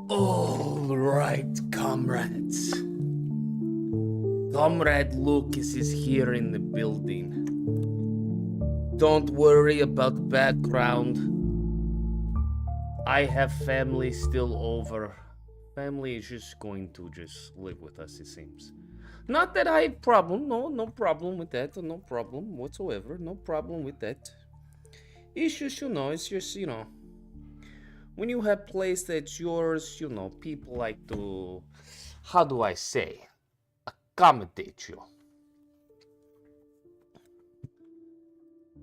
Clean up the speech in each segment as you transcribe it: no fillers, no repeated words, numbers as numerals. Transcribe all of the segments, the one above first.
All right, comrades. Comrade Lucas is here in the building. Don't worry about background. I have family still over Family is just going to just live with us, it seems. Not that I have problem. No problem with that. No problem whatsoever. No problem with that. It's just, it's just, when you have place that's yours, people like to, how do I say, accommodate you.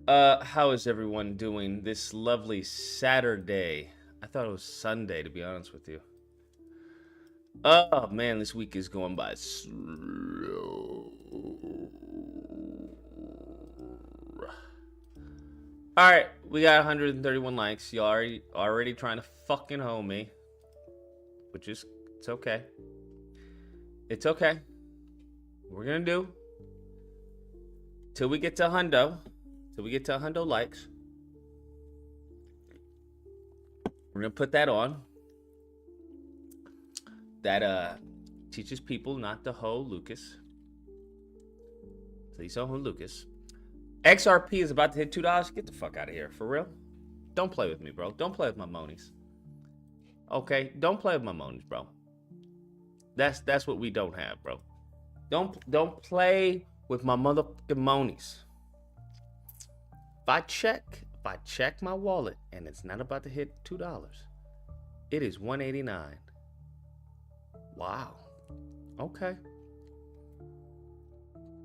How is everyone doing this lovely Saturday? I thought it was Sunday, to be honest with you. Oh man, this week is going by slow. Alright, we got 131 likes. You already trying to fucking hoe me. Which is, it's okay. It's okay. We're gonna do till we get to hundo. Till we get to 100 likes. We're gonna put that on. That teaches people not to hoe Lucas. Please don't hoe Lucas. XRP is about to hit $2. Get the fuck out of here. For real? Don't play with me, bro. Don't play with my monies. Okay? Don't play with my monies, bro. That's what we don't have, bro. Don't play with my motherfucking monies. If I check my wallet and it's not about to hit $2, it is $1.89. Wow. Okay.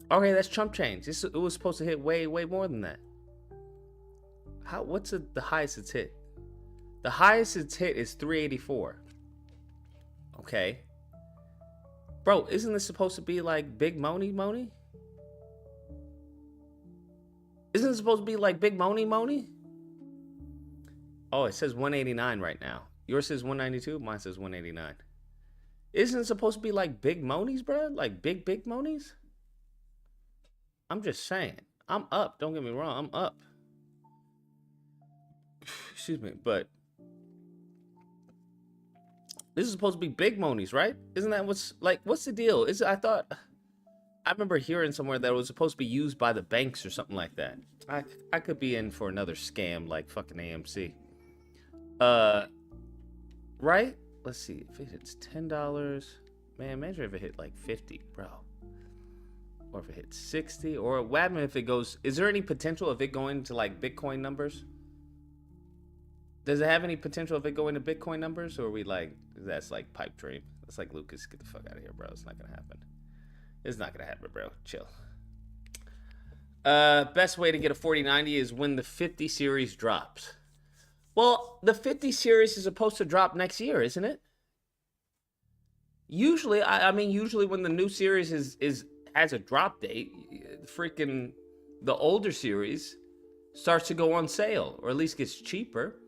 Okay, that's chump change. It was supposed to hit way more than that. What's the highest it's hit? The highest it's hit is 384. Okay. Bro, isn't this supposed to be like big money? Isn't it supposed to be like big money? Oh, it says 189 right now. Yours says 192. Mine says 189. Isn't it supposed to be like big monies, bro? Like big monies? I'm just saying. I'm up. Don't get me wrong. I'm up. Excuse me, but this is supposed to be big monies, right? Isn't that what's the deal? I remember hearing somewhere that it was supposed to be used by the banks or something like that. I could be in for another scam like fucking AMC. Right? Let's see. If it hits $10, man, imagine if it hit like 50, bro. Or if it hits 60, or what happens if it goes? Is there any potential of it going to like Bitcoin numbers? Does it have any potential of it going to Bitcoin numbers, or are we like that's like pipe dream? That's like Lucas, get the fuck out of here, bro. It's not gonna happen. It's not gonna happen, bro. Chill. Best way to get a 4090 is when the 50 series drops. Well, the 50 series is supposed to drop next year, isn't it? Usually, I mean, usually when the new series has a drop date, freaking the older series starts to go on sale, or at least gets cheaper.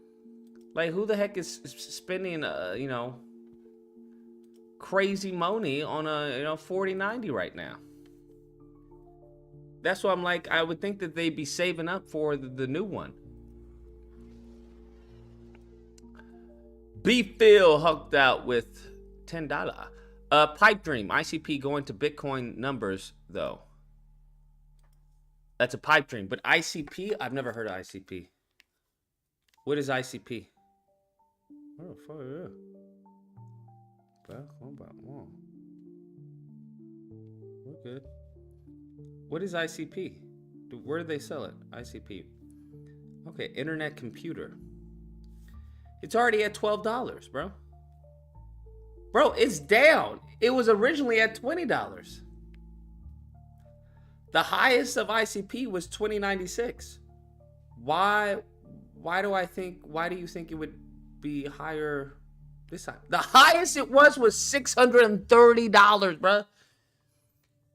Like, who the heck is spending, crazy money on a 4090 right now? That's why I'm like, I would think that they'd be saving up for the new one. B Phil hooked out with $10. Pipe dream, ICP going to Bitcoin numbers though. That's a pipe dream, but ICP, I've never heard of ICP. What is ICP? Oh, fuck yeah. We're good. What is ICP? Where do they sell it? ICP. Okay, internet computer. It's already at $12, bro. Bro, it's down. It was originally at $20. The highest of ICP was $20.96. Why do you think it would be higher this time? The highest it was $630, bro.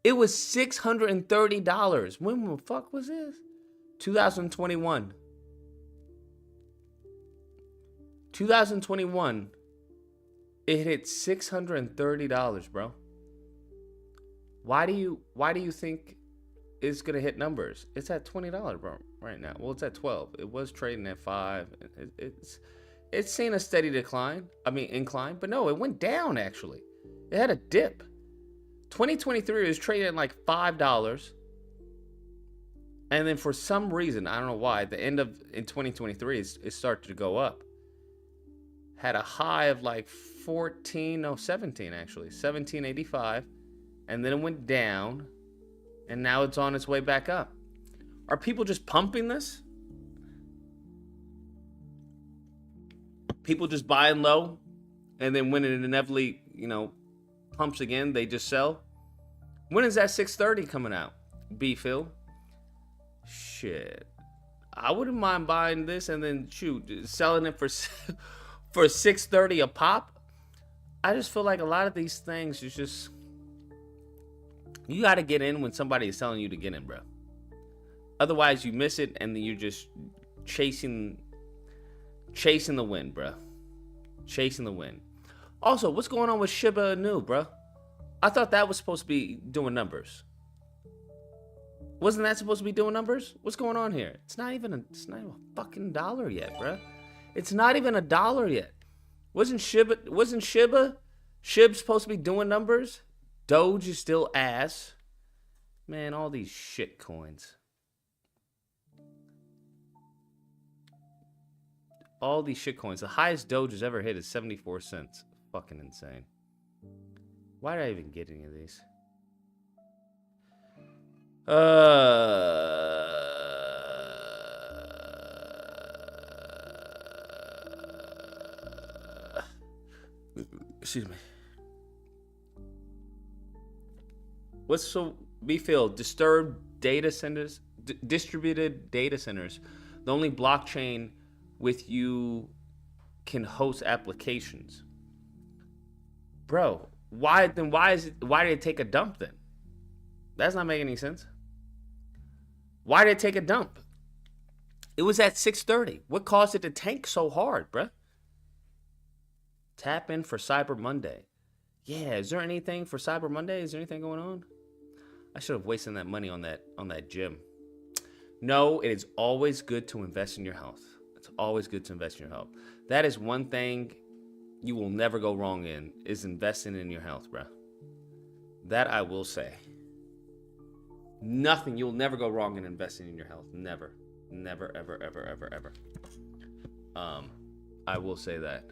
It was $630. When the fuck was this? 2021. 2021. It hit $630, bro. Why do you think it's gonna hit numbers? It's at $20, bro, right now. Well, it's at 12. It was trading at 5. It's seen a steady decline. I mean, incline, but no, it went down actually. It had a dip. 2023 was trading at like $5, and then for some reason, I don't know why, at the end of in 2023, it started to go up. had a high of like 17 actually, 1785, and then it went down, and now it's on its way back up. Are people just pumping this? People just buying low, and then when it inevitably, pumps again, they just sell? When is that 630 coming out? B Phil? Shit. I wouldn't mind buying this and then selling it for 630 a pop. I just feel like a lot of these things is just, you got to get in when somebody is telling you to get in, bro. Otherwise you miss it and then you're just chasing the wind, bro. Chasing the wind. Also, what's going on with Shiba Inu, bro? I thought that was supposed to be doing numbers. Wasn't that supposed to be doing numbers? What's going on here? It's not even a fucking dollar yet, bro. It's not even a dollar yet. Wasn't Shib supposed to be doing numbers? Doge is still ass. Man, all these shit coins. All these shit coins. The highest Doge has ever hit is 74 cents. Fucking insane. Why did I even get any of these? Excuse me. What's so B-Field? Disturbed data centers, distributed data centers. The only blockchain with you can host applications. Bro, why did it take a dump then? That's not making any sense. Why did it take a dump? It was at 630. What caused it to tank so hard, bruh? Tap in for Cyber Monday. Yeah, is there anything for Cyber Monday? Is there anything going on? I should have wasted that money on that gym. No, it is always good to invest in your health. It's always good to invest in your health. That is one thing you will never go wrong in, is investing in your health, bruh. That I will say. Nothing. You'll never go wrong in investing in your health. Never. Never, ever, ever, ever, ever. I will say that.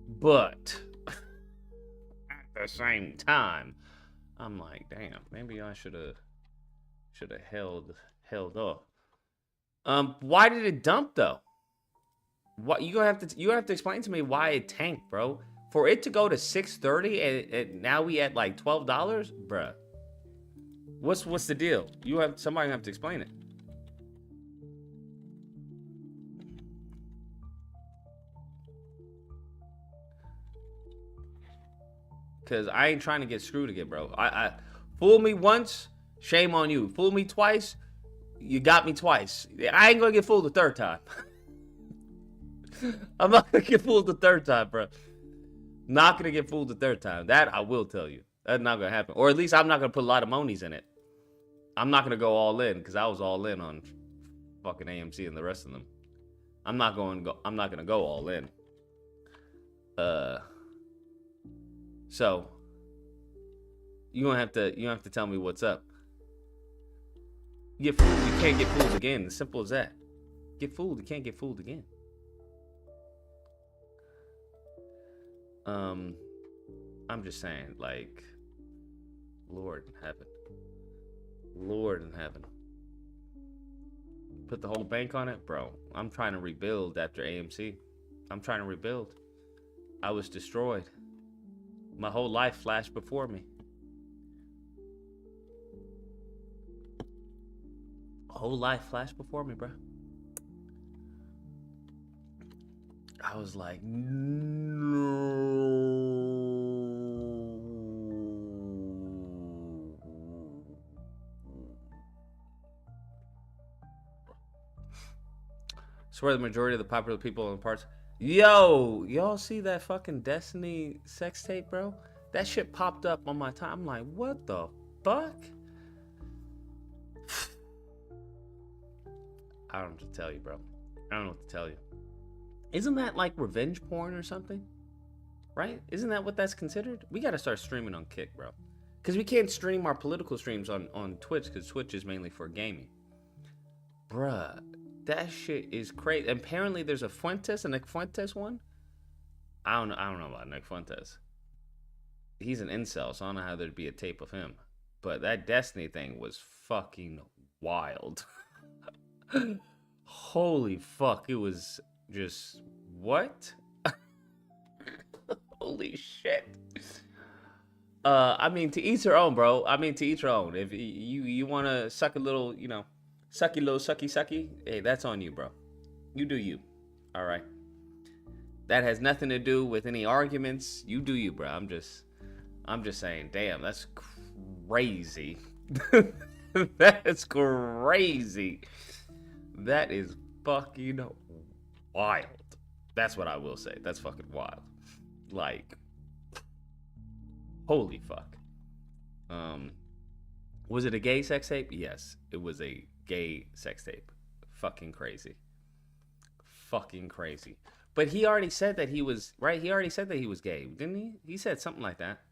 But at the same time, I'm like, damn, maybe I should have held off. Why did it dump though? What you have to explain to me why it tanked, bro. For it to go to 630 and now we at like $12, bruh. What's the deal? Somebody have to explain it. Cause I ain't trying to get screwed again, bro. I fool me once, shame on you. Fool me twice, you got me twice. I ain't gonna get fooled the third time. I'm not gonna get fooled the third time, bro. Not gonna get fooled the third time. That I will tell you. That's not gonna happen. Or at least I'm not gonna put a lot of monies in it. I'm not gonna go all in because I was all in on fucking AMC and the rest of them. I'm not gonna go all in. So you have to tell me what's up. You can't get fooled again. As simple as that. Get fooled. You can't get fooled again. I'm just saying, like, Lord in heaven. Lord in heaven. Put the whole bank on it? Bro, I'm trying to rebuild after AMC. I'm trying to rebuild. I was destroyed. My whole life flashed before me. Whole life flashed before me, bro. I was like, no. Swear the majority of the popular people in parts. Yo, y'all see that fucking Destiny sex tape, bro? That shit popped up on my time. I'm like, what the fuck? I don't know what to tell you, bro. I don't know what to tell you. Isn't that like revenge porn or something? Right? Isn't that what that's considered? We gotta start streaming on Kick, bro. Because we can't stream our political streams on Twitch, because Twitch is mainly for gaming. Bruh, that shit is crazy. Apparently there's a Fuentes one. I don't know about Nick Fuentes. He's an incel, so I don't know how there'd be a tape of him. But that Destiny thing was fucking wild. Holy fuck! It was just what? Holy shit! I mean, to each their own, bro. I mean, to each their own. If you want to suck a little, sucky little sucky, hey, that's on you, bro. You do you. All right. That has nothing to do with any arguments. You do you, bro. I'm just saying, damn, that's crazy. That's crazy. That is fucking wild. That's what I will say. That's fucking wild. Like, holy fuck. Was it a gay sex tape? Yes, it was a gay sex tape. Fucking crazy. Fucking crazy. But he already said that he was, right? He already said that he was gay, didn't he? He said something like that.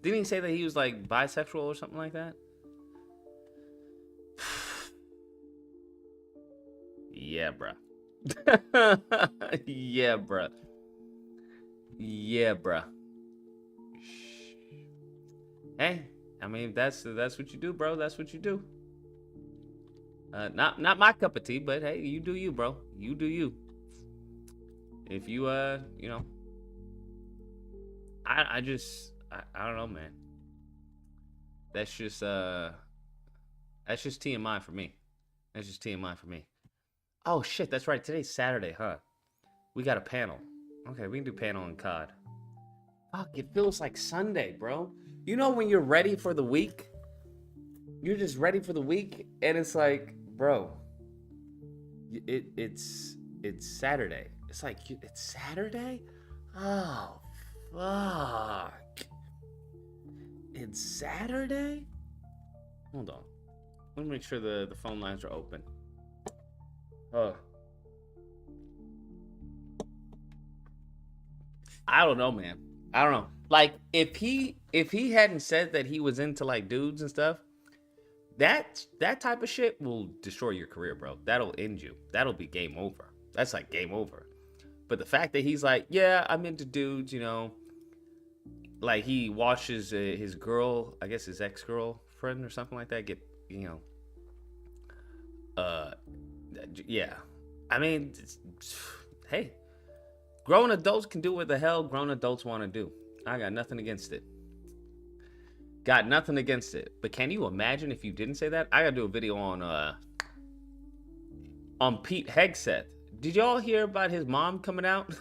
Didn't he say that he was like bisexual or something like that? Yeah, bruh. Yeah, bruh. Yeah, bruh. Hey, I mean, that's what you do, bro. That's what you do. Not my cup of tea, but hey, you do you, bro. You do you. If you I don't know, man. That's just TMI for me. That's just TMI for me. Oh shit, that's right. Today's Saturday, huh? We got a panel. Okay, we can do panel and COD. Fuck, it feels like Sunday, bro. You know when you're ready for the week? You're just ready for the week, and it's like, bro, it's Saturday. It's like, it's Saturday? Oh, fuck. It's Saturday? Hold on. Let me make sure the phone lines are open. Oh. I don't know, man. I don't know. Like, if he hadn't said that he was into like dudes and stuff, that type of shit will destroy your career, bro. That'll end you. That'll be game over. That's like game over. But the fact that he's like, yeah, I'm into dudes, like he watches his girl, I guess his ex-girlfriend or something like that, get, yeah. I mean, hey, grown adults can do what the hell grown adults want to do. I got nothing against it. Got nothing against it. But can you imagine if you didn't say that? I gotta do a video on Pete Hegseth. Did y'all hear about his mom coming out?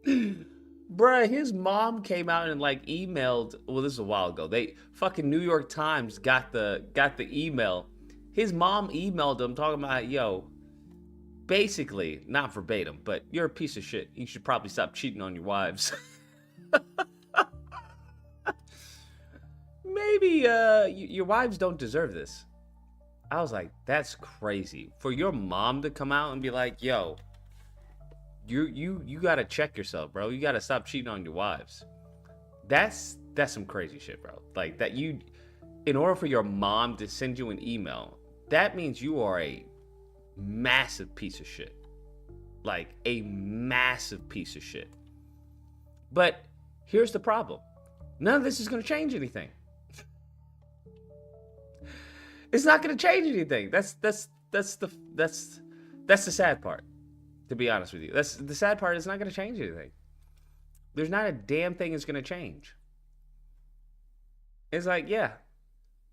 Bruh, his mom came out and like emailed. Well, this is a while ago. They fucking New York Times got the email. His mom emailed him talking about, yo, basically, not verbatim, but you're a piece of shit. You should probably stop cheating on your wives. Maybe your wives don't deserve this. I was like, that's crazy. For your mom to come out and be like, yo, you gotta check yourself, bro. You gotta stop cheating on your wives. That's some crazy shit, bro. Like that in order for your mom to send you an email, that means you are a massive piece of shit. Like a massive piece of shit. But here's the problem. None of this is gonna change anything. It's not gonna change anything. That's the sad part. To be honest with you, that's the sad part. It's not gonna change anything. There's not a damn thing that's gonna change. It's like, yeah,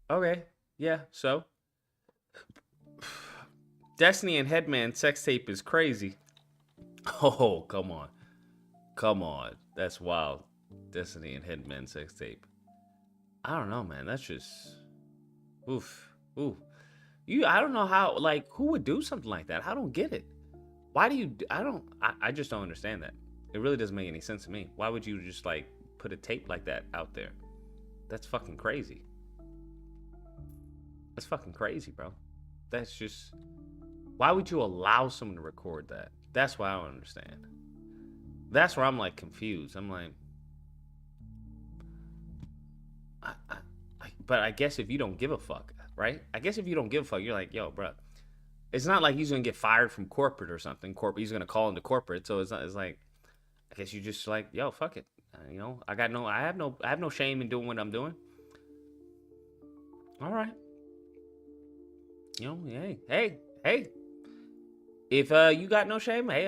okay, yeah. So, Destiny and Headman sex tape is crazy. Oh, come on, that's wild. Destiny and Headman sex tape. I don't know, man. That's just, oof. I don't know how, like, who would do something like that? I don't get it. Why do you, I just don't understand that. It really doesn't make any sense to me. Why would you just, like, put a tape like that out there? That's fucking crazy. That's fucking crazy, bro. That's just, why would you allow someone to record that? That's what I don't understand. That's where I'm, like, confused. I'm like, but I guess if you don't give a fuck, right? I guess if you don't give a fuck, you're like, yo, bro. It's not like he's gonna get fired from corporate or something. He's gonna call into corporate, so it's not. It's like, I guess you just like, yo, fuck it. You know, I have no shame in doing what I'm doing. All right. You know, hey. If you got no shame, hey,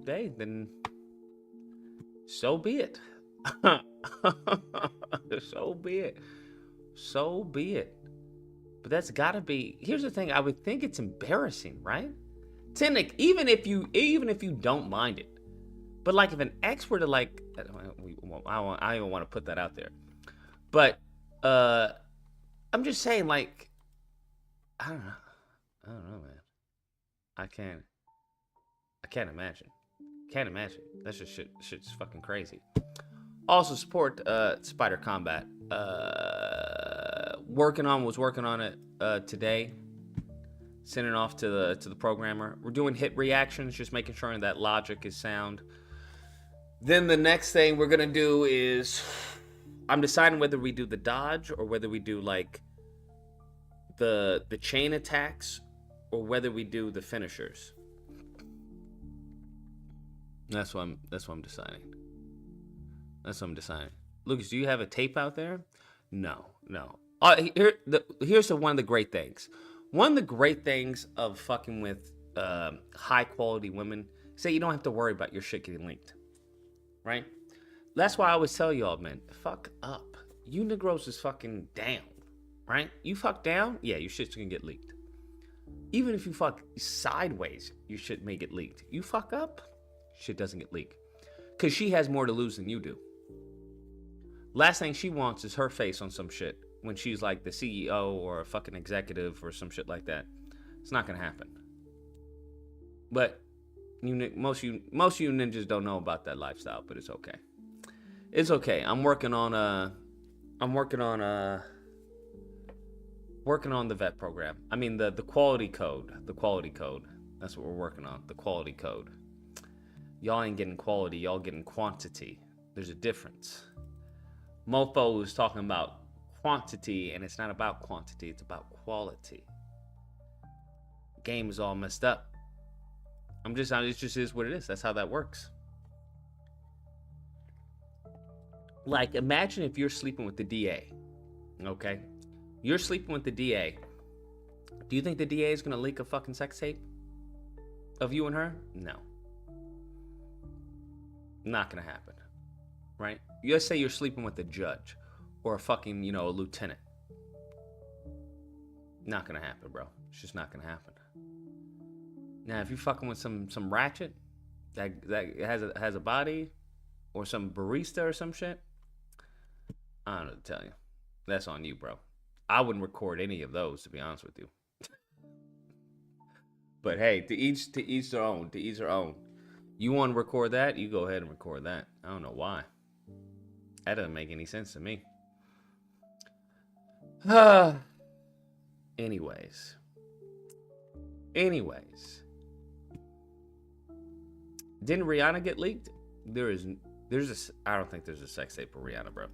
hey, then so be it. So be it. So be it. But that's gotta be. Here's the thing. I would think it's embarrassing, right? Even if you don't mind it, but like if an ex were to like, I don't even want to put that out there, but I'm just saying, like, I don't know, man. I can't imagine. Can't imagine. That's just shit's fucking crazy. Also support Spider Combat. Working on it today. Sending it off to the programmer. We're doing hit reactions, just making sure that logic is sound. Then the next thing we're gonna do is, I'm deciding whether we do the dodge or whether we do like the chain attacks or whether we do the finishers. That's what I'm deciding. That's what I'm deciding. Lucas, do you have a tape out there? No. Here's one of the great things. One of the great things of fucking with high quality women is that you don't have to worry about your shit getting leaked. Right? That's why I always tell y'all, man, fuck up. You Negros is fucking down. Right? You fuck down, yeah, your shit's gonna get leaked. Even if you fuck sideways, your shit may get leaked. You fuck up, shit doesn't get leaked. Because she has more to lose than you do. Last thing she wants is her face on some shit when she's like the CEO or a fucking executive or some shit like that. It's not gonna happen. But most of you ninjas don't know about that lifestyle, but it's okay. It's okay. I'm working on the vet program. I mean the quality code. The quality code. That's what we're working on. The quality code. Y'all ain't getting quality, y'all getting quantity. There's a difference. Mofo is talking about quantity, and it's not about quantity, it's about quality. Game is all messed up. It just is what it is. That's how that works. Like, imagine if you're sleeping with the DA. Okay? You're sleeping with the DA. Do you think the DA is gonna leak a fucking sex tape of you and her? No. Not gonna happen. Right? Let's say you're sleeping with a judge or a fucking, a lieutenant. Not gonna happen, bro. It's just not gonna happen. Now, if you're fucking with some ratchet that has a body or some barista or some shit, I don't know what to tell you. That's on you, bro. I wouldn't record any of those, to be honest with you. But hey, to each their own. To each their own. You want to record that? You go ahead and record that. I don't know why. That doesn't make any sense to me. Anyways. Didn't Rihanna get leaked? I don't think there's a sex tape for Rihanna, bro.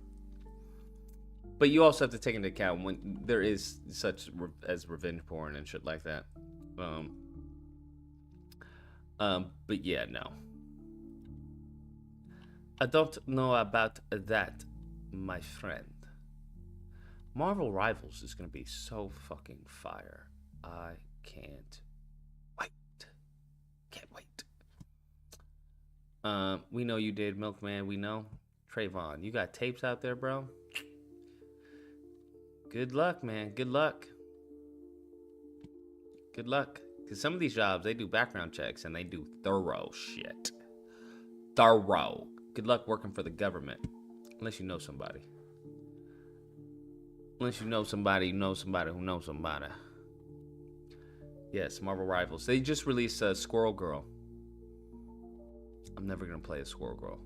But you also have to take into account when there is such as revenge porn and shit like that. But yeah, no. I don't know about that, my friend. Marvel Rivals is gonna be so fucking fire. I can't wait. We know you did, Milkman. We know. Trayvon, you got tapes out there, bro? Good luck, man. Good luck. Because some of these jobs, they do background checks and they do thorough shit. Thorough. Good luck working for the government. Unless you know somebody. Unless you know somebody who knows somebody. Yes, Marvel Rivals. They just released Squirrel Girl. I'm never going to play a Squirrel Girl.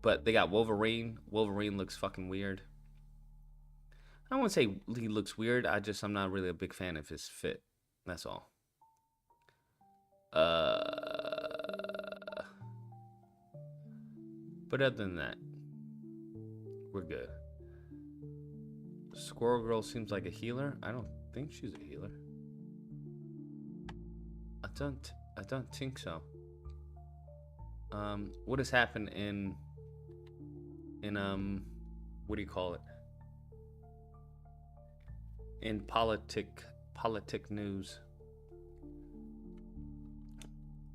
But they got Wolverine. Wolverine looks fucking weird. I don't want to say he looks weird. I'm not really a big fan of his fit. That's all. But other than that, we're good. Squirrel Girl seems like a healer. I don't think she's a healer. I don't think so. What has happened in what do you call it? In politic news.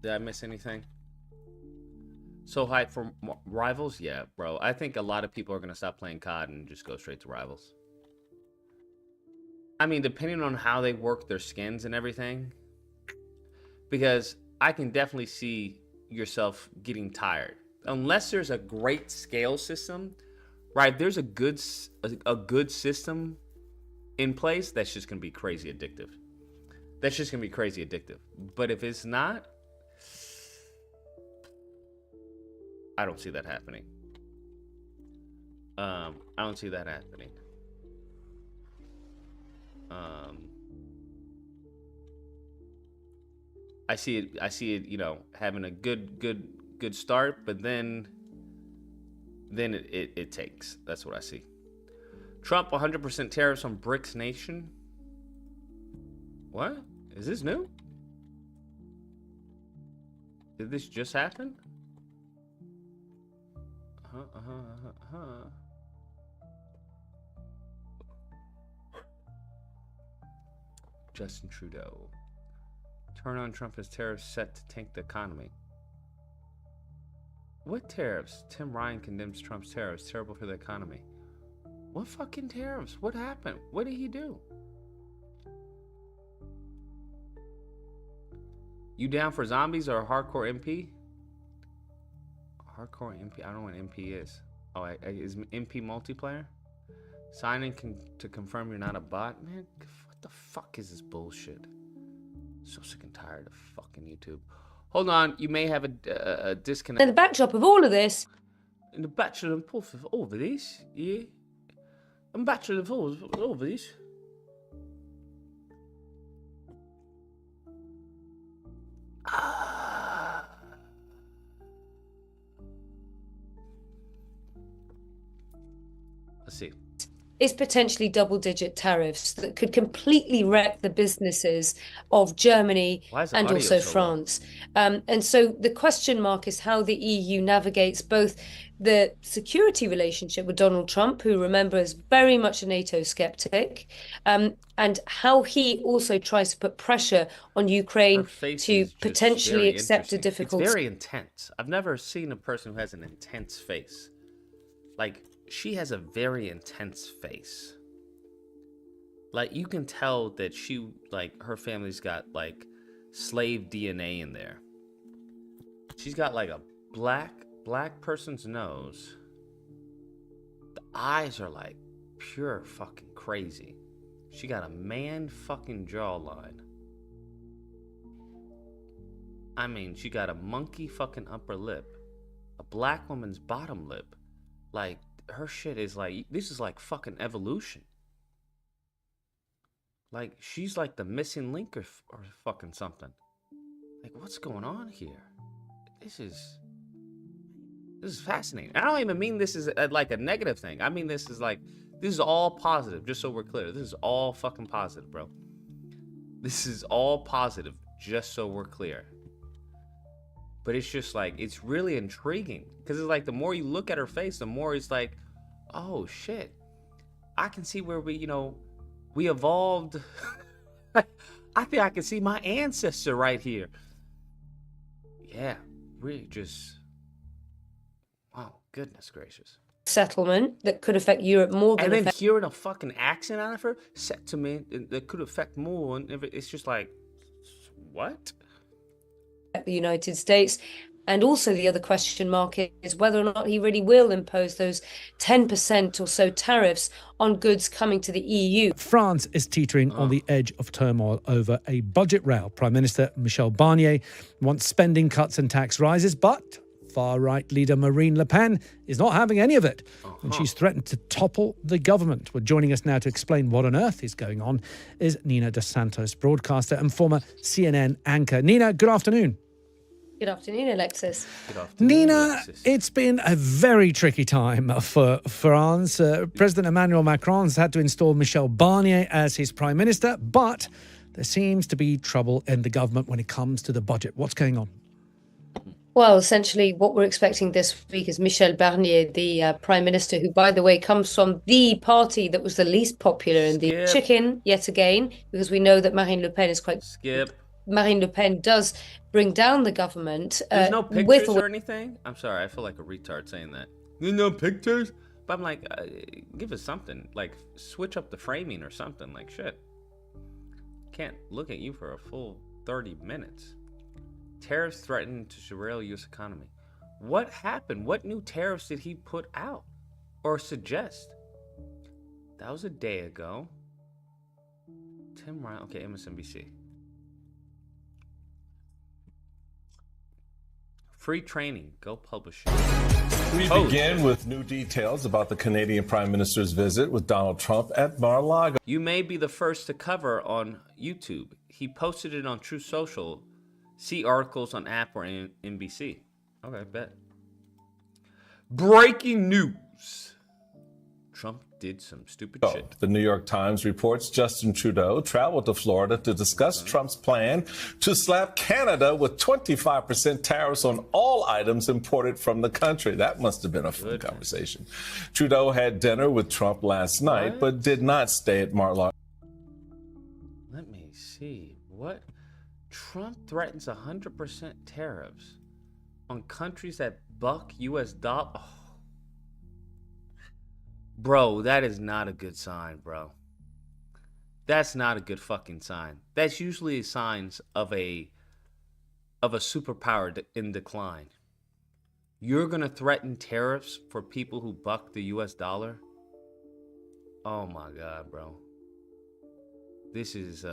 Did I miss anything? So hyped for Rivals? Yeah, bro. I think a lot of people are going to stop playing COD and just go straight to Rivals. I mean, depending on how they work their skins and everything. Because I can definitely see yourself getting tired. Unless there's a great scale system, right? There's a good system in place that's just going to be crazy addictive. That's just going to be crazy addictive. But if it's not, I don't see that happening. I don't see that happening. I see it, you know, having a good start, but then it takes. That's what I see. Trump 100% tariffs on BRICS nation. What? Is this new? Did this just happen? Justin Trudeau. Turn on Trump as tariffs set to tank the economy. What tariffs? Tim Ryan condemns Trump's tariffs. Terrible for the economy. What fucking tariffs? What happened? What did he do? You down for zombies or a hardcore MP? Hardcore MP? I don't know what MP is. Oh, is MP multiplayer? Signing to confirm you're not a bot? Man, what the fuck is this bullshit? So sick and tired of fucking YouTube. Hold on, you may have a disconnect. In the backdrop of all of this. In the backdrop of all of this, yeah. I'm backdrop of all of this. Let's see. Is potentially double-digit tariffs that could completely wreck the businesses of Germany and also France. And so the question mark is how the EU navigates both the security relationship with Donald Trump, who, remember, is very much a NATO skeptic, and how he also tries to put pressure on Ukraine to potentially accept a difficult... It's very intense. I've never seen a person who has an intense face. Like... She has a very intense face. Like, you can tell that she, like, her family's got, like, slave DNA in there. She's got, like, a black person's nose. The eyes are, like, pure fucking crazy. She got a man fucking jawline. I mean, she got a monkey fucking upper lip. A black woman's bottom lip. Like, her shit is like, this is like fucking evolution. Like, she's like the missing link or fucking something. Like, what's going on here? This is fascinating. I don't even mean this is like a negative thing. I mean this is all positive, just so we're clear. This is all fucking positive, bro. This is all positive, just so we're clear. But it's just like, it's really intriguing. Because it's like, the more you look at her face, the more it's like, oh shit. I can see where we evolved. I think I can see my ancestor right here. Yeah, really just, wow, goodness gracious. Settlement that could affect Europe more than... And then hearing a fucking accent out of her, settlement that could affect more. And it's just like, what? The United States. And also the other question mark is whether or not he really will impose those 10% or so tariffs on goods coming to the EU. France is teetering on the edge of turmoil over a budget row. Prime Minister Michel Barnier wants spending cuts and tax rises, but far-right leader Marine Le Pen is not having any of it. And she's threatened to topple the government. Well, joining us now to explain what on earth is going on is Nina Dos Santos, broadcaster and former CNN anchor. Nina, good afternoon. Good afternoon, Alexis. Good afternoon, Nina, Alexis. It's been a very tricky time for France. President Emmanuel Macron has had to install Michel Barnier as his prime minister, but there seems to be trouble in the government when it comes to the budget. What's going on? Well, essentially, what we're expecting this week is Michel Barnier, the Prime Minister, who, by the way, comes from the party that was the least popular in the Skip. chicken, yet again, because we know that Marine Le Pen is quite. Skip. Marine Le Pen does bring down the government There's no with pictures or anything? I'm sorry, I feel like a retard saying that. There's no pictures? But I'm like, give us something. Like, switch up the framing or something. Like, shit. Can't look at you for a full 30 minutes. Tariffs threaten to derail U.S. economy. What happened? What new tariffs did he put out or suggest? That was a day ago. Tim Ryan. Okay, MSNBC. Free training. Go publish it. We begin with new details about the Canadian Prime Minister's visit with Donald Trump at Mar-a-Lago. You may be the first to cover on YouTube. He posted it on True Social. See articles on app or NBC. Okay, bet. Breaking news. Trump did some stupid shit. The New York Times reports Justin Trudeau traveled to Florida to discuss Trump's plan to slap Canada with 25% tariffs on all items imported from the country. That must have been a fun conversation. Trudeau had dinner with Trump last night, but did not stay at Mar-a-Lago. Let me see. What? Trump threatens 100% tariffs on countries that buck U.S. dollar. Oh. Bro, that is not a good sign, bro. That's not a good fucking sign. That's usually signs of a superpower in decline. You're gonna threaten tariffs for people who buck the U.S. dollar? Oh my god, bro. This is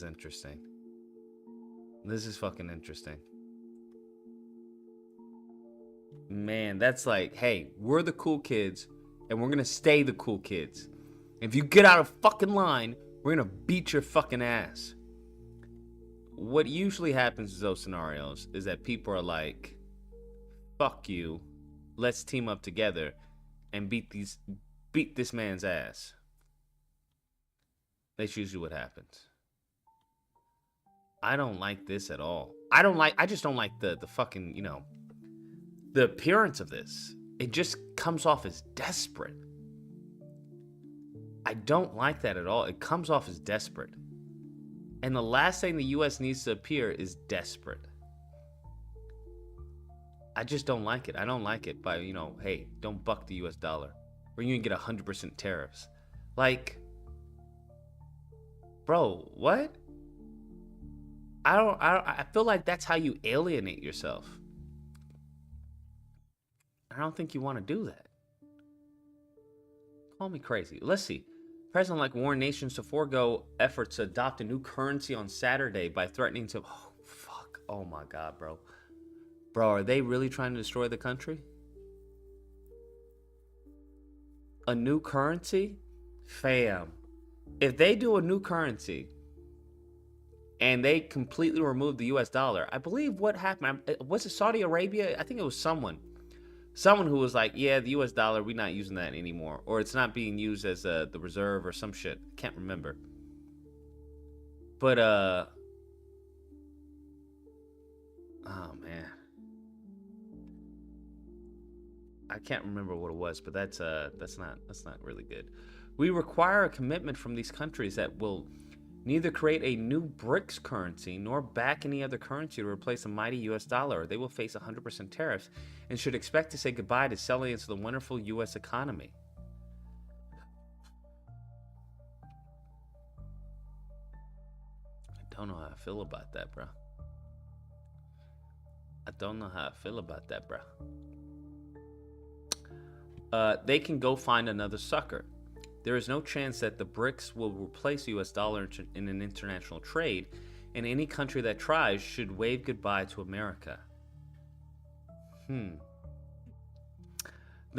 interesting. This is fucking interesting. Man, that's like, hey, we're the cool kids, and we're gonna stay the cool kids. If you get out of fucking line, we're gonna beat your fucking ass. What usually happens in those scenarios is that people are like, fuck you, let's team up together and beat this man's ass. That's usually what happens. I don't like this at all. I just don't like the fucking, the appearance of this. It just comes off as desperate. I don't like that at all. It comes off as desperate. And the last thing the U.S. needs to appear is desperate. I just don't like it. I don't like it by, hey, don't buck the U.S. dollar. Or you can get 100% tariffs. Like, bro, what? I feel like that's how you alienate yourself. I don't think you want to do that. Call me crazy. Let's see. President-elect warned nations to forego efforts to adopt a new currency on Saturday by threatening to... Oh, fuck. Oh, my God, bro. Bro, are they really trying to destroy the country? A new currency? Fam. If they do a new currency and they completely remove the U.S. dollar, I believe what happened... Was it Saudi Arabia? I think it was someone who was like, yeah, the U.S. dollar, we're not using that anymore. Or it's not being used as the reserve or some shit. Can't remember. But, oh, man. I can't remember what it was, but that's not really good. We require a commitment from these countries that will neither create a new BRICS currency nor back any other currency to replace the mighty U.S. dollar, or they will face 100% tariffs and should expect to say goodbye to selling into the wonderful U.S. economy. I don't know how I feel about that, bro. They can go find another sucker. There is no chance that the BRICS will replace the U.S. dollar in an international trade, and any country that tries should wave goodbye to America. The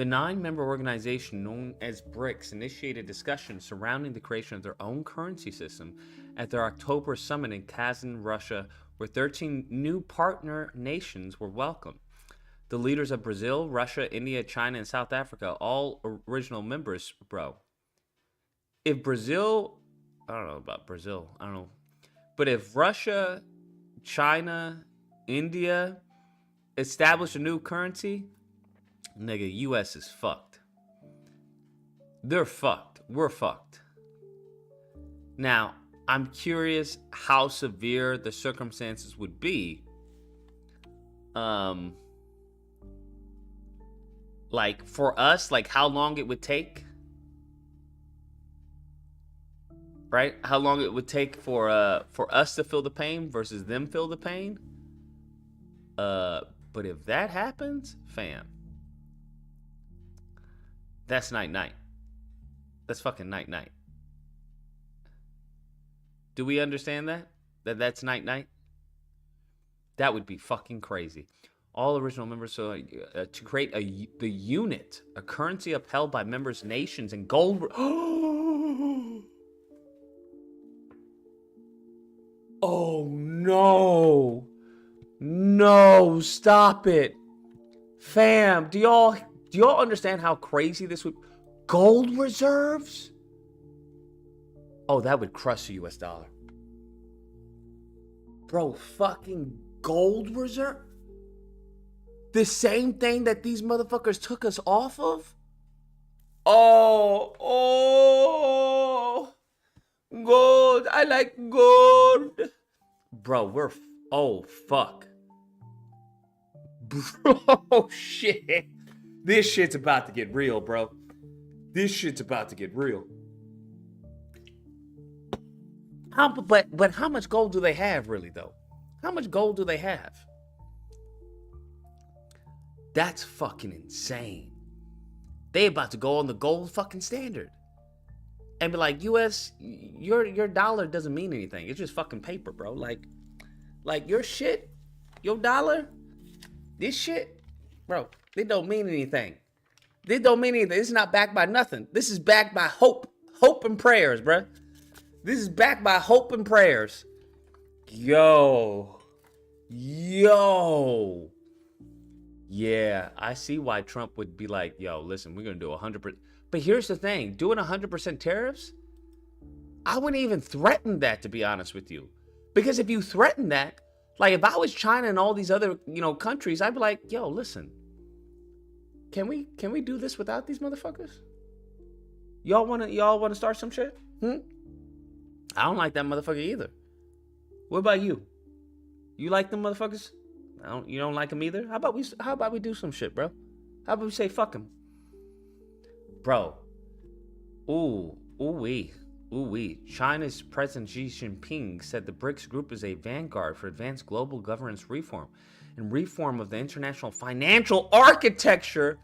9-member organization known as BRICS initiated discussions surrounding the creation of their own currency system at their October summit in Kazan, Russia, where 13 new partner nations were welcomed. The leaders of Brazil, Russia, India, China, and South Africa, all original members, bro. If Brazil, I don't know about Brazil, But if Russia, China, India, establish a new currency, nigga, U.S. is fucked. They're fucked. We're fucked. Now, I'm curious how severe the circumstances would be. Like for us, like how long it would take. Right? How long it would take for us to feel the pain versus them feel the pain. But if that happens, fam, that's night. That's fucking night. Do we understand that? That's night? That would be fucking crazy. All original members to create the unit, a currency upheld by members' nations in gold. Oh no. No, stop it. Fam, do y'all understand how crazy this would? Gold reserves? Oh, that would crush the US dollar. Bro, fucking gold reserve? The same thing that these motherfuckers took us off of? Oh, gold. I like gold. Bro, oh, fuck. Bro, shit. This shit's about to get real, bro. This shit's about to get real. But how much gold do they have, really, though? How much gold do they have? That's fucking insane. They about to go on the gold fucking standard. And be like, US, your dollar doesn't mean anything. It's just fucking paper, bro. Like your shit, your dollar, this shit, bro, it don't mean anything. This don't mean anything. This is not backed by nothing. This is backed by hope and prayers, bro. This is backed by hope and prayers. Yo. Yeah, I see why Trump would be like, yo, listen, we're going to do 100%. But here's the thing. Doing 100% tariffs, I wouldn't even threaten that, to be honest with you. Because if you threaten that, like if I was China and all these other, countries, I'd be like, yo, listen, can we do this without these motherfuckers? Y'all want to start some shit? I don't like that motherfucker either. What about you? You like them motherfuckers? You don't like them either? How about we do some shit, bro? How about we say fuck them? Bro. Ooh-wee. China's President Xi Jinping said the BRICS group is a vanguard for advanced global governance reform and reform of the international financial architecture.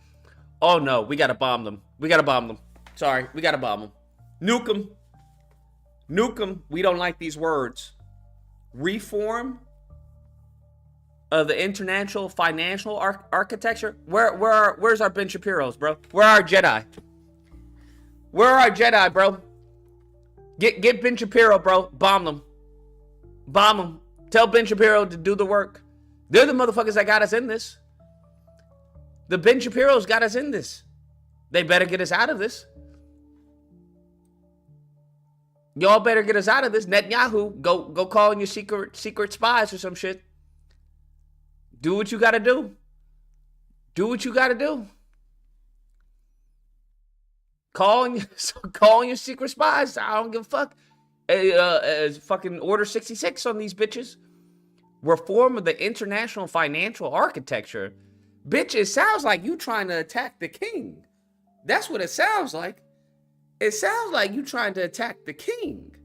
Oh no, we gotta bomb them. Sorry, we gotta bomb them. Nuke them. We don't like these words. Reform of the international financial architecture. Where's our Ben Shapiro's, bro? Where are our Jedi? Bro? Get Ben Shapiro, bro. Bomb them. Tell Ben Shapiro to do the work. They're the motherfuckers that got us in this. The Ben Shapiro's got us in this. They better get us out of this. Y'all better get us out of this. Netanyahu, go call in your secret spies or some shit. Do what you gotta do. Call in your secret spies. I don't give a fuck. Fucking Order 66 on these bitches. Reform of the international financial architecture. Bitch, it sounds like you trying to attack the king. That's what it sounds like. It sounds like you trying to attack the king.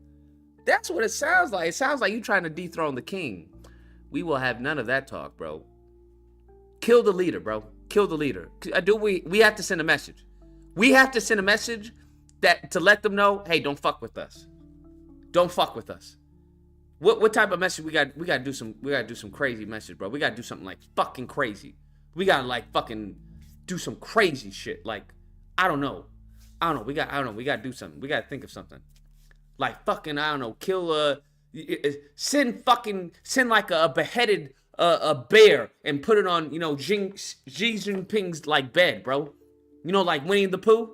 That's what it sounds like. It sounds like you trying to dethrone the king. We will have none of that talk, bro. Kill the leader, bro. Kill the leader. We have to send a message. We have to send a message that to let them know, hey, don't fuck with us. Don't fuck with us. What type of message we got to do some crazy message, bro. We got to do something like fucking crazy. We got to like fucking do some crazy shit. Like I don't know. We got to do something. We got to think of something. Like fucking kill send like a beheaded a bear and put it on, Xi Jinping's like bed, bro. Like Winnie the Pooh.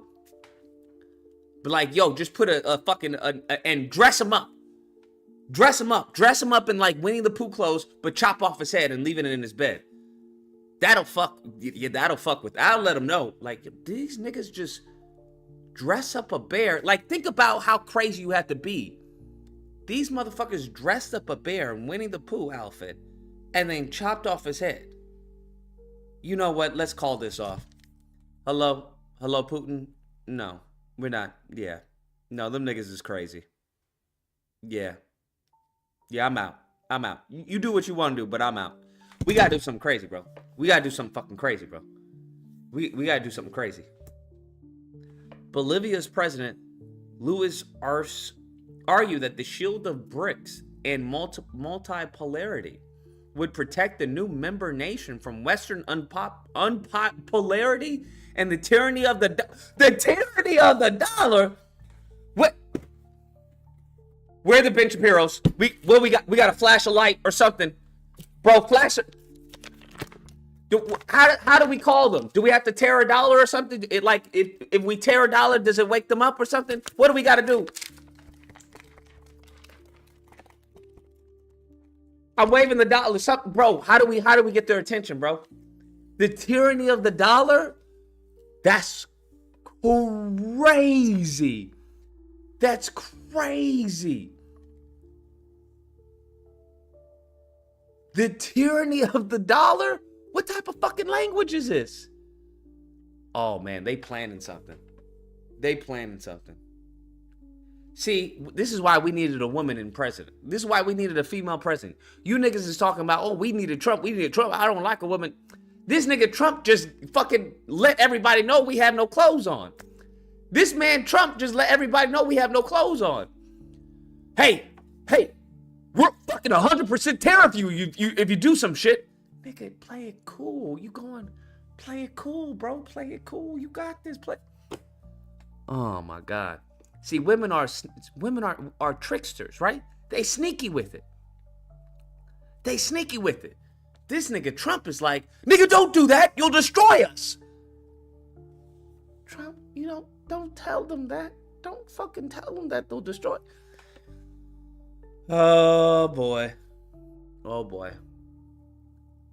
But like, yo, just put a fucking and dress him up. Dress him up in like Winnie the Pooh clothes, but chop off his head and leave it in his bed. That'll fuck with. I'll let them know. Like, these niggas just dress up a bear. Like, think about how crazy you have to be. These motherfuckers dressed up a bear in Winnie the Pooh outfit and then chopped off his head. You know what? Let's call this off. Hello, Putin? No, we're not. Yeah. No, them niggas is crazy. Yeah. Yeah, I'm out. You do what you want to do, but I'm out. We gotta do something crazy, bro. We gotta do something fucking crazy, bro. We gotta do something crazy. Bolivia's president, Luis Arce, argued that the shield of BRICS and multipolarity would protect the new member nation from Western unpopularity and the tyranny of the dollar. What? Where are the Ben Shapiro's? We got to flash a light or something, bro. Flash it. How do we call them? Do we have to tear a dollar or something? If we tear a dollar, does it wake them up or something? What do we got to do? I'm waving the dollar. Something, bro. How do we get their attention, bro? The tyranny of the dollar? That's crazy. That's crazy. The tyranny of the dollar? What type of fucking language is this? Oh man, they planning something. See, this is why we needed a woman in president. This is why we needed a female president. You niggas is talking about, oh, we needed Trump. I don't like a woman. This nigga Trump just fucking let everybody know we have no clothes on. This man Trump just let everybody know we have no clothes on. Hey, we're fucking 100% tariff you if you do some shit. Nigga, play it cool. You going, play it cool, bro. Play it cool. You got this. Oh my God. See, women are tricksters, right? They sneaky with it. This nigga Trump is like, nigga, don't do that. You'll destroy us. Trump, don't tell them that. Don't fucking tell them that they'll destroy. Oh boy.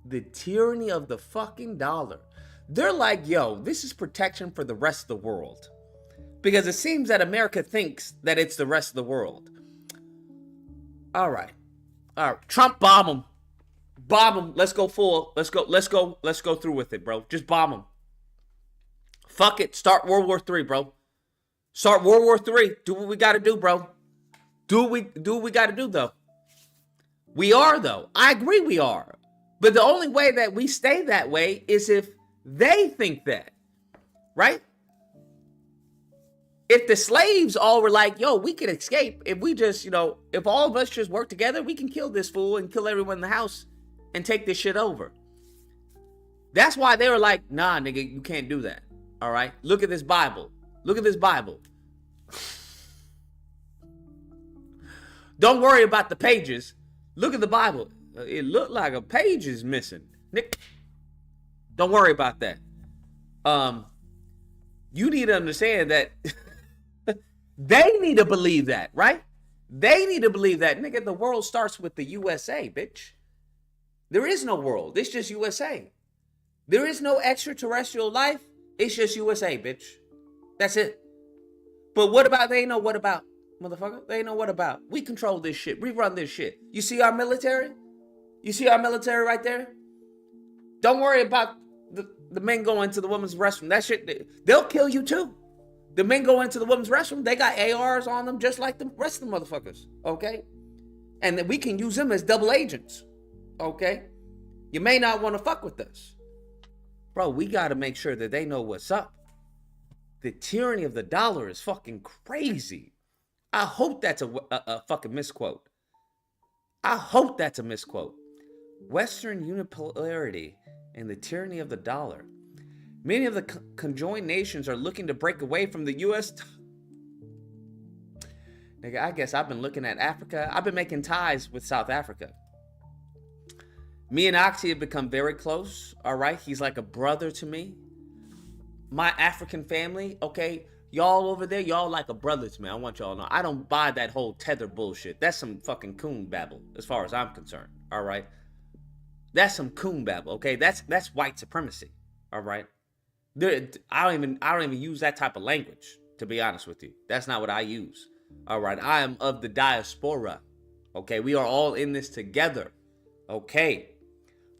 The tyranny of the fucking dollar. They're like, yo, this is protection for the rest of the world. Because it seems that America thinks that it's the rest of the world. All right. Trump, bomb him. Let's go full. Let's go through with it, bro. Just bomb him. Fuck it. Start World War III, bro. Start World War III. Do what we got to do, bro. Do what we got to do, though. We are, though. I agree we are. But the only way that we stay that way is if they think that. Right? If the slaves all were like, yo, we can escape. If we just, if all of us just work together, we can kill this fool and kill everyone in the house and take this shit over. That's why they were like, nah, nigga, you can't do that. All right? Look at this Bible. Don't worry about the pages. Look at the Bible. It looked like a page is missing. Nick, don't worry about that. You need to understand that they need to believe that, right? They need to believe that. Nigga, the world starts with the USA, bitch. There is no world. It's just USA. There is no extraterrestrial life. It's just USA, bitch. That's it. But what about, they ain't know what about, motherfucker. They ain't know what about. We control this shit. We run this shit. You see our military? You see our military right there? Don't worry about the men going to the women's restroom. That shit, they'll kill you too. The men go into the women's restroom. They got ARs on them just like the rest of the motherfuckers. Okay? And then we can use them as double agents. Okay? You may not want to fuck with us. Bro, we got to make sure that they know what's up. The tyranny of the dollar is fucking crazy. I hope that's a fucking misquote. Western unipolarity and the tyranny of the dollar. Many of the conjoined nations are looking to break away from the U.S. Nigga, I guess I've been looking at Africa. I've been making ties with South Africa. Me and Oxy have become very close, all right? He's like a brother to me. My African family, okay? Y'all over there, y'all like a brother to me. I want y'all to know. I don't buy that whole tether bullshit. That's some fucking coon babble, as far as I'm concerned, all right? That's some coon babble, okay? That's white supremacy, all right? I don't even use that type of language, to be honest with you. That's not what I use, all right? I am of the diaspora, okay? We are all in this together, okay?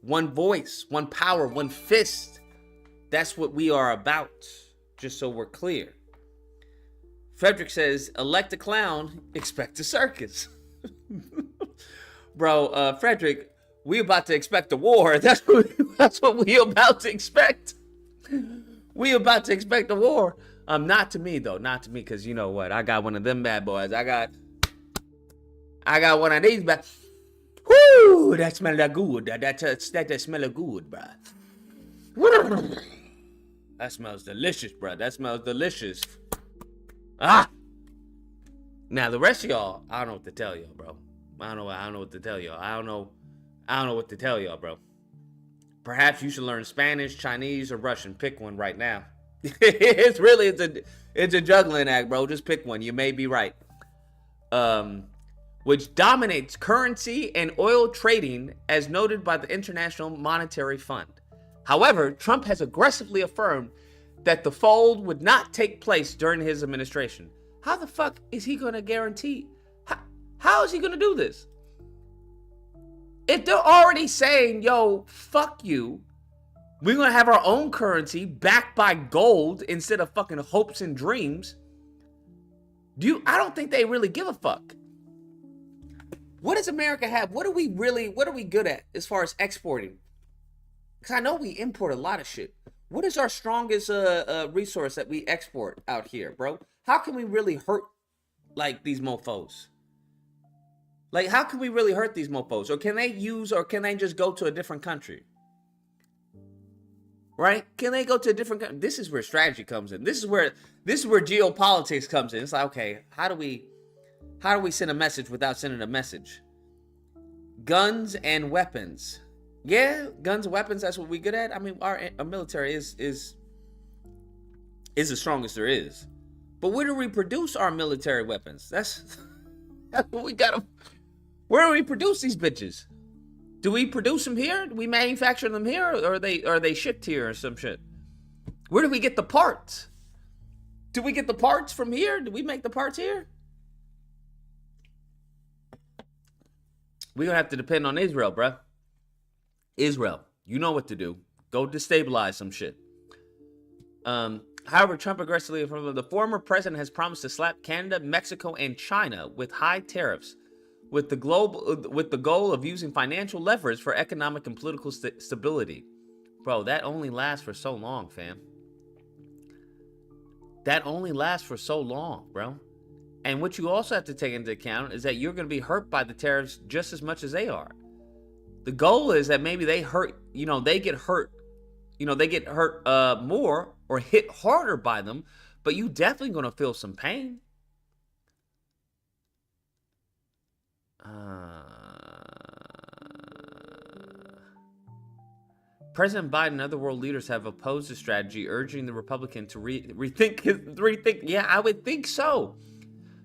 One voice, one power, one fist. That's what we are about, just so we're clear. Frederick says, elect a clown, expect a circus. Bro, Frederick, we about to expect a war. That's what we about to expect. We about to expect a war. Not to me though, not to me, because you know what? I got one of them bad boys. I got one of these bad. Whoo! That smell that good. That smell good, bro. That smells delicious, bro. That smells delicious. Ah! Now the rest of y'all, I don't know what to tell y'all, bro. I don't know what to tell y'all. I don't know what to tell y'all, bro. Perhaps you should learn Spanish, Chinese, or Russian. Pick one right now. It's a juggling act, bro. Just pick one. You may be right. Which dominates currency and oil trading, as noted by the International Monetary Fund. However, Trump has aggressively affirmed that the fold would not take place during his administration. How the fuck is he going to guarantee? How is he going to do this? If they're already saying, yo, fuck you, we're going to have our own currency backed by gold instead of fucking hopes and dreams. I don't think they really give a fuck. What does America have? What are we good at as far as exporting? Because I know we import a lot of shit. What is our strongest resource that we export out here, bro? How can we really hurt like these mofos? Like, how can we really hurt these mofos? Or can they just go to a different country? Right? Can they go to a different country? This is where strategy comes in. This is where geopolitics comes in. It's like, okay, how do we send a message without sending a message? Guns and weapons. Yeah, guns and weapons, that's what we good at. I mean, our military is the strongest there is. But where do we produce our military weapons? That's what we gotta. Where do we produce these bitches? Do we produce them here? Do we manufacture them here, or are they shipped here or some shit? Where do we get the parts? Do we get the parts from here? Do we make the parts here? We're gonna have to depend on Israel, bruh. Israel, you know what to do. Go destabilize some shit. However, Trump aggressively, the former president has promised to slap Canada, Mexico, and China with high tariffs, with the goal of using financial leverage for economic and political stability. Bro, that only lasts for so long, fam. That only lasts for so long, bro. And what you also have to take into account is that you're going to be hurt by the tariffs just as much as they are. The goal is that maybe they get hurt more or hit harder by them, but you definitely going to feel some pain. President Biden and other world leaders have opposed the strategy, urging the Republican to rethink. Yeah, I would think so.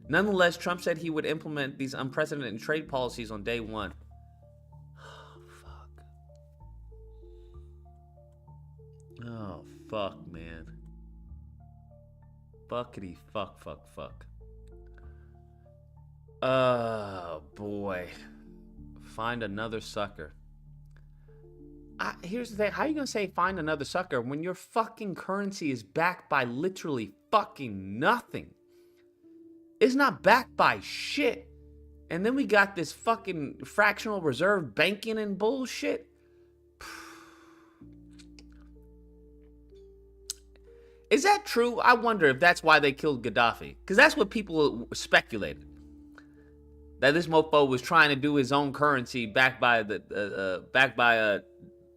Nonetheless, Trump said he would implement these unprecedented trade policies on day one. Oh, fuck, man. Fuckity fuck. Oh, boy. Find another sucker. Here's the thing. How are you going to say find another sucker when your fucking currency is backed by literally fucking nothing? It's not backed by shit. And then we got this fucking fractional reserve banking and bullshit. Is that true? I wonder if that's why they killed Gaddafi. Because that's what people speculated. That this mofo was trying to do his own currency backed by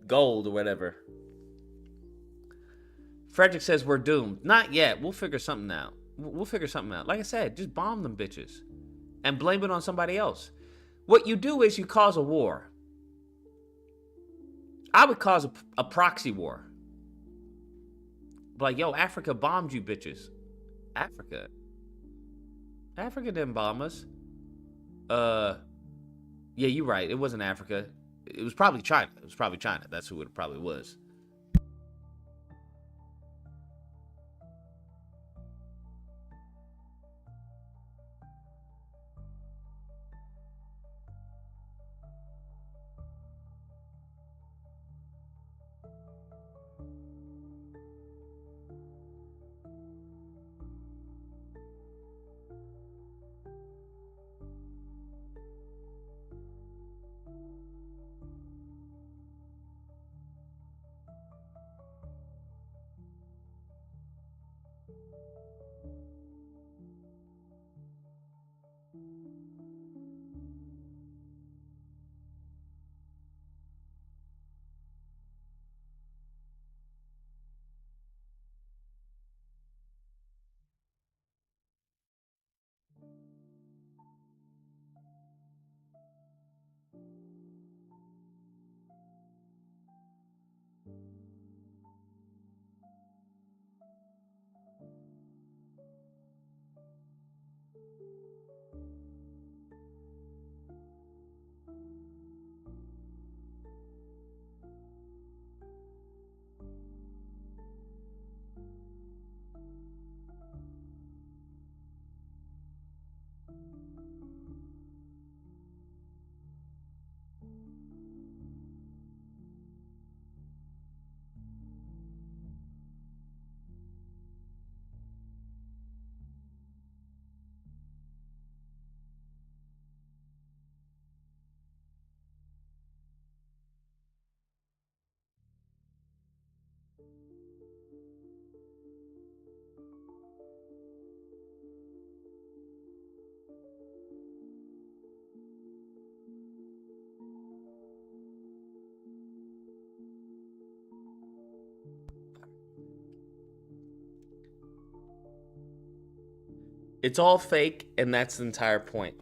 gold or whatever. Frederick says we're doomed. Not yet. We'll figure something out. Like I said, just bomb them bitches. And blame it on somebody else. What you do is you cause a war. I would cause a proxy war. Like, yo, Africa bombed you bitches. Africa didn't bomb us. Yeah, you're right. It wasn't Africa. It was probably China. It was probably China. That's who it probably was. It's all fake, and that's the entire point.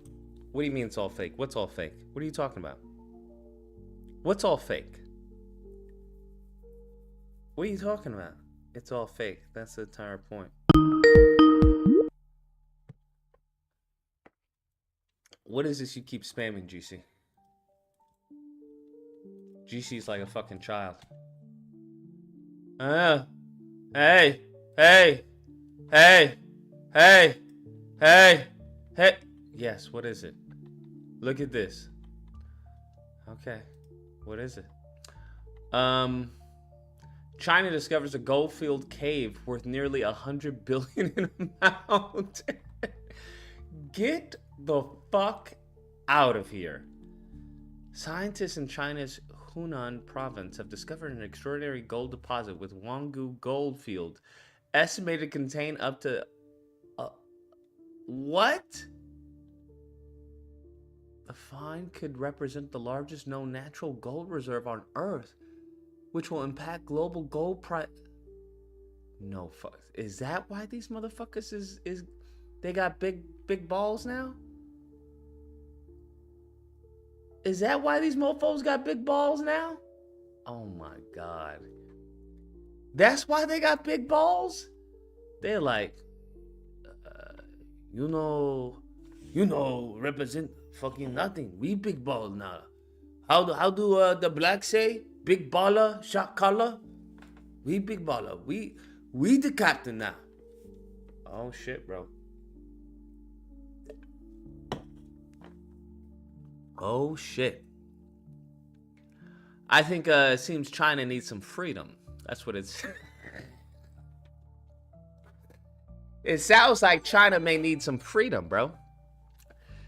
What do you mean it's all fake? What's all fake? What are you talking about? What's all fake? What are you talking about? It's all fake. That's the entire point. What is this you keep spamming, GC? GC's like a fucking child. Hey, hey, hey, hey, hey. Yes, what is it? Look at this. Okay, what is it? China discovers a gold-filled cave worth nearly 100 billion in amount. Get the fuck out of here. Scientists in China's Hunan province have discovered an extraordinary gold deposit with Wanggu gold field, estimated to contain up to what? The find could represent the largest known natural gold reserve on Earth, which will impact global gold price. No fuck. Is that why these motherfuckers is they got big balls now? Is that why these mofos got big balls now? Oh my god. That's why they got big balls? They're like, you know, represent fucking nothing. We big ball now. How do the blacks say? Big baller, shot caller? We big baller. We the captain now. Oh shit, bro. Oh shit. I think it seems China needs some freedom. That's what it's. It sounds like China may need some freedom, bro.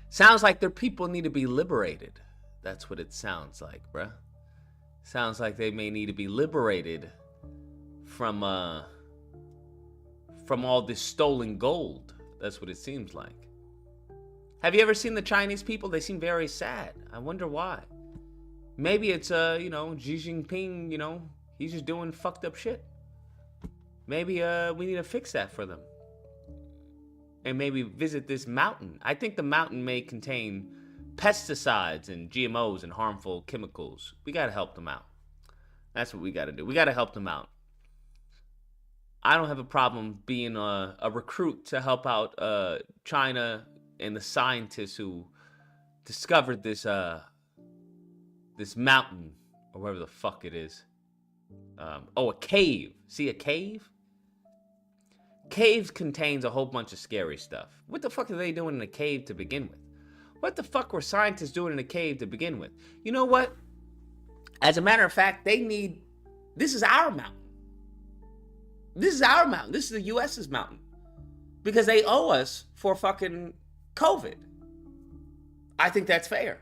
Sounds like their people need to be liberated. That's what it sounds like, bro. Sounds like they may need to be liberated from all this stolen gold. That's what it seems like. Have you ever seen the Chinese people? They seem very sad. I wonder why. Maybe it's Xi Jinping, he's just doing fucked up shit. Maybe we need to fix that for them. And maybe visit this mountain. I think the mountain may contain pesticides and GMOs and harmful chemicals. We got to help them out. That's what we got to do. We got to help them out. I don't have a problem being a recruit to help out China and the scientists who discovered this mountain, or wherever the fuck it is. A cave. See a cave? Caves contains a whole bunch of scary stuff. What the fuck are they doing in a cave to begin with? What the fuck were scientists doing in a cave to begin with? You know what? As a matter of fact, this is our mountain. This is our mountain. This is the US's mountain. Because they owe us for fucking COVID. I think that's fair.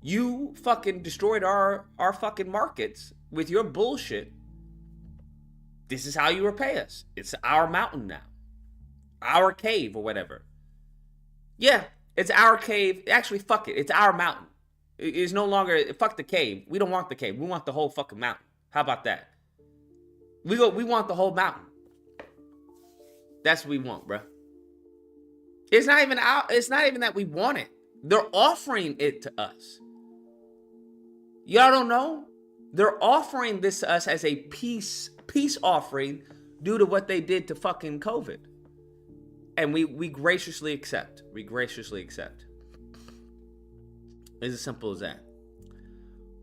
You fucking destroyed our fucking markets with your bullshit. This is how you repay us. It's our mountain now. Our cave or whatever. Yeah, it's our cave. Actually, fuck it. It's our mountain. It's no longer, fuck the cave. We don't want the cave. We want the whole fucking mountain. How about that? We want the whole mountain. That's what we want, bro. It's not even that we want it. They're offering it to us. Y'all don't know? They're offering this to us as a peace offering due to what they did to fucking COVID. And we graciously accept. We graciously accept. It's as simple as that.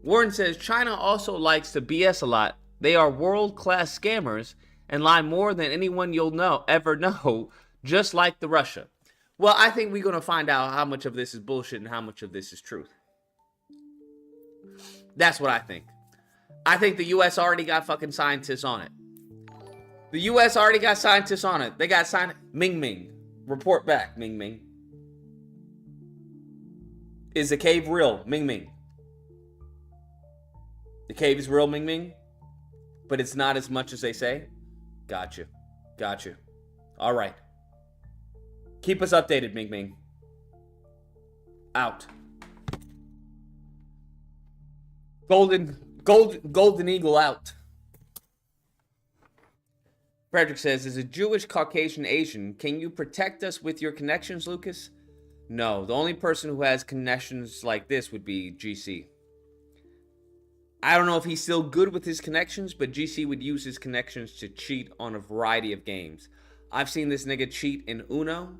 Warren says, China also likes to BS a lot. They are world-class scammers and lie more than anyone you'll ever know, just like the Russia. Well, I think we're going to find out how much of this is bullshit and how much of this is truth. That's what I think. I think the U.S. already got fucking scientists on it. The U.S. already got scientists on it. They got Ming Ming. Report back, Ming Ming. Is the cave real, Ming Ming? The cave is real, Ming Ming? But it's not as much as they say? Gotcha. All right. Keep us updated, Ming Ming. Out. Golden Eagle out. Frederick says, as a Jewish, Caucasian, Asian, can you protect us with your connections, Lucas? No, the only person who has connections like this would be GC. I don't know if he's still good with his connections, but GC would use his connections to cheat on a variety of games. I've seen this nigga cheat in Uno.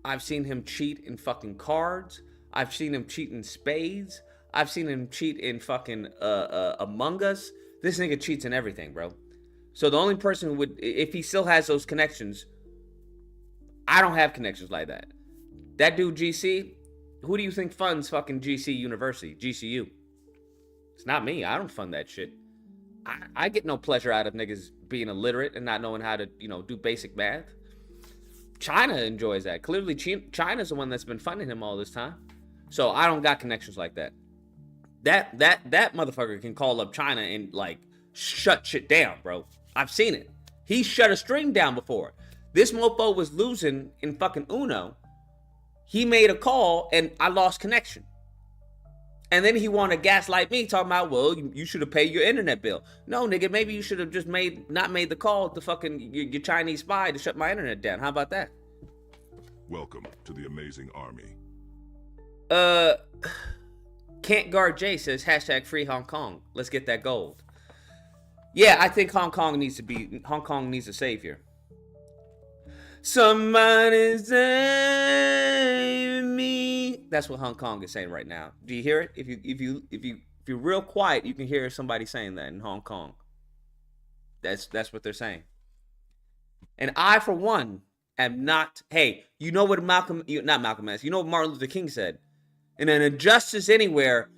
I've seen him cheat in fucking cards. I've seen him cheat in spades. I've seen him cheat in fucking Among Us. This nigga cheats in everything, bro. So the only person who would, if he still has those connections, I don't have connections like that. That dude GC, who do you think funds fucking GC University, GCU? It's not me. I don't fund that shit. I get no pleasure out of niggas being illiterate and not knowing how to, do basic math. China enjoys that. Clearly, China's the one that's been funding him all this time. So I don't got connections like that. That motherfucker can call up China and shut shit down, bro. I've seen it. He shut a string down before. This mofo was losing in fucking Uno. He made a call and I lost connection. And then he wanted to gaslight me, talking about, well, you should have paid your internet bill. No, nigga, maybe you should have just not made the call to fucking your Chinese spy to shut my internet down. How about that? Welcome to the amazing army. Can't Guard J says, #free Hong Kong. Let's get that gold. Yeah, I think Hong Kong needs a savior. Somebody save me. That's what Hong Kong is saying right now. Do you hear it? If you're real quiet, you can hear somebody saying that in Hong Kong. That's what they're saying. And I, for one, am not. Hey, you know what not Malcolm X. You know what Martin Luther King said? And an injustice anywhere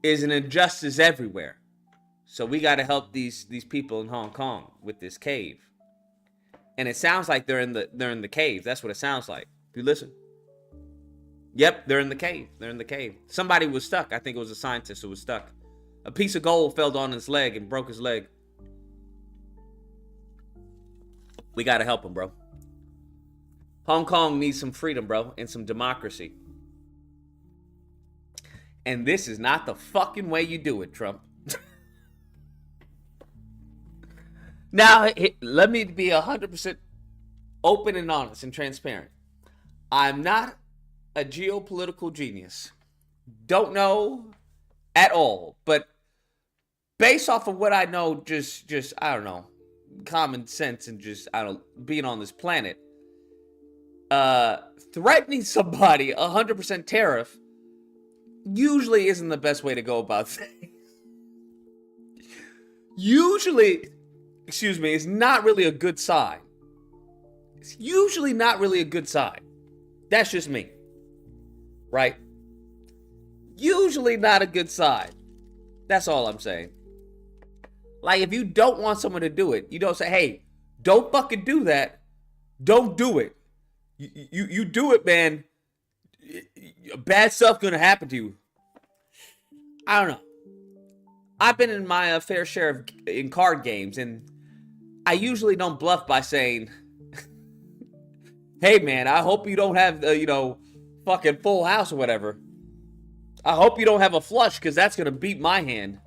is an injustice everywhere. So we got to help these people in Hong Kong with this cave. And it sounds like they're in the cave. That's what it sounds like. If you listen. Yep, they're in the cave. They're in the cave. Somebody was stuck. I think it was a scientist who was stuck. A piece of gold fell on his leg and broke his leg. We got to help him, bro. Hong Kong needs some freedom, bro, and some democracy. And this is not the fucking way you do it, Trump. Now, let me be 100% open and honest and transparent. I'm not a geopolitical genius. Don't know at all. But based off of what I know, just I don't know, common sense and just, being on this planet, threatening somebody 100% tariff usually isn't the best way to go about things. Usually, it's not really a good sign. It's usually not really a good sign. That's just me. Right? Usually not a good sign. That's all I'm saying. Like, if you don't want someone to do it, you don't say, hey, don't fucking do that. Don't do it. You do it, man. Bad stuff gonna happen to you. I don't know. I've been in my fair share in card games, and I usually don't bluff by saying, hey, man, I hope you don't have, fucking full house or whatever. I hope you don't have a flush, because that's going to beat my hand.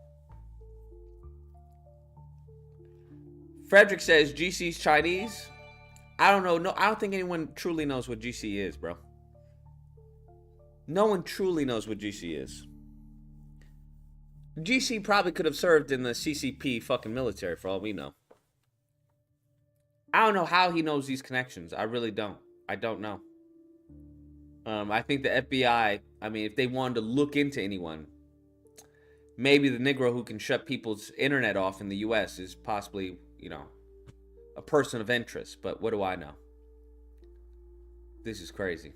Frederick says GC's Chinese. I don't know. No, I don't think anyone truly knows what GC is, bro. No one truly knows what GC is. GC probably could have served in the CCP fucking military for all we know. I don't know how he knows these connections. I really don't. I don't know. I think the FBI, I mean, if they wanted to look into anyone, maybe the Negro who can shut people's internet off in the U.S. is possibly, a person of interest. But what do I know? This is crazy.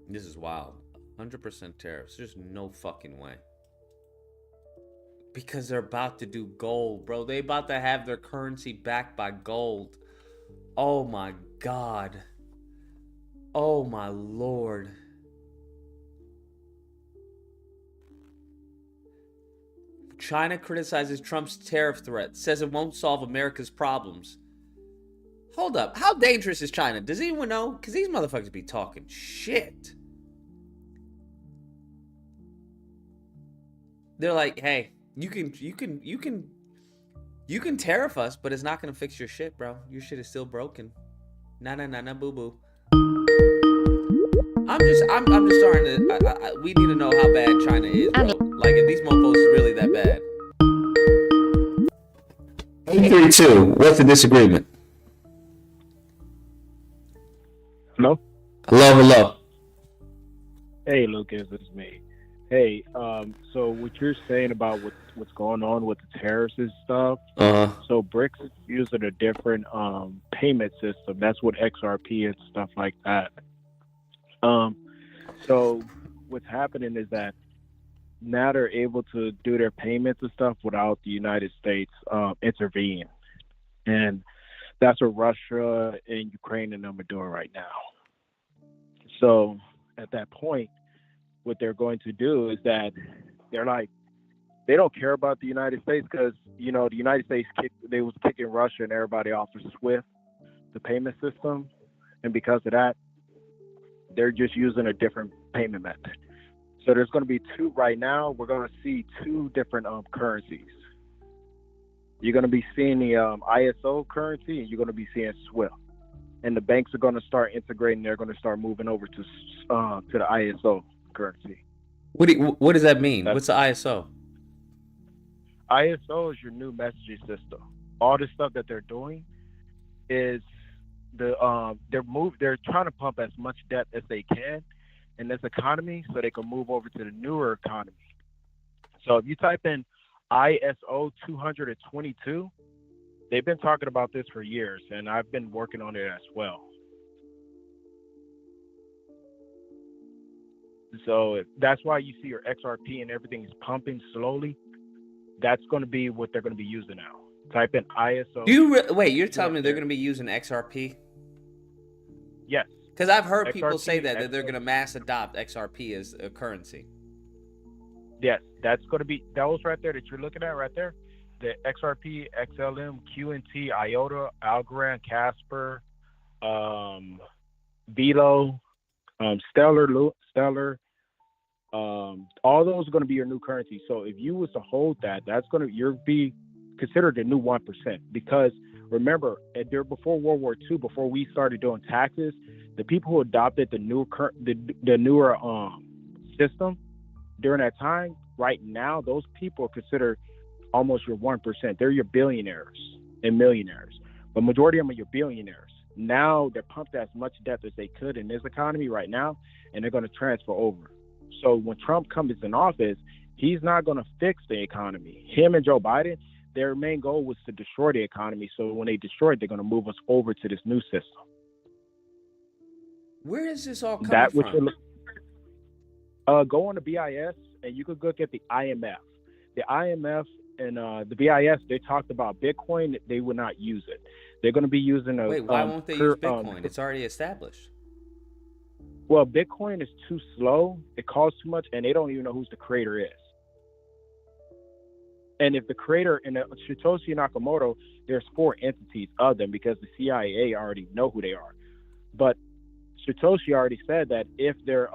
This is wild. 100% tariffs. There's no fucking way. Because they're about to do gold, bro. They about to have their currency backed by gold. Oh my God. Oh my Lord. China criticizes Trump's tariff threat. Says it won't solve America's problems. Hold up. How dangerous is China? Does anyone know? Because these motherfuckers be talking shit. They're like, hey, you can tariff us, but it's not gonna fix your shit, bro. Your shit is still broken. Nah, boo boo. I'm just starting to. We need to know how bad China is, bro. Like, if these mofos is really that bad. 832. What's the disagreement? Hello. Hello. Hey, Lucas, it's me. Hey, so what you're saying about what's going on with the tariffs and stuff. So BRICS is using a different payment system. That's what XRP and stuff like that. So what's happening is that now they're able to do their payments and stuff without the United States intervening, and that's what Russia and Ukraine and them are doing right now. So at that point, what they're going to do is that they're like, they don't care about the United States because, the United States they was kicking Russia and everybody off of SWIFT, the payment system. And because of that, they're just using a different payment method. So there's going to be two right now. We're going to see two different currencies. You're going to be seeing the ISO currency, and you're going to be seeing SWIFT. And the banks are going to start integrating. They're going to start moving over to the ISO currency. What does that mean? What's the ISO? ISO is your new messaging system. All the stuff that they're doing is they're trying to pump as much debt as they can in this economy so they can move over to the newer economy. So if you type in ISO 222, they've been talking about this for years, and I've been working on it as well. So that's why you see your XRP and everything is pumping slowly. That's going to be what they're going to be using now. Type in ISO. Wait, you're telling me they're going to be using XRP? Yes. Because I've heard people say that they're going to mass adopt XRP as a currency. Yes, that's going to be those right there that you're looking at right there. The XRP, XLM, QNT, IOTA, Algorand, Casper, Velo, Stellar, all those are going to be your new currency. So if you was to hold that, you'll be considered the new 1%. Because remember, before World War II, before we started doing taxes, the people who adopted the newer system during that time, right now, those people are considered almost your 1%. They're your billionaires and millionaires. But majority of them are your billionaires. Now they're pumped as much debt as they could in this economy right now, and they're going to transfer over. So when Trump comes in office, he's not going to fix the economy. Him and Joe Biden, their main goal was to destroy the economy. So when they destroy it, they're going to move us over to this new system. Where is this all coming from? Go on the BIS and you could look at the IMF. The IMF and the BIS, they talked about Bitcoin. They would not use it. They're going to be using a. Wait, why won't they use Bitcoin? It's already established. Well, Bitcoin is too slow. It costs too much, and they don't even know who the creator is. And if the creator and Satoshi Nakamoto, there's 4 entities of them because the CIA already know who they are. But Satoshi already said that if their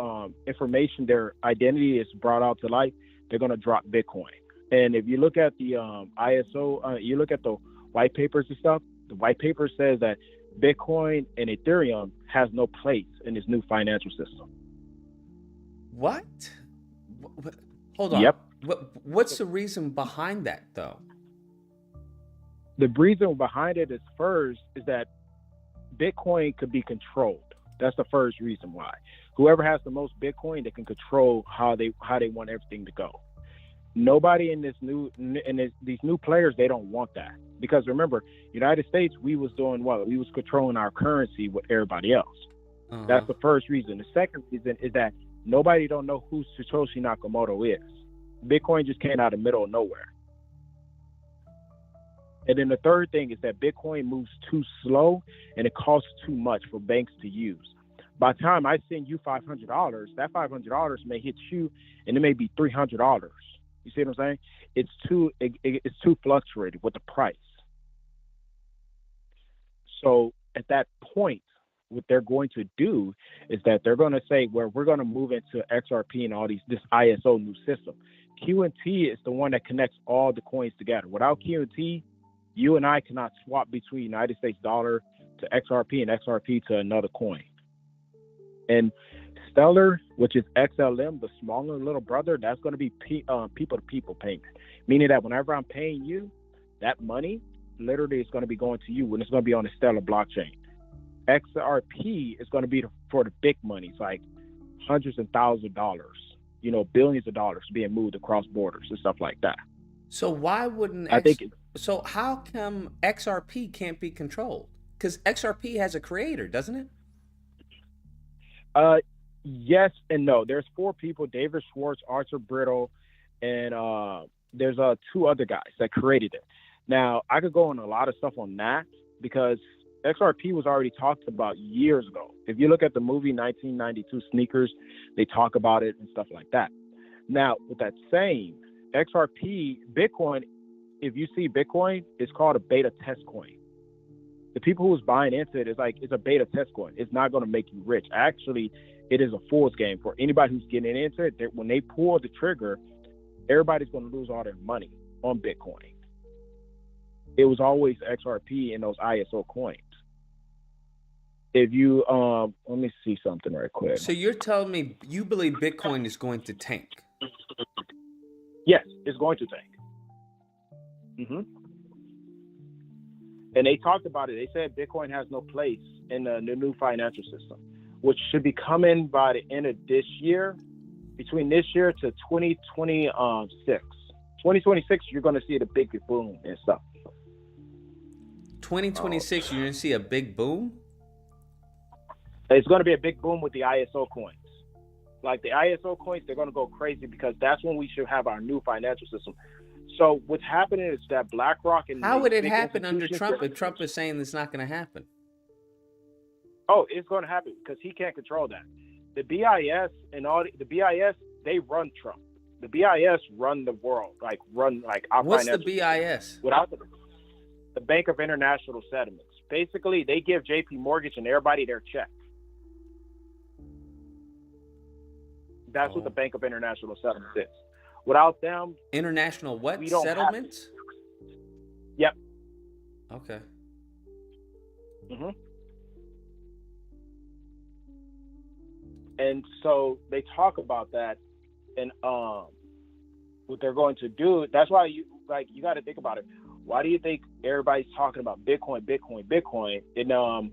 information, their identity is brought out to light, they're going to drop Bitcoin. And if you look at the ISO, you look at the white papers and stuff, the white paper says that Bitcoin and Ethereum has no place in this new financial system. What? Hold on. Yep. What's the reason behind that, though? The reason behind it is that Bitcoin could be controlled. That's the first reason why. Whoever has the most Bitcoin, they can control how they want everything to go. Nobody in these new players, they don't want that. Because remember, United States, we was doing what? We was controlling our currency with everybody else. Uh-huh. That's the first reason. The second reason is that nobody don't know who Satoshi Nakamoto is. Bitcoin just came out of the middle of nowhere. And then the third thing is that Bitcoin moves too slow and it costs too much for banks to use. By the time I send you $500, that $500 may hit you and it may be $300. You see what I'm saying? It's too fluctuated with the price. So at that point, what they're going to do is that they're going to say, well, we're going to move into XRP and this ISO new system. QNT is the one that connects all the coins together. Without QNT, you and I cannot swap between United States dollar to XRP and XRP to another coin. And Stellar, which is XLM, the smaller little brother, that's going to be people-to-people payment, meaning that whenever I'm paying you, that money literally is going to be going to you, and it's going to be on the Stellar blockchain. XRP is going to be for the big money. It's like hundreds and thousands of dollars, billions of dollars being moved across borders and stuff like that. So why wouldn't so how come XRP can't be controlled? Because XRP has a creator, doesn't it? Yes and no. There's 4 people: David Schwartz, Arthur Brittle, and there's 2 other guys that created it. Now, I could go on a lot of stuff on that because XRP was already talked about years ago. If you look at the movie 1992 Sneakers, they talk about it and stuff like that. Now, with that saying, XRP, Bitcoin, if you see Bitcoin, it's called a beta test coin. The people who's buying into it is like, it's a beta test coin. It's not going to make you rich. Actually, it is a fool's game for anybody who's getting into it. When they pull the trigger, everybody's going to lose all their money on Bitcoin. It was always XRP and those ISO coins. If you, let me see something right quick. So you're telling me you believe Bitcoin is going to tank? Yes, it's going to tank. Mm-hmm. And they talked about it. They said Bitcoin has no place in the new financial system, which should be coming by the end of this year, between this year to 2026. 2026, you're going to see the big boom and stuff. 2026, you're going to see a big boom? It's going to be a big boom with the ISO coins. Like the ISO coins, they're going to go crazy because that's when we should have our new financial system. So what's happening is that BlackRock and how would it happen under Trump if Trump is saying it's not going to happen? Oh, it's going to happen because he can't control that. The BIS and all the BIS, they run Trump. The BIS run the world, run our. What's the BIS? Without the Bank of International Settlements. Basically, they give JP Morgan and everybody their check. That's what the Bank of International Settlements is. Without them, international what? Settlements? Yep. Okay. Mm-hmm. And so they talk about that, and what they're going to do. That's why you got to think about it. Why do you think everybody's talking about Bitcoin? And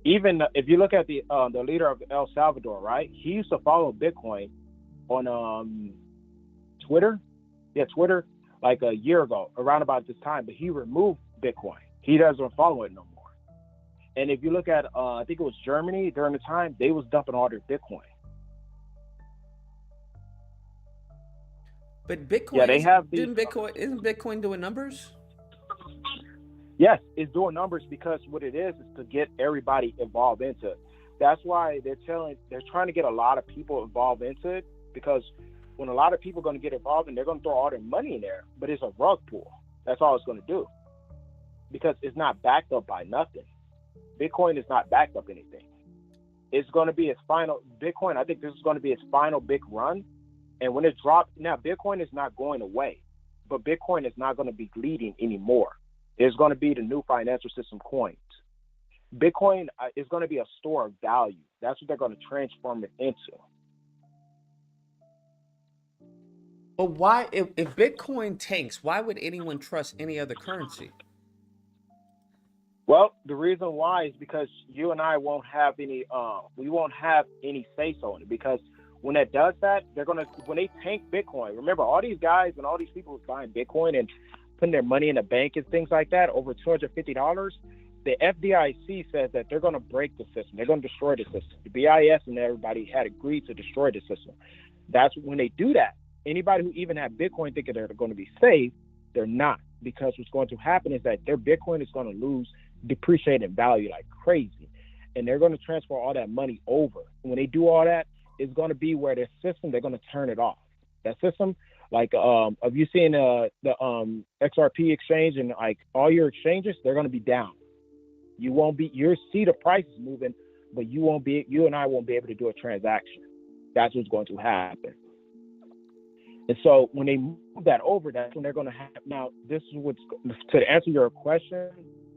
even if you look at the leader of El Salvador, right? He used to follow Bitcoin on Twitter. Yeah, Twitter, like a year ago, around about this time, but he removed Bitcoin. He doesn't follow it no more. And if you look at, I think it was Germany during the time, they was dumping all their Bitcoin. But Bitcoin, yeah, they have these, isn't Bitcoin doing numbers? Yes, it's doing numbers because what it is to get everybody involved into it. That's why they're trying to get a lot of people involved into it, because when a lot of people are going to get involved and they're going to throw all their money in there, but it's a rug pull. That's all it's going to do, because it's not backed up by nothing. Bitcoin is not backed up anything. It's going to be its final Bitcoin. I think this is going to be its final big run. And when it drops, now Bitcoin is not going away, but Bitcoin is not going to be leading anymore. It's going to be the new financial system coins. Bitcoin is going to be a store of value. That's what they're going to transform it into. But why, if Bitcoin tanks, why would anyone trust any other currency? Well, the reason why is because you and I won't have any, we won't have any say so in it, because when it does that, when they tank Bitcoin, remember all these guys and all these people buying Bitcoin and putting their money in the bank and things like that, over $250, the FDIC says that they're going to break the system. They're going to destroy the system. The BIS and everybody had agreed to destroy the system. That's when they do that. Anybody who even had Bitcoin thinking they're going to be safe, they're not, because what's going to happen is that their Bitcoin is going to depreciate in value like crazy, and they're going to transfer all that money over. And when they do all that, it's going to be where their system, they're going to turn it off. That system, like, have you seen the XRP exchange and like all your exchanges, they're going to be down. You'll see the prices moving, but you and I won't be able to do a transaction. That's what's going to happen. And so when they move that over, that's when they're going to have, now this is to answer your question,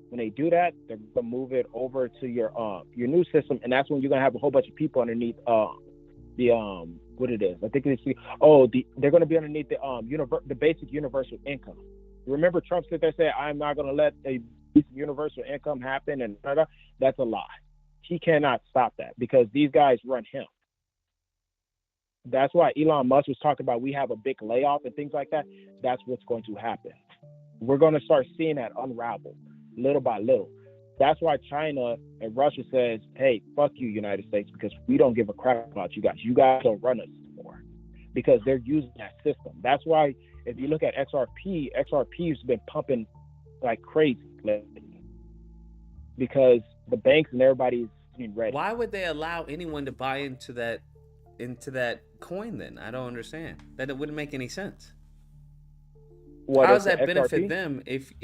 when they do that, they're going to move it over to your new system, and that's when you're going to have a whole bunch of people underneath what it is. I think they're going to be underneath the basic universal income. Remember Trump said I'm not going to let a universal income happen, and that's a lie. He cannot stop that because these guys run him. That's why Elon Musk was talking about we have a big layoff and things like that. That's what's going to happen. We're going to start seeing that unravel little by little. That's why China and Russia says, hey, fuck you, United States, because we don't give a crap about you guys. You guys don't run us anymore, because they're using that system. That's why if you look at XRP's been pumping like crazy lately, because the banks and everybody's getting ready. Why would they allow anyone to buy into that coin then? I don't understand. That it wouldn't make any sense. How does that benefit them if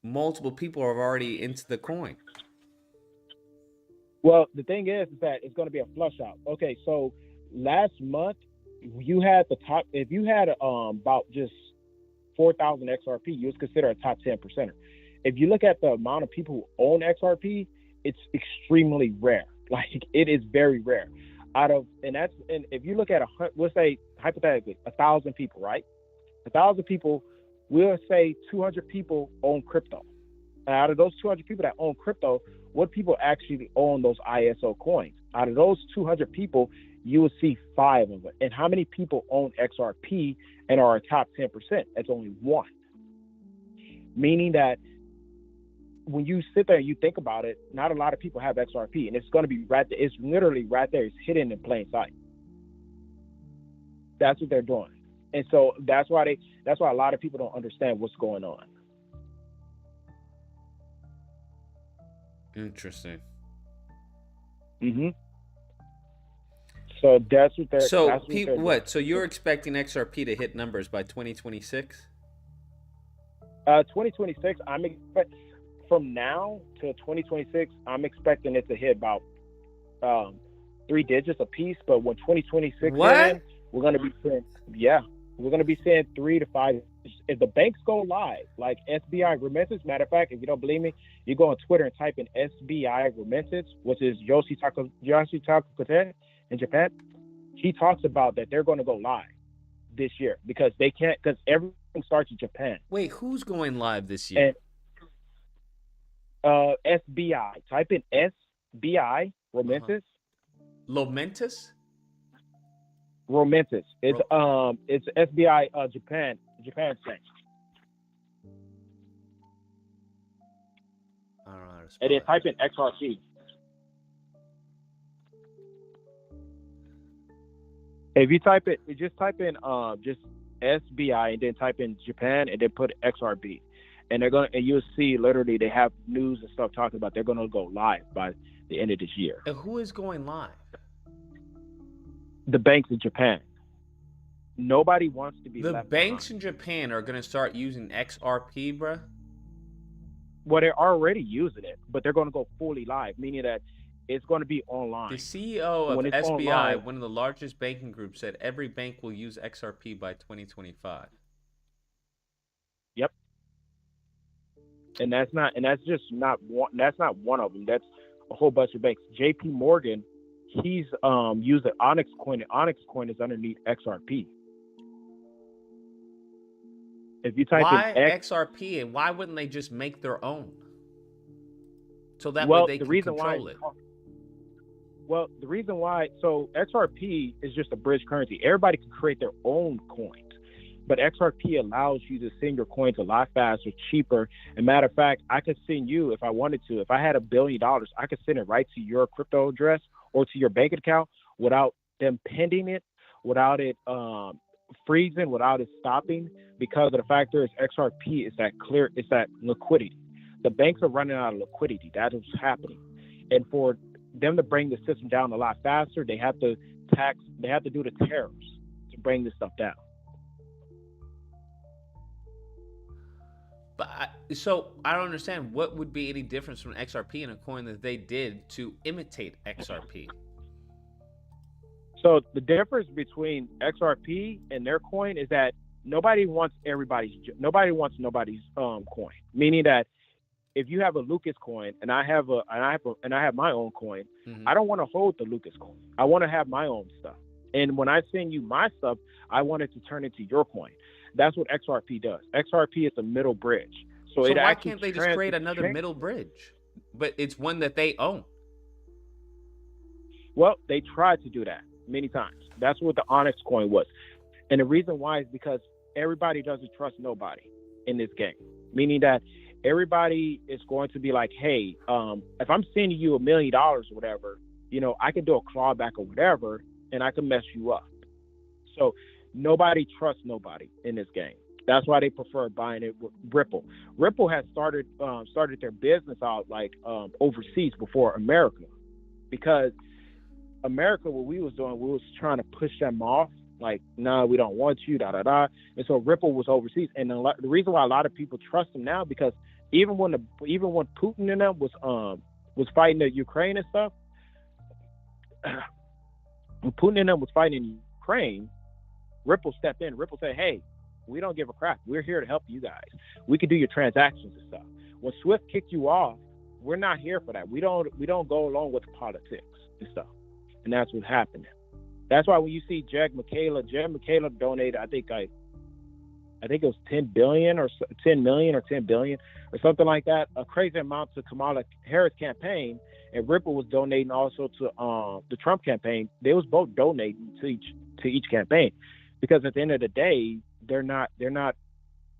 multiple people are already into the coin? Well, the thing is that it's going to be a flush out. Okay, so last month you had if you had about just 4,000 XRP, you was considered a top 10%er. If you look at the amount of people who own XRP, it's extremely rare. Like, it is very rare. And if you look at we'll say hypothetically 1,000 people, right? 1,000 people, we'll say 200 people own crypto. And out of those 200 people that own crypto, what people actually own those ISO coins? Out of those 200 people, you will see 5 of it. And how many people own XRP and are a top 10%? That's only 1. Meaning that when you sit there and you think about it, not a lot of people have XRP, and it's going to be right there. It's literally right there. It's hidden in plain sight. That's what they're doing. And so that's why a lot of people don't understand what's going on. Interesting. Mm-hmm. So that's what they're. So you're expecting XRP to hit numbers by 2026? 2026. From now to 2026, I'm expecting it to hit about 3 digits a piece. But when 2026 ends, we're going to be seeing, we're going to be seeing 3 to 5. If the banks go live, like SBI Remittance, matter of fact, if you don't believe me, you go on Twitter and type in SBI Remittance, which is Yoshitaka Kote in Japan. He talks about that they're going to go live this year because they can't, because everything starts in Japan. Wait, who's going live this year? And SBI. Type in SBI Remittance. Lomentus? Romantis. It's SBI Japan thing. I don't know how to spell And then it. type in XRP. If you type it, just type in just SBI and then type in Japan and then put XRP. And you'll see literally they have news and stuff talking about they're gonna go live by the end of this year. And who is going live? The banks in Japan. Nobody wants to be The left banks behind. in Japan are gonna start using XRP, bruh. Well, they're already using it, but they're gonna go fully live, meaning that it's going to be online. The CEO of When it's SBI, online, one of the largest banking groups, said every bank will use XRP by 2025. Yep. And that's just not one. That's not one of them. That's a whole bunch of banks. J.P. Morgan, he's using Onyx Coin. And Onyx Coin is underneath XRP. If you type Why in XRP, and why wouldn't they just make their own? So that way they can control it. Well, the reason why, so XRP is just a bridge currency. Everybody can create their own coins, but XRP allows you to send your coins a lot faster, cheaper. And matter of fact, I could send you, if I wanted to, if I had $1 billion, I could send it right to your crypto address or to your bank account without them pending it, without it freezing, without it stopping, because of the fact there is XRP is that clear, it's that liquidity. The banks are running out of liquidity. That is happening. And for them to bring the system down a lot faster, they have to do the tariffs to bring this stuff down. But so I don't understand what would be any difference from XRP and a coin that they did to imitate XRP. So the difference between XRP and their coin is that nobody wants nobody's coin. Meaning that if you have a Lucas coin and I have my own coin, I don't want to hold the Lucas coin. I want to have my own stuff. And when I send you my stuff, I want it to turn into your coin. That's what XRP does. XRP is a middle bridge. So why can't they just create another middle bridge? But it's one that they own. Well, they tried to do that many times. That's what the Onyx coin was. And the reason why is because everybody doesn't trust nobody in this game. Meaning that everybody is going to be like, hey, if I'm sending you $1 million or whatever, I can do a clawback or whatever, and I can mess you up. So nobody trusts nobody in this game. That's why they prefer buying it with Ripple. Ripple has started their business out like overseas before America, because America, what we was doing, we was trying to push them off. Like, nah, we don't want you, da da da. And so Ripple was overseas, and the reason why a lot of people trust them now, because even when Putin and them was fighting the Ukraine and stuff, when Putin and them was fighting in Ukraine, Ripple stepped in. Ripple said, "Hey, we don't give a crap. We're here to help you guys. We can do your transactions and stuff. When Swift kicked you off, we're not here for that. We don't go along with the politics and stuff." And that's what happened. That's why when you see Jed Michaela donated, I think it was 10 billion or 10 million or 10 billion or something like that, a crazy amount to Kamala Harris campaign, and Ripple was donating also to the Trump campaign. They was both donating to each campaign, because at the end of the day, they're not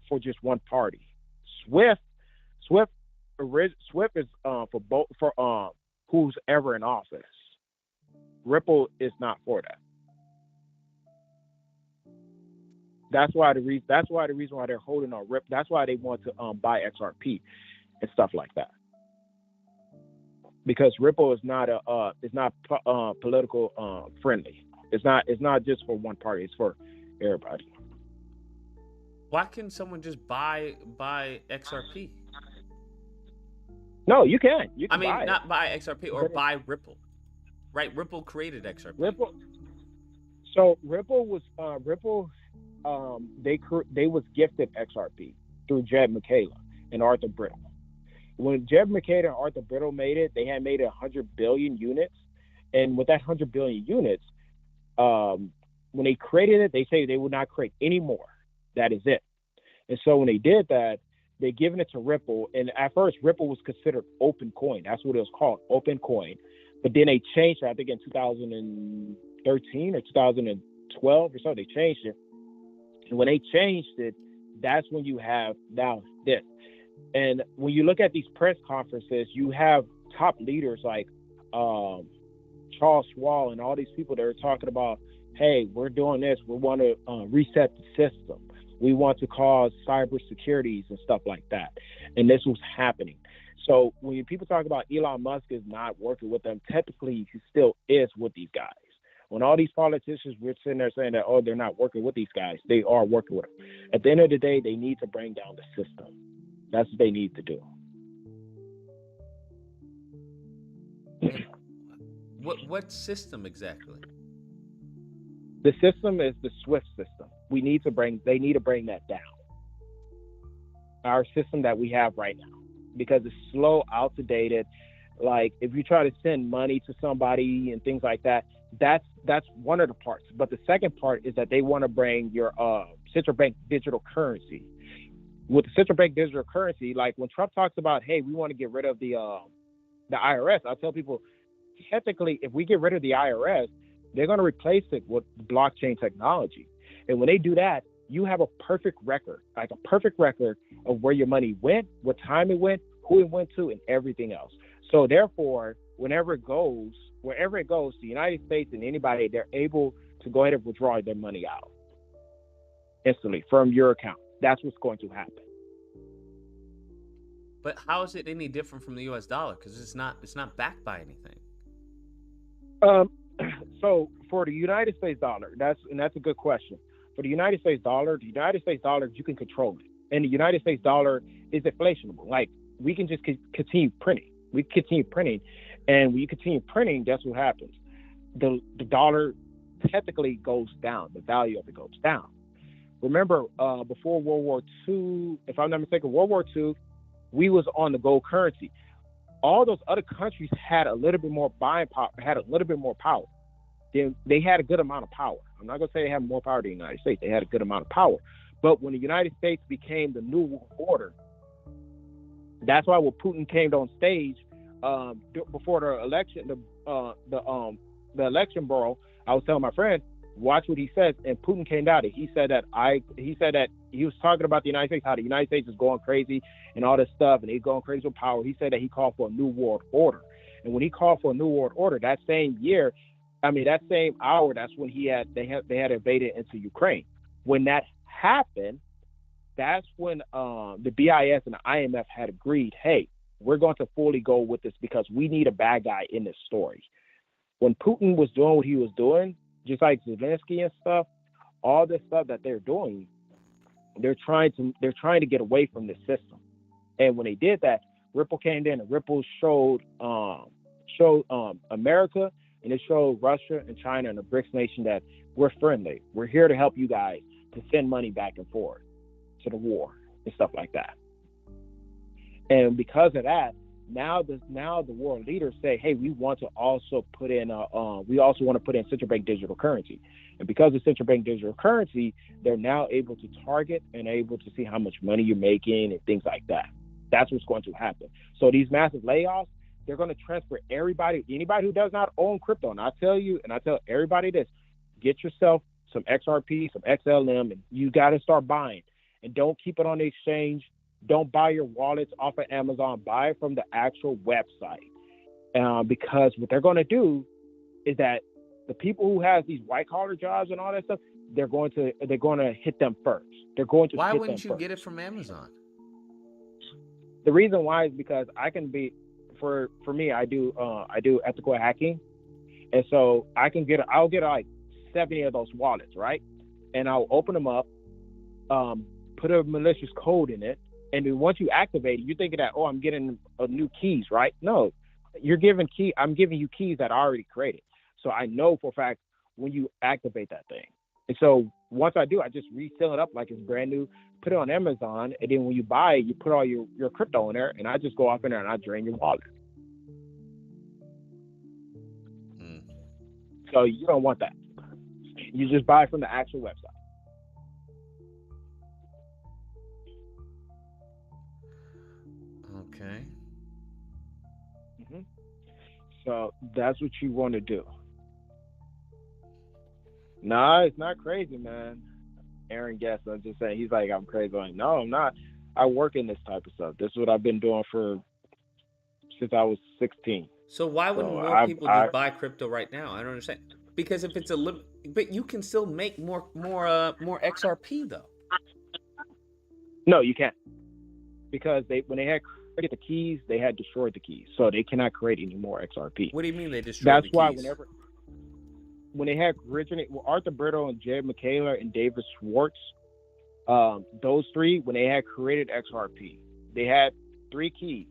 for just one party. Swift is for who's ever in office. Ripple is not for that. That's why the reason why they're holding on Ripple. That's why they want to buy XRP and stuff like that. Because Ripple is not political friendly. It's not just for one party. It's for everybody. Why can't someone just buy XRP? No, you can. You I can mean, buy not it. buy XRP or buy Ripple. Right, Ripple created XRP. Ripple. So Ripple was they was gifted XRP through Jed Michaela and Arthur Brittle. When Jed Michaela and Arthur Brittle made it, they had made 100 billion units, and with that 100 billion units, when they created it, they say they would not create any more. That is it. And so when they did that, they given it to Ripple, and at first Ripple was considered open coin. That's what it was called, open coin. But then they changed it, I think in 2013 or 12 or so, they changed it. And when they changed it, that's when you have now this. And when you look at these press conferences, you have top leaders like Charles Schwab and all these people that are talking about, hey, we're doing this. We want to reset the system. We want to cause cybersecurities and stuff like that. And this was happening. So when people talk about Elon Musk is not working with them, technically he still is with these guys. When all these politicians, we're sitting there saying that, oh, they're not working with these guys, they are working with them. At the end of the day, they need to bring down the system. That's what they need to do. And what system exactly? The system is the SWIFT system. They need to bring that down. Our system that we have right now, because it's slow, outdated. Like if you try to send money to somebody and things like that, that's one of the parts. But the second part is that they want to bring your central bank digital currency. With the central bank digital currency, like when Trump talks about, hey, we want to get rid of the IRS, I tell people, technically, if we get rid of the IRS, they're going to replace it with blockchain technology. And when they do that, you have a perfect record, like a perfect record of where your money went, what time it went, who it went to, and everything else. So therefore, wherever it goes, the United States and anybody, they're able to go ahead and withdraw their money out instantly from your account. That's what's going to happen. But how is it any different from the U.S. dollar? Because it's not backed by anything. So for the United States dollar, that's a good question. For the United States dollar, you can control it, and the United States dollar is inflationable. Like we can just continue printing. We continue printing, and when you continue printing, that's what happens. The dollar technically goes down. The value of it goes down. Remember, before World War II, if I'm not mistaken, World War II, we was on the gold currency. All those other countries had a little bit more buying power, had a little bit more power. They had a good amount of power. I'm not going to say they have more power than the United States. They had a good amount of power. But when the United States became the new world order, that's why when Putin came on stage before the election, the election bureau, I was telling my friend, watch what he says, and Putin came out. He said that he was talking about the United States, how the United States is going crazy and all this stuff, and he's going crazy with power. He said that he called for a new world order, and when he called for a new world order, that same hour, that's when they had invaded into Ukraine. When that happened, that's when the BIS and the IMF had agreed, hey, we're going to fully go with this because we need a bad guy in this story. When Putin was doing what he was doing, just like Zelensky and stuff, all this stuff that they're doing, they're trying to get away from the system. And when they did that, Ripple came in, and Ripple showed America, and it showed Russia and China and the BRICS nation that we're friendly. We're here to help you guys to send money back and forth to the war and stuff like that. And because of that, now the world leaders say, hey, we want to also put in central bank digital currency. And because of central bank digital currency, they're now able to target and able to see how much money you're making and things like that. That's what's going to happen. So these massive layoffs, they're going to transfer anybody who does not own crypto. And I tell everybody this, get yourself some XRP, some XLM, and you got to start buying. And don't keep it on the exchange. Don't buy your wallets off of Amazon. Buy it from the actual website. Because what they're going to do is that the people who have these white collar jobs and all that stuff, they're going to hit them first. Why wouldn't you get it from Amazon? The reason why is because I can be, for me, I do ethical hacking, and so I'll get like 70 of those wallets, right? And I'll open them up, put a malicious code in it, and then once you activate it, you're thinking that, oh, I'm getting new keys, right? No, I'm giving you keys that I already created. So I know for a fact when you activate that thing. And so once I do, I just refill it up like it's brand new, put it on Amazon, and then when you buy it, you put all your crypto in there, and I just go off in there and I drain your wallet. So you don't want that. You just buy from the actual website. Okay. So that's what you want to do. Nah, it's not crazy, man. Aaron guessed. I'm just saying. He's like, I'm crazy. I'm like, no, I'm not. I work in this type of stuff. This is what I've been doing since I was 16. So why wouldn't So more people just buy crypto right now? I don't understand. Because if it's a limit, but you can still make more XRP though. No, you can't. Because when they had created the keys, they had destroyed the keys, so they cannot create any more XRP. What do you mean they destroyed the keys? That's why when they had Arthur Brittle and Jay McKayla and David Schwartz, those three, when they had created XRP, they had 3 keys.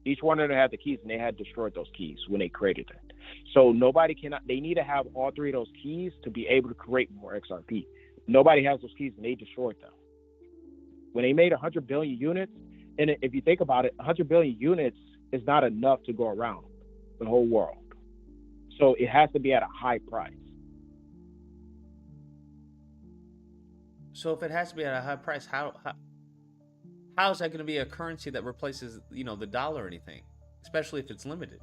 Each one of them had the keys, and they had destroyed those keys when they created it. So they need to have all 3 of those keys to be able to create more XRP. Nobody has those keys, and they destroyed them. When they made 100 billion units, and if you think about it, 100 billion units is not enough to go around the whole world. So it has to be at a high price. So if it has to be at a high price, how is that going to be a currency that replaces, the dollar or anything, especially if it's limited?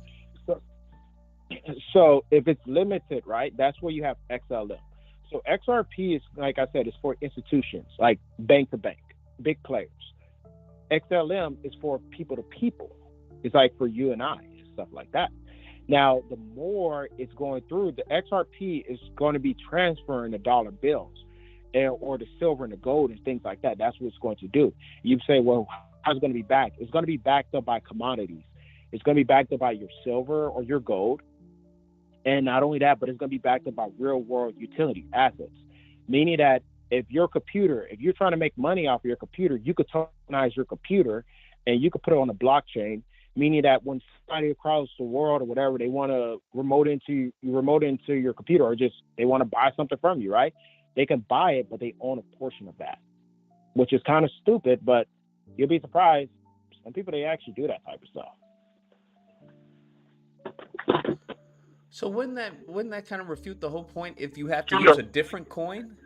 So if it's limited, right, that's where you have XLM. So XRP is, like I said, is for institutions, like bank to bank, big players. XLM is for people to people. It's like for you and I, stuff like that. Now, the more it's going through, the XRP is going to be transferring the dollar bills or the silver and the gold and things like that. That's what it's going to do. You say, well, how's it going to be backed? It's going to be backed up by commodities. It's going to be backed up by your silver or your gold. And not only that, but it's going to be backed up by real world utility assets, meaning that if you're trying to make money off of your computer, you could tokenize your computer and you could put it on a blockchain, meaning that when somebody across the world or whatever, they want to remote into your computer, or just they want to buy something from you, right? They can buy it, but they own a portion of that, which is kind of stupid, but you'll be surprised. Some people, they actually do that type of stuff. So wouldn't that kind of refute the whole point if you have to use a different coin?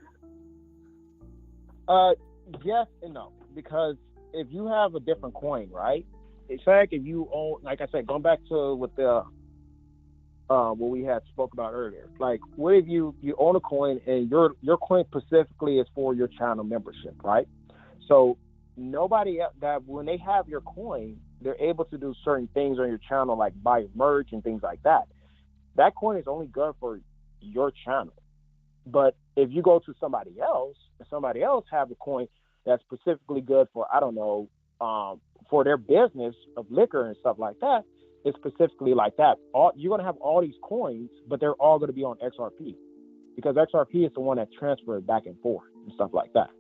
Yes and no, because if you have a different coin, right? It's like if you own, like I said, going back to what we had spoke about earlier. Like, what if you own a coin and your coin specifically is for your channel membership, right? So nobody else, that when they have your coin, they're able to do certain things on your channel, like buy merch and things like that. That coin is only good for your channel. But if you go to somebody else, and somebody else have a coin that's specifically good for, I don't know, for their business of liquor and stuff like that, it's specifically like that. You're going to have all these coins, but they're all going to be on XRP, because XRP is the one that transfers back and forth and stuff like that.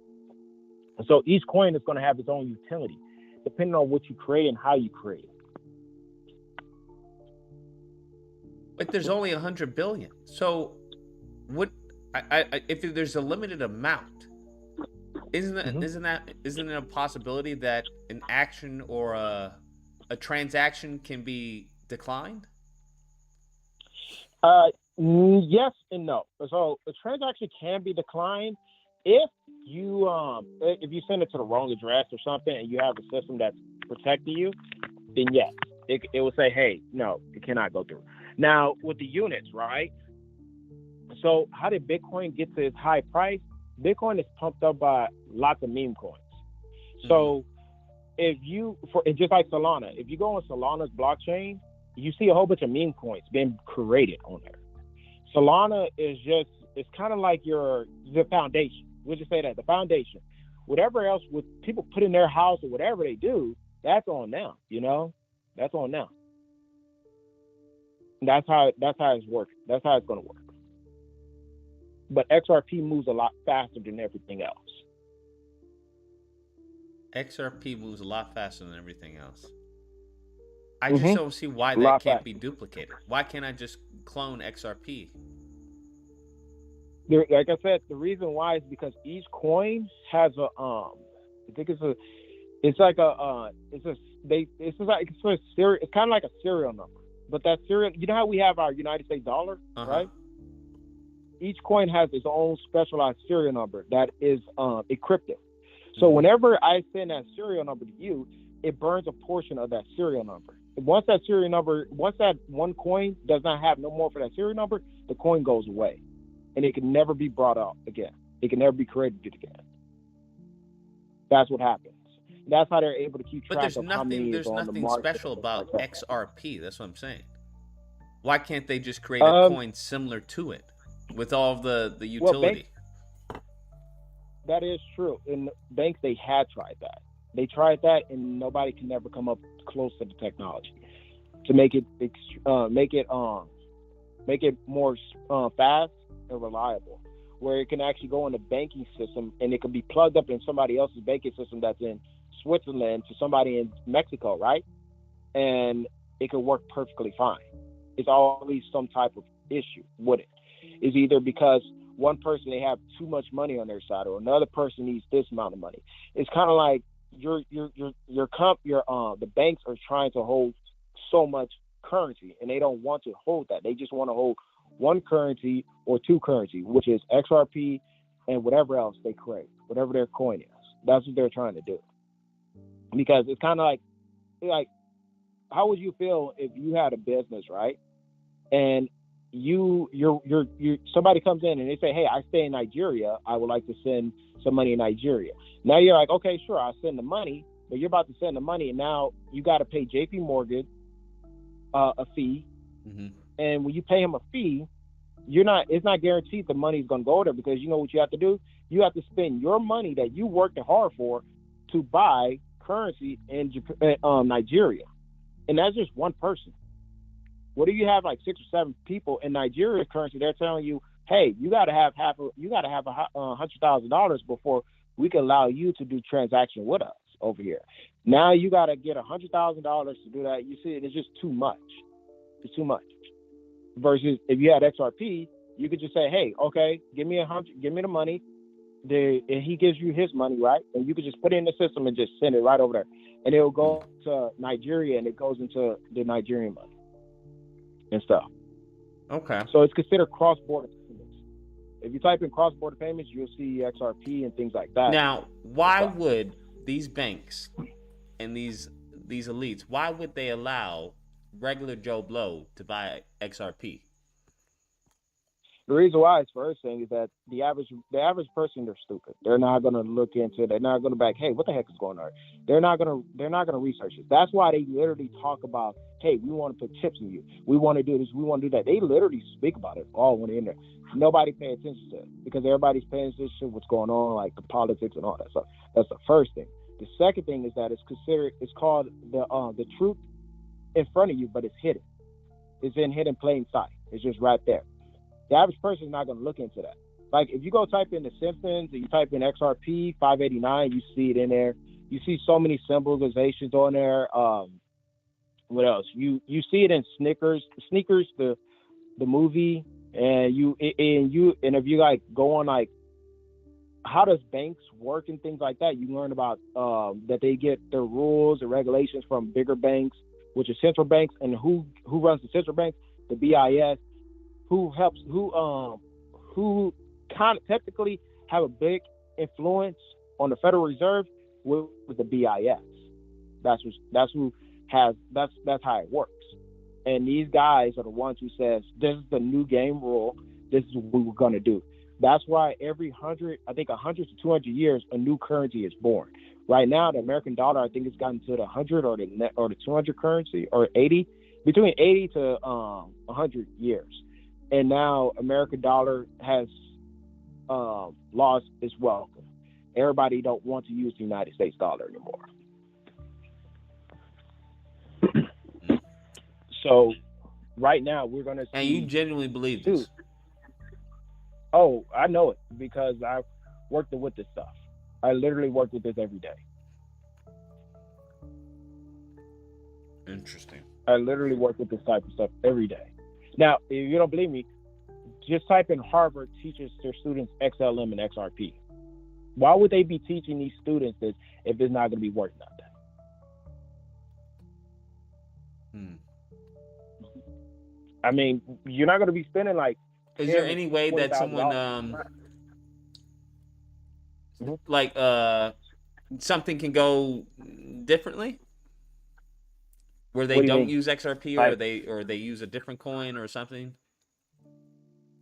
And so each coin is going to have its own utility, depending on what you create and how you create it. But there's only 100 billion. So if there's a limited amount, isn't it a possibility that an action or a transaction can be declined? Yes and no. So a transaction can be declined if you send it to the wrong address or something, and you have a system that's protecting you. Then yes, it will say, hey, no, it cannot go through. Now with the units, right? So how did Bitcoin get to its high price? Bitcoin is pumped up by lots of meme coins. So just like Solana, if you go on Solana's blockchain, you see a whole bunch of meme coins being created on there. Solana it's kind of like the foundation. We'll just say that, the foundation. Whatever else with people put in their house or whatever they do, that's on them, That's on them. That's how it's working. That's how it's going to work. But XRP moves a lot faster than everything else. XRP moves a lot faster than everything else. I just don't see why that can't be duplicated. Why can't I just clone XRP? Like I said, the reason why is because each coin has it's kind of like a serial number. But that serial, how we have our United States dollar, right? Each coin has its own specialized serial number that is encrypted. So whenever I send that serial number to you, it burns a portion of that serial number. Once that one coin does not have no more for that serial number, the coin goes away. and it can never be brought up again. It can never be created again. That's what happens. That's how they're able to keep track of how many is on the market. There's nothing special about XRP. That's what I'm saying. Why can't they just create a coin similar to it with all of the utility? Well, that is true. In banks, they had tried that. They tried that, and nobody can never come up close to the technology to make it more fast and reliable, where it can actually go in the banking system and it can be plugged up in somebody else's banking system that's in Switzerland to somebody in Mexico, right? And it could work perfectly fine. It's always some type of issue with it. It's either because one person, they have too much money on their side, or another person needs this amount of money. It's kind of like the banks are trying to hold so much currency, and they don't want to hold that. They just want to hold one currency or two currency, which is XRP and whatever else they create, whatever their coin is. That's what they're trying to do. Because it's kind of like, how would you feel if you had a business, right? And somebody comes in and they say, hey, I stay in Nigeria. I would like to send some money in Nigeria. Now you're like, okay, sure, I'll send the money, but you're about to send the money, and now you got to pay JP Morgan a fee. Mm-hmm. And when you pay him a fee, it's not guaranteed the money's going to go there, because you know what you have to do? You have to spend your money that you worked hard for to buy currency in Nigeria. And that's just one person. What do you have, like 6 or 7 people in Nigeria currency? They're telling you, hey, you got to have $100,000 before we can allow you to do transaction with us over here. Now you got to get $100,000 to do that. You see, it's just too much. It's too much. Versus if you had XRP, you could just say, hey, okay, give me the money. And he gives you his money, right? And you could just put it in the system and just send it right over there. And it'll go to Nigeria, and it goes into the Nigerian money and stuff. Okay. So it's considered cross-border payments. If you type in cross-border payments, you'll see XRP and things like that. Now, why would these banks and these elites, why would they allow regular Joe Blow to buy XRP? The reason why it's first thing is that the average person, they're stupid. They're not going to look into it. They're not going to be like, hey, what the heck is going on? They're not going to research it. That's why they literally talk about, hey, we want to put chips in you. We want to do this. We want to do that. They literally speak about it all when they're in there. Nobody pay attention to it, because everybody's paying attention to what's going on, like the politics and all that stuff. That's the first thing. The second thing is that it's called the truth in front of you, but it's hidden. It's in hidden plain sight. It's just right there. The average person is not going to look into that. Like if you go type in The Simpsons and you type in XRP 589, you see it in there. You see so many symbolizations on there. What else? You see it in Sneakers, the movie, and if you like go on like how does banks work and things like that, you learn about that they get their rules and regulations from bigger banks, which is central banks, and who runs the central banks, the BIS. Who kind of technically have a big influence on the Federal Reserve with the BIS. That's how it works. And these guys are the ones who says, this is the new game rule. This is what we're going to do. That's why every 100 to 200 years, a new currency is born. Right now, the American dollar, I think it's gotten to the 100 or the 200 currency, or 80, between 80 to 100 years. And now American dollar has lost its welcome. Everybody don't want to use the United States dollar anymore. So right now we're going to see... And you genuinely believe this? Oh, I know it, because I worked with this stuff. I literally work with this every day. Interesting. I literally work with this type of stuff every day. Now, if you don't believe me, just type in Harvard teaches their students XLM and XRP. Why would they be teaching these students this if it's not going to be worth nothing? I mean, you're not going to be spending like... Is there any way that someone, something can go differently? Where they don't use XRP, or they use a different coin or something?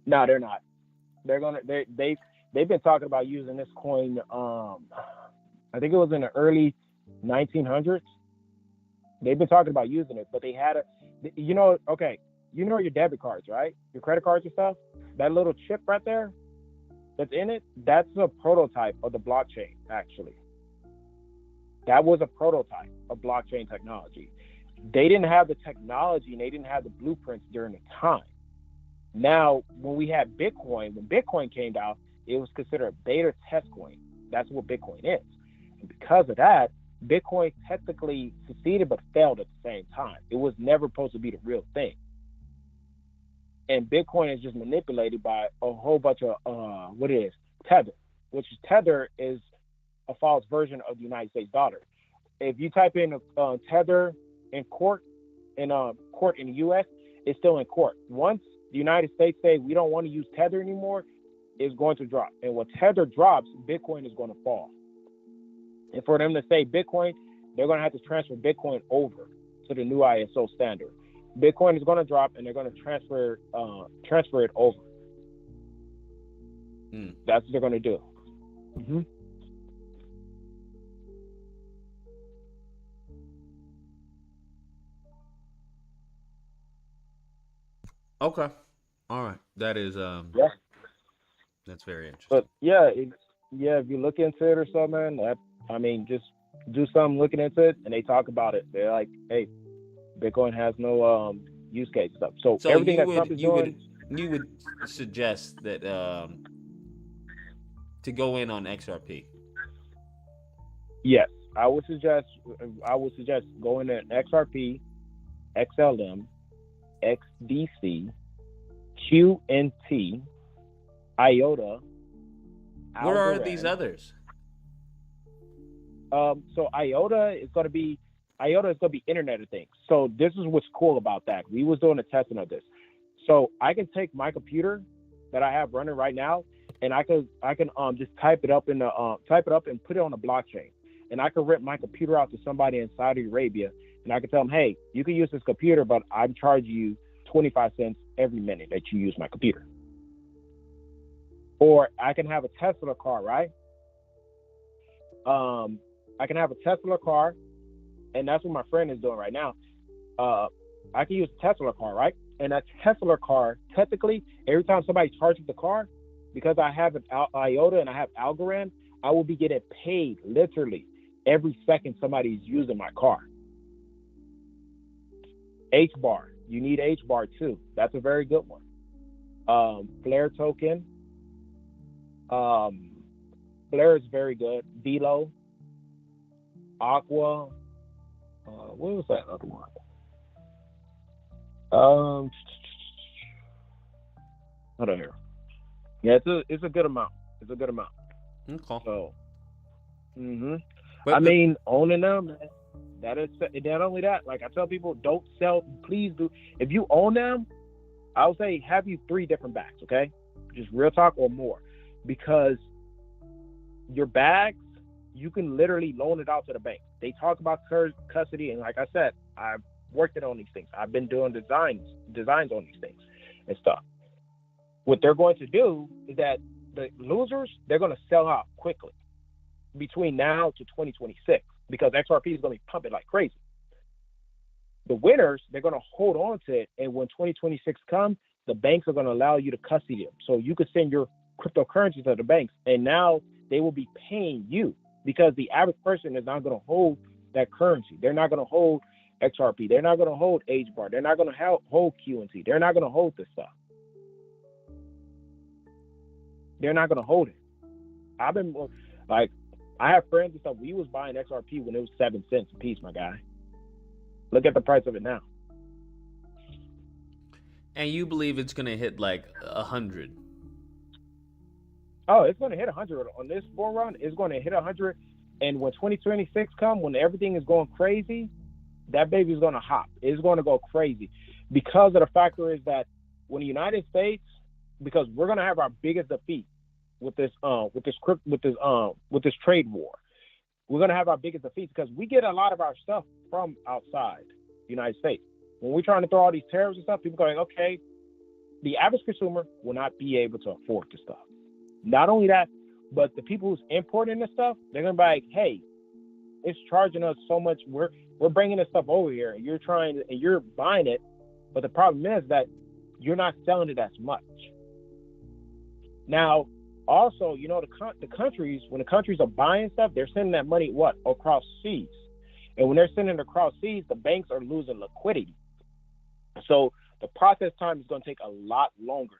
No, they're not. They've been talking about using this coin. I think it was in the early 1900s. They've been talking about using it, but they had your debit cards, right? Your credit cards and stuff. That little chip right there that's in it, that's a prototype of the blockchain, actually. That was a prototype of blockchain technology. They didn't have the technology and they didn't have the blueprints during the time. Now, when we had Bitcoin, when Bitcoin came out, it was considered a beta test coin. That's what Bitcoin is. And because of that, Bitcoin technically succeeded but failed at the same time. It was never supposed to be the real thing. And Bitcoin is just manipulated by a whole bunch of Tether, Tether is a false version of the United States dollar. If you type in Tether in court in the U.S., it's still in court. Once the United States say we don't want to use Tether anymore, it's going to drop. And when Tether drops, Bitcoin is going to fall. And for them to say Bitcoin, they're going to have to transfer Bitcoin over to the new ISO standard. Bitcoin is going to drop, and they're going to transfer it over. That's what they're going to do. Mm-hmm. Okay. All right. That is that's very interesting. But if you look into it or something, just do something looking into it, and they talk about it. They're like, hey, Bitcoin has no use case stuff. So everything that Trump is doing, you would suggest that to go in on XRP. Yes, I would suggest going to XRP, XLM, XDC, QNT, IOTA. Where are these others? So IOTA is going to be Internet of Things. So this is what's cool about that. We was doing a testing of this. So I can take my computer that I have running right now, and I can just type it up and put it on a blockchain. And I can rent my computer out to somebody in Saudi Arabia, and I can tell them, hey, you can use this computer, but I'm charging you 25 cents every minute that you use my computer. Or I can have a Tesla car, right? I can have a Tesla car, and that's what my friend is doing right now. I can use a Tesla car, right? And that Tesla car, technically, every time somebody charges the car, because I have an IOTA and I have Algorand, I will be getting paid literally every second somebody's using my car. HBAR, you need HBAR too. That's a very good one. Flare token. Flare is very good. Velo. Aqua. What was that other one? Hold on here. Yeah, it's a good amount. It's a good amount. Okay. So, owning them, man, that is not only that. Like I tell people, don't sell. Please do. If you own them, I would say have you 3 different bags. Okay, just real talk or more, because your bags, you can literally loan it out to the bank. They talk about custody, and like I said, I've worked it on these things. I've been doing designs on these things and stuff. What they're going to do is that the losers, they're going to sell out quickly between now to 2026, because XRP is going to be pumping like crazy. The winners, they're going to hold on to it, and when 2026 comes, the banks are going to allow you to custody them. So you could send your cryptocurrencies to the banks, and now they will be paying you, because the average person is not going to hold that currency. They're not going to hold XRP. They're not going to hold HBAR. They're not going to hold QNT. They're not going to hold this stuff. They're not going to hold it. I've been like, I have friends and stuff. We was buying XRP when it was 7 cents a piece, my guy. Look at the price of it now. And you believe it's going to hit like 100? Oh, it's going to hit 100 on this bull run. It's going to hit 100, and when 2026 comes, when everything is going crazy, that baby is going to hop. It's going to go crazy, because of the factor is that when the United States, because we're going to have our biggest defeat with this trade war. We're going to have our biggest defeat because we get a lot of our stuff from outside the United States. When we're trying to throw all these tariffs and stuff, people going, okay, the average consumer will not be able to afford this stuff. Not only that, but the people who's importing this stuff, they're gonna be like, hey, it's charging us so much. We're bringing this stuff over here, and you're buying it, but the problem is that you're not selling it as much. Now, also, you know, the countries, when the countries are buying stuff, they're sending that money across seas, and when they're sending it across seas, the banks are losing liquidity. So the process time is going to take a lot longer.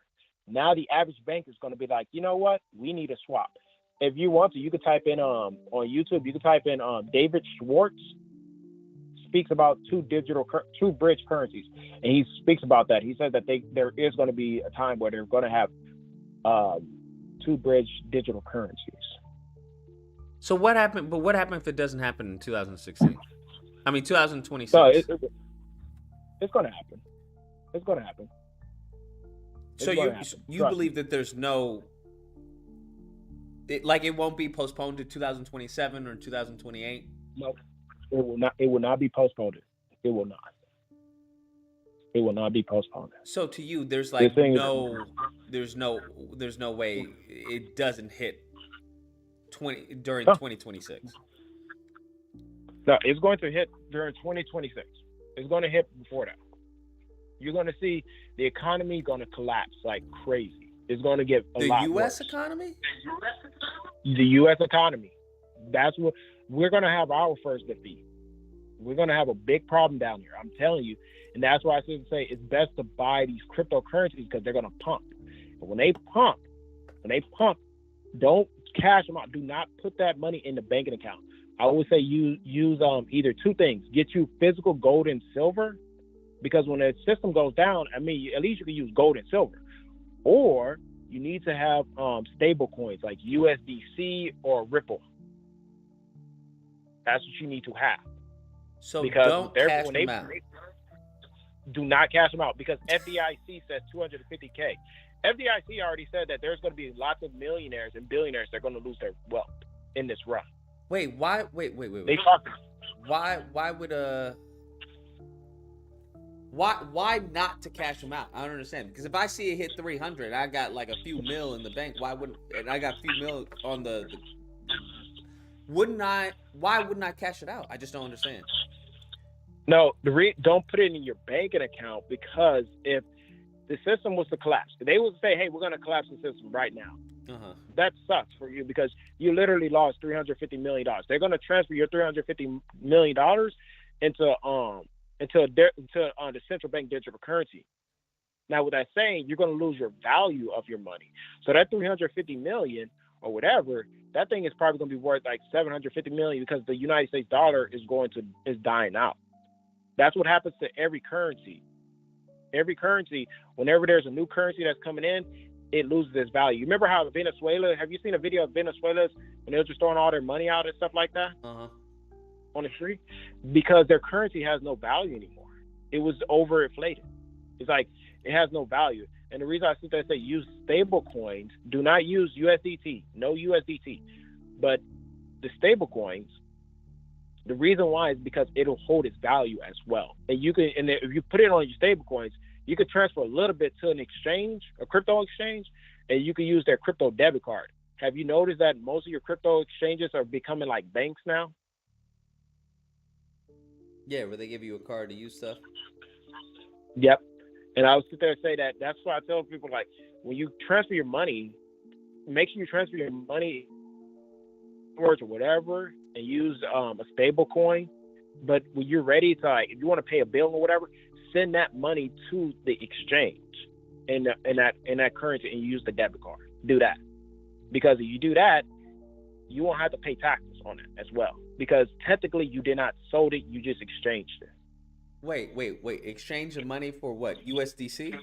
Now the average bank is going to be like, you know what? We need a swap. If you want to, you could type in on YouTube. You could type in David Schwartz speaks about two bridge currencies, and he speaks about that. He said that there is going to be a time where they're going to have two bridge digital currencies. So what happened? But what happened if it doesn't happen in 2016? I mean 2026. So it's going to happen. It's going to happen. So you believe that there's no, it won't be postponed to 2027 or 2028? No, it will not. It will not be postponed. It will not. It will not be postponed. So to you, there's like there's no way it doesn't hit 2026. No, it's going to hit during 2026. It's going to hit before that. You're going to see the economy going to collapse like crazy. It's going to get a lot worse. The U.S. economy? The U.S. economy. That's what we're going to have our first defeat. We're going to have a big problem down here. I'm telling you. And that's why I say it's best to buy these cryptocurrencies because they're going to pump. But when they pump, don't cash them out. Do not put that money in the banking account. I would say use either two things. Get you physical gold and silver, because when the system goes down, I mean, at least you can use gold and silver. Or you need to have stable coins like USDC or Ripple. That's what you need to have. So because don't cash them out. Do not cash them out because FDIC says 250K. FDIC already said that there's going to be lots of millionaires and billionaires that are going to lose their wealth in this run. Wait. They talk. Why would why not to cash them out? I don't understand. Because if I see it hit 300, I got like a few mil in the bank. And I got a few mil on the why wouldn't I cash it out? I just don't understand. No, don't put it in your banking account, because if the system was to collapse, they would say, hey, we're going to collapse the system right now. That sucks for you because you literally lost $350 million. They're going to transfer your $350 million into the central bank digital currency. Now, with that saying, you're going to lose your value of your money. So that $350 million or whatever, that thing is probably going to be worth like $750 million because the United States dollar is dying out. That's what happens to every currency. Every currency, whenever there's a new currency that's coming in, it loses its value. You remember how Venezuela, have you seen a video of Venezuela's when they were just throwing all their money out and stuff like that on the street? Because their currency has no value anymore. It was overinflated. It's like it has no value. And the reason I sit there and say use stable coins, do not use USDT, no USDT. But the stable coins, the reason why is because it'll hold its value as well. And if you put it on your stable coins, you could transfer a little bit to an exchange, a crypto exchange, and you can use their crypto debit card. Have you noticed that most of your crypto exchanges are becoming like banks now? Yeah, where they give you a card to use stuff. Yep. And I would sit there and say that that's why I tell people, like, when you transfer your money, make sure you transfer your money or whatever and use a stable coin. But when you're ready to, like, if you want to pay a bill or whatever, send that money to the exchange in that currency and use the debit card. Do that. Because if you do that, you won't have to pay taxes on it as well. Because technically you did not sold it, you just exchanged it. Wait. Exchange the money for what? USDC?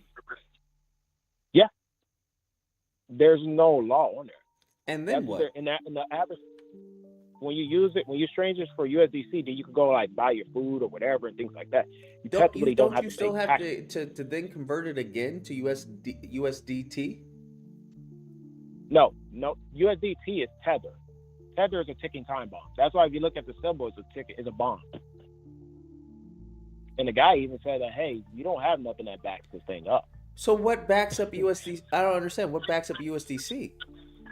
Yeah. There's no law on there. And then what? In the average, when you use it, when you exchange it for USDC, then you can go like buy your food or whatever and things like that. You technically don't have to pay taxes. to then convert it again to USDT? No. USDT is Tether. Tether is a ticking time bomb. That's why if you look at the symbol, it's a bomb. And the guy even said that, hey, you don't have nothing that backs this thing up. So what backs up USD? I don't understand. What backs up USDC?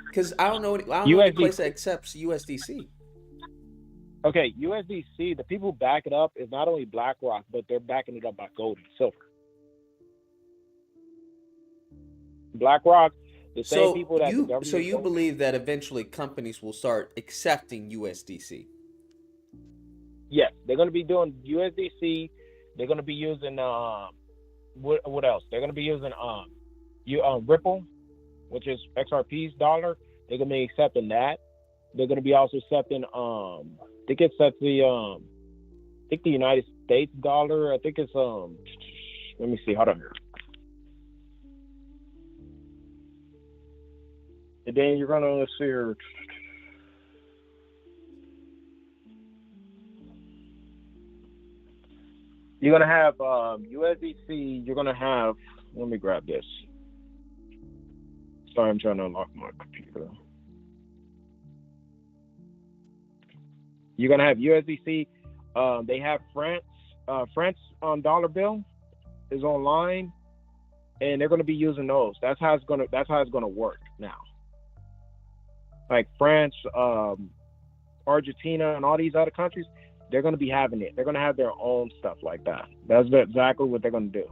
Because I don't know any place that accepts USDC. Okay, USDC, the people who back it up is not only BlackRock, but they're backing it up by gold and silver. BlackRock, the same people that the government. So you believe that eventually companies will start accepting USDC? Yes, they're going to be doing USDC. They're going to be using what else? They're going to be using Ripple, which is XRP's dollar. They're going to be accepting that. They're going to be also accepting I think it's at the United States dollar. I think it's let me see. Hold on here. And then you're gonna, let's see here. You're gonna have USDC. You're gonna have. Let me grab this. Sorry, I'm trying to unlock my computer. You're gonna have USDC. They have France. France dollar bill is online, and they're gonna be using those. That's how it's gonna work now. Like France, Argentina, and all these other countries, they're going to be having it. They're going to have their own stuff like that. That's exactly what they're going to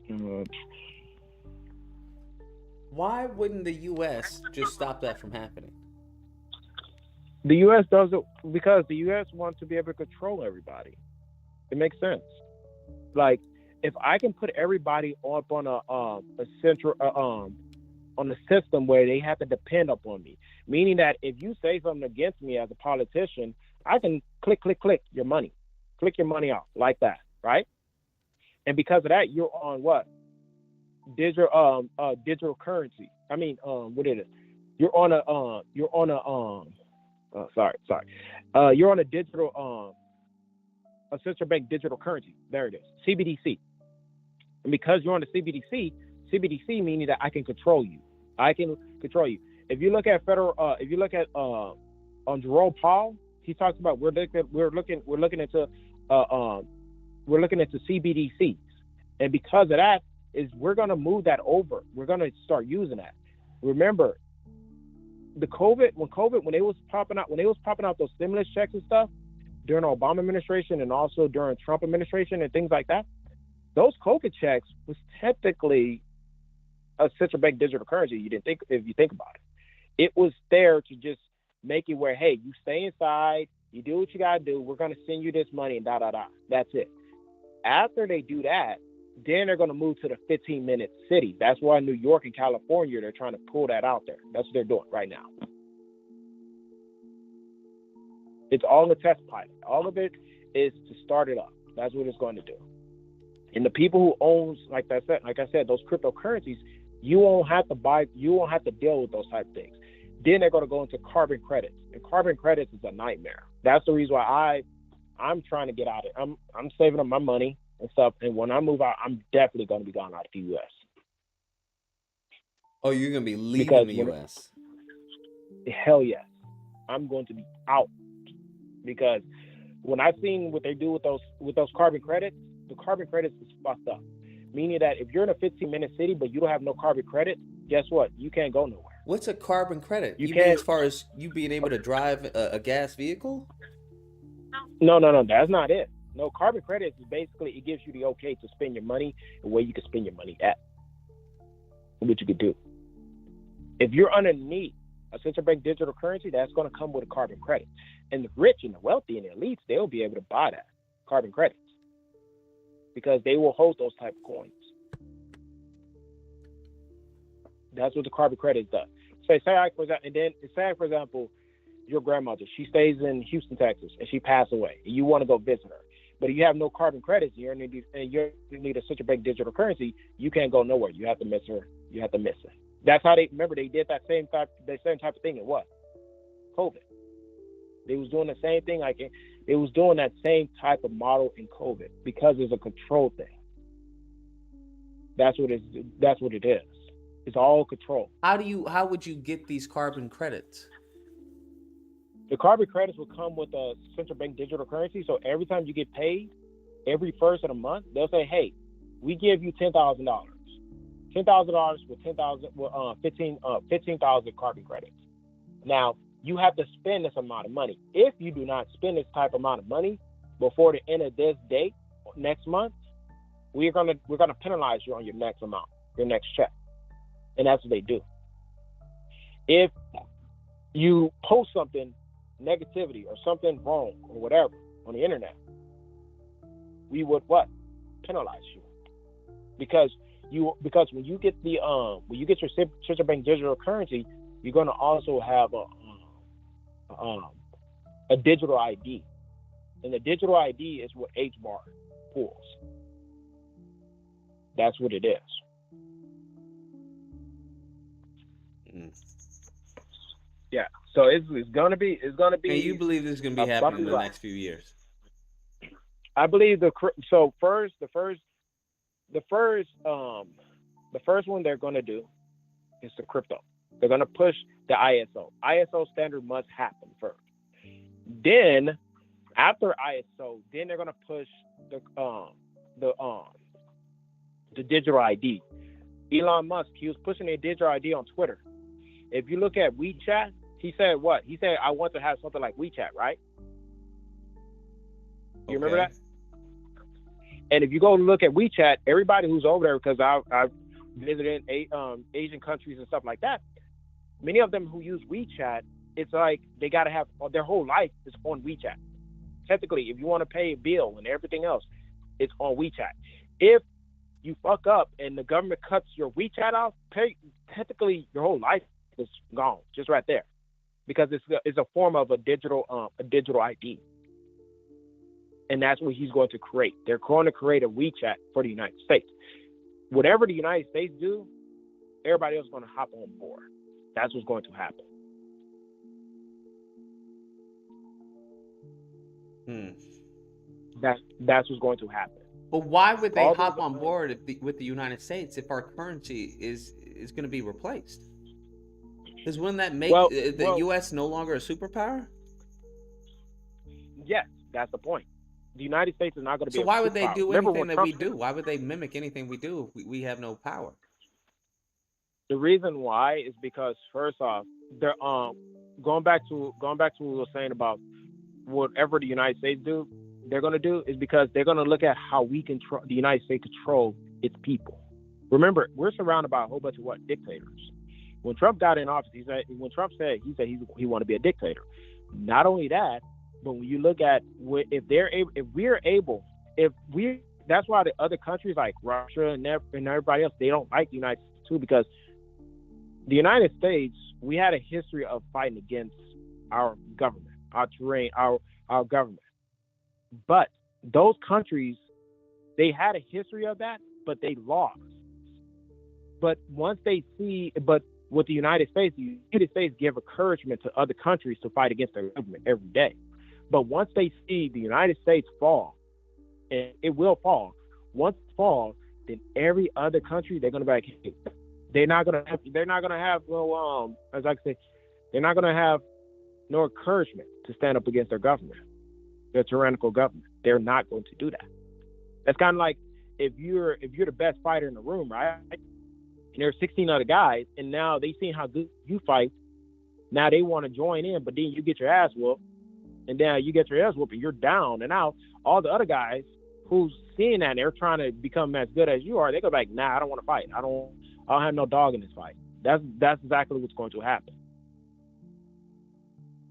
do. Why wouldn't the U.S. just stop that from happening? The U.S. does it because the U.S. wants to be able to control everybody. It makes sense. Like, if I can put everybody up on a central on the system where they have to depend upon me, meaning that if you say something against me as a politician, I can click your money out like that, right? And because of that, you're on what? Digital currency. I mean, what is it? You're on a digital a central bank digital currency. There it is, CBDC. And because you're on the CBDC meaning that I can control you. If you look at on Jerome Powell, he talks about we're looking into CBDCs, and because of that is we're gonna move that over. We're gonna start using that. Remember, when they was popping out those stimulus checks and stuff during the Obama administration and also during Trump administration and things like that, those COVID checks was technically a central bank digital currency. If you think about it, it was there to just make it where, hey, you stay inside, you do what you gotta do. We're gonna send you this money and da. That's it. After they do that, then they're gonna move to the 15-minute city. That's why New York and California, they're trying to pull that out there. That's what they're doing right now. It's all a test pilot. All of it is to start it up. That's what it's going to do. And the people who owns, like I said, those cryptocurrencies, you won't have to deal with those type of things. Then they're going to go into carbon credits, and carbon credits is a nightmare. That's the reason why I'm trying to get out of it. I'm saving up my money and stuff, and when I move out, I'm definitely going to be gone out of the U.S. Oh, you're going to be leaving the U.S.? Hell yes, I'm going to be out, because when I've seen what they do with those carbon credits, the carbon credits is fucked up. Meaning that if you're in a 15-minute city but you don't have no carbon credit, guess what? You can't go nowhere. What's a carbon credit? You can't, mean as far as you being able to drive a gas vehicle? No, that's not it. No, carbon credits is basically, it gives you the okay to spend your money and where you can spend your money at. What you could do. If you're underneath a central bank digital currency, that's going to come with a carbon credit. And the rich and the wealthy and the elites, they'll be able to buy that carbon credits, because they will hold those type of coins. That's what the carbon credit does. Say for example, your grandmother, she stays in Houston, Texas, and she passed away, and you want to go visit her, but if you have no carbon credits, you need a central bank digital currency, you can't go nowhere. You have to miss her. That's how they did that same type of thing in what? COVID. They was doing the same thing. They was doing that same type of model in COVID, because it's a control thing. That's what it is. It's all control. How would you get these carbon credits? The carbon credits will come with a central bank digital currency. So every time you get paid, every first of the month, they'll say, hey, we give you $10,000. $10,000 with 15,000 carbon credits. Now, you have to spend this amount of money. If you do not spend this type of amount of money before the end of this date next month, we're gonna penalize you on your next amount, your next check. And that's what they do. If you post something negativity or something wrong or whatever on the internet, we would penalize you. Because when you get your central bank digital currency, you're gonna also have a digital ID. And the digital ID is what HBAR pulls. That's what it is. Yeah. So it's gonna be. And you believe this is gonna be happening in the next few years? I believe the first one they're gonna do is the crypto. They're gonna push the ISO. ISO standard must happen first. Then after ISO, then they're gonna push the digital ID. Elon Musk, he was pushing a digital ID on Twitter. If you look at WeChat, he said what? He said, I want to have something like WeChat, right? You remember that? And if you go look at WeChat, everybody who's over there, because I've visited Asian countries and stuff like that, many of them who use WeChat, it's like they got to have their whole life is on WeChat. Technically, if you want to pay a bill and everything else, it's on WeChat. If you fuck up and the government cuts your WeChat off, technically your whole life is gone, just right there, because it's a form of a digital ID, and that's what he's going to create. They're going to create a WeChat for the United States. Whatever the United States do, everybody else is going to hop on board. That's what's going to happen. That's what's going to happen. But why would they hop on board with the United States if our currency is going to be replaced? Because wouldn't that make the U.S. no longer a superpower? Yes, that's the point. The United States is not going to be. So why would they do anything that we do? Why would they mimic anything we do if we have no power? The reason why is because, first off, they're going back to what we were saying about whatever the United States do, they're going to do is because they're going to look at how we control the United States control its people. Remember, we're surrounded by a whole bunch of dictators. When Trump got in office, he said he wanted to be a dictator. Not only that, but when you look at that's why the other countries like Russia and everybody else, they don't like the United States too, because the United States, we had a history of fighting against our government, our terrain, our government. But those countries, they had a history of that, but they lost. But with the United States give encouragement to other countries to fight against their government every day. But once they see the United States fall, and it will fall, once it falls, then every other country, they're going to be like, hey, they're not going to have no, as I say, they're not going to have no encouragement to stand up against their government, their tyrannical government. They're not going to do that. That's kind of like if you're the best fighter in the room, right? And there's 16 other guys, and now they see how good you fight. Now they want to join in, but then you get your ass whooped, and then you get your ass whooped, and you're down and out. All the other guys who's seeing that and they're trying to become as good as you are, they go like, nah, I don't want to fight. I don't have no dog in this fight. That's exactly what's going to happen.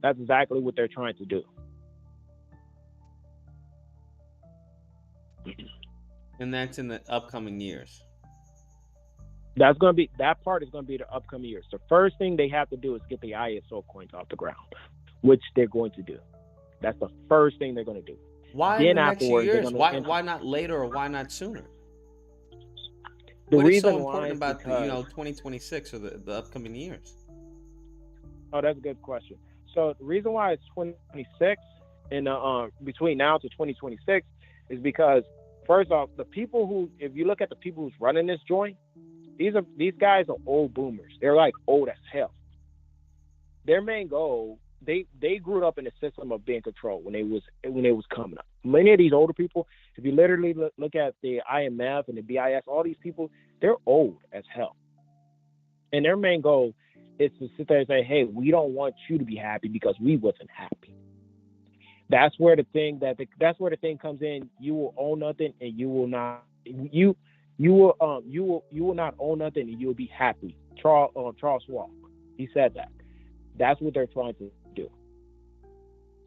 That's exactly what they're trying to do. And that's in the upcoming years. That part is going to be the upcoming years. The first thing they have to do is get the ISO coins off the ground, which they're going to do. That's the first thing they're going to do. Why then in the next few years? Why not later, or why not sooner? What is so important about 2026 or the upcoming years? Oh, that's a good question. So the reason why it's 2026 and between now to 2026 is because, first off, the people who, if you look at the people who's running this joint, these guys are old boomers. They're like old as hell. Their main goal they grew up in a system of being controlled when they was coming up. Many of these older people, if you literally look at the IMF and the BIS, all these people, they're old as hell, and their main goal is to sit there and say, "Hey, we don't want you to be happy because we wasn't happy." That's where the thing comes in. You will own nothing, and you will not not own nothing, and you will be happy. Charles Schwab, he said that. That's what they're trying to do,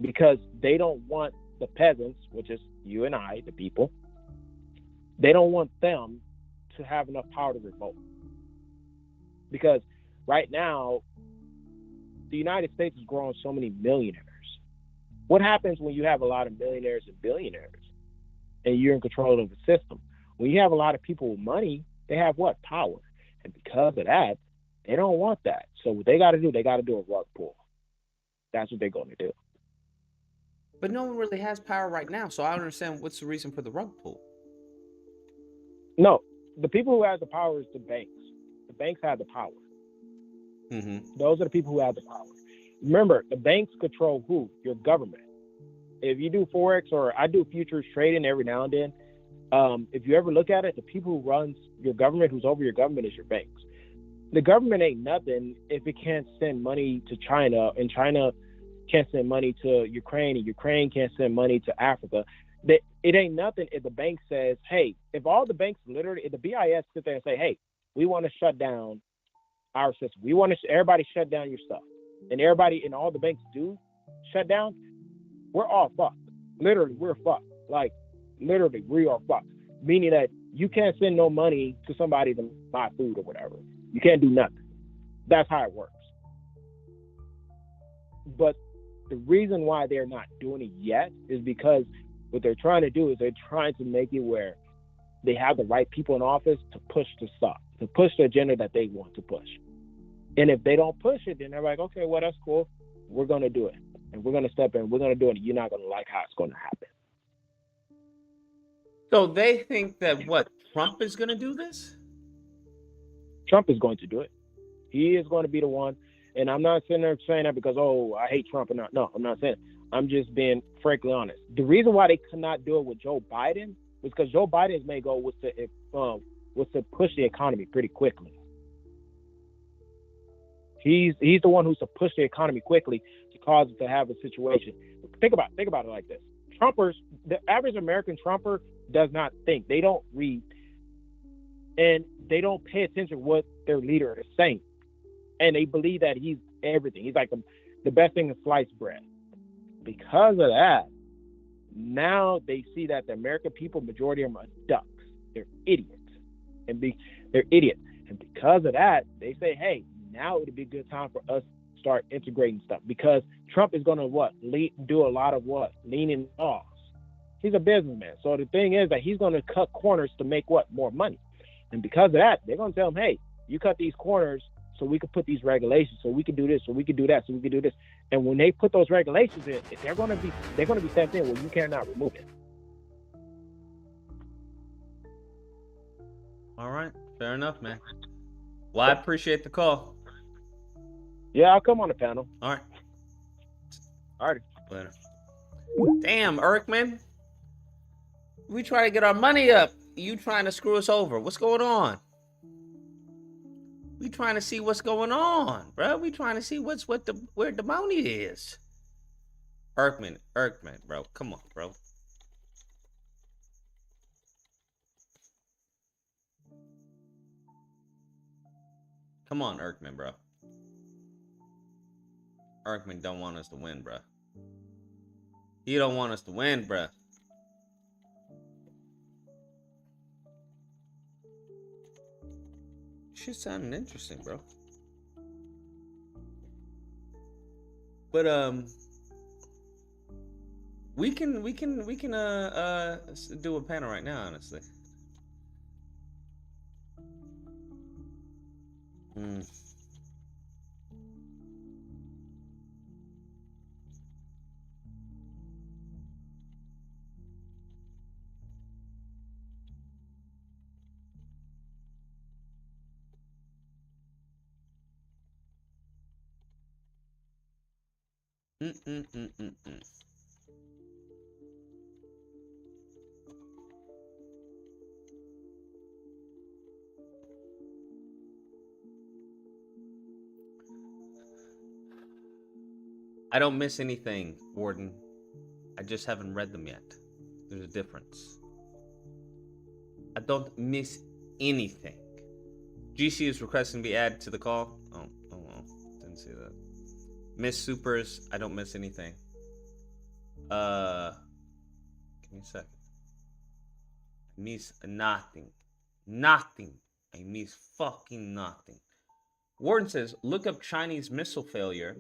because they don't want the peasants, which is you and I, the people. They don't want them to have enough power to revolt, because right now the United States is growing so many millionaires. What happens when you have a lot of millionaires and billionaires and you're in control of the system? When you have a lot of people with money, they have what? Power. And because of that, they don't want that. So what they got to do, they got to do a rug pull. That's what they're going to do. But no one really has power right now, so I don't understand what's the reason for the rug pull. No, the people who have the power is the banks. The banks have the power. Mm-hmm. Those are the people who have the power. Remember, the banks control who? Your government. If you do Forex, or I do futures trading every now and then, if you ever look at it, the people who runs your government, who's over your government, is your banks. The government ain't nothing if it can't send money to China, and China can't send money to Ukraine, and Ukraine can't send money to Africa. It ain't nothing if the bank says, hey, if all the banks literally, if the BIS sit there and say, hey, we want to shut down our system. We want to everybody shut down your stuff. And everybody and all the banks do shut down, we're all fucked. Literally, we're fucked. Like, literally, we are fucked. Meaning that you can't send no money to somebody to buy food or whatever. You can't do nothing. That's how it works. But the reason why they're not doing it yet is because what they're trying to do is they're trying to make it where they have the right people in office to push the stuff, to push the agenda that they want to push. And if they don't push it, then they're like, okay, well, that's cool. We're going to do it. And we're going to step in. We're going to do it. You're not going to like how it's going to happen. So they think that what? Trump is going to do this? Trump is going to do it. He is going to be the one. And I'm not sitting there saying that because, oh, I hate Trump. No, I'm not saying it. I'm just being frankly honest. The reason why they could not do it with Joe Biden was because Joe Biden's main goal was to push the economy pretty quickly. He's the one who's to push the economy quickly to cause it to have a situation. Think about it like this. Trumpers, the average American Trumper does not think. They don't read, and they don't pay attention to what their leader is saying. And they believe that he's everything. He's like the best thing in sliced bread. Because of that, now they see that the American people, majority of them are ducks. They're idiots. They're idiots. And because of that, they say, hey, now it would be a good time for us to start integrating stuff, because Trump is going to do a lot of leaning laws. He's a businessman. So the thing is that he's going to cut corners to make more money. And because of that, they're going to tell him, hey, you cut these corners so we can put these regulations, so we can do this, so we can do that, so we can do this. And when they put those regulations in, they're going to be stepped in where you cannot remove it. All right. Fair enough, man. Well, I appreciate the call. Yeah, I'll come on the panel. All right. All right. Later. Damn, Eric, man. We try to get our money up. You trying to screw us over. What's going on? We trying to see what's going on, bro. We trying to see where the money is. Erkman, bro. Come on, bro. Come on, Erkman, bro. Erkman don't want us to win, bro. He don't want us to win, bro. Shit sounding interesting, bro. But we can do a panel right now, honestly. I don't miss anything, Warden. I just haven't read them yet. There's a difference. I don't miss anything. GC is requesting to be added to the call. Oh well. Didn't see that. Miss Supers. I don't miss anything. Give me a second. I miss nothing. Nothing. I miss fucking nothing. Warden says, look up Chinese missile failure.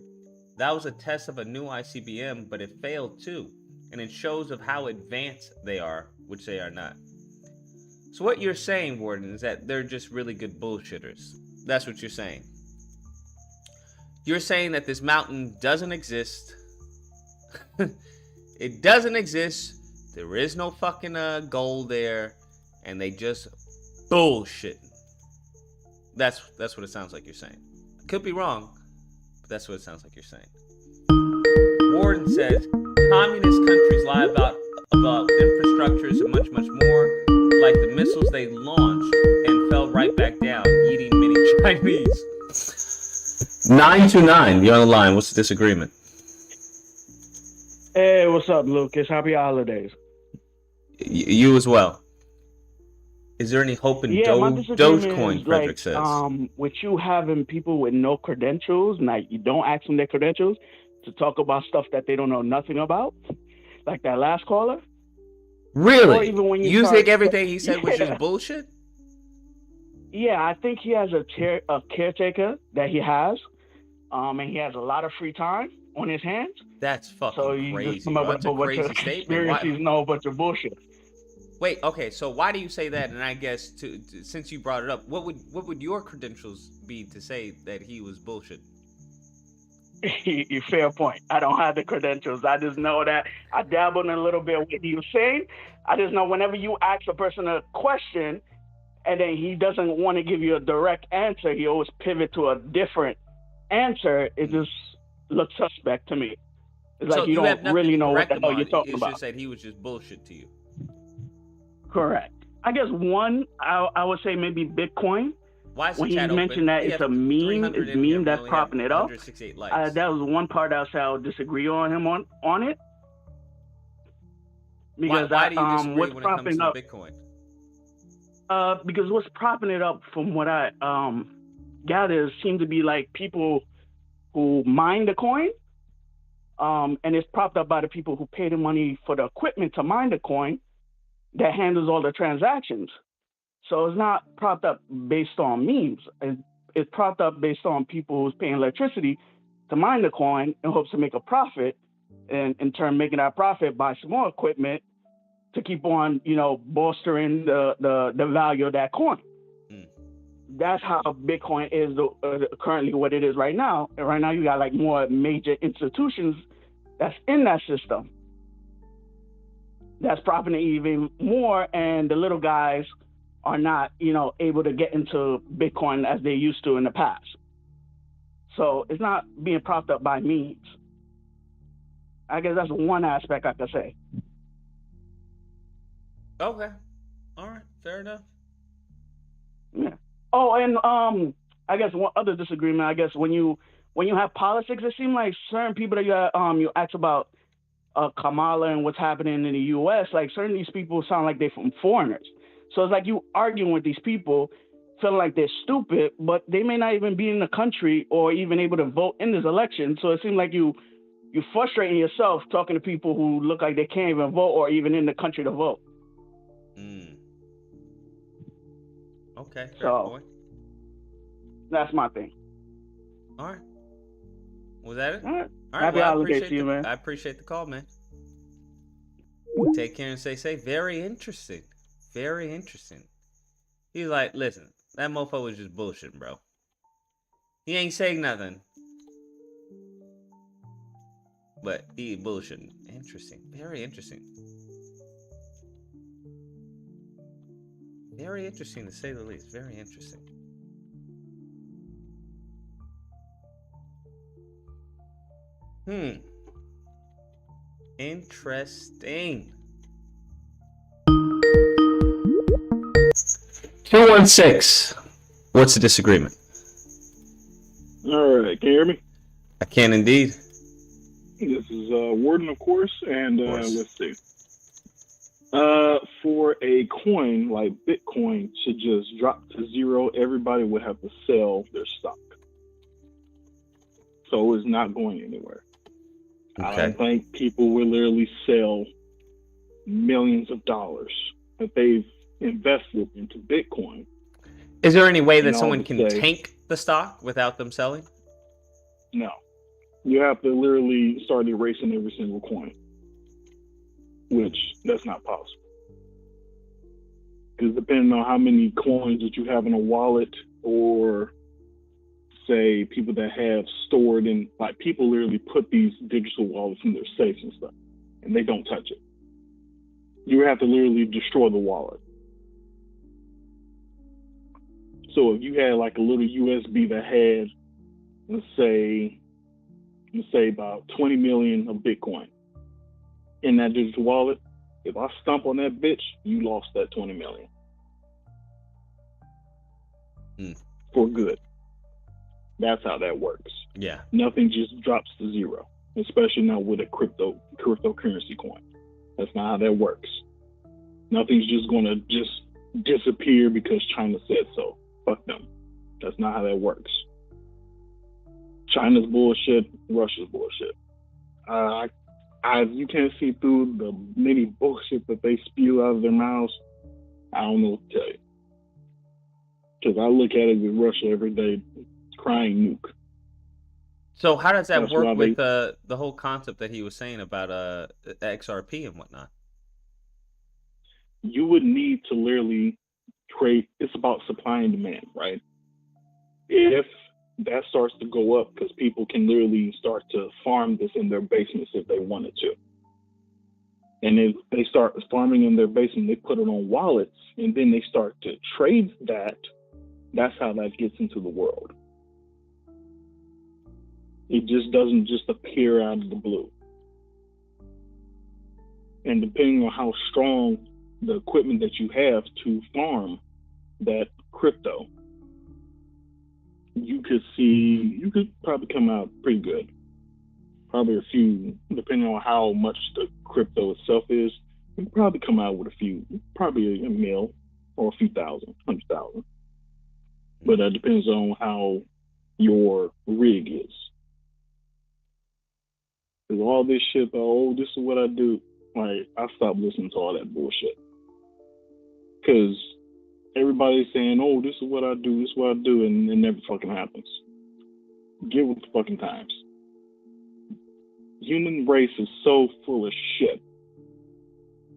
That was a test of a new ICBM, but it failed too. And it shows of how advanced they are, which they are not. So what you're saying, Warden, is that they're just really good bullshitters. That's what you're saying. You're saying that this mountain doesn't exist. It doesn't exist. There is no fucking gold there. And they just bullshitting. That's what it sounds like you're saying. I could be wrong, but that's what it sounds like you're saying. Warden says, communist countries lie about infrastructures and much more, like the missiles they launched and fell right back down, eating many Chinese. 929, you're on the line. What's the disagreement? Hey, what's up, Lucas? Happy holidays. You as well. Is there any hope in Dogecoin, Frederick says? With you having people with no credentials, like you don't ask them their credentials to talk about stuff that they don't know nothing about, like that last caller. Really? Or even when you think everything he said was just bullshit? Yeah, I think he has a caretaker that he has, and he has a lot of free time on his hands. That's fucking crazy. Just come up with a crazy statement. Know a bunch of bullshit. Wait, okay, so why do you say that? And I guess since you brought it up, what would your credentials be to say that he was bullshit? Fair point. I don't have the credentials. I just know that I dabbled in a little bit what he was saying. I just know whenever you ask a person a question and then he doesn't want to give you a direct answer, he always pivot to a different answer. It just looks suspect to me. It's like you don't really know what the hell you're talking about. It's just that he was just bullshit to you. Correct. I guess one, I would say maybe Bitcoin. Why is when he mentioned that it's a meme, it's meme that's propping it up. That was one part I would disagree on him on it. Because why do you disagree when it comes to Bitcoin? Because what's propping it up, from what I gather, seem to be like people who mine the coin, and it's propped up by the people who pay the money for the equipment to mine the coin that handles all the transactions. So it's not propped up based on memes. It's propped up based on people who's paying electricity to mine the coin in hopes to make a profit, and in turn making that profit buy some more equipment to keep on, bolstering the value of that coin. That's how Bitcoin is currently what it is right now. And right now you got like more major institutions that's in that system that's propping it even more, and the little guys are not, able to get into Bitcoin as they used to in the past. So it's not being propped up by memes. I guess that's one aspect I could say. Okay. All right. Fair enough. Yeah. Oh, and I guess one other disagreement. I guess when you have politics, it seems like certain people that you ask about Kamala and what's happening in the U.S., like certain of these people sound like they're from foreigners. So it's like you arguing with these people, feeling like they're stupid, but they may not even be in the country or even able to vote in this election. So it seems like you're frustrating yourself talking to people who look like they can't even vote or even in the country to vote. Okay, fair point. That's my thing. All right. Was that it? All right. Happy holidays to you, man. I appreciate the call, man. Take care and stay safe. Very interesting. Very interesting. He's like, listen, that mofo was just bullshitting, bro. He ain't saying nothing. But he bullshitting. Interesting. Very interesting. Very interesting, to say the least. Very interesting. Interesting. 216. What's the disagreement? All right, can you hear me? I can indeed. This is Warden, of course, and let's see. For a coin like Bitcoin to just drop to zero, everybody would have to sell their stock. So it's not going anywhere. Okay. I don't think people will literally sell millions of dollars that they've invested into Bitcoin. Is there any way that someone can tank the stock without them selling? No. You have to literally start erasing every single coin, which that's not possible. Because depending on how many coins that you have in a wallet, or say people that have stored in, like people literally put these digital wallets in their safes and stuff, and they don't touch it. You have to literally destroy the wallet. So if you had like a little USB that had, let's say about 20 million of Bitcoin in that digital wallet, if I stomp on that bitch, you lost that 20 million. For good. That's how that works. Yeah. Nothing just drops to zero, especially not with a cryptocurrency coin. That's not how that works. Nothing's just going to just disappear because China said so. Fuck them. That's not how that works. China's bullshit, Russia's bullshit. You can't see through the many bullshit that they spew out of their mouths. I don't know what to tell you. Because I look at it with Russia every day, crying nuke. So how does that work with the whole concept that he was saying about XRP and whatnot? You would need to literally trade. It's about supply and demand, right? If that starts to go up, because people can literally start to farm this in their basements if they wanted to. And if they start farming in their basement, they put it on wallets, and then they start to trade that. That's how that gets into the world. It just doesn't just appear out of the blue. And depending on how strong the equipment that you have to farm that crypto, you could probably come out pretty good. Probably a few, depending on how much the crypto itself is, you could probably come out with a few, probably a mil or a few thousand, 100,000. But that depends on how your rig is. Because all this shit, oh, this is what I do. Like, I stopped listening to all that bullshit. Because everybody's saying, oh, this is what I do, this is what I do, and it never fucking happens. Get with the fucking times. Human race is so full of shit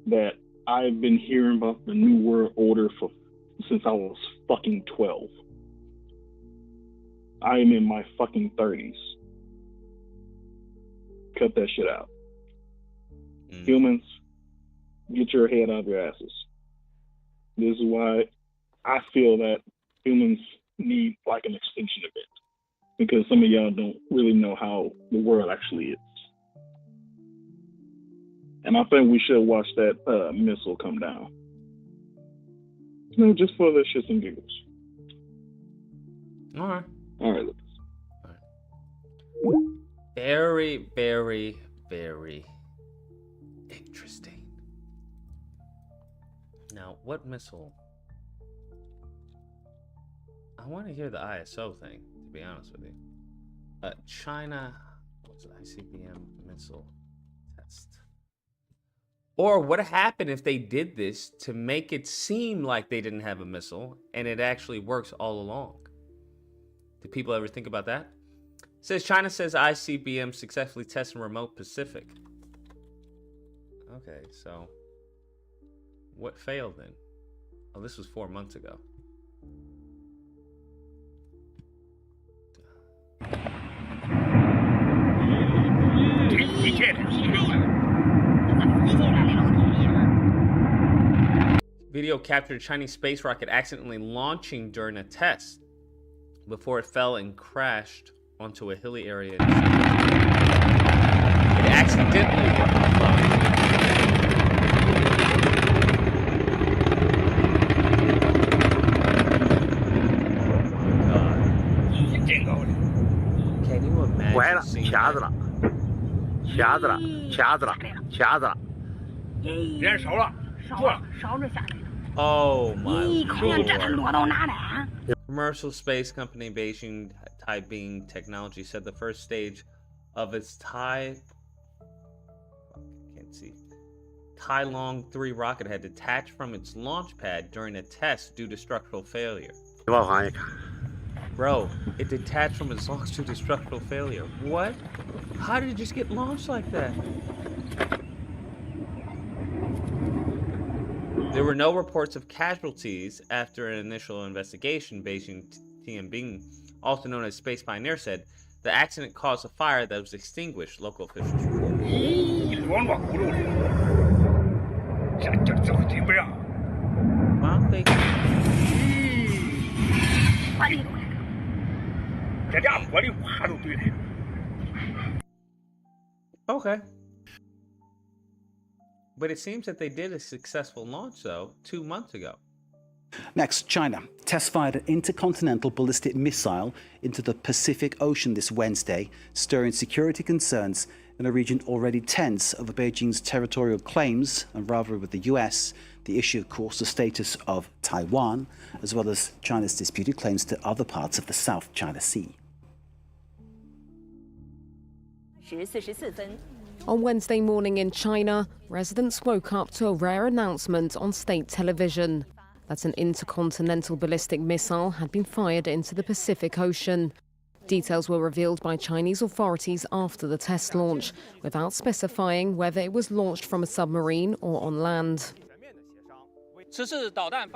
that I've been hearing about the New World Order since I was fucking 12. I am in my fucking 30s. Cut that shit out. Humans, get your head out of your asses. This is why I feel that humans need like an extinction event, because some of y'all don't really know how the world actually is. And I think we should watch that missile come down. You know, just for the shits and giggles. All right. All right, Lucas. Very, very, very interesting. Now, what missile? I want to hear the ISO thing, to be honest with you. China, what's it, ICBM missile test? Or what happened if they did this to make it seem like they didn't have a missile and it actually works all along? Do people ever think about that? It says China says ICBM successfully tested in remote Pacific. Okay, so what failed then? Oh, this was 4 months ago. Video captured a Chinese space rocket accidentally launching during a test before it fell and crashed onto a hilly area. It accidentally Oh my lord. Commercial space company Beijing Taibing Technology said the first stage of its Tai Long 3 rocket had detached from its launch pad during a test due to structural failure. Bro, it detached from its launch due to structural failure. What? How did it just get launched like that? There were no reports of casualties after an initial investigation. Beijing Tianbing, also known as Space Pioneer, said the accident caused a fire that was extinguished, local officials reported. Okay. But it seems that they did a successful launch, though, 2 months ago. Next, China test-fired an intercontinental ballistic missile into the Pacific Ocean this Wednesday, stirring security concerns in a region already tense over Beijing's territorial claims and rivalry with the US. The issue, of course, the status of Taiwan, as well as China's disputed claims to other parts of the South China Sea. On Wednesday morning in China, residents woke up to a rare announcement on state television that an intercontinental ballistic missile had been fired into the Pacific Ocean. Details were revealed by Chinese authorities after the test launch, without specifying whether it was launched from a submarine or on land.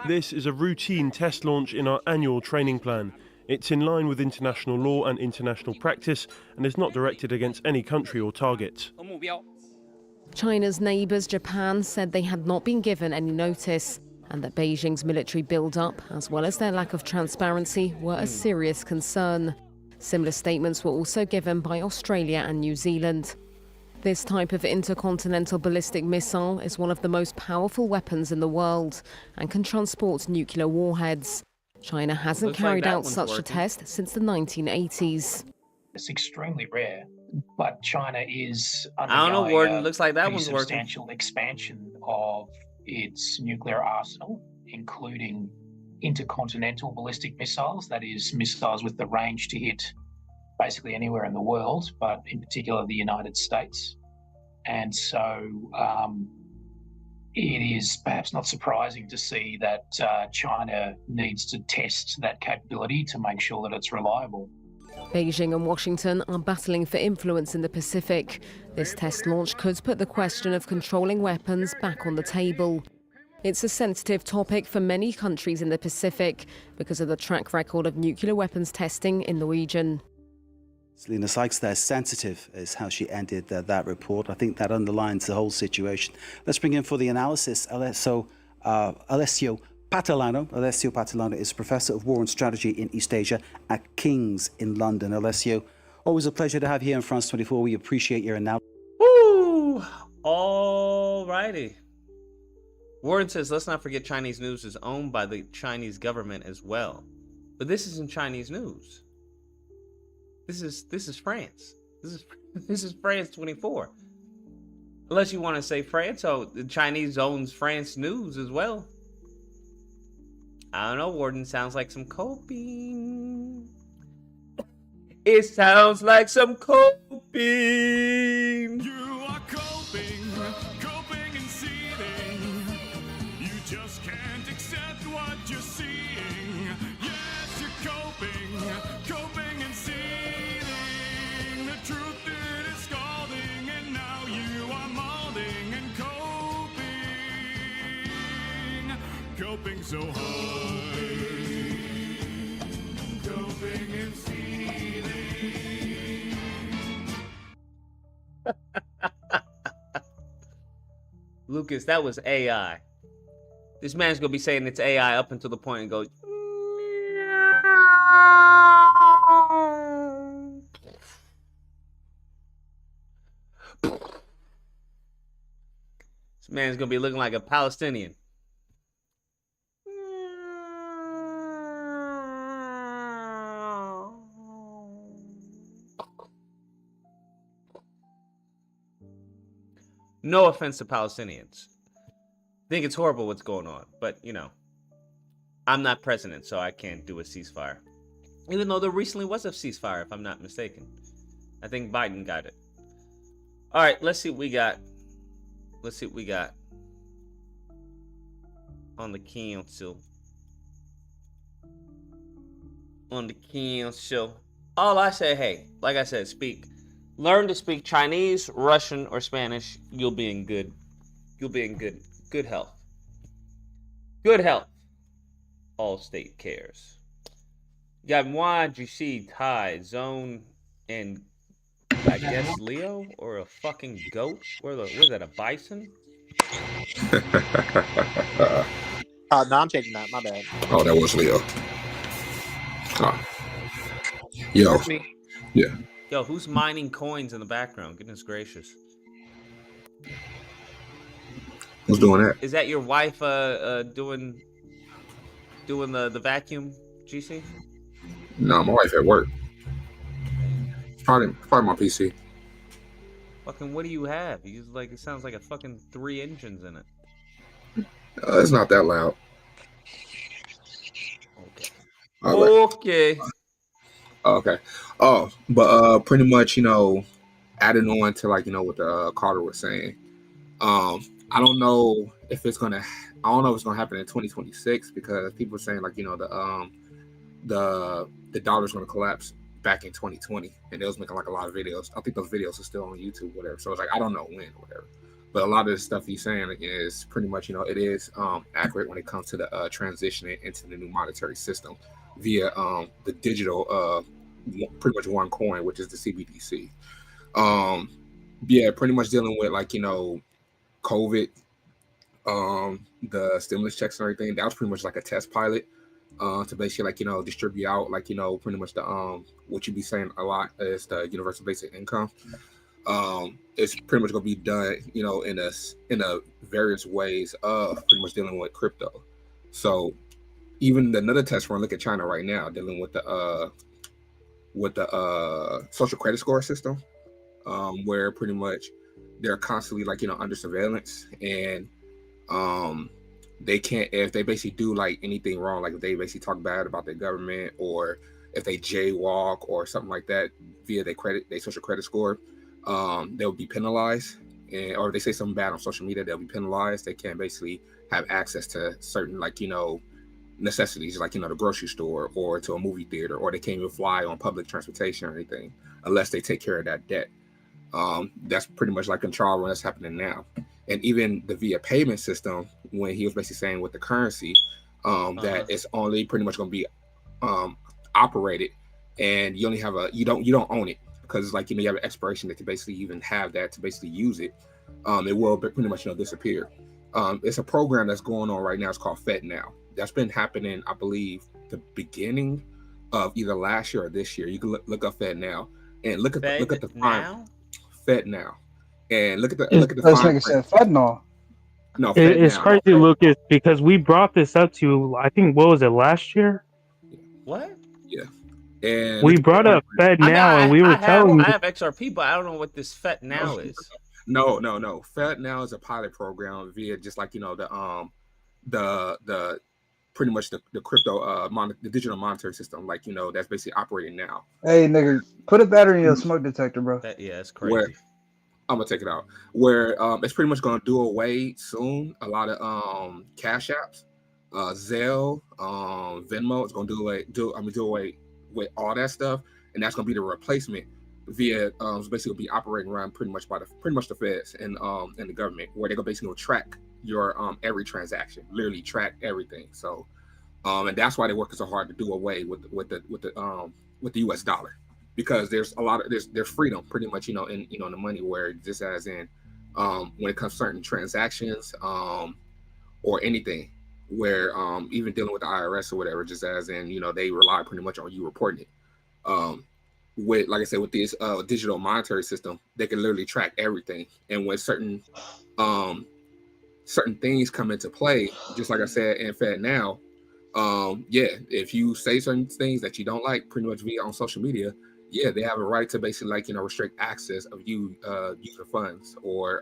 This is a routine test launch in our annual training plan. It's in line with international law and international practice and is not directed against any country or target. China's neighbours, Japan, said they had not been given any notice and that Beijing's military build-up, as well as their lack of transparency, were a serious concern. Similar statements were also given by Australia and New Zealand. This type of intercontinental ballistic missile is one of the most powerful weapons in the world and can transport nuclear warheads. China hasn't carried out such a test since the 1980s. It's extremely rare, but China is I don't know, Warden. Looks like that one's working. Substantial expansion of its nuclear arsenal, including intercontinental ballistic missiles, that is, missiles with the range to hit basically anywhere in the world, but in particular the United States. And so it is perhaps not surprising to see that China needs to test that capability to make sure that it's reliable. Beijing and Washington are battling for influence in the Pacific. This test launch could put the question of controlling weapons back on the table. It's a sensitive topic for many countries in the Pacific because of the track record of nuclear weapons testing in the region. Selena Sykes there, sensitive is how she ended that report. I think that underlines the whole situation. Let's bring in for the analysis Alessio Patalano. Alessio Patalano is Professor of War and Strategy in East Asia at King's in London. Alessio, always a pleasure to have you here in France 24. We appreciate your analysis. Woo! All righty. Warren says, let's not forget Chinese news is owned by the Chinese government as well. But this isn't Chinese news. This is France. This is France 24. Unless you want to say France, so the Chinese owns France news as well. I don't know, Warden. Sounds like some coping. It sounds like some coping. You are coping and seething. You just can't accept what you're seeing. Yes, you're coping and seething. The truth it is scalding, and now you are molding and coping so hard. Coping and seething. Lucas, that was AI. This man's gonna be saying it's AI up until the point and goes. This man's gonna be looking like a Palestinian. No offense to Palestinians. I think it's horrible what's going on, but I'm not president, so I can't do a ceasefire. Even though there recently was a ceasefire, if I'm not mistaken. I think Biden got it. All right, let's see what we got. On the council. All I say, hey, like I said, learn to speak Chinese, Russian, or Spanish. You'll be in good health. Good health. Allstate cares. You got Moi, GC, Ty, Zone, and I guess Leo, or a fucking goat? Was that, a bison? No, I'm changing that. My bad. Oh, that was Leo. Yo. That's me. Yeah. Yo, who's mining coins in the background? Goodness gracious. Who's doing that? Is that your wife doing the vacuum, GC? No, my wife at work. Probably my PC. Fucking, what do you have? It sounds like a fucking 3 engines in it. It's not that loud. Okay. Okay. Okay. Oh, but pretty much, adding on to what Carter was saying. I don't know if it's gonna happen in 2026 because people are saying the dollar's gonna collapse back in 2020, and they was making a lot of videos. I think those videos are still on YouTube, whatever. So it's I don't know when or whatever. But a lot of the stuff he's saying is pretty much, it is accurate when it comes to the transitioning into the new monetary system via the digital, pretty much one coin, which is the CBDC. Yeah, pretty much dealing with COVID, the stimulus checks and everything. That was pretty much a test pilot to basically distribute out pretty much the what you be saying a lot is the universal basic income. It's pretty much gonna be done, in a various ways of pretty much dealing with crypto. So even another test run, look at China right now, dealing with the social credit score system, where pretty much they're constantly under surveillance, and they can't, if they basically do anything wrong, if they basically talk bad about their government, or if they jaywalk or something like that via their social credit score, they'll be penalized, or if they say something bad on social media, they'll be penalized. They can't basically have access to certain necessities, the grocery store or to a movie theater, or they can't even fly on public transportation or anything unless they take care of that debt. That's pretty much control when that's happening now. And even the via payment system, when he was basically saying with the currency, that it's only pretty much going to be operated, and you only have you don't own it, because you have an expiration date to basically even have that to basically use it. It will pretty much disappear. It's a program that's going on right now. It's called FedNow. That's been happening, I believe, the beginning of either last year or this year. You can look up FedNow and look at the fine. FedNow, and look at the fine print. FedNow. No, it's crazy, Lucas, because we brought this up to you, I think, what was it, last year? What? Yeah. And we brought up FedNow, and we were telling you. I have XRP, but I don't know what this FedNow is. No. FedNow is a pilot program via just the pretty much the crypto the digital monetary system, that's basically operating now. Hey, nigga, put a battery in your smoke detector, bro. It's crazy. I'm gonna take it out. Where it's pretty much gonna do away soon. A lot of cash apps, Zelle, Venmo. It's gonna do away with all that stuff, and that's gonna be the replacement via basically be operating around pretty much the feds and the government, where they're gonna basically track your every transaction, literally track everything. So and that's why they're working so hard to do away with the US dollar, because there's a lot of there's freedom pretty much in the money, where just as in when it comes to certain transactions or anything, where even dealing with the IRS or whatever, just as in they rely pretty much on you reporting it. With, like I said, with this digital monetary system, they can literally track everything. And when certain things come into play, just like I said in FedNow, if you say certain things that you don't like, pretty much via on social media, they have a right to basically restrict access of you using funds or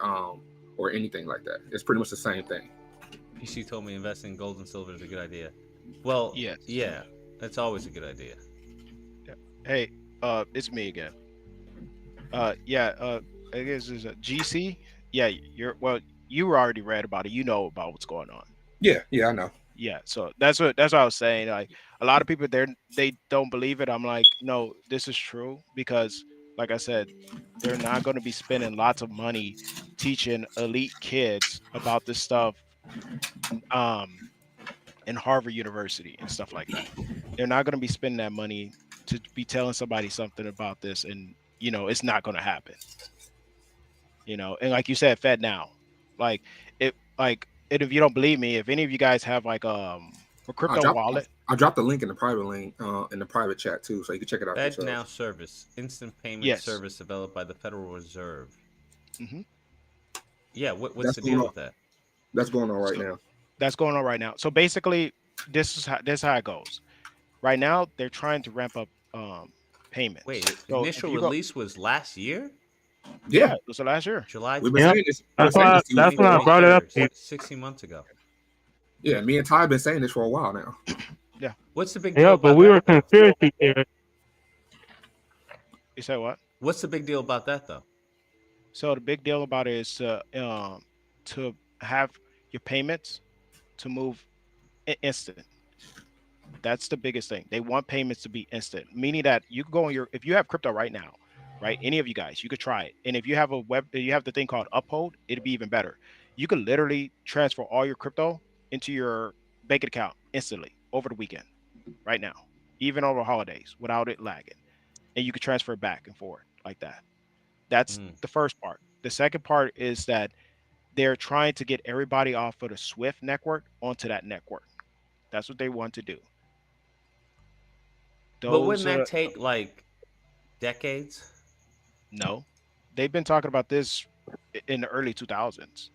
or anything like that. It's pretty much the same thing. PC told me investing in gold and silver is a good idea. Well, yes. Yeah, that's always a good idea. Yeah. Hey, it's me again. I guess it's a GC. Yeah, you already read about it. You know about what's going on. Yeah, I know. Yeah, so that's what I was saying. Like a lot of people they don't believe it. I'm like, no, this is true because, like I said, they're not going to be spending lots of money teaching elite kids about this stuff, in Harvard University and stuff like that. They're not going to be spending that money to be telling somebody something about this, and it's not going to happen. And like you said, Fed now, like it, like. And if you don't believe me, if any of you guys have like a crypto wallet, I dropped the link in the private chat too, so you can check it out. Fed Now service, instant payment service developed by the Federal Reserve. Mm-hmm. Yeah, what's the deal with that? That's going on right now. That's going on right now. So basically, this is how it goes. Right now, they're trying to ramp up payments. Wait, initial release was last year? Yeah, it was last year. July. We've been saying this. That's when I brought it up. 16 months ago. Yeah, me and Ty have been saying this for a while now. Yeah. What's the big deal? Yeah, but we were conspiracy theorists. You said what? What's the big deal about that, though? So the big deal about it is to have your payments to move instant. That's the biggest thing. They want payments to be instant, meaning that you can go on if you have crypto right now, right? Any of you guys, you could try it. And if you have you have the thing called Uphold, it'd be even better. You could literally transfer all your crypto into your bank account instantly over the weekend, right now, even over holidays without it lagging. And you could transfer it back and forth like that. That's the first part. The second part is that they're trying to get everybody off of the Swift network onto that network. That's what they want to do. But wouldn't that take like decades? No, they've been talking about this in the early 2000s.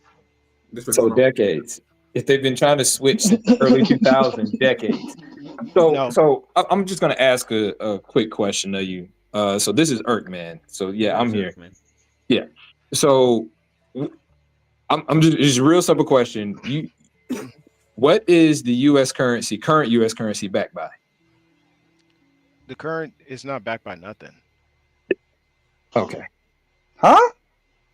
So decades. If they've been trying to switch early 2000s, decades. So I'm just gonna ask a quick question of you. So this is Irk, man. So yeah, I'm here. Yeah. So I'm just a real simple question. What is the current U.S. currency backed by? The current is not backed by nothing. Okay. Huh?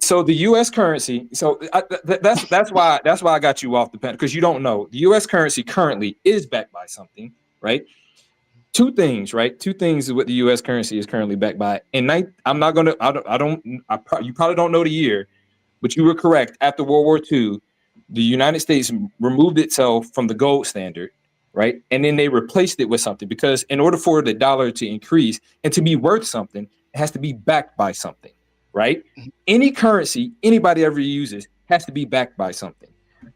So the U.S. currency. So that's why I got you off the pen, because you don't know the U.S. currency currently is backed by something, right? Two things, right? Two things is what the U.S. currency is currently backed by. And I'm not gonna. You probably don't know the year, but you were correct. After World War II, the United States removed itself from the gold standard, right? And then they replaced it with something, because in order for the dollar to increase and to be worth something, it has to be backed by something, right? Any currency anybody ever uses has to be backed by something.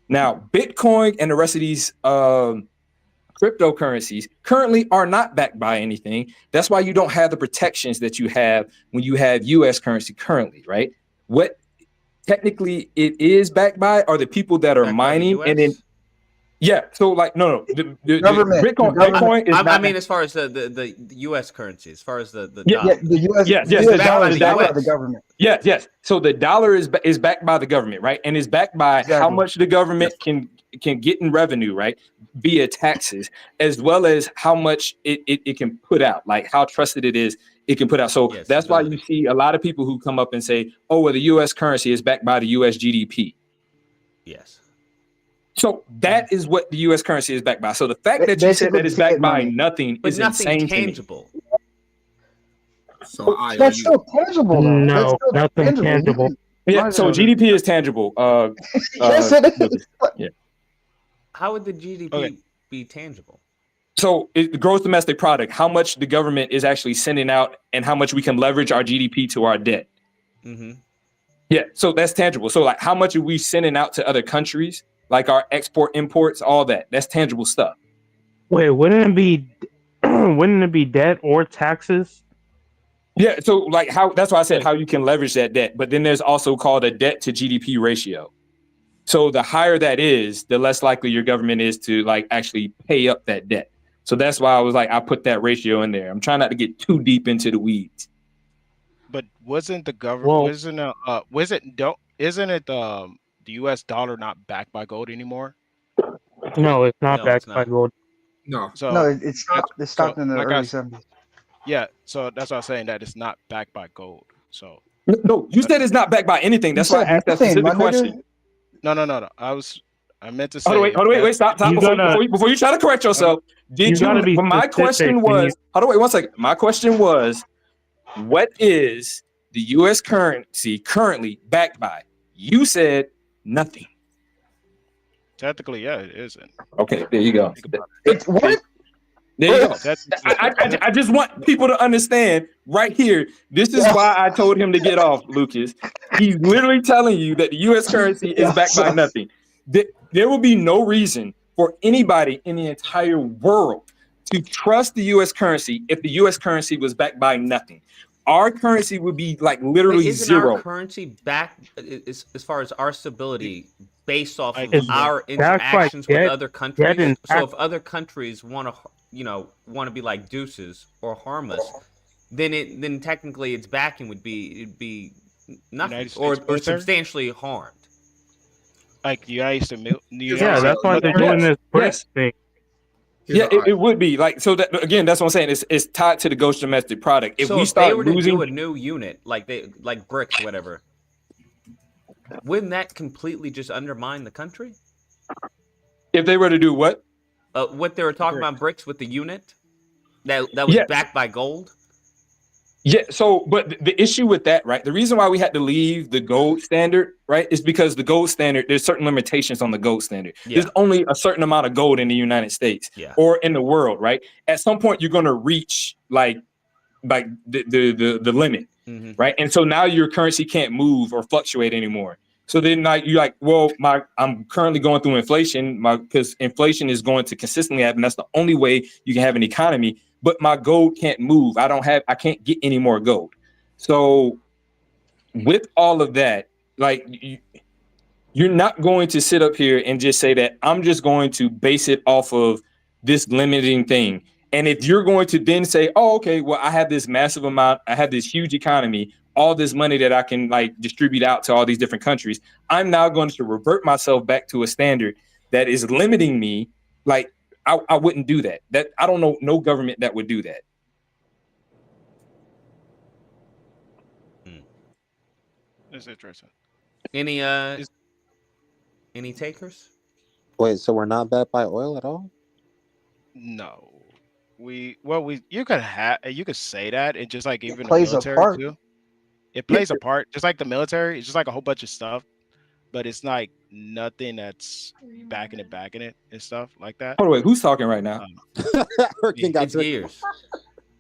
Now, Bitcoin and the rest of these cryptocurrencies currently are not backed by anything. That's why you don't have the protections that you have when you have U.S. currency currently, right? What technically it is backed by are the people that are mining, and then so like no, the government. Bitcoin is I mean, as far as the U.S. currency, as far as the the U.S. the dollar is backed by the government. Yes. So the dollar is backed by the government, right? And is backed by how much the government can get in revenue, right, via taxes, as well as how much it can put out, like how trusted it is. It can put out. So that's why you see a lot of people who come up and say, "Oh, well, the U.S. currency is backed by the U.S. GDP." Yes. So that is what the U.S. currency is backed by. So the fact that you said that it's backed by nothing is insane tangible. To me. So that's still tangible, though. No, nothing tangible. Yeah. So GDP is tangible. Yes, it is. Yeah. How would the GDP be tangible? So the gross domestic product, how much the government is actually sending out, and how much we can leverage our GDP to our debt. Mm-hmm. Yeah. So that's tangible. So like, how much are we sending out to other countries? Like our export, imports, all that. That's tangible stuff. Wait, wouldn't it be debt or taxes? Yeah, so like that's why I said how you can leverage that debt. But then there's also called a debt to GDP ratio. So the higher that is, the less likely your government is to like actually pay up that debt. So that's why I was like, I put that ratio in there. I'm trying not to get too deep into the weeds. But wasn't the government? Isn't it the U.S. dollar not backed by gold anymore? No, it's not No, backed it's by not. gold. No. So No, it stopped. It stopped in the like early 70s. yeah, so that's what I'm saying, that it's not backed by gold. So No, you said it's not backed by anything. That's why I asked that specific question. No. I meant to say. Hold on, wait, stop. Before you try to correct yourself, did you? But my question was, hold on, wait 1 second. My question was, what is the U.S. currency currently backed by? You said nothing. Technically, yeah, it isn't. Okay, there you go. What? There you go. I just want people to understand right here. This is why I told him to get off, Lucas. He's literally telling you that the U.S. currency is backed by nothing. There will be no reason for anybody in the entire world to trust the U.S. currency if the U.S. currency was backed by nothing. Our currency would be like literally isn't zero. Our currency back as far as our stability based off of our interactions with other countries. So if other countries want to be like deuces or harm us, then technically its backing would be nothing or substantially harmed. Like the United States. Yeah, that's why they're doing this BRICS thing. Yeah, it would be like so. That again, that's what I'm saying. It's tied to the gross domestic product. If we start they were losing, to do a new unit like BRICS, whatever, wouldn't that completely just undermine the country? If they were to do what? What they were talking about BRICS with the unit that was backed by gold. Yeah. So, but the issue with that, right? The reason why we had to leave the gold standard, right, is because the gold standard, there's certain limitations on the gold standard. Yeah. There's only a certain amount of gold in the United States or in the world, right? At some point, you're going to reach like the limit, right? And so now your currency can't move or fluctuate anymore. So then you're like, well, I'm currently going through inflation because inflation is going to consistently happen. That's the only way you can have an economy. But my gold can't move. I can't get any more gold. So with all of that, like you're not going to sit up here and just say that I'm just going to base it off of this limiting thing. And if you're going to then say, oh, okay, well, I have this massive amount, I have this huge economy, all this money that I can like distribute out to all these different countries, I'm now going to revert myself back to a standard that is limiting me. Like I wouldn't do that. That I don't know no government that would do that. That's interesting. Any takers? Wait, so we're not backed by oil at all? No. You could say that. It just like even the plays a military part. too. It plays a part, just like the military. It's just like a whole bunch of stuff, but it's like nothing that's backing it and stuff like that. Hold on, wait, who's talking right now? It's Gears.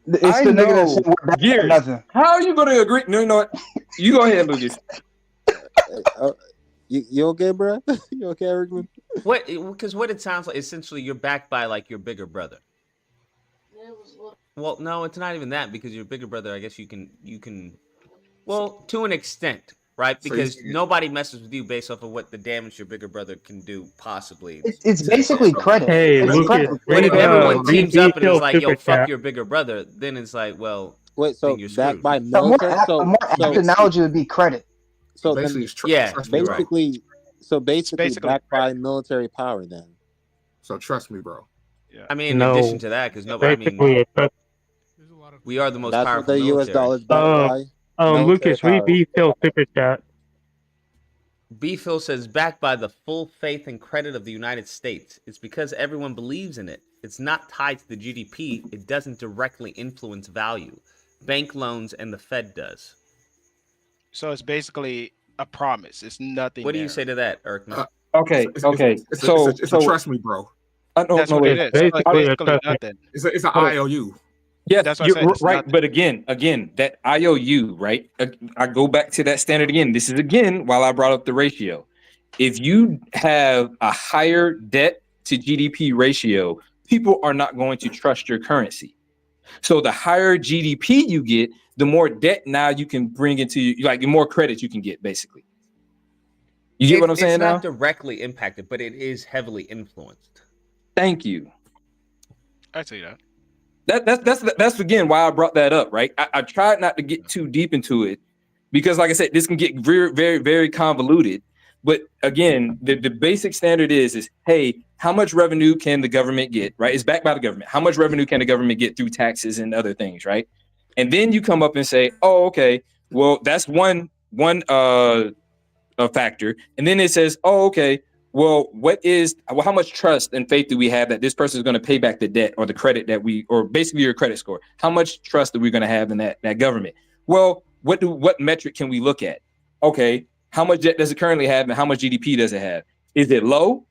It's the nigga that said we're back by Gears. nothing. How are you going to agree? No, you know what? You go ahead, Lucas. You okay, bro? You okay, Erickman? Because what it sounds like, essentially, you're backed by like your bigger brother. Well, no, it's not even that, because your bigger brother, I guess you can, well, to an extent, right? Because nobody messes with you based off of what the damage your bigger brother can do, possibly. It's basically credit. Hey, It's Lucas, credit. But if everyone teams up and Retail is like, yo, super fuck chat. your bigger brother, then it's like, well, wait, so then you're backed screwed. by A more military? apt analogy would be credit. So Basically, then, it's trust me, bro. basically backed by military power then. So trust me, bro. Yeah. I mean, in No. addition to that, because nobody, I Basically, mean, it's we are the most That's powerful what the U.S. military. dollar is backed by. Military Lucas, read power. Retail super chat. B-Phil says, backed by the full faith and credit of the United States. It's because everyone believes in it. It's not tied to the GDP. It doesn't directly influence value. Bank loans and the Fed does. So it's basically a promise. It's nothing. What do you say to that, Erkman? Okay. It's a trust me, bro. That's what it is. Basically, Basically nothing. It's an IOU. Yes, That's what I you're said, right. it's But again, that IOU, right? I go back to that standard again. This is again while I brought up the ratio. If you have a higher debt to GDP ratio, people are not going to trust your currency. So the higher GDP you get, the more debt now you can bring into like the more credit you can get, basically. You get what I'm saying now? now? It's not directly impacted, but it is heavily influenced. Thank you. I'd say that. That's again why I brought that up, right? I tried not to get too deep into it because, like I said, this can get very, very, very convoluted. But again, the basic standard is hey, how much revenue can the government get, right? It's backed by the government. How much revenue can the government get through taxes and other things, right? And then you come up and say, oh, okay, well, that's one factor. And then it says, oh, okay, well, how much trust and faith do we have that this person is going to pay back the debt or the credit or basically your credit score? How much trust are we going to have in that government? Well, what metric can we look at? Okay, how much debt does it currently have and how much GDP does it have? Is it low?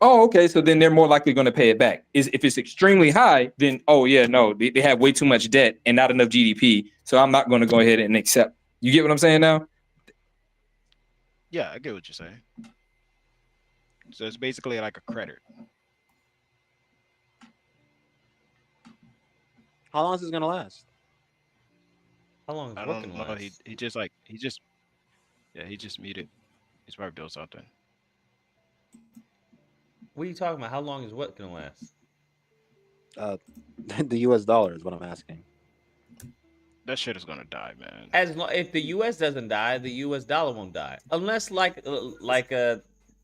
Oh, okay, so then they're more likely going to pay it back. If it's extremely high, then they have way too much debt and not enough GDP, so I'm not going to go ahead and accept. You get what I'm saying now? Yeah, I get what you're saying. So it's basically like a credit. How long is this gonna last? How long is I don't know. He just muted. He's probably built something. What are you talking about? How long is what gonna last? The US dollar is what I'm asking. That shit is gonna die, man. If the U.S. doesn't die, the U.S. dollar won't die, unless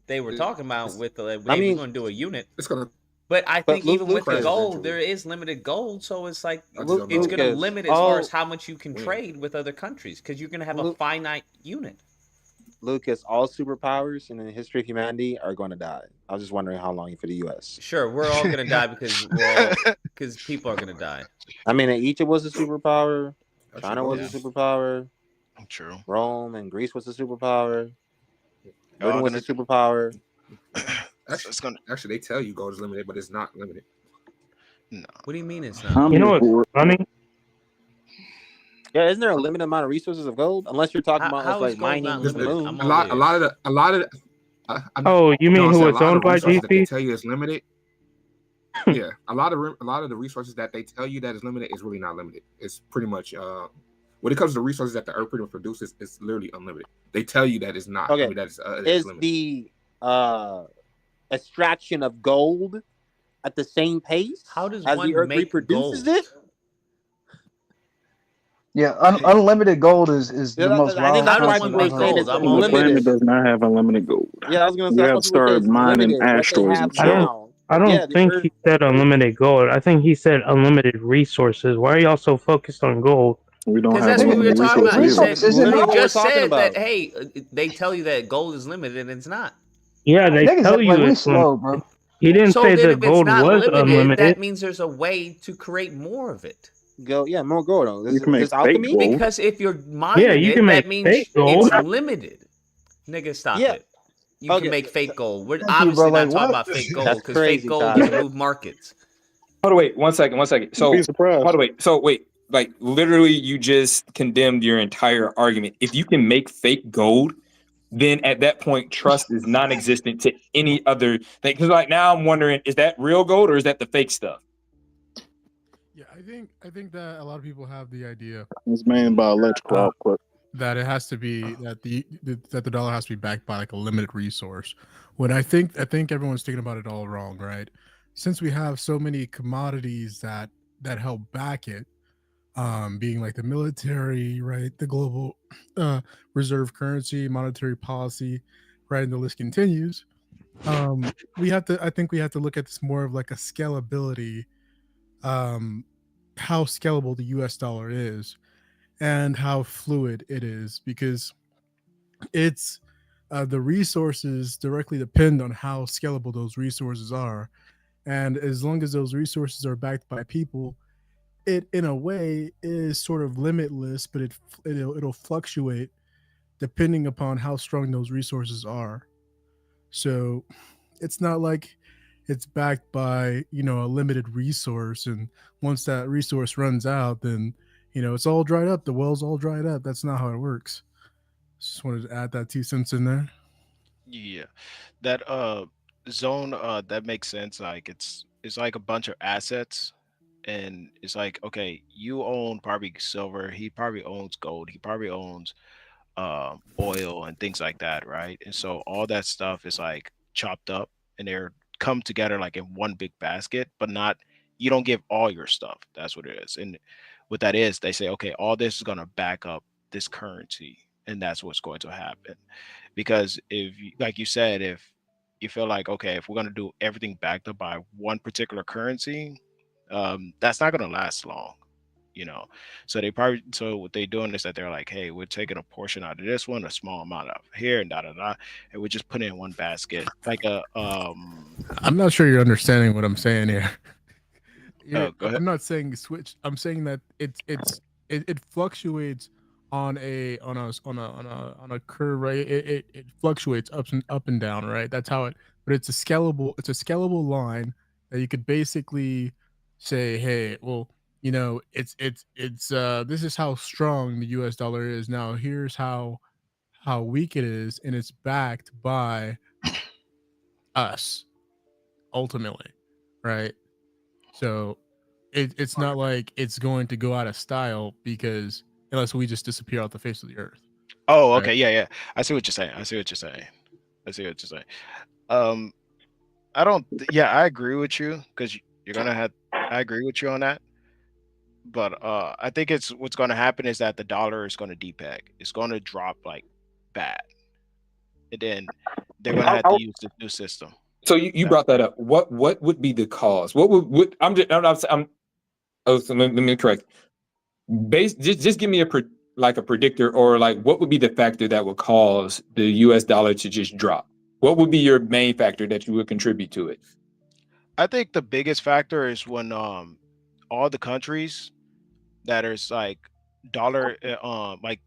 they were talking about with we're gonna do a unit. It's gonna. But I think even with the gold, eventually. there is limited gold, so it's like don't it's know. gonna limit as far as how much you can Yeah. trade with other countries because you're gonna have a finite unit. Lucas, all superpowers in the history of humanity are going to die. I was just wondering how long for the U.S. Sure, we're all gonna die because people are gonna die. I mean, Egypt was a superpower. That's China true. was a superpower. True. Rome and Greece was a superpower. Y'all Britain was a superpower. Actually, they tell you gold is limited, but it's not limited. No. What do you mean it's not? You know what's funny? Yeah, isn't there a limited amount of resources of gold? Unless you're talking about how like is gold mining not the limited? moon. A lot of the. Oh, you mean I'm who saying it's a lot owned of by resources that they GP? tell you is limited. Yeah, a lot of the resources that they tell you that is limited is really not limited. It's pretty much when it comes to the resources that the earth pretty much produces, it's literally unlimited. They tell you that it's not. Okay. I mean, that it's Is limited. the extraction of gold at the same pace How does as one the earth make reproduces gold? it? Yeah, unlimited gold is the most I think wild that's why concept people are I've saying heard. it's The unlimited. planet does not have unlimited gold. Yeah, I was gonna say You that's have why to people say start it's mining limited. What they asteroids have and I shit. don't. now. I don't Yeah, the think earth. he said unlimited gold. I think he said unlimited resources. Why are y'all so focused on gold? We don't Because have that's what we were unlimited talking about. He resources said, either. Well, he what we're just talking said that, about. hey, they tell you that gold is limited and it's not. Yeah, they Niggas tell act like you we it's slow, limited. bro. He didn't So say then the if it's gold not was limited, unlimited. that means there's a way to create more of it. Yeah, more gold. Though. You can make There's fake alchemy. gold. Because if you're Yeah, mining you it, can that make means fake gold. it's limited. Nigga, stop Yeah. it. You can make fake gold. We're Thank you, bro. obviously not Like, talking what? about fake gold That's because fake crazy, gold Tyler. doesn't move markets. Hold on, wait, 1 second. So, You'd be surprised. hold on, wait. So, wait, like literally, you just condemned your entire argument. If you can make fake gold, then at that point, trust is non-existent to any other thing. Because, like, now I'm wondering, is that real gold or is that the fake stuff? Yeah, I think that a lot of people have the idea It's made by electrical output. that it has to be that the dollar has to be backed by like a limited resource. When I think everyone's thinking about it all wrong, right? Since we have so many commodities that help back it, being like the military, right, the global reserve currency, monetary policy, right, and the list continues. I think we have to look at this more of like a scalability, how scalable the US dollar is and how fluid it is, because it's the resources directly depend on how scalable those resources are. And as long as those resources are backed by people, it in a way is sort of limitless, but it'll fluctuate depending upon how strong those resources are. So it's not like it's backed by, you know, a limited resource, and once that resource runs out, then, you know, it's all dried up, the well's all dried up. That's not how it works. Just wanted to add that 2 cents in there. Yeah, that zone that makes sense. Like it's like a bunch of assets, and it's like, okay, you own probably silver, he probably owns gold, he probably owns oil and things like that, right? And so all that stuff is like chopped up and they're come together like in one big basket, but not, you don't give all your stuff. That's what it is. And what that is, they say, okay, all this is going to back up this currency, and that's what's going to happen. because if like you said, if you feel like, okay, if we're going to do everything backed up by one particular currency, that's not going to last long, you know. So what they're doing is that they're like, hey, we're taking a portion out of this one, a small amount out of here, and da da da, and we're just putting it in one basket, like a I'm not sure you're understanding what I'm saying here. Oh, go ahead. I'm not saying switch. I'm saying that it fluctuates on a curve, right? It fluctuates up and down, right? That's how it. But it's a scalable line that you could basically say, hey, well, this is how strong the U.S. dollar is now. Here's how weak it is, and it's backed by us ultimately, right? So it's not like it's going to go out of style because unless we just disappear off the face of the earth. Oh, right? okay, yeah. I see what you're saying. I see what you're saying. I agree with you because you're gonna have. I agree with you on that. But I think what's going to happen is that the dollar is going to depeg. It's going to drop like bad, and then they're going to have to use this new system. So you brought that up. What would be the cause? So let me correct. Just give me a predictor, or like what would be the factor that would cause the U.S. dollar to just drop? What would be your main factor that you would contribute to it? I think the biggest factor is when all the countries that is like dollar like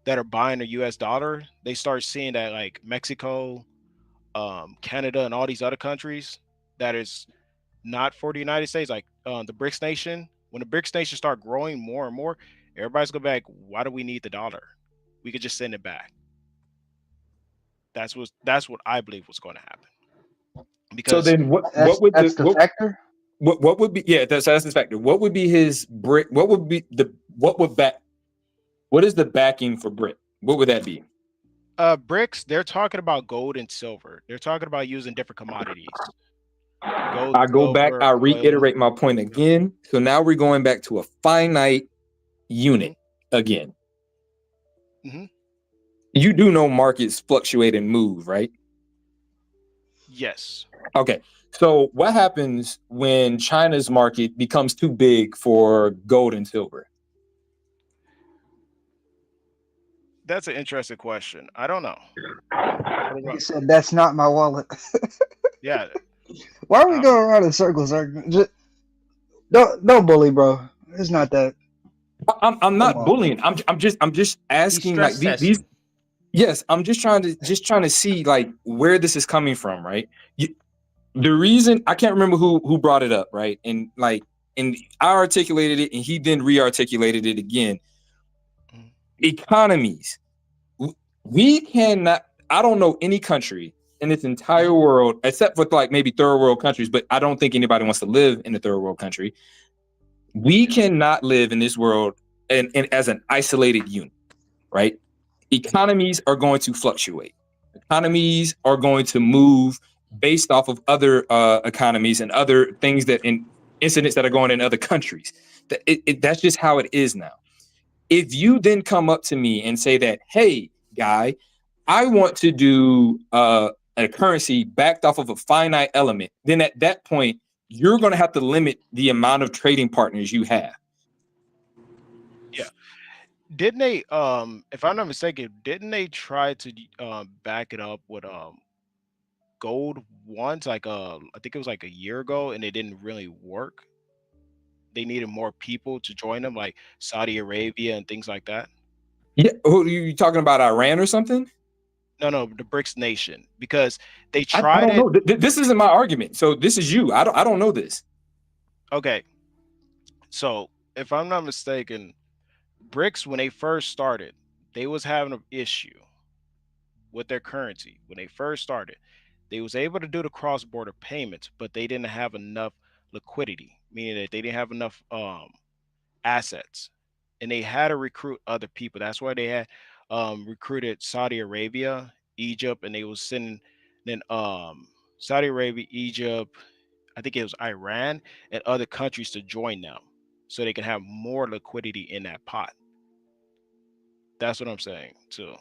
that are buying a US dollar, they start seeing that like Mexico, Canada, and all these other countries that is not for the United States, like the BRICS nation. When the BRICS nation start growing more and more, everybody's gonna be like, why do we need the dollar? We could just send it back. That's what I believe was going to happen. Because so then what would the factor? What would be that's the factor. What would be his brick? What would is the backing for brick? What would that be? BRICS, they're talking about gold and silver. They're talking about using different commodities. I reiterate my point again. So now we're going back to a finite unit again. Mm-hmm. You do know markets fluctuate and move, right? Yes. Okay. So what happens when China's market becomes too big for gold and silver? That's an interesting question. I don't know. He said, "That's not my wallet." Yeah. Why are we going around in circles? Just, don't bully, bro. It's not that. I'm not bullying. I'm just asking like these. Yes, I'm just trying to see like where this is coming from, right? The reason I can't remember who brought it up, right? And I articulated it, and he then re-articulated it again. Economies. We cannot. I don't know any country in this entire world, except for like maybe third world countries, but I don't think anybody wants to live in a third world country. We cannot live in this world and as an isolated unit, right? Economies are going to fluctuate. Economies are going to move based off of other economies and other things incidents that are going in other countries. That's just how it is now. If you then come up to me and say that, hey, guy, I want to do a currency backed off of a finite element, then at that point, you're going to have to limit the amount of trading partners you have. Yeah. Didn't they, if I'm not mistaken, didn't they try to back it up with gold once? Like I think it was like a year ago, and it didn't really work. They needed more people to join them, like Saudi Arabia and things like that. Yeah, who are you talking about? Iran or something? No, the BRICS nation, because they I tried don't know. This isn't my argument. So this is you. I don't know this. Okay. So if I'm not mistaken, BRICS, when they first started, they was having an issue with their currency. When they first started, they was able to do the cross-border payments, but they didn't have enough liquidity, meaning that they didn't have enough assets, and they had to recruit other people. That's why they had recruited Saudi Arabia, Egypt, and they was sending then Saudi Arabia, Egypt, I think it was Iran, and other countries to join them, so they can have more liquidity in that pot. That's what I'm saying too.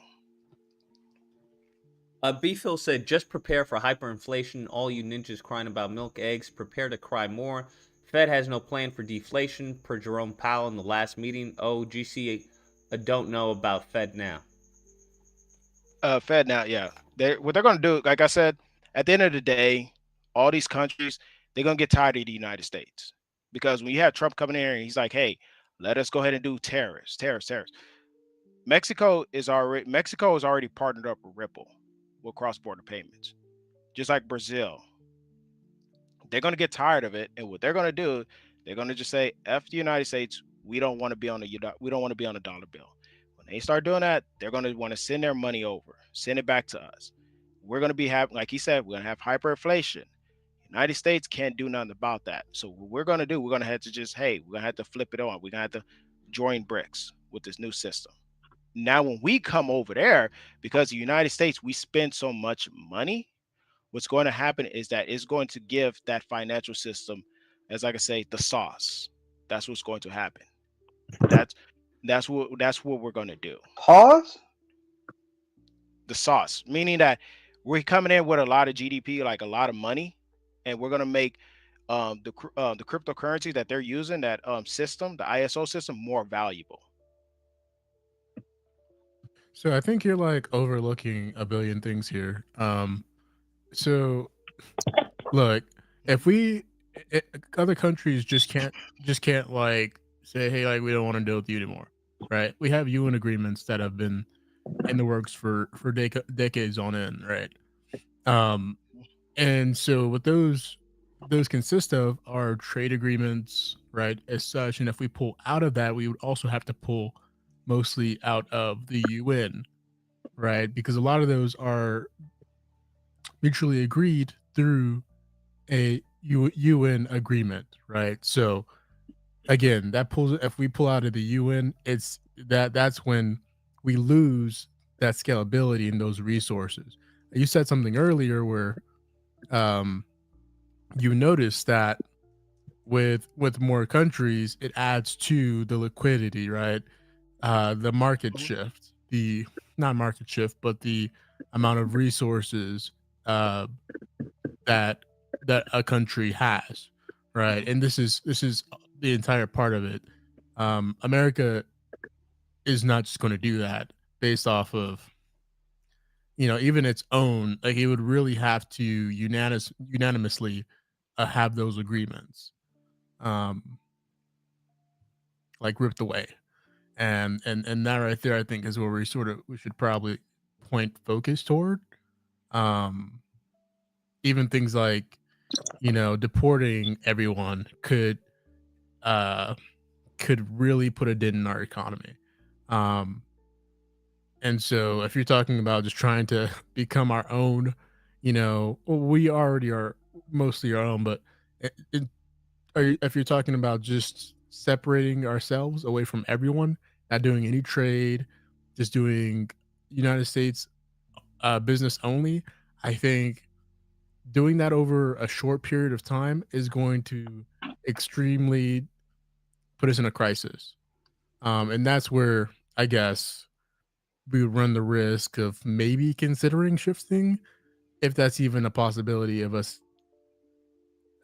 B-Phil said, just prepare for hyperinflation. All you ninjas crying about milk eggs, prepare to cry more. Fed has no plan for deflation, per Jerome Powell in the last meeting. Oh, GC, don't know about Fed now. Fed now, yeah. What they're going to do, like I said, at the end of the day, all these countries, they're going to get tired of the United States. Because when you have Trump coming in here and he's like, hey, let us go ahead and do tariffs. Mexico is already partnered up with Ripple with cross-border payments, just like Brazil. They're going to get tired of it, and what they're going to do, they're going to just say, "F the United States, we don't want to be on a dollar bill." When they start doing that, they're going to want to send their money over, send it back to us. We're going to be having, like he said, we're going to have hyperinflation. United States can't do nothing about that. So what we're going to do, we're going to have to just, we're going to have to flip it on. We're going to have to join BRICS with this new system. Now, when we come over there, because the United States, we spend so much money, what's going to happen is that it's going to give that financial system, as I can say, the sauce. That's what's going to happen. That's what we're going to do. Pause? The sauce, meaning that we're coming in with a lot of GDP, like a lot of money, and we're going to make the cryptocurrency that they're using, that system, the ISO system, more valuable. So I think you're like overlooking a billion things here. So look, if other countries just can't like say, hey, like we don't want to deal with you anymore, right? We have UN agreements that have been in the works for decades on end, right? And so what those consist of are trade agreements, right? As such, and if we pull out of that, we would also have to pull mostly out of the UN, right? Because a lot of those are mutually agreed through a UN agreement, right? So again, if we pull out of the UN, that's when we lose that scalability in those resources. You said something earlier where you notice that with more countries, it adds to the liquidity, right? The market shift, not market shift, but the amount of resources that a country has, right? And this is the entire part of it. America is not just going to do that based off of, even its own. Like, it would really have to unanimously have those agreements, like ripped away. And that right there, I think, is where we should probably point focus toward. Even things like, deporting everyone could really put a dent in our economy. And so if you're talking about just trying to become our own, we already are mostly our own, but if you're talking about just separating ourselves away from everyone, not doing any trade, just doing United States business only, I think doing that over a short period of time is going to extremely put us in a crisis. And that's where I guess we would run the risk of maybe considering shifting, if that's even a possibility of us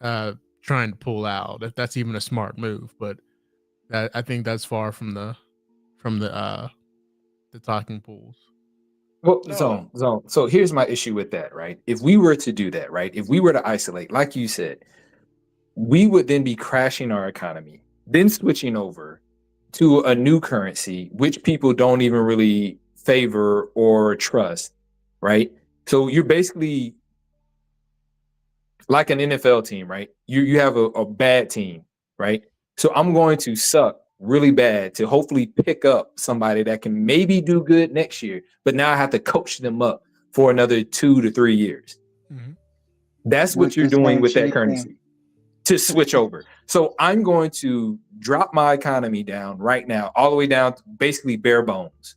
trying to pull out, if that's even a smart move. But I think that's far from the talking pools. Well, so here's my issue with that, right? If we were to do that, right? If we were to isolate, like you said, we would then be crashing our economy, then switching over to a new currency, which people don't even really favor or trust, right? So you're basically like an NFL team, right? You have a bad team, right? So I'm going to suck really bad to hopefully pick up somebody that can maybe do good next year, but now I have to coach them up for another 2 to 3 years. Mm-hmm. That's what you're doing with that currency to switch over. So I'm going to drop my economy down right now, all the way down to basically bare bones,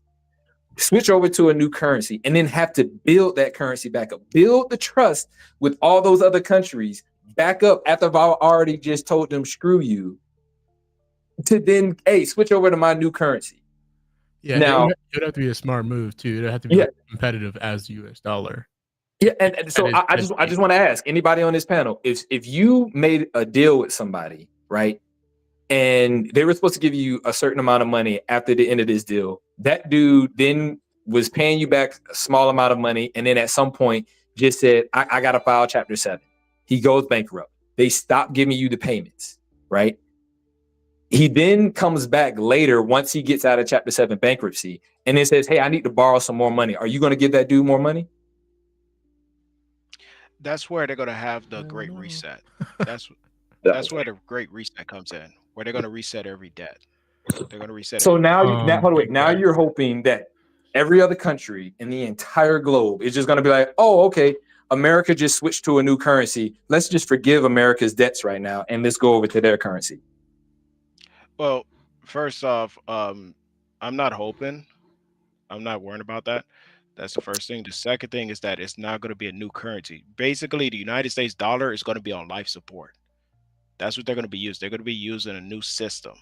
switch over to a new currency, and then have to build that currency back up, build the trust with all those other countries back up after I've already just told them, screw you, to then, switch over to my new currency. Yeah, Now, it would have to be a smart move too. It would have to be like competitive as the U.S. dollar. Yeah, and so I just want to ask anybody on this panel, if you made a deal with somebody, right, and they were supposed to give you a certain amount of money after the end of this deal, that dude then was paying you back a small amount of money, and then at some point just said, I got to file Chapter 7. He goes bankrupt. They stop giving you the payments, right? He then comes back later once he gets out of Chapter 7 bankruptcy and then says, hey, I need to borrow some more money. Are you going to give that dude more money? That's where they're going to have the Great Reset. That's where the Great Reset comes in, where they're going to reset every debt. They're going to reset. So now, now you're hoping that every other country in the entire globe is just going to be like, oh, okay, America just switched to a new currency. Let's just forgive America's debts right now and let's go over to their currency. Well, first off, I'm not hoping. I'm not worrying about that. That's the first thing. The second thing is that it's not going to be a new currency. Basically, the United States dollar is going to be on life support. That's what they're going to be used. They're going to be using a new system.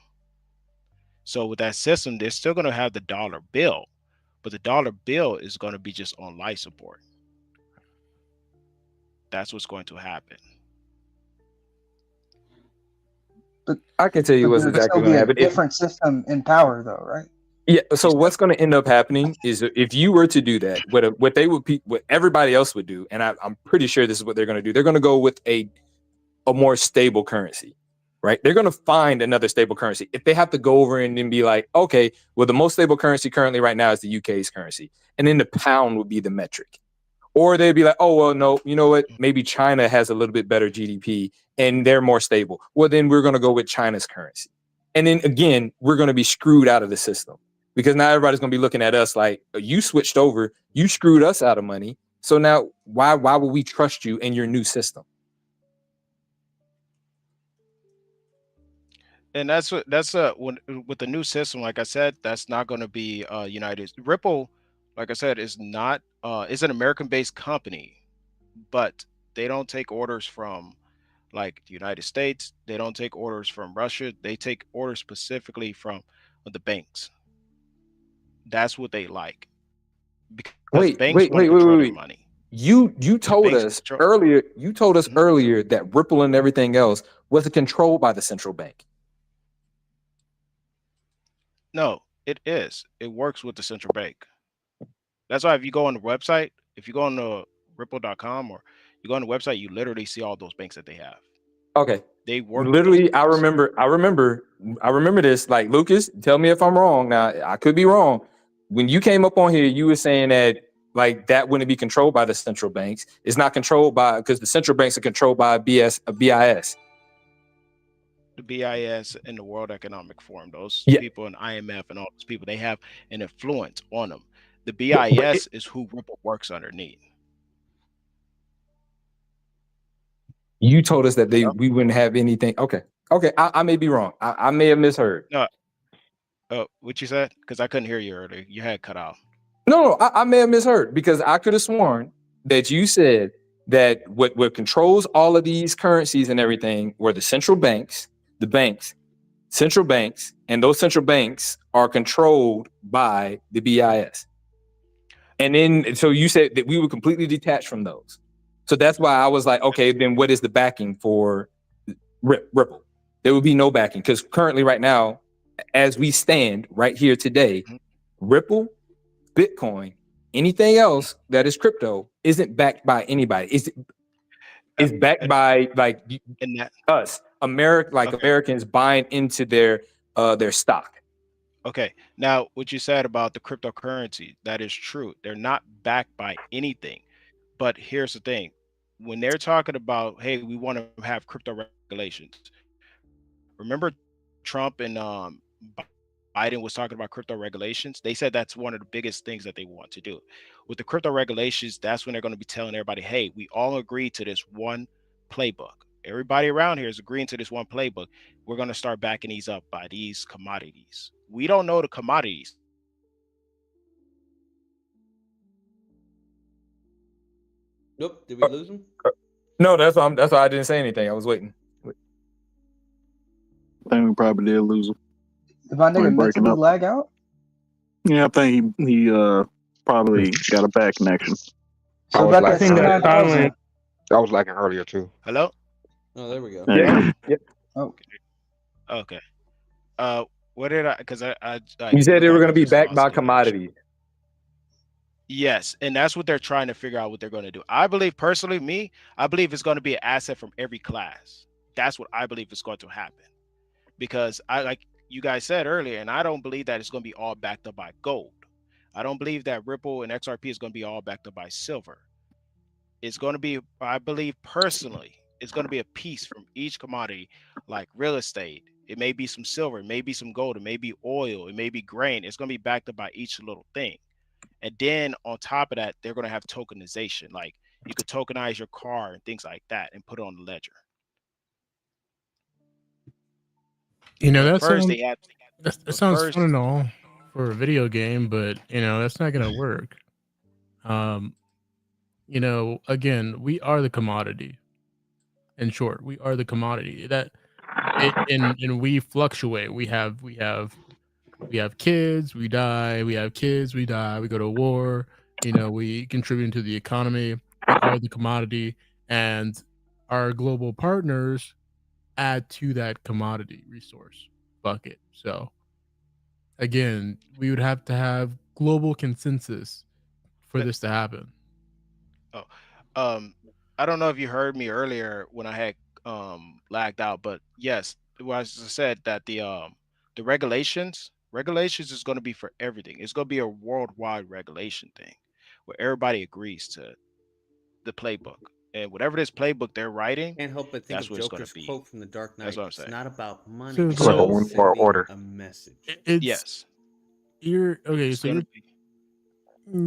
So with that system, they're still going to have the dollar bill, but the dollar bill is going to be just on life support. That's what's going to happen. But I can tell you what's exactly going to happen. Different system in power, though, right? Yeah. So what's going to end up happening is if you were to do that, what everybody else would do, and I'm pretty sure this is what they're going to do. They're going to go with a more stable currency, right? They're going to find another stable currency. If they have to go over and then be like, okay, well, the most stable currency currently right now is the UK's currency, and then the pound would be the metric. Or they'd be like, oh, well, no, you know what? Maybe China has a little bit better GDP and they're more stable. Well, then we're going to go with China's currency. And then again, we're going to be screwed out of the system because now everybody's going to be looking at us like, you switched over, you screwed us out of money. So now why would we trust you in your new system? And with the new system, like I said, that's not going to be United. Ripple, like I said, is not it's an American-based company, but they don't take orders from like the United States. They don't take orders from Russia. They take orders specifically from the banks. That's what they like. Because banks want to control their money. You told us earlier. You told us earlier that Ripple and everything else was controlled by the central bank. No, it is. It works with the central bank. That's why if you go on the website, if you go on the ripple.com or you go on the website, you literally see all those banks that they have. Okay. They work. Literally, I remember this. Like, Lucas, tell me if I'm wrong. Now, I could be wrong. When you came up on here, you were saying that like that wouldn't be controlled by the central banks. It's not controlled by because the central banks are controlled by BIS. The BIS and the World Economic Forum, those people and IMF and all those people, they have an influence on them. The BIS is who Ripple works underneath. You told us that we wouldn't have anything. Okay. I may be wrong. I may have misheard. No. What you said? Because I couldn't hear you earlier. You had cut off. No, I may have misheard because I could have sworn that you said that what controls all of these currencies and everything were the central banks, central banks, and those central banks are controlled by the BIS. And then, so you said that we were completely detached from those. So that's why I was like, okay, then what is the backing for Ripple? There would be no backing because currently right now, as we stand right here today, Ripple, Bitcoin, anything else that is crypto isn't backed by anybody. It's backed by like us, Americans buying into their stock. Okay. Now, what you said about the cryptocurrency, that is true. They're not backed by anything. But here's the thing. When they're talking about, hey, we want to have crypto regulations. Remember Trump and Biden was talking about crypto regulations? They said that's one of the biggest things that they want to do. With the crypto regulations, that's when they're going to be telling everybody, hey, we all agree to this one playbook. Everybody around here is agreeing to this one playbook. We're going to start backing these up by these commodities. We don't know the commodities. Nope. Did we lose him? No, that's why I didn't say anything. I was waiting. I think we probably did lose him. Did my nigga mentally lag out? Yeah, I think he probably got a bad connection. I So was about that lagging earlier. 69,000. I was lagging earlier too. Hello? Oh, there we go. There you Hello? go. Yep. Oh, Okay. What did I? Because I You said they were forgot going to be just backed lost by connection. commodities. Yes, and that's what they're trying to figure out what they're going to do. I believe personally, I believe it's going to be an asset from every class. That's what I believe is going to happen. Because I like you guys said earlier, and I don't believe that it's going to be all backed up by gold. I don't believe that Ripple and XRP is going to be all backed up by silver. It's going to be, I believe personally, it's going to be a piece from each commodity, like real estate. It may be some silver, it may be some gold, it may be oil, it may be grain. It's going to be backed up by each little thing. And then on top of that, they're going to have tokenization. Like you could tokenize your car and things like that and put it on the ledger. You know, But that first sounds they had that sounds first, fun and all for a video game, but you know that's not gonna work. You know, again, we are the commodity. In short, we are the commodity that, and we fluctuate. We have kids, we die. We have kids, we die. We go to war. You know, we contribute to the economy. We are the commodity, and our global partners add to that commodity resource bucket. So again, we would have to have global consensus for this to happen. I don't know if you heard me earlier when I had lagged out, but yes, well, as I said that the regulations is going to be for everything. It's going to be a worldwide regulation thing where everybody agrees to the playbook, and whatever this playbook they're writing, Can't help but think that's of what it's going Joker's to be. quote from The Dark Knight. That's what I'm It's saying. not about money. So It's it's like a about one world sending order. a message. It's Yes, you're okay. it's So going you're to be.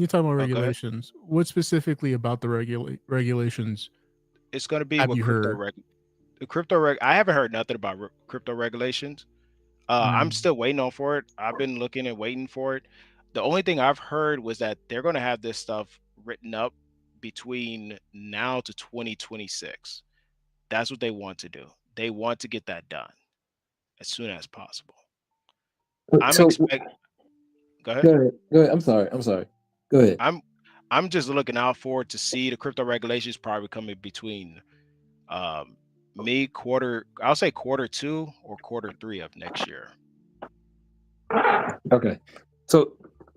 you're talking about Oh, go ahead. regulations. What specifically about the regulations It's going to be have what you heard? I haven't heard nothing about crypto regulations. I'm still waiting on for it. I've been looking and waiting for it. The only thing I've heard was that they're going to have this stuff written up between now to 2026. That's what they want to do. They want to get that done as soon as possible. I'm So expecting. Go ahead. go ahead. Go ahead. I'm sorry. Go ahead. I'm just looking out for it to see the crypto regulations probably coming between I'll say Q2 or Q3 of next year. Okay. So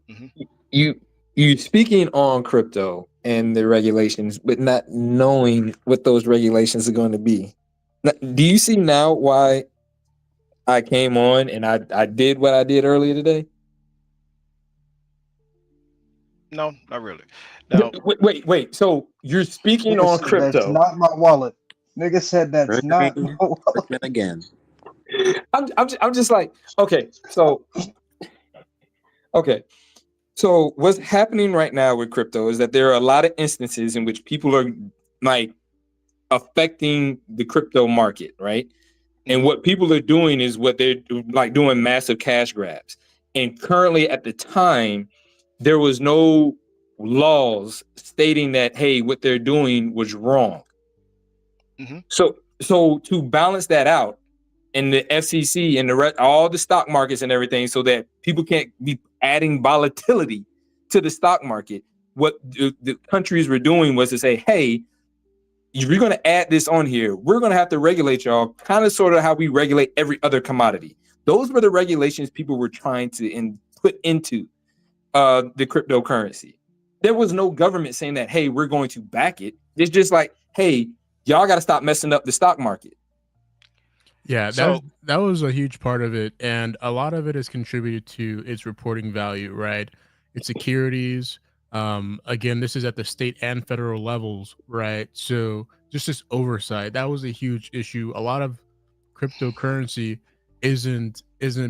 Mhm. you speaking on crypto and the regulations, but not knowing what those regulations are going to be. Now, do you see now why I came on and I did what I did earlier today? No, not really. Now, Wait. So you're speaking nigga on said that's crypto. not my wallet. Nigga said that's not my Triggering wallet. again. I'm just like, okay. So what's happening right now with crypto is that there are a lot of instances in which people are like affecting the crypto market, right? And what people are doing is what they're like doing massive cash grabs. And currently at the time, there was no laws stating that, hey, what they're doing was wrong. So to balance that out, and the FCC and all the stock markets and everything, so that people can't be adding volatility to the stock market, what the countries were doing was to say, hey, if you're going to add this on here, we're going to have to regulate y'all, kind of sort of how we regulate every other commodity. Those were the regulations people were trying to put into the cryptocurrency. There was no government saying that, hey, we're going to back it. It's just like, hey, y'all got to stop messing up the stock market. Yeah, So- that was a huge part of it, and a lot of it has contributed to its reporting value, right? Its securities. Again, this is at the state and federal levels, right? So just this oversight, that was a huge issue. A lot of cryptocurrency isn't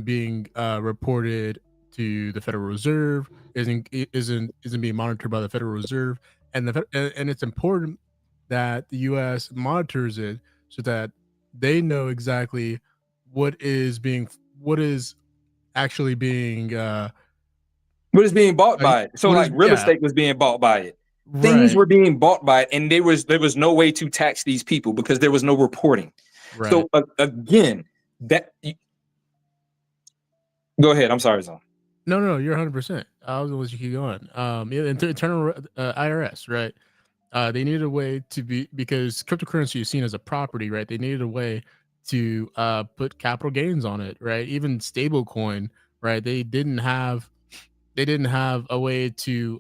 being reported to the Federal Reserve, isn't being monitored by the Federal Reserve, and and it's important that the U.S. monitors it so that they know exactly what is actually being what is being bought by it. So like real estate was being bought by it. Things were being bought by it, and there was no way to tax these people because there was no reporting. Right. So again, that go ahead. I'm sorry, Zon. No, you're 100%. I was gonna let you keep going. Yeah, internal IRS, right? They needed a way to be because cryptocurrency is seen as a property, right? They needed a way to put capital gains on it, right? Even stablecoin, right? They didn't have a way to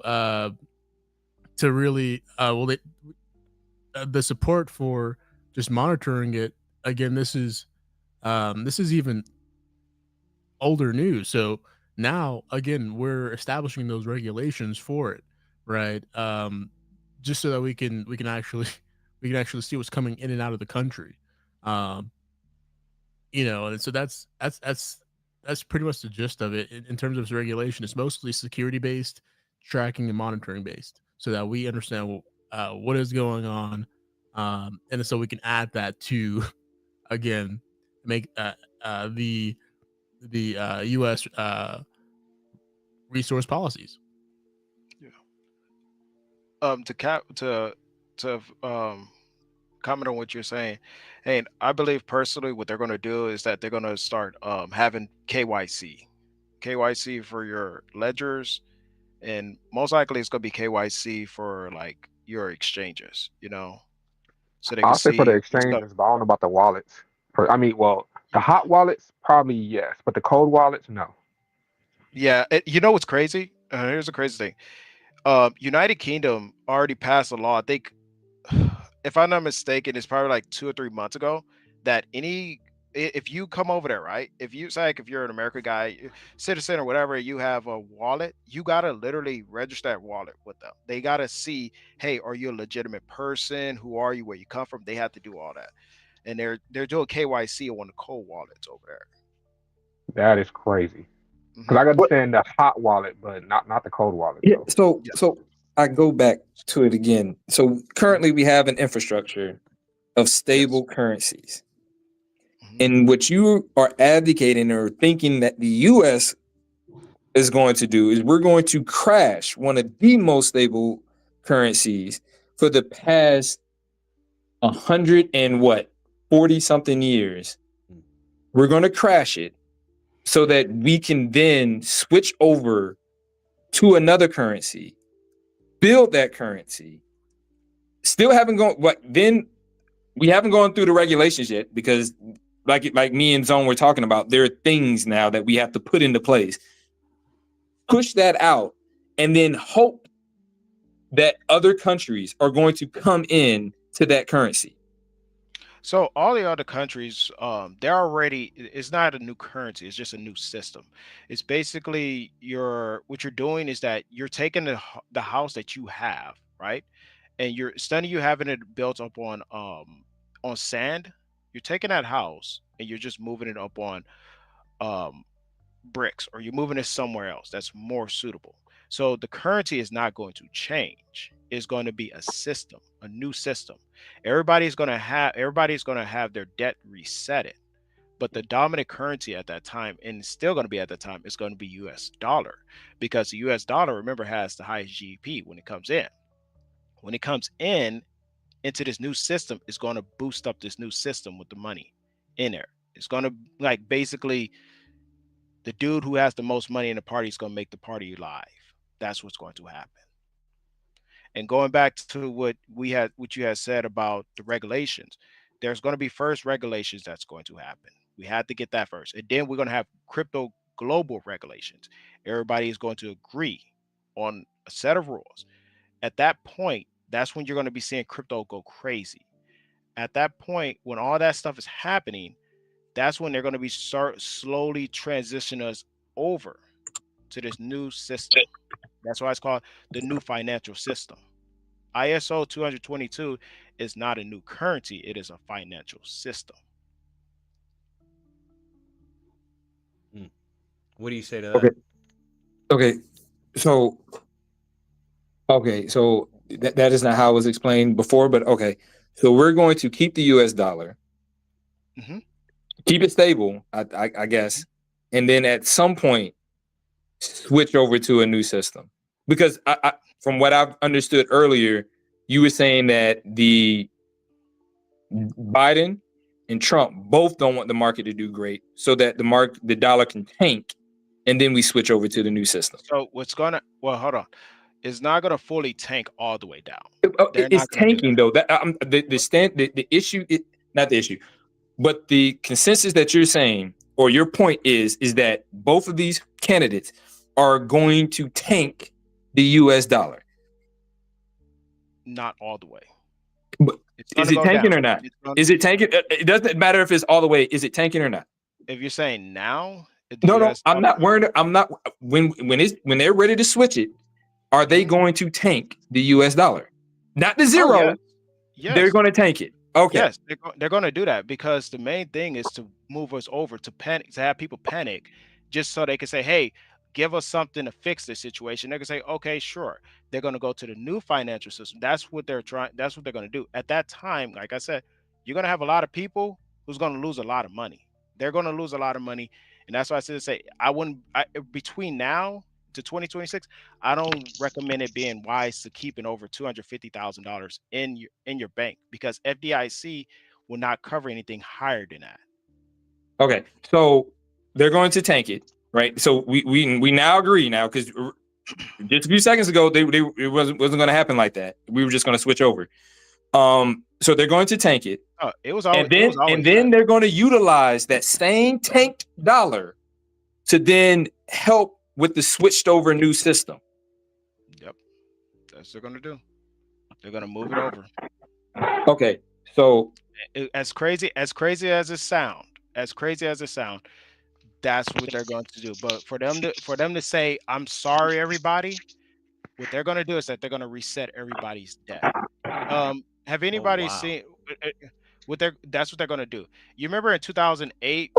really the support for just monitoring it. Again, this is even older news. So now again, we're establishing those regulations for it, right? Just so that we can actually we can actually see what's coming in and out of the country. Um, and so that's pretty much the gist of it in terms of regulation. It's mostly security based, tracking and monitoring based, so that we understand what is going on, and so we can add that to again make the U.S. Resource policies. To comment on what you're saying, and I believe personally what they're going to do is that they're going to start having KYC for your ledgers, and most likely it's going to be KYC for like your exchanges, so they can I'll say for the see what's up. exchanges, but I don't know about the wallets. Well, the hot wallets probably yes, but the cold wallets no. Yeah, you know what's crazy? Here's the crazy thing. United Kingdom already passed a law. I think, if I'm not mistaken, it's probably like 2 or 3 months ago that if you come over there, right? If you say like if you're an American guy, citizen or whatever, you have a wallet, you gotta literally register that wallet with them. They gotta see, hey, are you a legitimate person? Who are you? Where you come from? They have to do all that, and they're doing KYC on the cold wallets over there. That is crazy. Because I understand the hot wallet, but not the cold wallet. Yeah. Though. So I go back to it again. So currently we have an infrastructure of stable currencies. And what you are advocating or thinking that the US is going to do is we're going to crash one of the most stable currencies for the past 40 something years. We're going to crash it so that we can then switch over to another currency, build that currency. Still haven't gone. We haven't gone through the regulations yet because, like me and Zone were talking about, there are things now that we have to put into place. Push that out, and then hope that other countries are going to come in to that currency. So all the other countries, they're already. It's not a new currency. It's just a new system. It's basically what you're doing is that you're taking the house that you have, right, and you're instead of you having it built up on sand, you're taking that house and you're just moving it up on um bricks, or you're moving it somewhere else that's more suitable. So the currency is not going to change. It's going to be a system, a new system. Everybody's going to have their debt resetted, but the dominant currency at that time, and it's still going to be at that time, is going to be US dollar, because the US dollar, remember, has the highest GDP when it comes in. When it comes in into this new system, it's going to boost up this new system with the money in there. It's going to, like, basically the dude who has the most money in the party is going to make the party live. That's what's going to happen. And going back to what you had said about the regulations, there's going to be first regulations that's going to happen. We had to get that first, and then we're going to have crypto global regulations. Everybody is going to agree on a set of rules. At that point, that's when you're going to be seeing crypto go crazy. At that point, when all that stuff is happening, that's when they're going to be slowly transition us over to this new system. That's why it's called the new financial system. ISO 222 is not a new currency, it is a financial system. What do you say to that? Okay. So that is not how it was explained before, but okay. So we're going to keep the US dollar, keep it stable, I guess, and then at some point switch over to a new system. Because I from what I've understood earlier, you were saying that the Biden and Trump both don't want the market to do great, so that the dollar can tank and then we switch over to the new system. So hold on. It's not gonna fully tank all the way down. It's tanking though. That the issue, not the issue, but the consensus that you're saying, or your point is that both of these candidates are going to tank the U.S. dollar. Not all the way. But is it tanking or not? Is it tanking? It doesn't matter if it's all the way. Is it tanking or not? If you're saying now, No. I'm not worried. I'm not when they're ready to switch it. Are they going to tank the U.S. dollar? Not the zero. Oh, yes. They're going to tank it. Okay. Yes, they're going to do that because the main thing is to move us over to panic, to have people panic, just so they can say, "Hey, give us something to fix this situation." They can say, "Okay, sure." They're going to go to the new financial system. That's what they're trying. That's what they're going to do. At that time, like I said, you're going to have a lot of people who's going to lose a lot of money. They're going to lose a lot of money, and that's why I say between now to 2026, I don't recommend it being wise to keeping over $250,000 in your bank because FDIC will not cover anything higher than that. Okay, so they're going to tank it, right? So we now agree now because just a few seconds ago it wasn't going to happen like that. We were just going to switch over. So they're going to tank it. Oh, it was always, and then they're going to utilize that same tanked dollar to then help with the switched over new system. Yep, that's what they're going to do. They're going to move it over. Okay, so as crazy as it sounds, that's what they're going to do. But for them to say, "I'm sorry, everybody," what they're going to do is that they're going to reset everybody's debt. Have anybody seen that's what they're going to do? You remember in 2008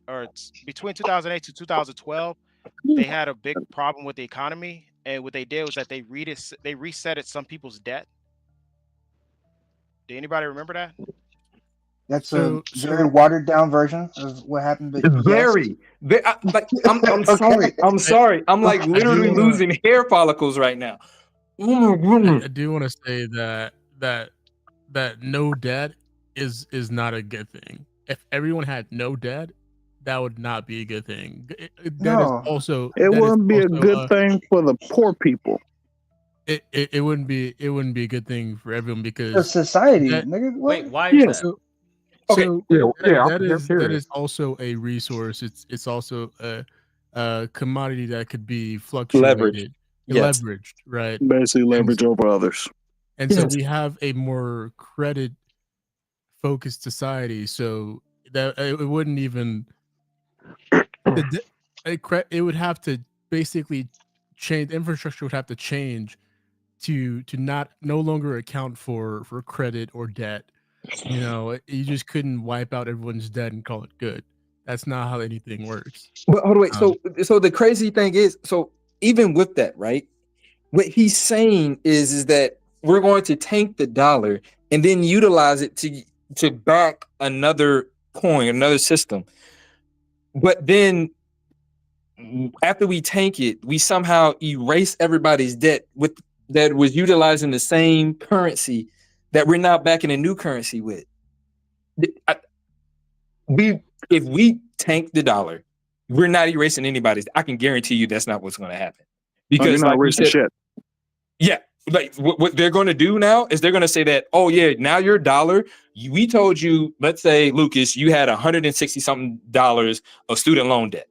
or between 2008 to 2012, they had a big problem with the economy, and what they did was that they resetted some people's debt. Did anybody remember that? That's a very watered down version of what happened. But I'm sorry. I'm like literally losing hair follicles right now. I do want to say that no debt is not a good thing. If everyone had no debt, that would not be a good thing. It wouldn't be a good thing for the poor people. It wouldn't be a good thing for everyone because for society. Nigga, wait, why is that? That is also a resource. It's also a commodity that could be fluctuated, leveraged, right? Basically, leverage over others. And so we have a more credit focused society. So that it wouldn't even. It would have to basically change. Infrastructure would have to change to no longer account for credit or debt. You know, you just couldn't wipe out everyone's debt and call it good. That's not how anything works. But hold on, wait. So the crazy thing is, so even with that, right? What he's saying is that we're going to tank the dollar and then utilize it to back another coin, another system. But then after we tank it, we somehow erase everybody's debt that was utilizing the same currency that we're now backing a new currency with. If we tank the dollar, we're not erasing anybody's. I can guarantee you that's not what's going to happen. Because you're not erasing shit. Yeah, like what they're going to do now is they're going to say that, oh yeah, now your dollar. We told you, let's say Lucas, you had $160 something of student loan debt,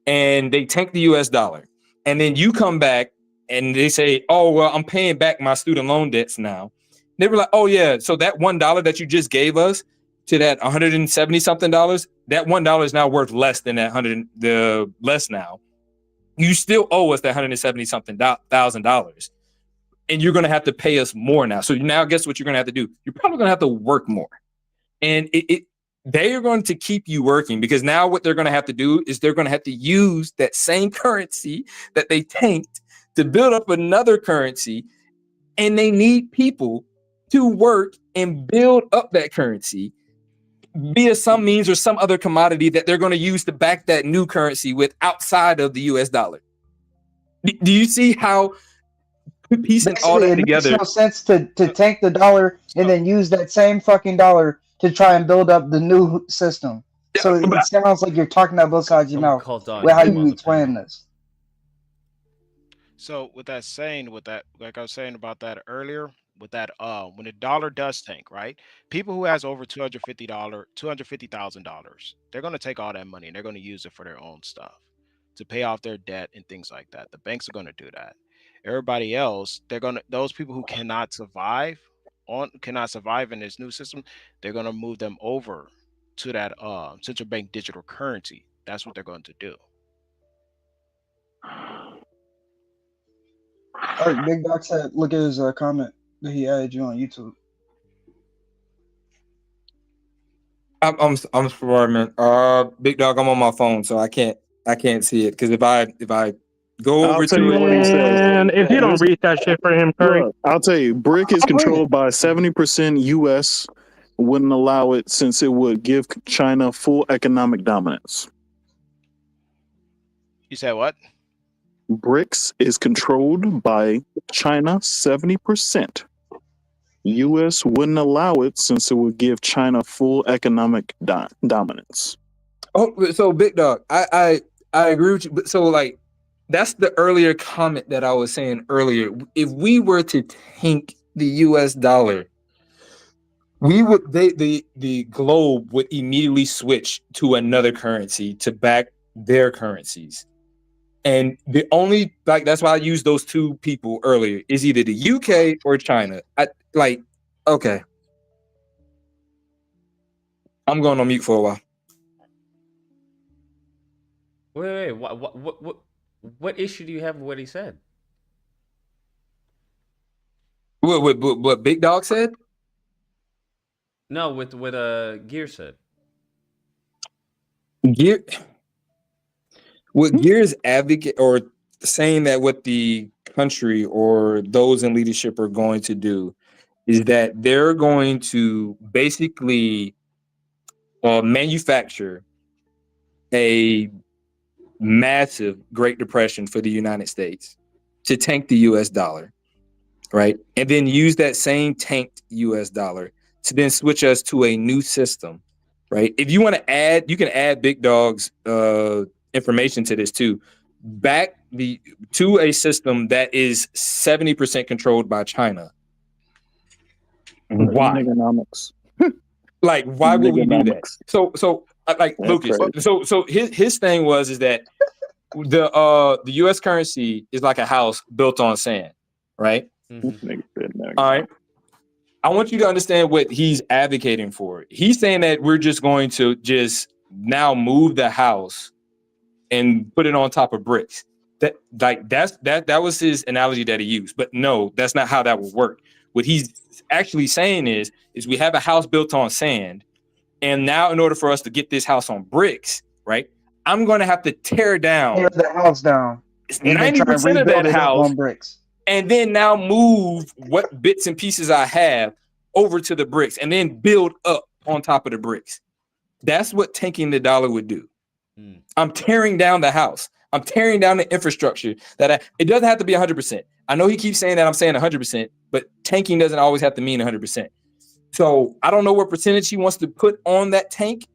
and they tank the U.S. dollar, and then you come back and they say, oh well, I'm paying back my student loan debts now. They were like, oh yeah, so that $1 that you just gave us to that $170 something, that $1 is now worth less than that less now. You still owe us that $170 something $1,000, and you're going to have to pay us more now. So now guess what you're going to have to do? You're probably going to have to work more, and they are going to keep you working because now what they're going to have to do is they're going to have to use that same currency that they tanked to build up another currency, and they need people to work and build up that currency via some means or some other commodity that they're going to use to back that new currency with outside of the US dollar. Do you see how piecing all that together? It makes no sense to tank the dollar and then use that same fucking dollar to try and build up the new system. So it sounds like you're talking out both sides of your Someone mouth. called Don. Well, how Get him do on you the panel. explain this? So with that saying, like I was saying about that earlier, with that when the dollar does tank, right? People who has over $250,000, they're gonna take all that money and they're gonna use it for their own stuff, to pay off their debt and things like that. The banks are gonna do that. Everybody else, those people who cannot survive in this new system, they're gonna move them over to that central bank digital currency. That's what they're going to do. All right, Big Doc said, look at his comment that he added you on YouTube. I'm sorry, man. Big Dog, I'm on my phone, so I can't see it, because if I go I'll over tell to you it, what he says. And if you don't read that shit for him, Curry, Look, I'll tell you, BRIC is controlled by 70% U.S. Wouldn't allow it since it would give China full economic dominance. You said what? BRICS is controlled by China 70%. U.S. wouldn't allow it since it would give China full economic dominance. Oh, so Big Dog, I agree with you. But so like, that's the earlier comment that I was saying earlier. If we were to tank the U.S. dollar, we would the globe would immediately switch to another currency to back their currencies. And the only, like, that's why I used those two people earlier, is either the UK or China. Okay. I'm going on mute for a while. Wait. What issue do you have with what he said? What Big Dog said? No, with what Gear said. What Gear's advocate or saying that what the country or those in leadership are going to do is that they're going to basically manufacture a massive Great Depression for the United States to tank the US dollar, right? And then use that same tanked US dollar to then switch us to a new system, right? If you want to add, you can add Big Dog's information to this too. Back to a system that is 70% controlled by China. Why? Economics. Like, why would we do that? So like Lucas. So his thing is that the U.S. currency is like a house built on sand, right? Mm-hmm. All right. I want you to understand what he's advocating for. He's saying that we're just going to just now move the house and put it on top of bricks. That was his analogy that he used. But no, that's not how that would work. What he's actually saying is we have a house built on sand, and now in order for us to get this house on bricks, right, I'm going to have to tear the house down. 90% of that house on bricks, and then now move what bits and pieces I have over to the bricks, and then build up on top of the bricks. That's what tanking the dollar would do. I'm tearing down the house. I'm tearing down the infrastructure it doesn't have to be 100%. I know he keeps saying that I'm saying 100%, but tanking doesn't always have to mean 100%. So I don't know what percentage he wants to put on that tank.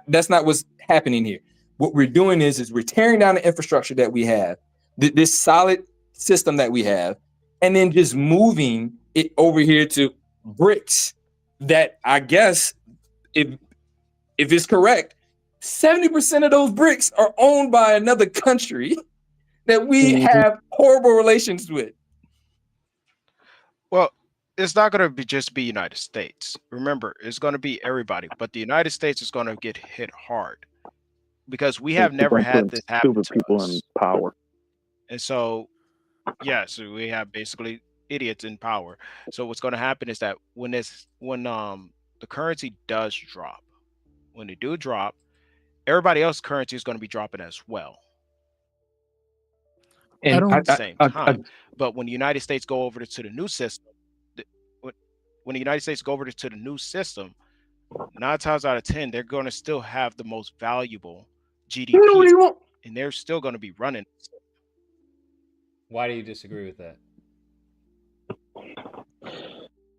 That's not what's happening here. What we're doing is we're tearing down the infrastructure that we have, this solid system that we have, and then just moving it over here to bricks that, I guess, if it's correct, 70% of those bricks are owned by another country that we have horrible relations with. Well, it's not going to just be United States. Remember, it's going to be everybody, but the United States is going to get hit hard because we have never had this happen to people us. in power. And so, so we have basically idiots in power. So what's going to happen is that when the currency does drop, when they do drop, everybody else's currency is going to be dropping as well. And At the same time, but when the United States go over to the new system, when the United States go over to the new system, 9 times out of 10, they're going to still have the most valuable GDP, and they're still going to be running. Why do you disagree with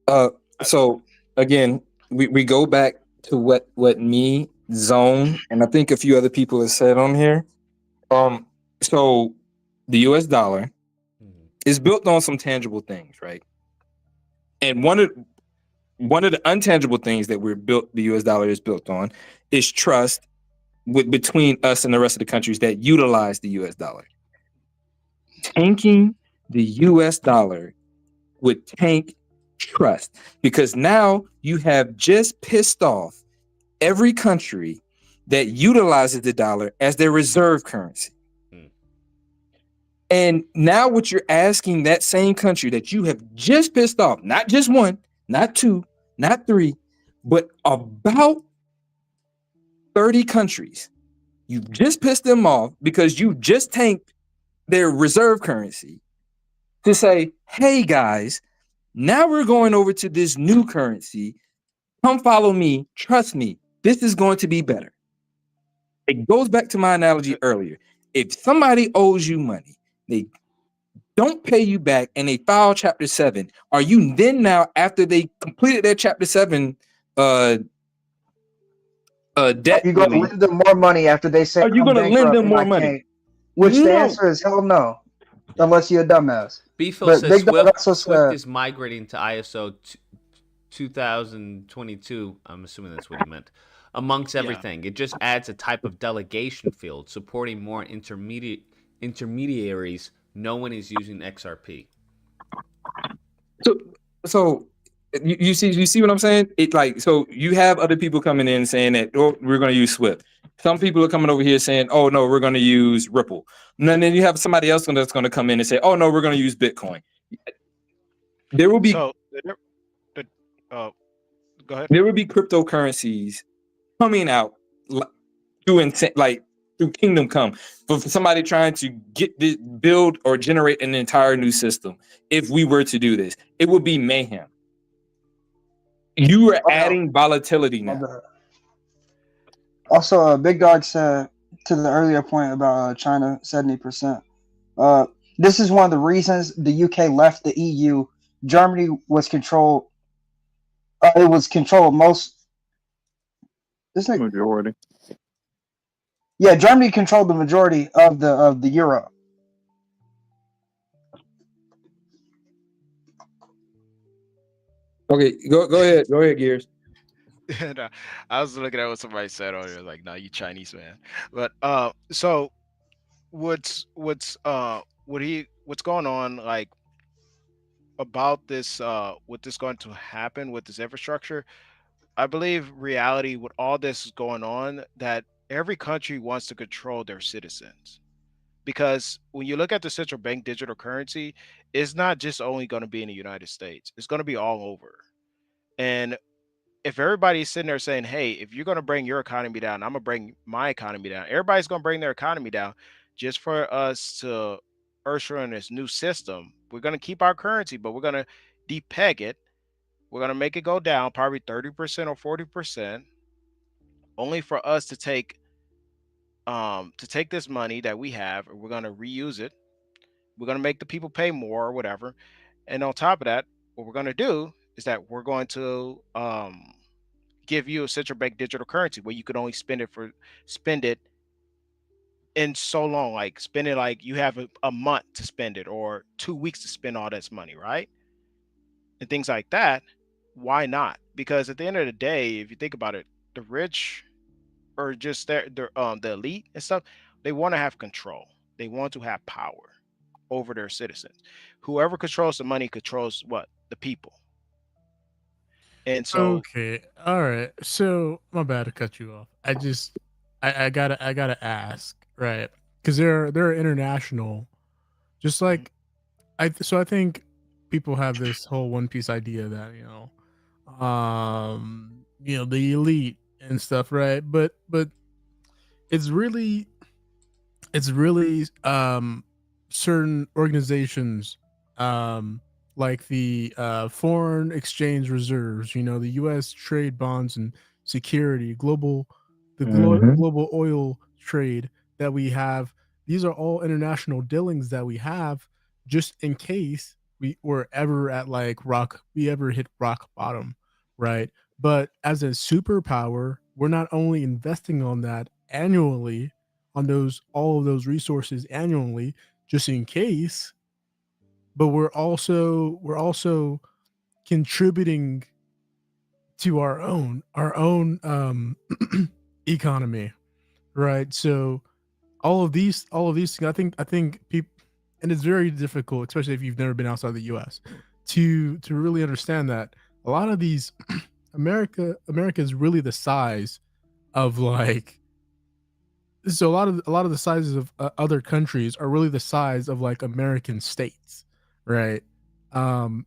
that? So again, we go back to what me zone, and I think a few other people have said on here. So the U.S. dollar is built on some tangible things, right? And one of the untangible things that the U.S. dollar is built on is trust between us and the rest of the countries that utilize the U.S. dollar. Tanking the U.S. dollar would tank trust, because now you have just pissed off every country that utilizes the dollar as their reserve currency. And now what you're asking that same country that you have just pissed off, not just one, not two, not three, but about 30 countries, you've just pissed them off because you just tanked their reserve currency, to say, hey guys, now we're going over to this new currency. Come follow me. Trust me. This is going to be better. It goes back to my analogy earlier. If somebody owes you money, they don't pay you back, and they file Chapter 7, are you then now, after they completed their Chapter 7 debt, You going to lend them more money after they say are you I'm going to lend bankrupt them and more I money? can't? Which the No. answer is hell no, unless you're a dumbass. Beefo But says Big Dog Swift, also Swift said, is migrating to ISO 2022. I'm assuming that's what he meant. Amongst everything, it just adds a type of delegation field supporting more intermediaries. No one is using XRP. So you see what I'm saying? It like, so you have other people coming in saying that, oh, we're going to use Swift. Some people are coming over here saying, oh no, we're going to use Ripple. And then you have somebody else that's going to come in and say, oh no, we're going to use Bitcoin. There will be go ahead. There will be cryptocurrencies coming out through Kingdom Come, for somebody trying to build or generate an entire new system. If we were to do this, it would be mayhem. You are adding volatility now. Also, Big Dog said to the earlier point about China 70%. This is one of the reasons the UK left the EU. Germany was controlled. It was controlled most. Majority. Yeah, Germany controlled the majority of the euro. Okay, go ahead, Gears. No, I was looking at what somebody said earlier, like, "No, you Chinese man." But so what's going on, like, about this? What this going to happen with this infrastructure? I believe reality with all this going on, that every country wants to control their citizens, because when you look at the central bank digital currency, it's not just only going to be in the United States; it's going to be all over. And if everybody's sitting there saying, hey, if you're going to bring your economy down, I'm going to bring my economy down. Everybody's going to bring their economy down just for us to usher in this new system. We're going to keep our currency, but we're going to depeg it. We're going to make it go down probably 30% or 40%, only for us to take this money that we have, and we're going to reuse it. We're going to make the people pay more or whatever. And on top of that, what we're going to do is that we're going to give you a central bank digital currency where you could only spend it in so long, like spend it, like you have a month to spend it or 2 weeks to spend all this money, right? And things like that. Why not? Because at the end of the day, if you think about it, the rich, or just the elite and stuff, they want to have control. They want to have power over their citizens. Whoever controls the money controls what? The people. And so Okay, all right. So my bad to cut you off. I gotta ask, right? Because they're international, just like I think people have this whole One Piece idea that the elite and stuff, right? But it's really certain organizations, like the foreign exchange reserves, the U.S. trade bonds and security, global oil trade that we have. These are all international dealings that we have, just in case we ever hit rock bottom, right? But as a superpower, we're not only investing on that annually, on all of those resources annually, just in case, but we're also contributing to our own economy, right? So all of these things, I think people, and it's very difficult, especially if you've never been outside the US, to really understand that a lot of these America is really the size of like, so a lot of the sizes of other countries are really the size of like American states, right? Um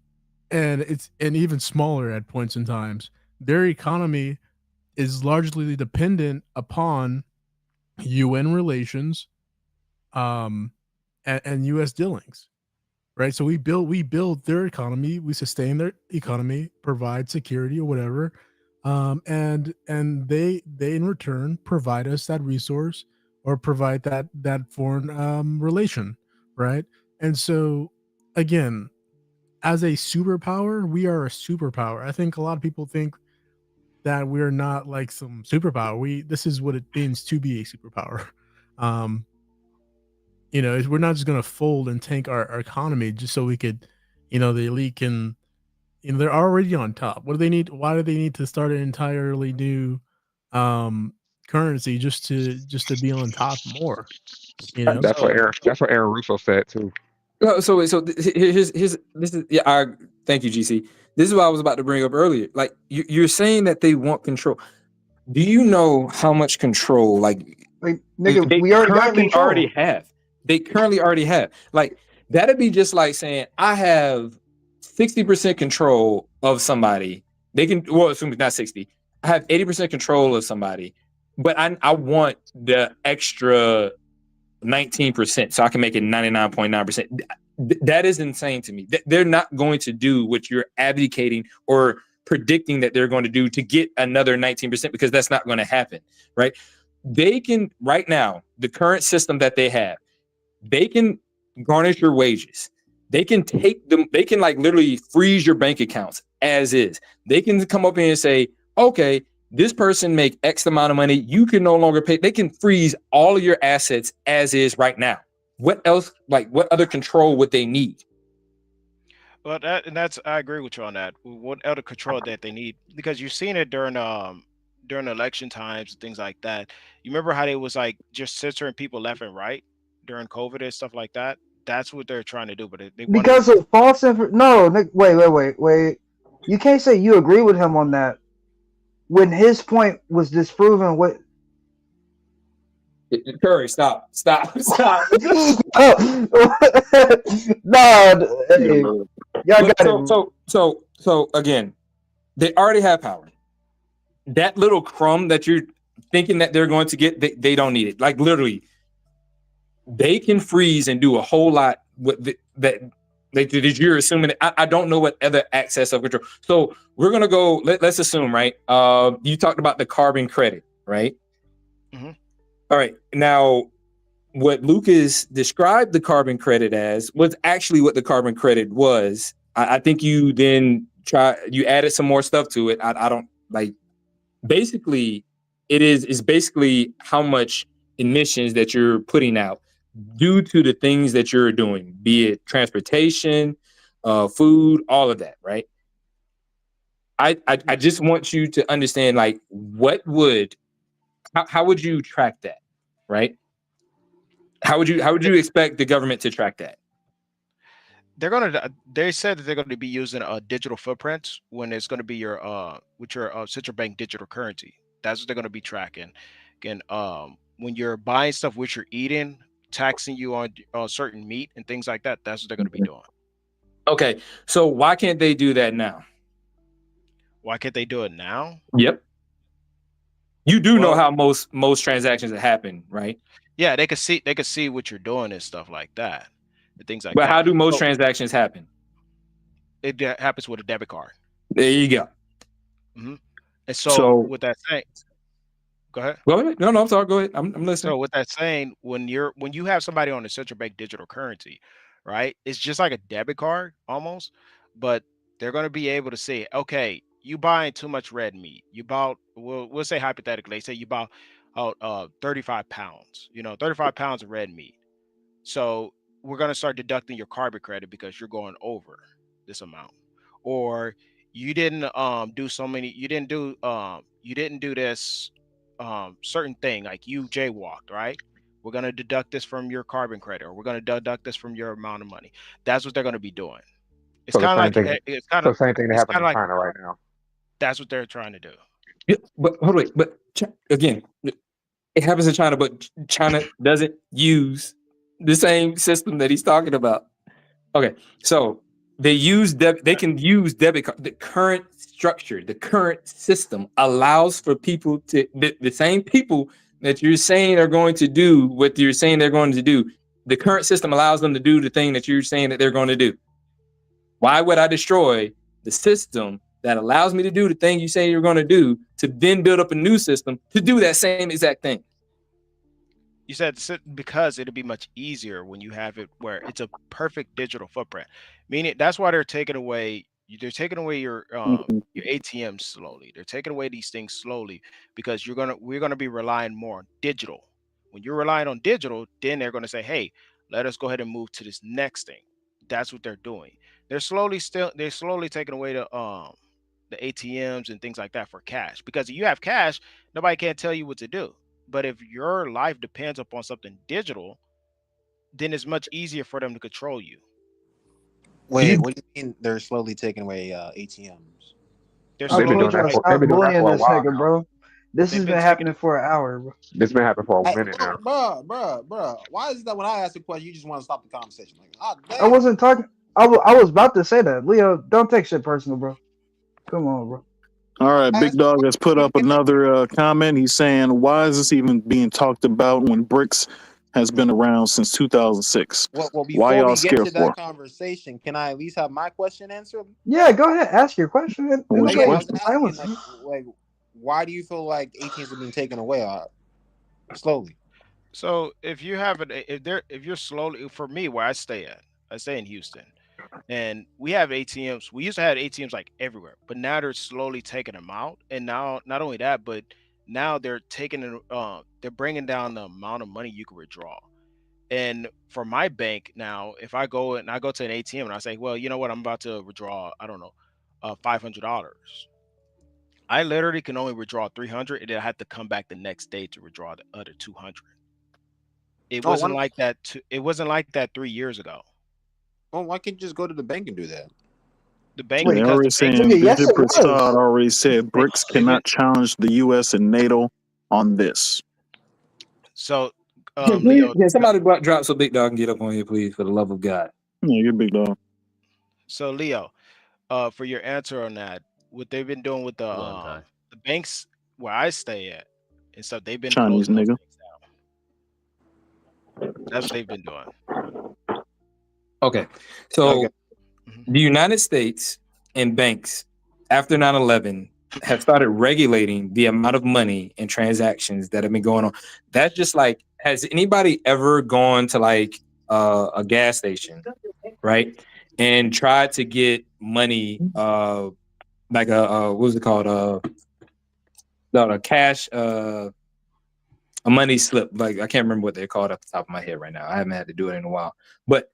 and even smaller at points in times. Their economy is largely dependent upon UN relations, um and US dealings, right? So we build their economy, we sustain their economy, provide security or whatever, and they in return provide us that resource or provide that foreign relation, right? And so again, as a superpower, we are a superpower. I think a lot of people think that we're not like some superpower. This is what it means to be a superpower. Um, we're not just gonna fold and tank our economy just so we could, the elite can, they're already on top. What do they need? Why do they need to start an entirely new um currency just to be on top more? That's what Aaron Russo said too. Here's this is yeah. Thank you, GC. This is what I was about to bring up earlier. Like you're saying that they want control. Do you know how much control nigga, they we already got currently control. already have? They currently already have. Like that'd be just like saying I have 60% control of somebody. They can assume it's not 60. I have 80% control of somebody, but I want the extra 19% so I can make it 99.9%. That is insane to me. They're not going to do what you're advocating or predicting that they're going to do to get another 19% because that's not going to happen, right? They can right now, the current system that they have, they can garnish your wages. They can take them, they can like literally freeze your bank accounts as is. They can come up here and say, okay, this person make X amount of money. You can no longer pay. They can freeze all of your assets as is right now. What else? Like what other control would they need? Well, I agree with you on that. What other control that they need? Because you've seen it during election times and things like that. You remember how they was like just censoring people left and right during COVID and stuff like that? That's what they're trying to do. But they want Because of false information. No, wait. You can't say you agree with him on that when his point was disproven. What? Curry, stop. Nah, hey, y'all got it. So again, they already have power. That little crumb that you're thinking that they're going to get, they don't need it. Like literally, they can freeze and do a whole lot with that you're assuming. I don't know what other access of control. So we're gonna go. Let's assume, right? You talked about the carbon credit, right? Mm-hmm. All right. Now, what Lucas described the carbon credit as was actually what the carbon credit was. I think you then you added some more stuff to it. I don't like. Basically, is basically how much emissions that you're putting out due to the things that you're doing, be it transportation, food, all of that, right? I just want you to understand, like, how would you track that, right? How would you expect the government to track that? They said that they're going to be using digital footprints when it's going to be your central bank digital currency. That's what they're going to be tracking. Again, when you're buying stuff, which you're eating, taxing you on certain meat and things like that. That's what they're going to be doing. Okay, so why can't they do that now? Why can't they do it now? Yep. You do know how most transactions happen, right? Yeah, they could see what you're doing and stuff like that, and things like that. But how do most transactions happen? It happens with a debit card. There you go. Mm-hmm. And so with that saying, go ahead. Go ahead. No, I'm sorry. Go ahead. I'm listening. So with that saying, when you have somebody on the central bank digital currency, right? It's just like a debit card almost, but they're going to be able to say, okay, you buying too much red meat. You bought, we'll say hypothetically, say you bought 35 pounds, 35 pounds of red meat. So we're going to start deducting your carbon credit because you're going over this amount. Or you didn't you didn't do this certain thing, like you jaywalked, right? We're going to deduct this from your carbon credit, or we're going to deduct this from your amount of money. That's what they're going to be doing. It's So the kind of same like thing. it's kind So of same thing that it's happened kind in of like China right now. that's what they're trying to do. Yeah, but hold on, but again, it happens in China, but China doesn't use the same system that he's talking about. Okay, so they can use debit card. The current structure, the current system allows for people to the same people that you're saying are going to do what you're saying they're going to do. The current system allows them to do the thing that you're saying that they're going to do. Why would I destroy the system that allows me to do the thing you say you're going to do to then build up a new system to do that same exact thing? You said because it'd be much easier when you have it where it's a perfect digital footprint. Meaning that's why they're taking away your ATMs slowly. They're taking away these things slowly because we're gonna be relying more on digital. When you're relying on digital, then they're gonna say, hey, let us go ahead and move to this next thing. That's what they're doing. They're slowly taking away the ATMs and things like that for cash. Because if you have cash, nobody can tell you what to do. But if your life depends upon something digital, then it's much easier for them to control you. Wait, what do you mean they're slowly taking away ATMs? They're I told y'all stop bullying this nigga, bro. This has been happening for an hour, bro. This been happening for a minute now. Bruh. Why is it that when I ask a question, you just want to stop the conversation? I wasn't talking. I was about to say that. Leo, don't take shit personal, bro. Come on, bro. All right, Big Dog has put up another comment. He's saying, why is this even being talked about when BRICS has been around since 2006? Well, Why before y'all we get scared to for? that conversation, can I at least have my question answered? Yeah, go ahead. Ask your question. What's Okay, your I was question? asking, like, why do you feel like ATMs are being taken away slowly? So if you have it, if you're slowly, for me, where I stay in Houston, and we have ATMs. We used to have ATMs like everywhere, but now they're slowly taking them out. And now, not only that, but now they're they're bringing down the amount of money you can withdraw. And for my bank now, if I go to an ATM and I say, well, you know what, I'm about to withdraw, I don't know, $500. I literally can only withdraw 300, and then I have to come back the next day to withdraw the other 200. It wasn't like that. It wasn't like that 3 years ago. Well, why can't you just go to the bank and do that? The bank, They because already the bank. saying Bishop Prasad already said BRICS cannot challenge the U.S. and NATO on this. So, Leo, can somebody drop so Big Dog can get up on here, please, for the love of God? Yeah, you're Big Dog. So Leo, for your answer on that, what they've been doing with the banks where I stay at and stuff, they've been Chinese closing those nigga. things down. That's what they've been doing. Okay, so the United States and banks after 9/11 have started regulating the amount of money and transactions that have been going on. That's just like, has anybody ever gone to like a gas station, right, and tried to get money, like what was it called, a cash, a money slip? Like, I can't remember what they're called off the top of my head right now. I haven't had to do it in a while, but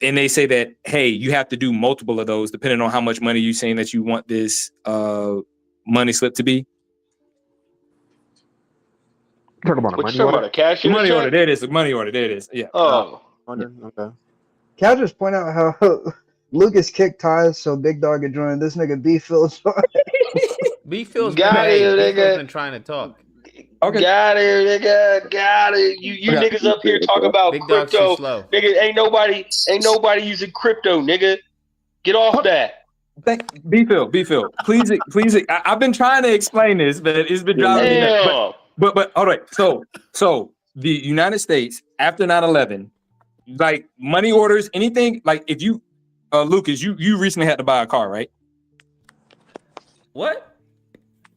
and they say that, hey, you have to do multiple of those depending on how much money you're saying that you want this money slip to be. Talk about What you talking about? A cashier's money check? order. There it is. A money order. There it is. Yeah. Oh. Okay. Can I just point out how Lucas kicked ties so Big Dog could join? This nigga B Phil joined. B Phil's Got it, nigga. been trying to talk. Okay. Got it, nigga. Got it. You niggas up here talking about Big Dog's too crypto. slow. Nigga, ain't nobody using crypto, nigga. Get off that. B Phil, please. I've been trying to explain this, but it's been driving me nuts. But all right. So the United States after 9/11, like money orders, anything, like if you, Lucas, you recently had to buy a car, right? What?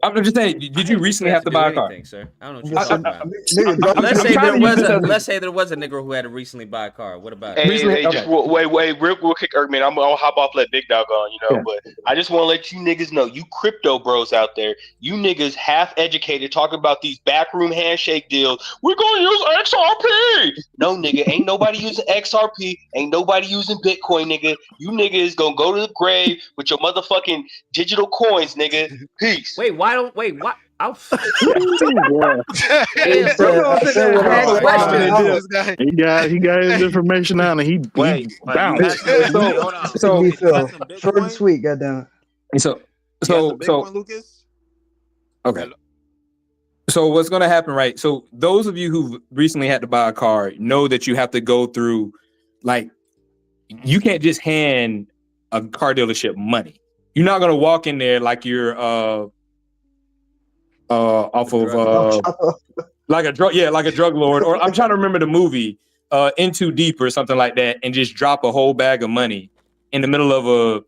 I'm just saying, did you recently have to buy a car? Anything, sir. I don't know what you're talking about. Nigga, Let's I'm say trying there to use was this a as let's say there was a nigga who had to recently buy a car. What about it? Hey, just wait, real quick, Ergman. I'm gonna hop off, let Big Dog on, but I just want to let you niggas know, you crypto bros out there, you niggas half educated talking about these backroom handshake deals. We're gonna use XRP. No, nigga, ain't nobody using XRP. Ain't nobody using Bitcoin, nigga. You niggas gonna go to the grave with your motherfucking digital coins, nigga. Peace. What? I'll He got his information out and he bounced. So be Phil. Short and sweet, goddamn it. So Lucas? Okay. So what's going to happen, right? So those of you who recently had to buy a car know that you have to go through, like, you can't just hand a car dealership money. You're not going to walk in there like you're off of like a drug lord, or I'm trying to remember the movie In Too Deep or something like that, and just drop a whole bag of money in the middle of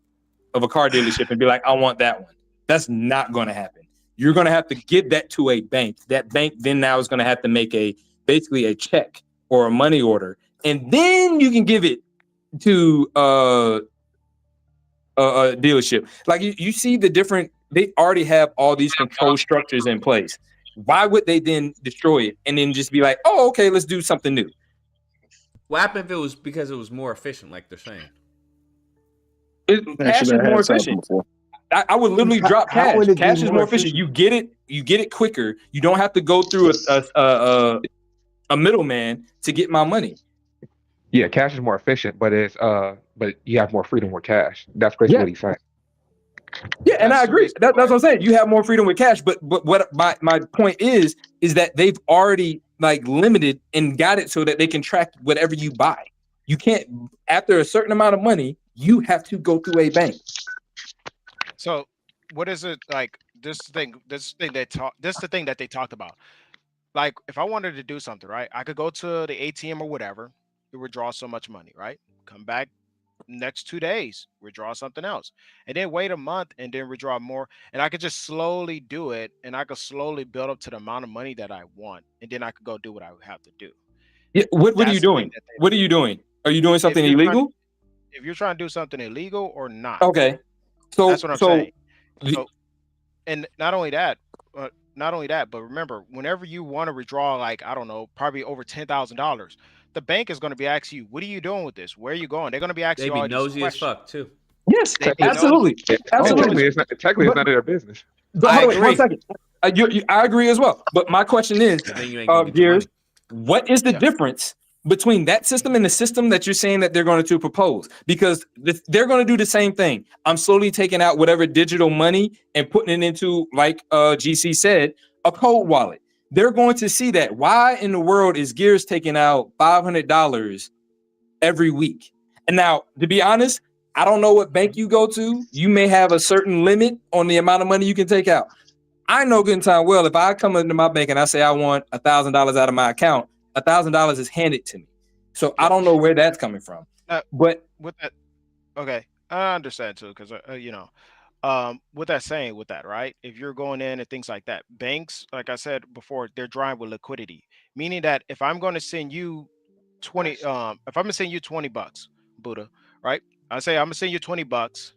a car dealership and be like, I want that one. That's not going to happen. You're going to have to give that to a bank. That bank then now is going to have to make basically a check or a money order, and then you can give it to a dealership. Like you see the different. They already have all these control structures in place. Why would they then destroy it and then just be like, oh, okay, let's do something new? What happened if it was because it was more efficient, like they're saying? Cash is more efficient. I would literally drop cash. Cash is more efficient. You get it quicker. You don't have to go through a middleman to get my money. Yeah, cash is more efficient, but you have more freedom with cash. That's basically what he's saying. Yeah, and I agree. That's what I'm saying. You have more freedom with cash, but what my point is that they've already like limited and got it so that they can track whatever you buy. You can't, after a certain amount of money, you have to go through a bank. So what is it like? This is the thing that they talked about. Like, if I wanted to do something, right, I could go to the ATM or whatever, withdraw so much money, right? Come back next 2 days, withdraw something else, and then wait a month and then withdraw more. And I could just slowly do it, and I could slowly build up to the amount of money that I want, and then I could go do what I would have to do. Yeah, what are you doing? What are you doing? Are you doing something illegal? If you're trying to do something illegal or not. Okay. So that's what I'm saying. So, and not only that, but remember, whenever you want to withdraw, like, I don't know, probably over $10,000, the bank is going to be asking you, what are you doing with this? Where are you going? They're going to be asking you all these nosy as questions. fuck too. Yes, absolutely. Technically, it's none of their business. I agree. 1 second. I agree as well. But my question is, Gears, what is the difference between that system and the system that you're saying that they're going to propose? Because they're going to do the same thing. I'm slowly taking out whatever digital money and putting it into, like GC said, a cold wallet. They're going to see that. Why in the world is Gears taking out $500 every week? And now, to be honest, I don't know what bank you go to. You may have a certain limit on the amount of money you can take out. I know good and time well, if I come into my bank and I say I want $1,000 out of my account, $1,000 is handed to me. So I don't know where that's coming from. But with that, okay, I understand too, because with that saying, with that, right? If you're going in and things like that, banks, like I said before, they're drawing with liquidity, meaning that if I'm going to send you $20, Buddha, right? I say I'm gonna send you $20,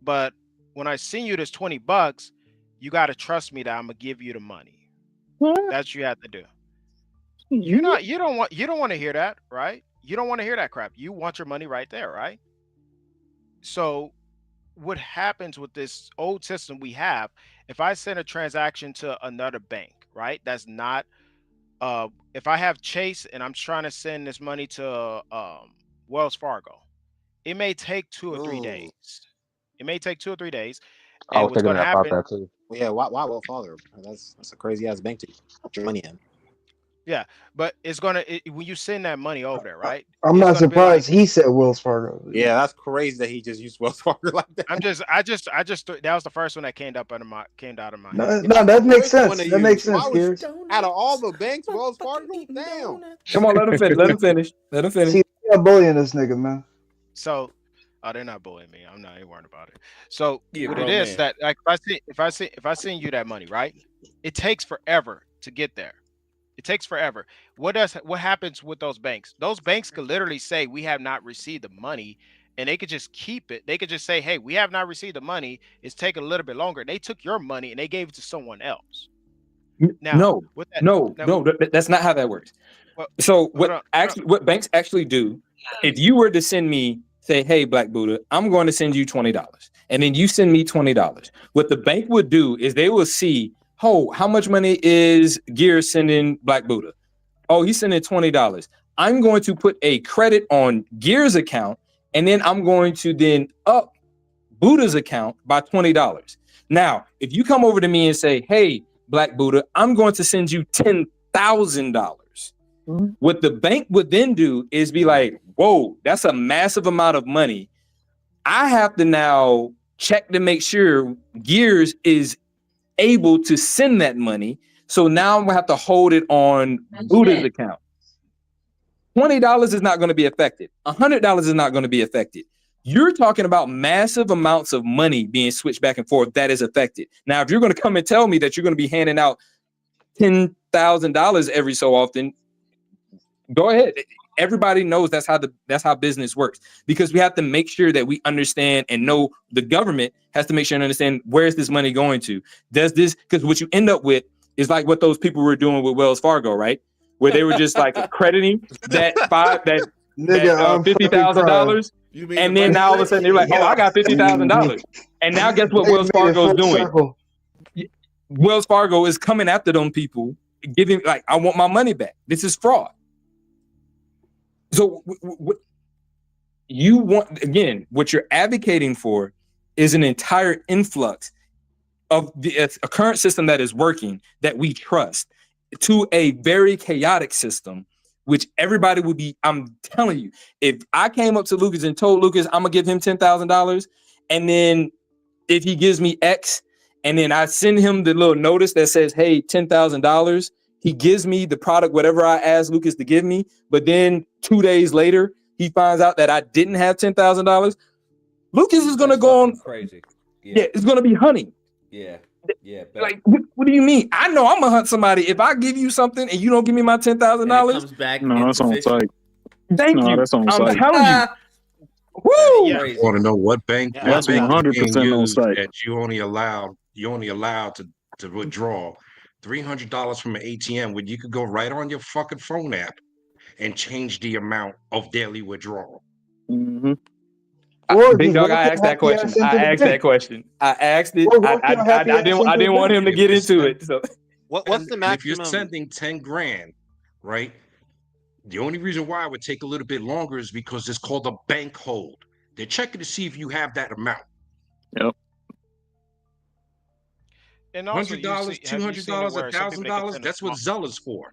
but when I send you this $20, you got to trust me that I'm gonna give you the money. That's what you have to do. You don't want to hear that, right? You don't want to hear that crap. You want your money right there, right? So what happens with this old system we have, if I send a transaction to another bank, right? That's not if I have Chase and I'm trying to send this money to Wells Fargo, it may take 2 or 3 days. It may take 2 or 3 days. I was thinking about that too. Well, yeah, why Wells Fargo? That's a crazy ass bank to put your money in. Yeah, but it's gonna when you send that money over there, right? I'm not surprised he said Wells Fargo. Yeah, that's crazy that he just used Wells Fargo like that. I just that was the first one that came out of my head. No, that makes sense. That makes sense, Gears. Out of all the banks, Wells Fargo, damn. Come on, let him finish. Let him finish. See, I'm bullying this nigga, man. So, Oh, they're not bullying me. I'm not even worried about it. So Yeah, what bro, it is man. that like if I send you that money, right? It takes forever to get there. It takes forever. What happens with those banks? Those banks could literally say we have not received the money, and they could just keep it. They could just say, hey, we have not received the money. It's taking a little bit longer. They took your money and they gave it to someone else. Now, No, with that, no, now, no. That's not how that works. well, So hold on, what banks actually do, if you were to send me, say, hey, Black Buddha, I'm going to send you $20, and then you send me $20. What the bank would do is they will see, oh, how much money is Gear sending Black Buddha? Oh, he's sending $20. I'm going to put a credit on Gear's account, and then I'm going to then up Buddha's account by $20. Now, if you come over to me and say, hey, Black Buddha, I'm going to send you $10,000. What the bank would then do is be like, whoa, that's a massive amount of money. I have to now check to make sure Gears is able to send that money. So now I'm gonna have to hold it on Buddha's account. $20 is not going to be affected. $100 is not going to be affected. You're talking about massive amounts of money being switched back and forth that is affected. Now, if you're going to come and tell me that you're going to be handing out $10,000 every so often, go ahead. Everybody knows that's how business works, because we have to make sure that we understand and know the government has to make sure and understand where is this money going to. Does this, because what you end up with is like what those people were doing with Wells Fargo, right? Where they were just like crediting that $50,000, and then now all of a sudden they're like, "Oh, I got $50,000," and now guess what? Wells Fargo is doing. Wells Fargo is coming after them people, giving like, "I want my money back. This is fraud." So what you want, again, what you're advocating for is an entire influx of a current system that is working, that we trust, to a very chaotic system, which everybody would be. I'm telling you, if I came up to Lucas and told Lucas I'm gonna give him $10,000, and then if he gives me X, and then I send him the little notice that says, hey, $10,000, he gives me the product, whatever I asked Lucas to give me, but then 2 days later, he finds out that I didn't have $10,000, Lucas is gonna go on crazy. Yeah, it's gonna be honey. Yeah. Like, what do you mean? I know I'm gonna hunt somebody if I give you something and you don't give me my $10,000. Comes back. No, that's on site. Thank No, you. that's on I'm site. telling you. Woo! I want to know what bank That's is 100% being on used site. that you only allowed to withdraw $300 from an ATM when you could go right on your fucking phone app and change the amount of daily withdrawal. Mm-hmm. Big dog, I asked that question. I asked it. I didn't want him to get into it. So What's the maximum? If you're sending 10 grand, right? The only reason why it would take a little bit longer is because it's called a bank hold. They're checking to see if you have that amount. Yep. And also, $100, $200, $1,000. That's what Zella's for.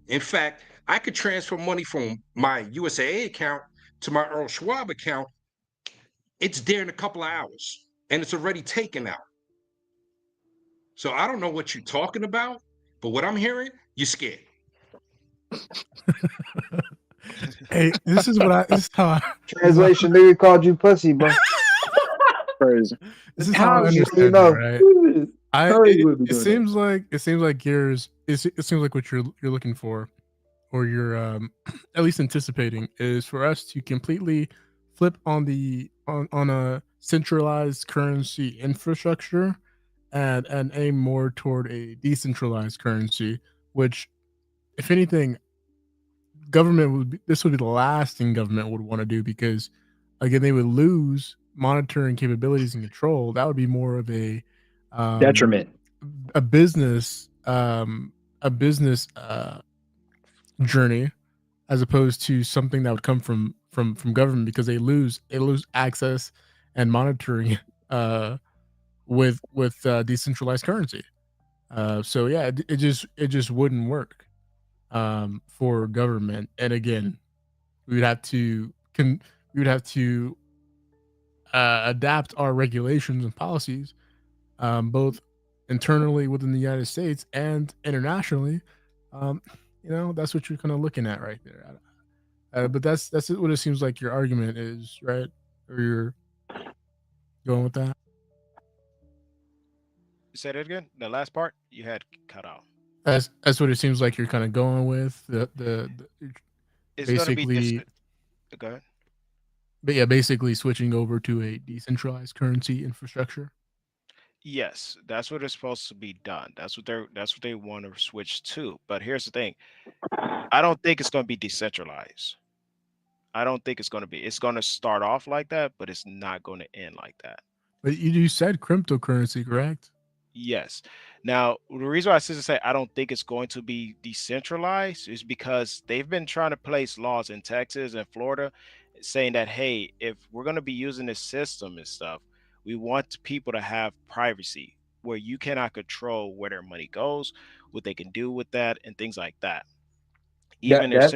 In fact, I could transfer money from my USAA account to my Earl Schwab account. It's there in a couple of hours, and it's already taken out. So I don't know what you're talking about, but what I'm hearing, you're scared. Hey, this is how I Translation, nigga called you pussy, bro. Crazy. This is how I understand it, right? It seems like Gears. It seems like what you're looking for, or you're at least anticipating, is for us to completely flip on a centralized currency infrastructure and aim more toward a decentralized currency, which, if anything, this would be the last thing government would want to do, because again, they would lose monitoring capabilities and control. That would be more of a detriment, a business journey, as opposed to something that would come from government, because they lose access and monitoring with decentralized currency. So yeah, it just wouldn't work for government. And again, we would have to adapt our regulations and policies, both internally within the United States and internationally. That's what you're kind of looking at right there. But that's what it seems like your argument is, right? Or you're going with that? Say that again. The last part you had cut out. That's what it seems like you're kind of going with. The It's going to be basically, go ahead. but yeah, basically switching over to a decentralized currency infrastructure. Yes, that's what is supposed to be done. That's what they want to switch to. But here's the thing. I don't think it's going to be decentralized. I don't think it's going to be. It's going to start off like that, but it's not going to end like that. But you said cryptocurrency, correct? Yes. Now, the reason why I say I don't think it's going to be decentralized is because they've been trying to place laws in Texas and Florida saying that, hey, if we're going to be using this system and stuff, we want people to have privacy where you cannot control where their money goes, what they can do with that, and things like that. Even their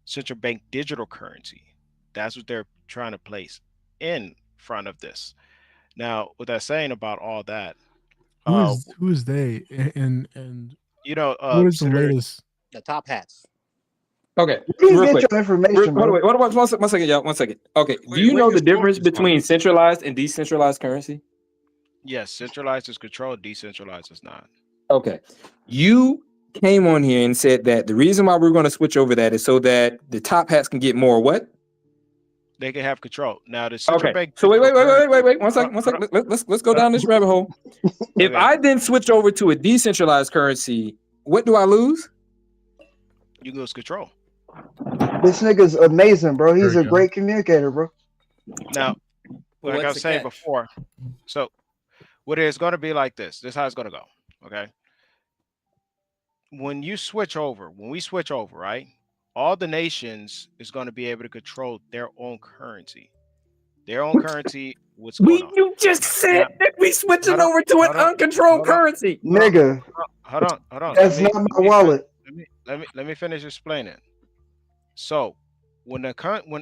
central bank digital currency, that's what they're trying to place in front of this. Now, with that saying about all that, Who is they? And what is the consider latest? The top hats. Okay, Where do you real get quick. your information, Hold on, bro? wait, hold on, one second, y'all. 1 second. Okay, do you know the difference between centralized and decentralized currency? yes, centralized is controlled, decentralized is not. Okay, you came on here and said that the reason why we're going to switch over that is so that the top hats can get more what? They can have control. Now, the central Okay, bank. so wait, 1 second. Let's go down this rabbit hole. If I then switch over to a decentralized currency, what do I lose? You lose control. This nigga's amazing, bro. He's There a you great communicator, bro. Now, like I was saying catch? before, so what it's going to be like this. This is how it's going to go. Okay. When we switch over, right? All the nations is going to be able to control their own currency. Their own currency. What's going on? You just said that we switching over to an uncontrolled currency. Nigga. Hold on. That's not my wallet. Let me finish explaining. So when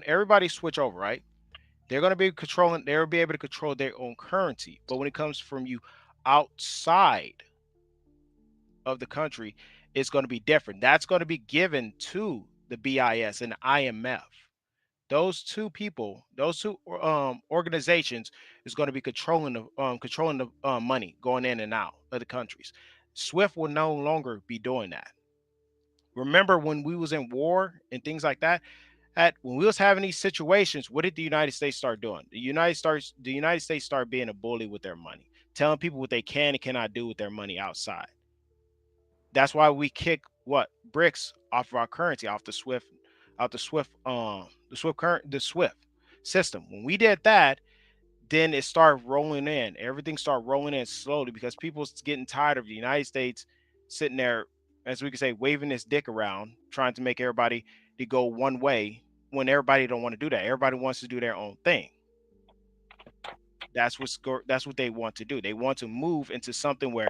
everybody switch over, right? They're going to be controlling. They'll be able to control their own currency. But when it comes from you outside of the country, it's going to be different. That's going to be given to the BIS and the IMF. Those two organizations is going to be controlling the money going in and out of the countries. SWIFT will no longer be doing that. Remember when we was in war and things like that? When we was having these situations, what did the United States start doing? The United States start being a bully with their money, telling people what they can and cannot do with their money outside. That's why we kick BRICS off of our currency, off the SWIFT system. When we did that, then it started rolling in. Everything started rolling in slowly because people's getting tired of the United States sitting there, as we could say, waving this dick around, trying to make everybody to go one way when everybody don't want to do that. Everybody wants to do their own thing. That's what they want to do. They want to move into something where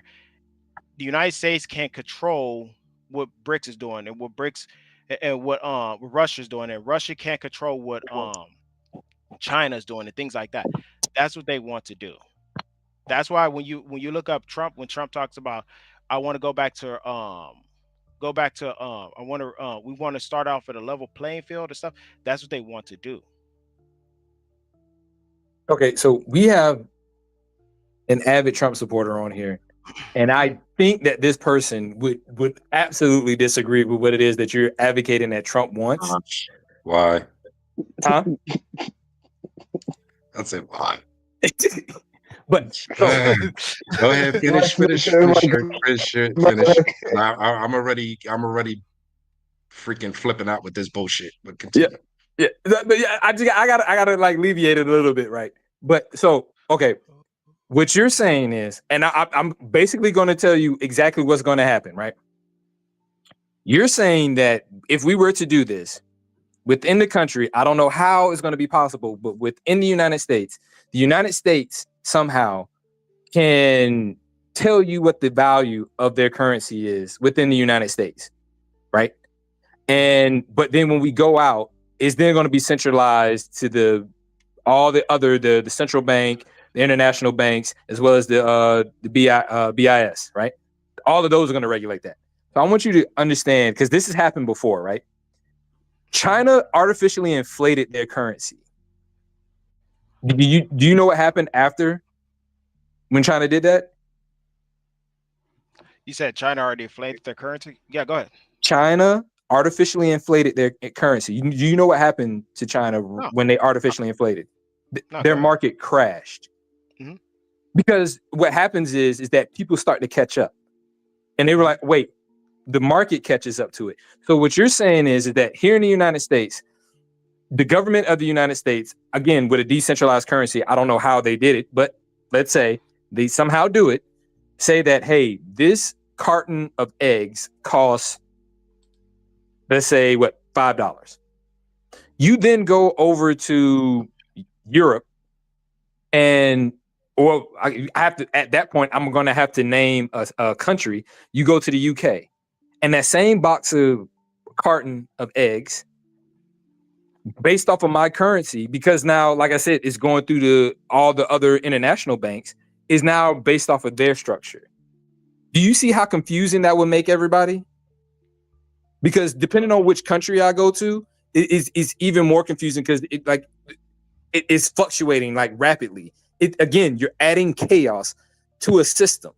the United States can't control what BRICS is doing and what BRICS and what Russia's doing, and Russia can't control what China's doing and things like that. That's what they want to do. That's why when you look up Trump, when Trump talks about we want to start off at a level playing field and stuff, that's what they want to do. Okay, so we have an avid Trump supporter on here, and I think that this person would absolutely disagree with what it is that you're advocating that Trump wants. Why? Huh? I'd say why. But go ahead, finish. I'm already freaking flipping out with this bullshit. But continue. Yeah, but yeah, I gotta like alleviate it a little bit, right? But so okay, what you're saying is, and I'm basically going to tell you exactly what's going to happen, right? You're saying that if we were to do this within the country, I don't know how it's going to be possible, but within the United States somehow can tell you what the value of their currency is within the United States, right? But then when we go out, is then going to be centralized to the central bank, the international banks, as well as the BIS, right? All of those are going to regulate that. So I want you to understand, because this has happened before, right? China artificially inflated their currency. Do you know what happened after when China did that? You said China already inflated their currency? Yeah, go ahead. China artificially inflated their currency. Do you know what happened to China when they artificially inflated? Their market crashed. Mhm. Because what happens is that people start to catch up. And they were like, wait, the market catches up to it. So what you're saying is that here in the United States, the government of the United States, again, with a decentralized currency, I don't know how they did it, but let's say they somehow do it, say that, hey, this carton of eggs costs, let's say, what, $5. You then go over to Europe and, or I have to, at that point, I'm going to have to name a country. You go to the UK and that same box of carton of eggs, based off of my currency, because now, like I said, it's going through all the other international banks, is now based off of their structure. Do you see how confusing that would make everybody? Because depending on which country I go to, it's even more confusing because it is fluctuating like rapidly. Again, you're adding chaos to a system.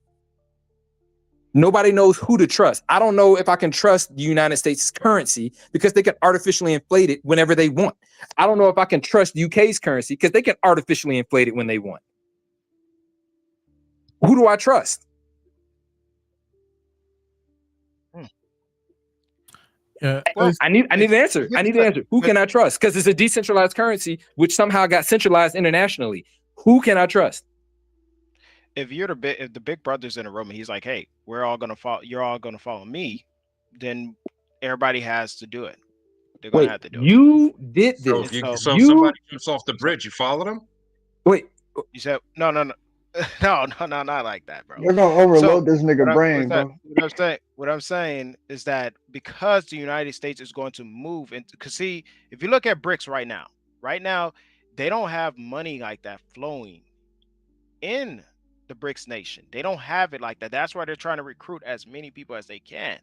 Nobody knows who to trust. I don't know if I can trust the United States currency because they can artificially inflate it whenever they want. I don't know if I can trust UK's currency because they can artificially inflate it when they want. Who do I trust? Well, I need an answer. I need an answer. Who can I trust? Because it's a decentralized currency, which somehow got centralized internationally. Who can I trust? If the big brother's in a room and he's like, hey, we're all gonna follow, you're all gonna follow me, then everybody has to do it. They're gonna have to do it. You did this. So if somebody jumps off the bridge, you follow them? Wait. You said no, not like that, bro. They're gonna overload this nigga brain, bro. What I'm saying is that because the United States is going to move into, because see, if you look at BRICS right now, they don't have money like that flowing in the BRICS nation. They don't have it like that. That's why they're trying to recruit as many people as they can.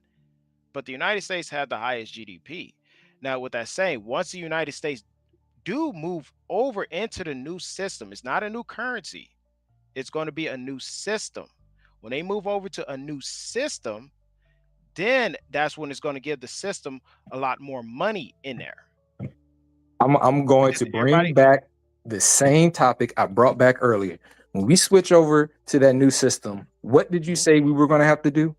But the United States had the highest GDP. Now, with that saying, once the United States do move over into the new system, it's not a new currency. It's going to be a new system. When they move over to a new system, then that's when it's going to give the system a lot more money in there. I'm going to bring back the same topic I brought back earlier. When we switch over to that new system, what did you say we were going to have to do?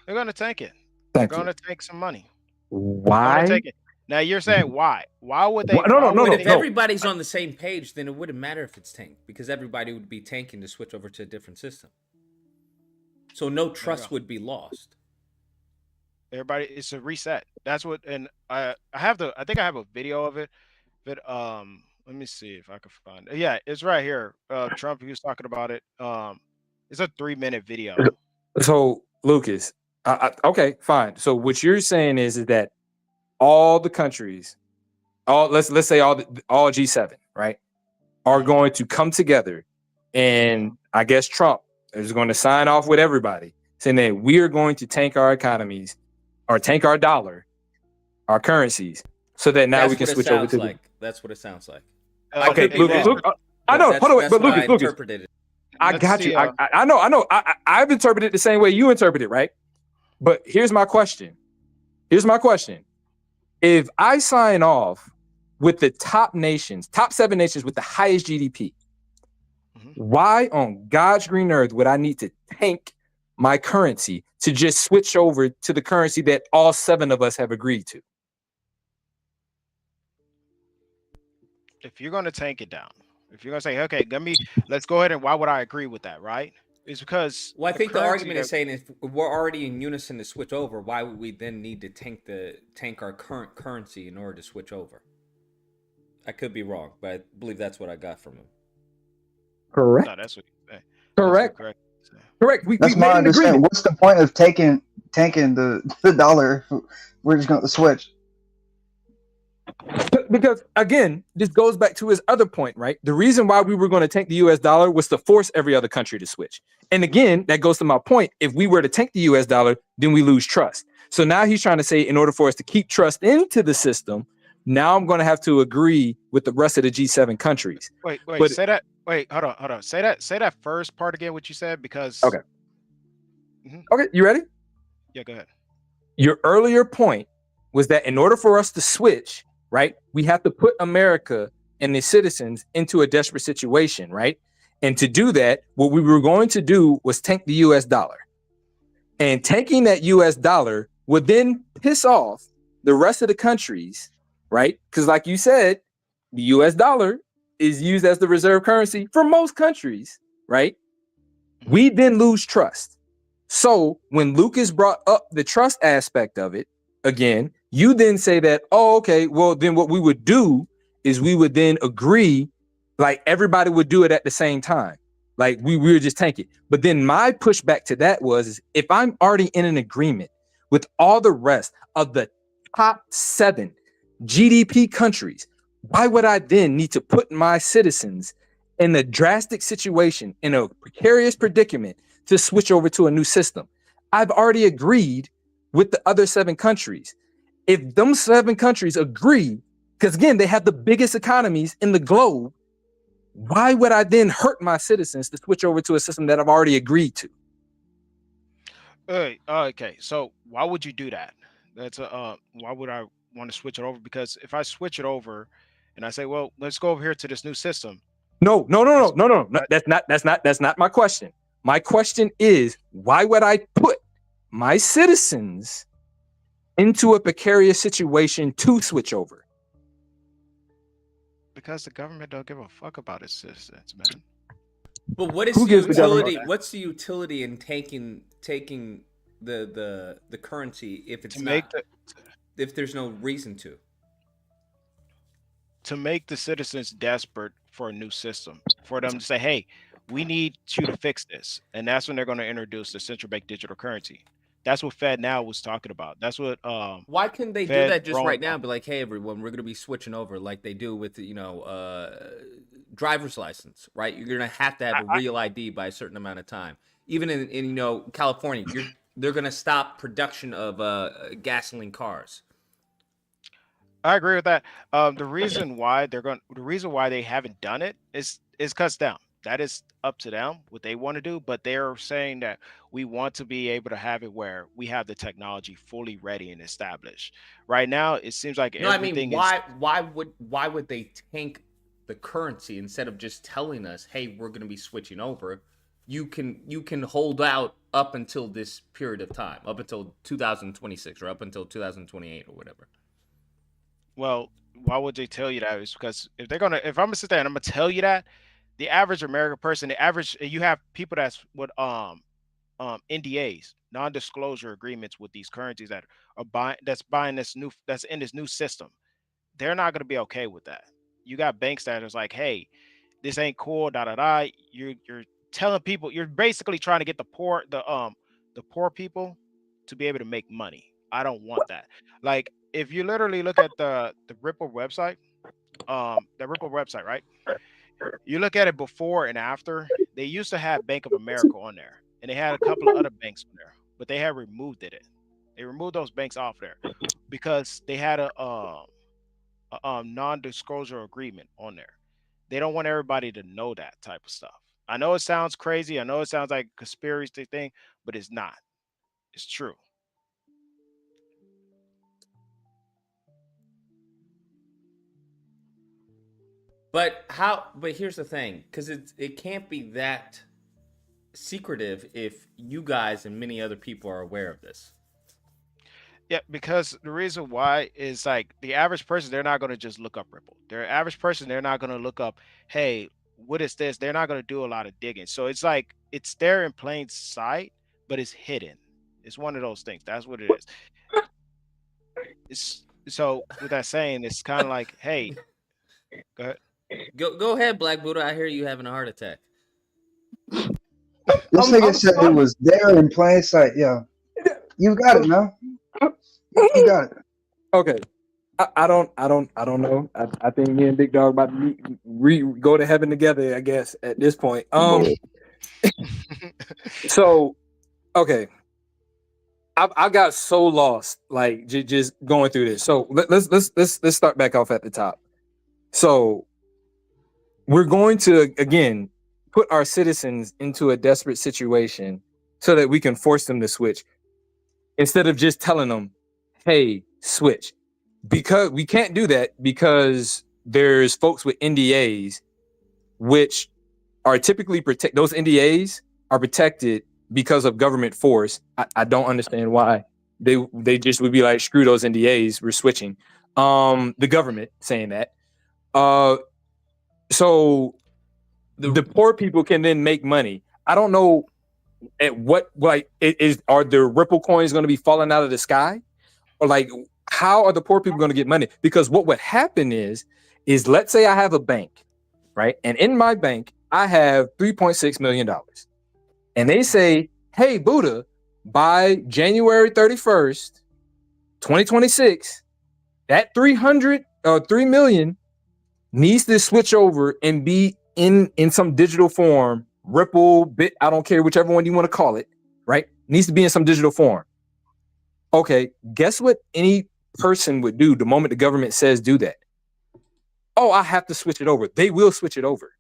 They're going to tank it. Thank They're going to take some money. Why? Take it. Now you're saying why? Why would they? No. If everybody's on the same page, then it wouldn't matter if it's tanked because everybody would be tanking to switch over to a different system. So no trust would be lost. Everybody, it's a reset. That's what, and I think I have a video of it. But let me see if I can find it. Yeah, it's right here. Trump, he was talking about it. It's a 3-minute video. So Lucas, okay, fine. So what you're saying is that all the countries, let's say all G7, right, are going to come together, and I guess Trump is going to sign off with everybody saying that we are going to tank our economies or tank our dollar, our currencies, so that now we can switch over to. That's what it sounds like. Okay, Lucas. I know. Hold on, wait, but Lucas. I got you. I know. I've interpreted it the same way you interpret it, right? But here's my question. If I sign off with the top 7 nations with the highest GDP, why on God's green earth would I need to tank my currency to just switch over to the currency that all 7 of us have agreed to? If you're going to tank it down, if you're going to say, okay, let's go ahead and why would I agree with that, right? It's because I think the argument is saying if we're already in unison to switch over, why would we then need to tank our current currency in order to switch over? I could be wrong, but I believe that's what I got from him. Correct. No, that's what you say. Correct. Correct. That's my understanding. What's the point of tanking the dollar? We're just going to switch. Because again, this goes back to his other point, right? The reason why we were going to tank the US dollar was to force every other country to switch. And again, that goes to my point. If we were to tank the US dollar, then we lose trust. So now he's trying to say in order for us to keep trust into the system, Now I'm going to have to agree with the rest of the G7 countries. Wait, But- say that. Wait, hold on. Say that first part again. What you said, because. Okay. Okay, you ready? Yeah, go ahead. Your earlier point was that in order for us to switch, right, we have to put America and the citizens into a desperate situation, right? And to do that, what we were going to do was tank the US dollar. And tanking that US dollar would then piss off the rest of the countries, right? Because like you said, the US dollar is used as the reserve currency for most countries, right? We then lose trust. So when Lucas brought up the trust aspect of it, again, you then say that, oh, okay, well, then what we would do is we would then agree, like everybody would do it at the same time. Like we would just tank it. But then my pushback to that is if I'm already in an agreement with all the rest of the top 7 GDP countries, why would I then need to put my citizens in a drastic situation, in a precarious predicament to switch over to a new system? I've already agreed with the other 7 countries. If them 7 countries agree, because again, they have the biggest economies in the globe, why would I then hurt my citizens to switch over to a system that I've already agreed to? Okay, so why would you do that? That's why would I want to switch it over? Because if I switch it over and I say, well, let's go over here to this new system. No. That's not my question. My question is, why would I put my citizens into a precarious situation to switch over? Because the government don't give a fuck about its citizens, man. But what is Who the gives the utility? government- What's the utility in taking the currency if it's To not make the- if there's no reason to make the citizens desperate for a new system, for them to say, hey, we need you to fix this. And that's when they're going to introduce the central bank digital currency. That's what Fed now was talking about. That's what Why couldn't they do Fed that just rolling right now? out. Be like, hey, everyone, we're going to be switching over like they do with driver's license, right? You're going to have a real ID by a certain amount of time. Even in California, they're going to stop production of gasoline cars. I agree with that. The reason why they haven't done it is cuts down. That is up to them what they want to do, but they're saying that we want to be able to have it where we have the technology fully ready and established. Right now, it seems like No, I everything mean, why would they tank the currency instead of just telling us, hey, we're going to be switching over? You can hold out up until this period of time, up until 2026 or up until 2028 or whatever. Well, why would they tell you that? It's because if I'm gonna sit there and I'm gonna tell you that, the average American person, you have people that's with NDAs, non-disclosure agreements with these currencies that are that's in this new system. They're not gonna be okay with that. You got banks that is like, hey, this ain't cool, da da da. You're telling people, you're basically trying to get the poor people to be able to make money. I don't want that. Like, if you literally look at the Ripple website, right? You look at it before and after. They used to have Bank of America on there, and they had a couple of other banks on there, but they have removed it. They removed those banks off there because they had a non-disclosure agreement on there. They don't want everybody to know that type of stuff. I know it sounds crazy. I know it sounds like a conspiracy thing, but it's not. It's true. But here's the thing, because it can't be that secretive if you guys and many other people are aware of this. Yeah, because the reason why is like the average person, they're not going to just look up Ripple. Their average person, they're not going to look up, hey, what is this? They're not going to do a lot of digging. So it's like it's there in plain sight, but it's hidden. It's one of those things. That's what it is. It's so with that saying, it's kind of like, hey, go ahead. Go ahead, Black Buddha. I hear you having a heart attack. This nigga said it was there in plain sight. Yeah, you got it, man. You got it. Okay. I don't know. I think me and Big Dog about to go to heaven together, I guess, at this point. So, okay. I got so lost, like just going through this. So let's start back off at the top. So we're going to again put our citizens into a desperate situation so that we can force them to switch instead of just telling them, "Hey, switch." Because we can't do that because there's folks with NDAs, which are typically protect. Those NDAs are protected because of government force. I don't understand why they just would be like, screw those NDAs, we're switching. The government saying that. So the poor people can then make money. I don't know at what are the Ripple coins going to be falling out of the sky, or like how are the poor people going to get money? Because what would happen is let's say I have a bank, right, and in my bank I have $3.6 million. And they say, hey, Buddha, by January 31st, 2026, that 3 million needs to switch over and be in some digital form, Ripple, Bit, I don't care, whichever one you want to call it, right? Needs to be in some digital form. Okay, guess what any person would do the moment the government says do that? Oh, I have to switch it over. They will switch it over.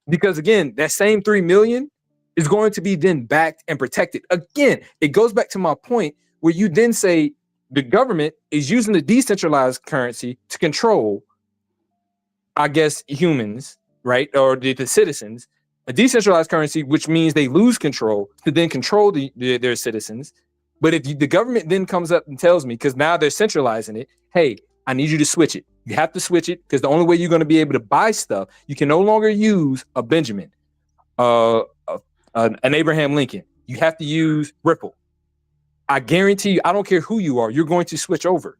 Because again, that same 3 million is going to be then backed and protected. Again, it goes back to my point where you then say the government is using the decentralized currency to control, I guess, humans, right? Or the citizens. A decentralized currency, which means they lose control to then control their citizens. But if the government then comes up and tells me, because now they're centralizing it, hey, I need you to switch it. You have to switch it because the only way you're going to be able to buy stuff, you can no longer use a Benjamin, an Abraham Lincoln. You have to use Ripple. I guarantee you, I don't care who you are, you're going to switch over.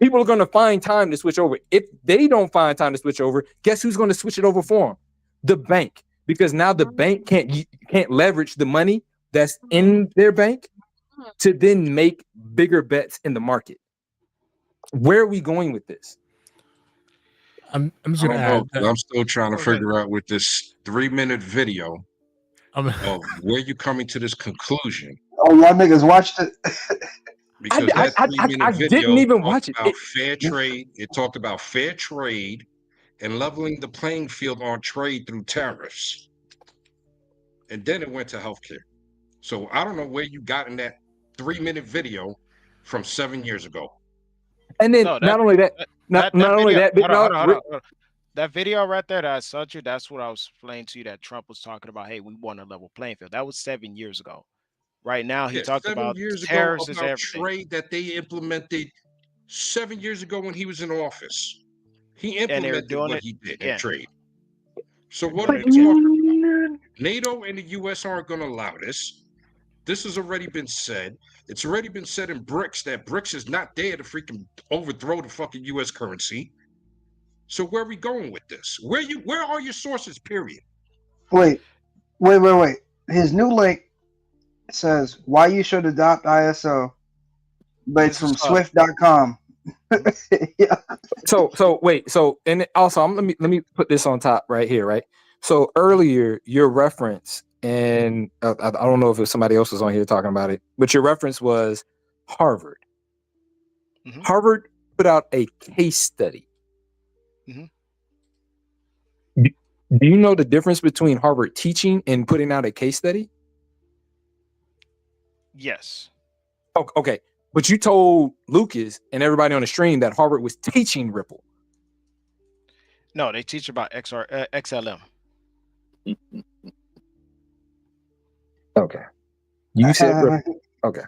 People are going to find time to switch over. If they don't find time to switch over, guess who's going to switch it over for them? The bank. Because now the bank can't leverage the money that's in their bank to then make bigger bets in the market. Where are we going with this? I'm just gonna add that. I'm still trying to figure out with this 3-minute video of where you're coming to this conclusion. Oh, y'all niggas watched it. Because that 3-minute video didn't even watch it. About fair trade. It talked about fair trade and leveling the playing field on trade through tariffs. And then it went to healthcare. So I don't know where you got in that 3-minute video from 7 years ago. And then That video right there that I sent you, that's what I was explaining to you, that Trump was talking about, hey, we want a level playing field. That was 7 years ago. Right now, he talked about tariffs and everything. Trade that they implemented 7 years ago when he was in office. He implemented what he did in trade. So what are they talking about? NATO and the U.S. aren't going to allow this. This has already been said. It's already been said in BRICS that BRICS is not there to freaking overthrow the fucking U.S. currency. So where are we going with this? Where are your sources, period? Wait. His new link says why you should adopt ISO, but it's from Swift.com. Yeah. So wait. So and also let me put this on top right here, right? So earlier your reference, and I don't know if it was somebody else was on here talking about it, but your reference was Harvard. Mm-hmm. Harvard put out a case study. Mm-hmm. Do you know the difference between Harvard teaching and putting out a case study? Yes. Oh, okay. But you told Lucas and everybody on the stream that Harvard was teaching Ripple. No, they teach about XLM. Okay. You said Ripple. Okay.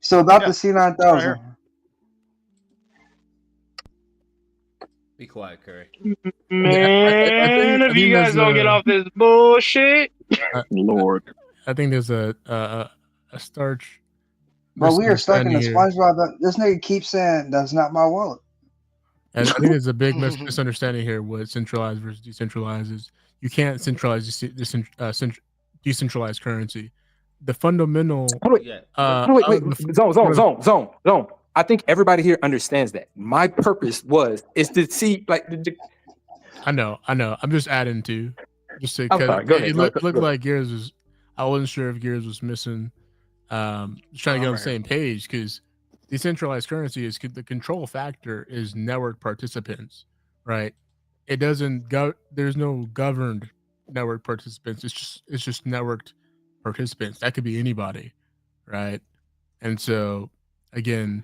So about the C9000. Be quiet, Curry. Man, if you guys don't get off this bullshit. Lord. I think there's a starch. But we are stuck in the SpongeBob. This nigga keeps saying that's not my wallet. And I think there's a big misunderstanding here. What centralized versus decentralized is. You can't centralize decentralized currency. The fundamental. Wait. Zone. I think everybody here understands that. My purpose is to see like. I know. I'm just adding to, just to because it looked like Gears was. I wasn't sure if Gears was missing Just trying to get on the same page, because decentralized currency is the control factor is network participants, right? It doesn't go. There's no governed network participants. It's just networked participants. That could be anybody, right? And so again,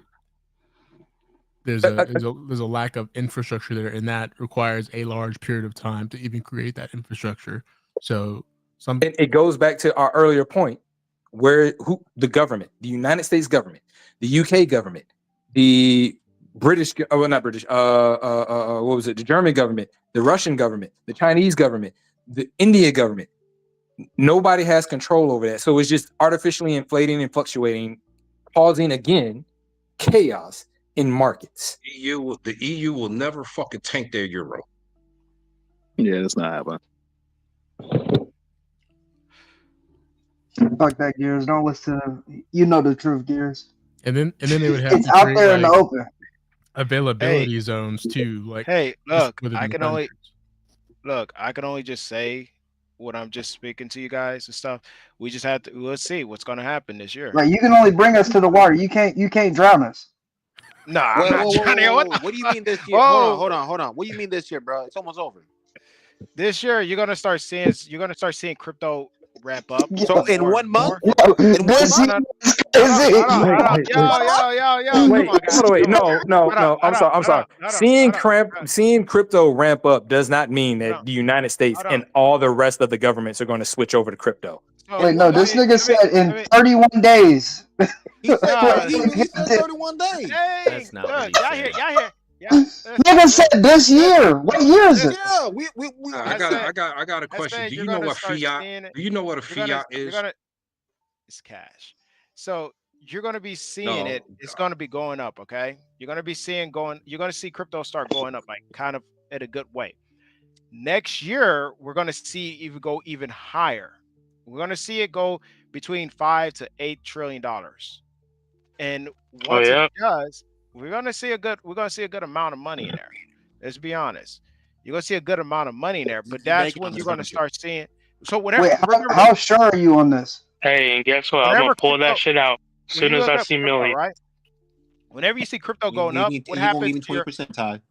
there's a lack of infrastructure there, and that requires a large period of time to even create that infrastructure. So And it goes back to our earlier point, where the government, the United States government, the UK government, the British, not British, what was it? The German government, the Russian government, the Chinese government, the India government. Nobody has control over that. So it's just artificially inflating and fluctuating, causing again chaos in markets. The EU will never fucking tank their euro. Yeah, that's not happening. Fuck that, Gears. Don't listen to you know the truth, Gears. And then they would have It's to out create, there in the open. availability zones too. Like, Hey, just look, within I the can country. only just say what I'm just speaking to you guys and stuff. We just have to let's see what's gonna happen this year. Right, you can only bring us to the water. You can't drown us. No, I'm Wait, not whoa, whoa, Johnny. whoa, What whoa. the What do you fuck? mean this year? Whoa. Hold on. What do you mean this year, bro? It's almost over. This year you're gonna start seeing crypto ramp up. So in more- 1 month? more. In 1 month? Yo, Wait, come on, guys. hold on, wait, Come on. no. I'm sorry. Seeing crypto ramp up does not mean that the United States and all the rest of the governments are going to switch over to crypto. Wait, no, this nigga said in 31 days. He said 31 days. That's not what he Y'all said. hear? Nigga said this year. What year is it? Yeah, I got a question. Do you know what fiat? Do you know what a fiat is? It's cash. So you're gonna be seeing it. It's gonna be going up. Okay, you're gonna be seeing You're gonna see crypto start going up, like kind of in a good way. Next year, we're gonna see even go even higher. We're gonna see it go between $5 to $8 trillion. And once it does, we're gonna see a good amount of money in there. Let's be honest. You're gonna see a good amount of money in there, but that's when you're gonna start seeing. So whatever. Wait, how sure are you on this? Hey, and guess what? I'm gonna pull that shit out as soon as I see Millie. Right? Whenever you see crypto going up, what happens? 20% time.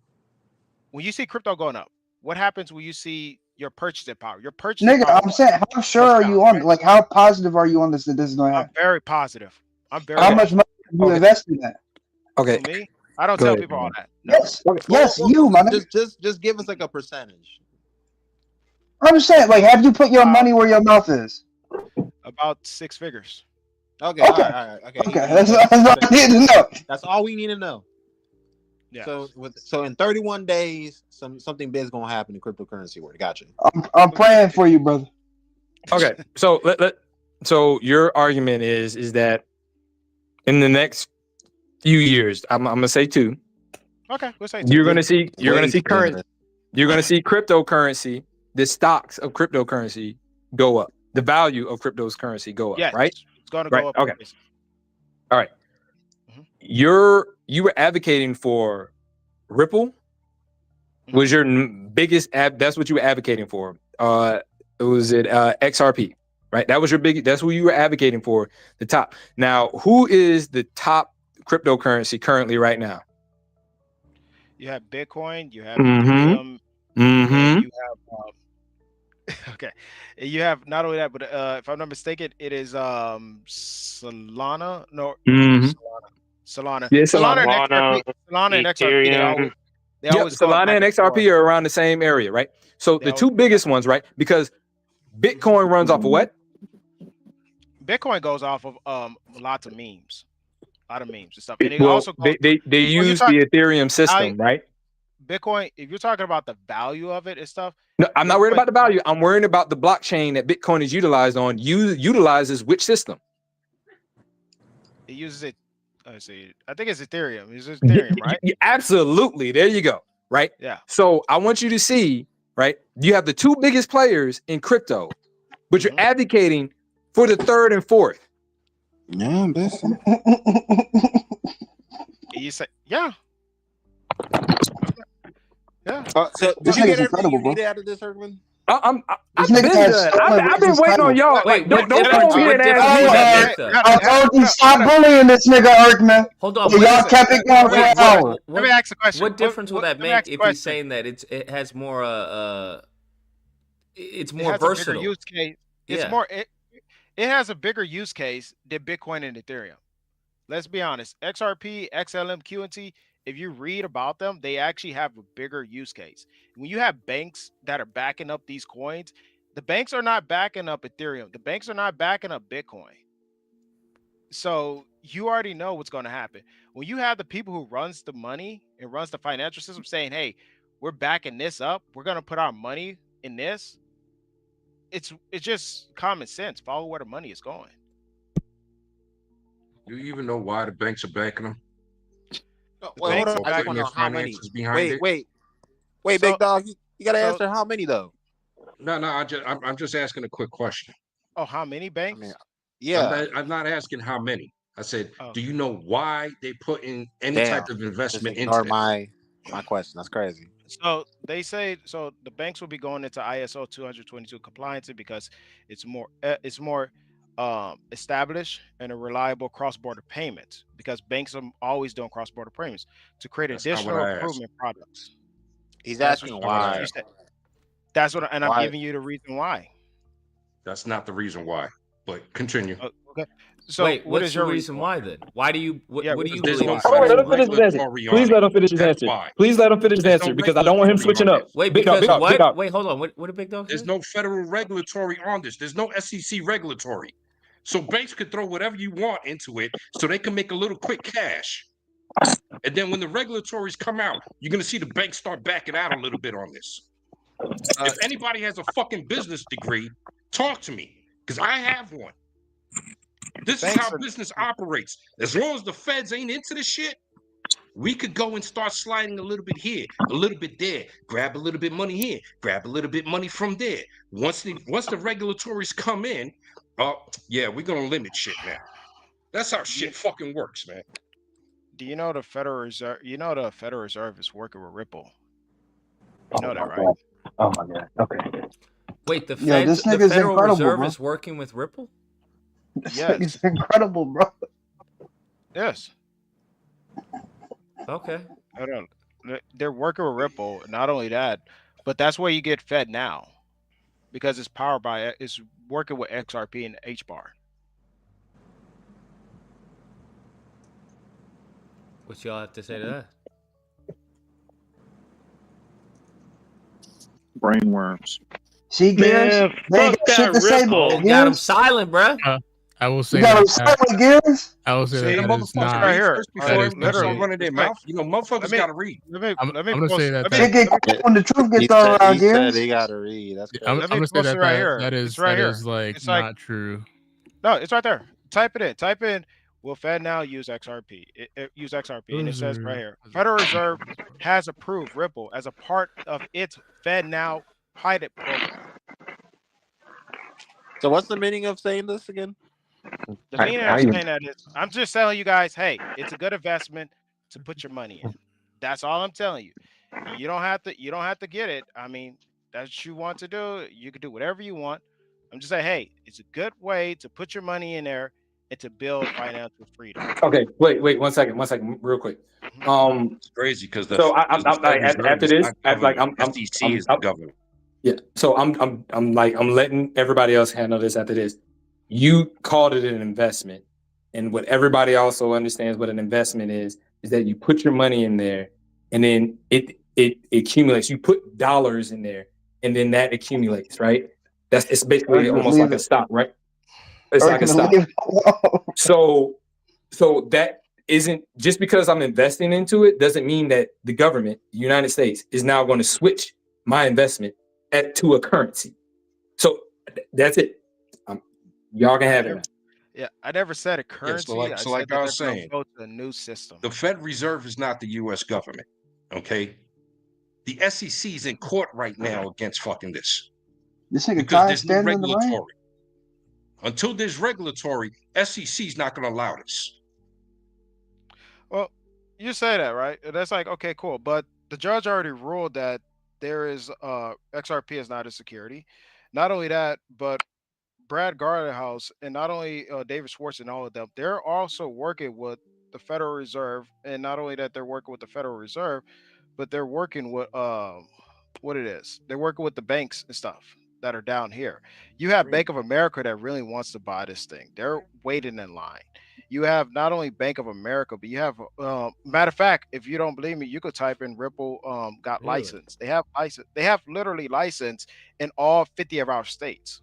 When you see crypto going up, what happens when you see your purchasing power? Your purchasing Nigga, power. I'm saying, how sure are you on? Like, how positive are you on this that this is going to I'm happen? very positive. How much money have you invested in that? Okay. Me? I don't tell people all that. Yes, yes, you, man. Just give us like a percentage. I'm just saying, like, have you put your money where your mouth is? About 6 figures. Okay. All right. Okay. That's all I need to know. That's all we need to know. Yeah. So in 31 days, something big's gonna happen in cryptocurrency world. Gotcha. I'm praying for you, brother. Okay, so so your argument is that in the next few years, I'm gonna say 2. Okay, we'll say 2. You're gonna see cryptocurrency, the stocks of cryptocurrency go up, the value of cryptocurrency go up, right? It's gonna go up. Okay. All right. You were advocating for Ripple. Was your biggest that's what you were advocating for? Was it XRP? Right. That was your big. That's who you were advocating for. The top. Now, who is the top cryptocurrency currently right now? You have Bitcoin. You have Ethereum. And you have okay. You have not only that, but if I'm not mistaken, it is Solana. No. Solana. Yeah, Solana and XRP. They always Solana and XRP are around the same area, right? So the two biggest ones, right? Because Bitcoin runs off of what? Bitcoin goes off of lots of memes, and stuff. And it Well, also goes, they use the Ethereum system, right? Bitcoin. If you're talking about the value of it and stuff, no, I'm not worried about the value. I'm worrying about the blockchain that Bitcoin is utilized on. Utilizes which system? It uses it. I think it's Ethereum. It's Ethereum, right? Absolutely. There you go. Right. Yeah. So I want you to see, right? You have the 2 biggest players in crypto, but you're advocating for the 3rd and 4th. Yeah, listen. You say, yeah. So did you get everything you needed out of this, Erwin? This nigga has stolen I've been racist waiting on titles. y'all. Wait, Like, what don't difference? come over here What and difference ask does me that that. make, though? I told you stop bullying this nigga, Erkman. Hold on. But What y'all is kept it going for Wait, an hour. Let me ask a question. What difference will that let me ask make a if question. he's saying that it has more it's It more has a bigger versatile? use case. It's Yeah. more. It has a bigger use case than Bitcoin and Ethereum. Let's be honest. XRP, XLM, QNT. If you read about them, they actually have a bigger use case. When you have banks that are backing up these coins, the banks are not backing up Ethereum. The banks are not backing up Bitcoin. So you already know what's going to happen. When you have the people who runs the money and runs the financial system saying, hey, we're backing this up, we're going to put our money in this, it's just common sense. Follow where the money is going. Do you even know why the banks are backing them? Wait, hold on. I just want to know how many. Wait, big dog. You got to answer how many though. No, I'm just asking a quick question. Oh, how many banks? Yeah. I'm not asking how many. I said, do you know why they put in any type of investment just into ignore this? my question. That's crazy. So they say the banks will be going into ISO 222 compliance because it's more established and a reliable cross-border payments, because banks are always doing cross-border payments to create additional improvement products. He's asking why. That's what, and Why? I'm giving you the reason why. That's not the reason why, but continue. Okay. So wait, what what's is the your reason why then? Why do you what do you there's believe? no is Hold on, let him federal finish his answer. regulatory Please on let it. him finish his That's answer. why. Please let him finish his There's no answer because I don't want him regulatory switching on up. this. Wait, Big dog, because big dog, what? big dog. Wait, hold on. What did Big Dog There's say? no federal regulatory on this. There's no SEC regulatory. So banks could throw whatever you want into it so they can make a little quick cash. And then when the regulatories come out, you're going to see the banks start backing out a little bit on this. If anybody has a fucking business degree, talk to me, because I have one. This is how business operates. As long as the feds ain't into the shit, we could go and start sliding a little bit here, a little bit there, grab a little bit money here, grab a little bit money from there. Once the regulatories come in, yeah, we're gonna limit shit now. That's how shit fucking works, man. Do you know the Federal Reserve? You know the Federal Reserve is working with Ripple. You know that, right? Oh my god. Okay. Wait, the Yo, Feds, this the nigga's Federal incredible, Reserve bro. is working with Ripple? This Yes. nigga's incredible, bro. Yes. Okay. Hold on. They're working with Ripple. Not only that, but that's where you get Fed now, because it's powered by it's working with XRP and HBAR. What y'all have to say to that? Brainworms. See, Gears? Man, They ain't fuck got shit that to say, Ripple. but Oh, got him Gears? silent, bruh. I will say You got him that. silent, Gears? I will say See, the that is motherfuckers not. right here. first All before right, everybody start literally. running their mouth. You know, motherfuckers gotta read. Let me I'm gonna post. say that. Shit get quiet when the truth gets thrown around, He said Gears. he got to read. That's I'm crazy. gonna say post it that right here. that It's right here. is like It's like- not true. No, it's right there. Type it in. Type in. Will Fed now use XRP? Use XRP, and it says right here. Federal Reserve has approved Ripple as a part of its Fed Now pilot program. So what's the meaning of saying this again? The meaning of saying that is, I'm just telling you guys, hey, it's a good investment to put your money in. That's all I'm telling you. You don't have to get it. I mean, that's what you want to do. You can do whatever you want. I'm just saying, hey, it's a good way to put your money in there and to build financial freedom. Okay, wait, 1 second, real quick. It's crazy because So after this, I'm SEC is the government. Yeah. So I'm letting everybody else handle this after this. You called it an investment, and what everybody also understands what an investment is that you put your money in there, and then it accumulates. You put dollars in there, and then that accumulates, right? It's basically almost like a stock, right? It's like a stock. So that isn't just because I'm investing into it doesn't mean that the government, the United States, is now going to switch my investment to a currency. So that's it. Y'all can have it. Yeah, I never said a currency. like I I said was that they're saying, going to go to a new system. The Fed Reserve is not the U.S. government. Okay, the SEC is in court right now against fucking this. This nigga Because there's no standing in the lane. regulatory. Until there's regulatory, SEC is not going to allow this. Well, you say that, right? That's like, okay, cool. But the judge already ruled that there is XRP is not a security. Not only that, but Brad Garlinghouse and not only David Schwartz and all of them, they're also working with the Federal Reserve, and not only that, they're working with the Federal Reserve, but they're working with what it is. They're working with the banks and stuff that are down here. You have Bank of America that really wants to buy this thing. They're waiting in line. You have not only Bank of America, but you have matter of fact, if you don't believe me, you could type in Ripple got Really? license. They have license. They have literally license in all 50 of our states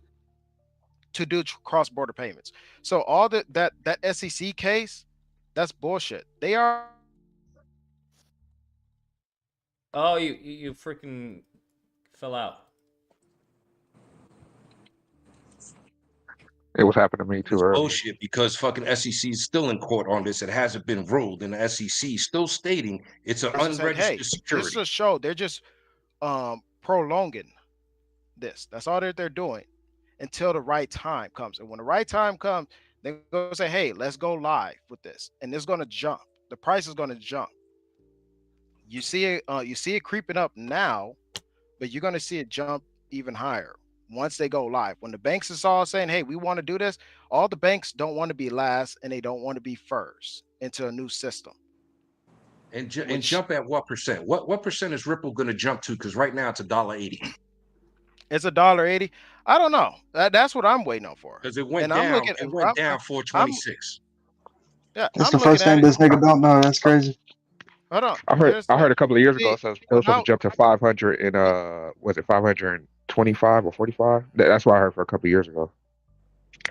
to do cross-border payments. So all that SEC case, that's bullshit. They are. Oh, you freaking fell out. It was happening to me too earlier. Bullshit, because fucking SEC is still in court on this. It hasn't been ruled, and the SEC is still stating it's an Saying, unregistered hey, security. this is a show. They're just prolonging this. That's all they're doing until the right time comes. And when the right time comes, they're going to say, hey, let's go live with this. And it's going to jump. The price is going to jump. You see it creeping up now, but you're going to see it jump even higher once they go live. When the banks is all saying, hey, we want to do this, all the banks don't want to be last and they don't want to be first into a new system. And jump at what percent? What percent is Ripple going to jump to? Because right now it's $1.80. It's $1.80. I don't know. That's what I'm waiting on for. Because it went and down. I'm looking, it went down 426. Yeah, That's the first thing this nigga don't know. That's crazy. Hold on. I heard a couple of years ago it was supposed to jump to 500 and was it 525 or 45? That's what I heard for a couple of years ago.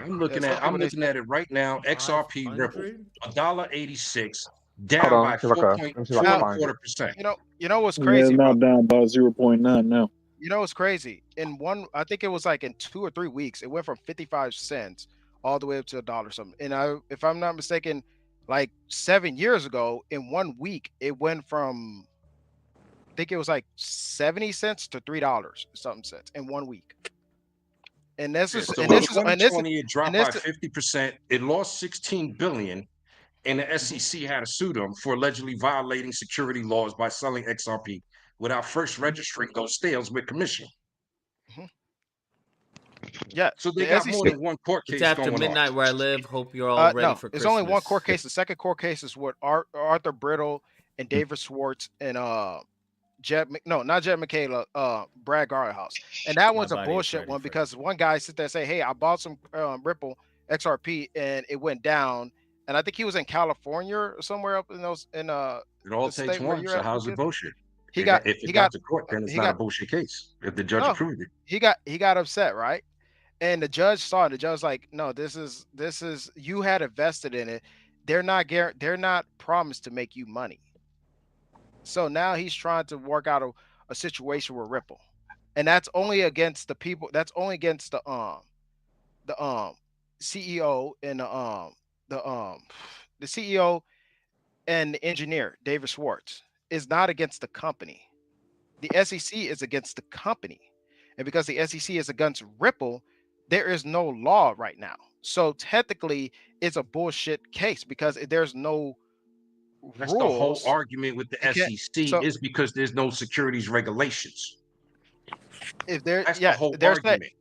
I'm looking at it right now. XRP Ripple $1.86, down by 4.4%. You know what's crazy? Yeah, now down about 0.9 now. You know what's crazy? I think it was like in 2 or 3 weeks, it went from 55 cents all the way up to $1 something. And if I'm not mistaken, like 7 years ago, in 1 week, it went from, I think it was like 70 cents to $3 something cents in 1 week. And this is, so and this is, 2020, it dropped by 50%. It lost $16 billion, and the SEC had to sue them for allegedly violating security laws by selling XRP without first registering those sales with commission. Yeah. So they got more than one court case It's after going midnight on. where I live. Hope you're all ready no, for there's Christmas. only one court case. The second court case is with Arthur Brittle and David Schwartz and not Jed McKayla, Brad Garlinghouse. And that one's a bullshit one because one guy sit there and say, hey, I bought some Ripple XRP and it went down. And I think he was in California or somewhere up in those it all takes one. So how's it bullshit? If it got to court, then it's not a bullshit case. If the judge approved it. He got upset, right? And the judge saw it. The judge was like, no, this is you had invested in it. They're not promised to make you money. So now he's trying to work out a situation with Ripple. And that's only against the people, that's only against the CEO and the CEO and the engineer, David Schwartz, is not against the company. The SEC is against the company. And because the SEC is against Ripple, there is no law right now. So technically, it's a bullshit case because there's no That's rules. the whole argument with the SEC is because there's no securities regulations. That's the whole argument.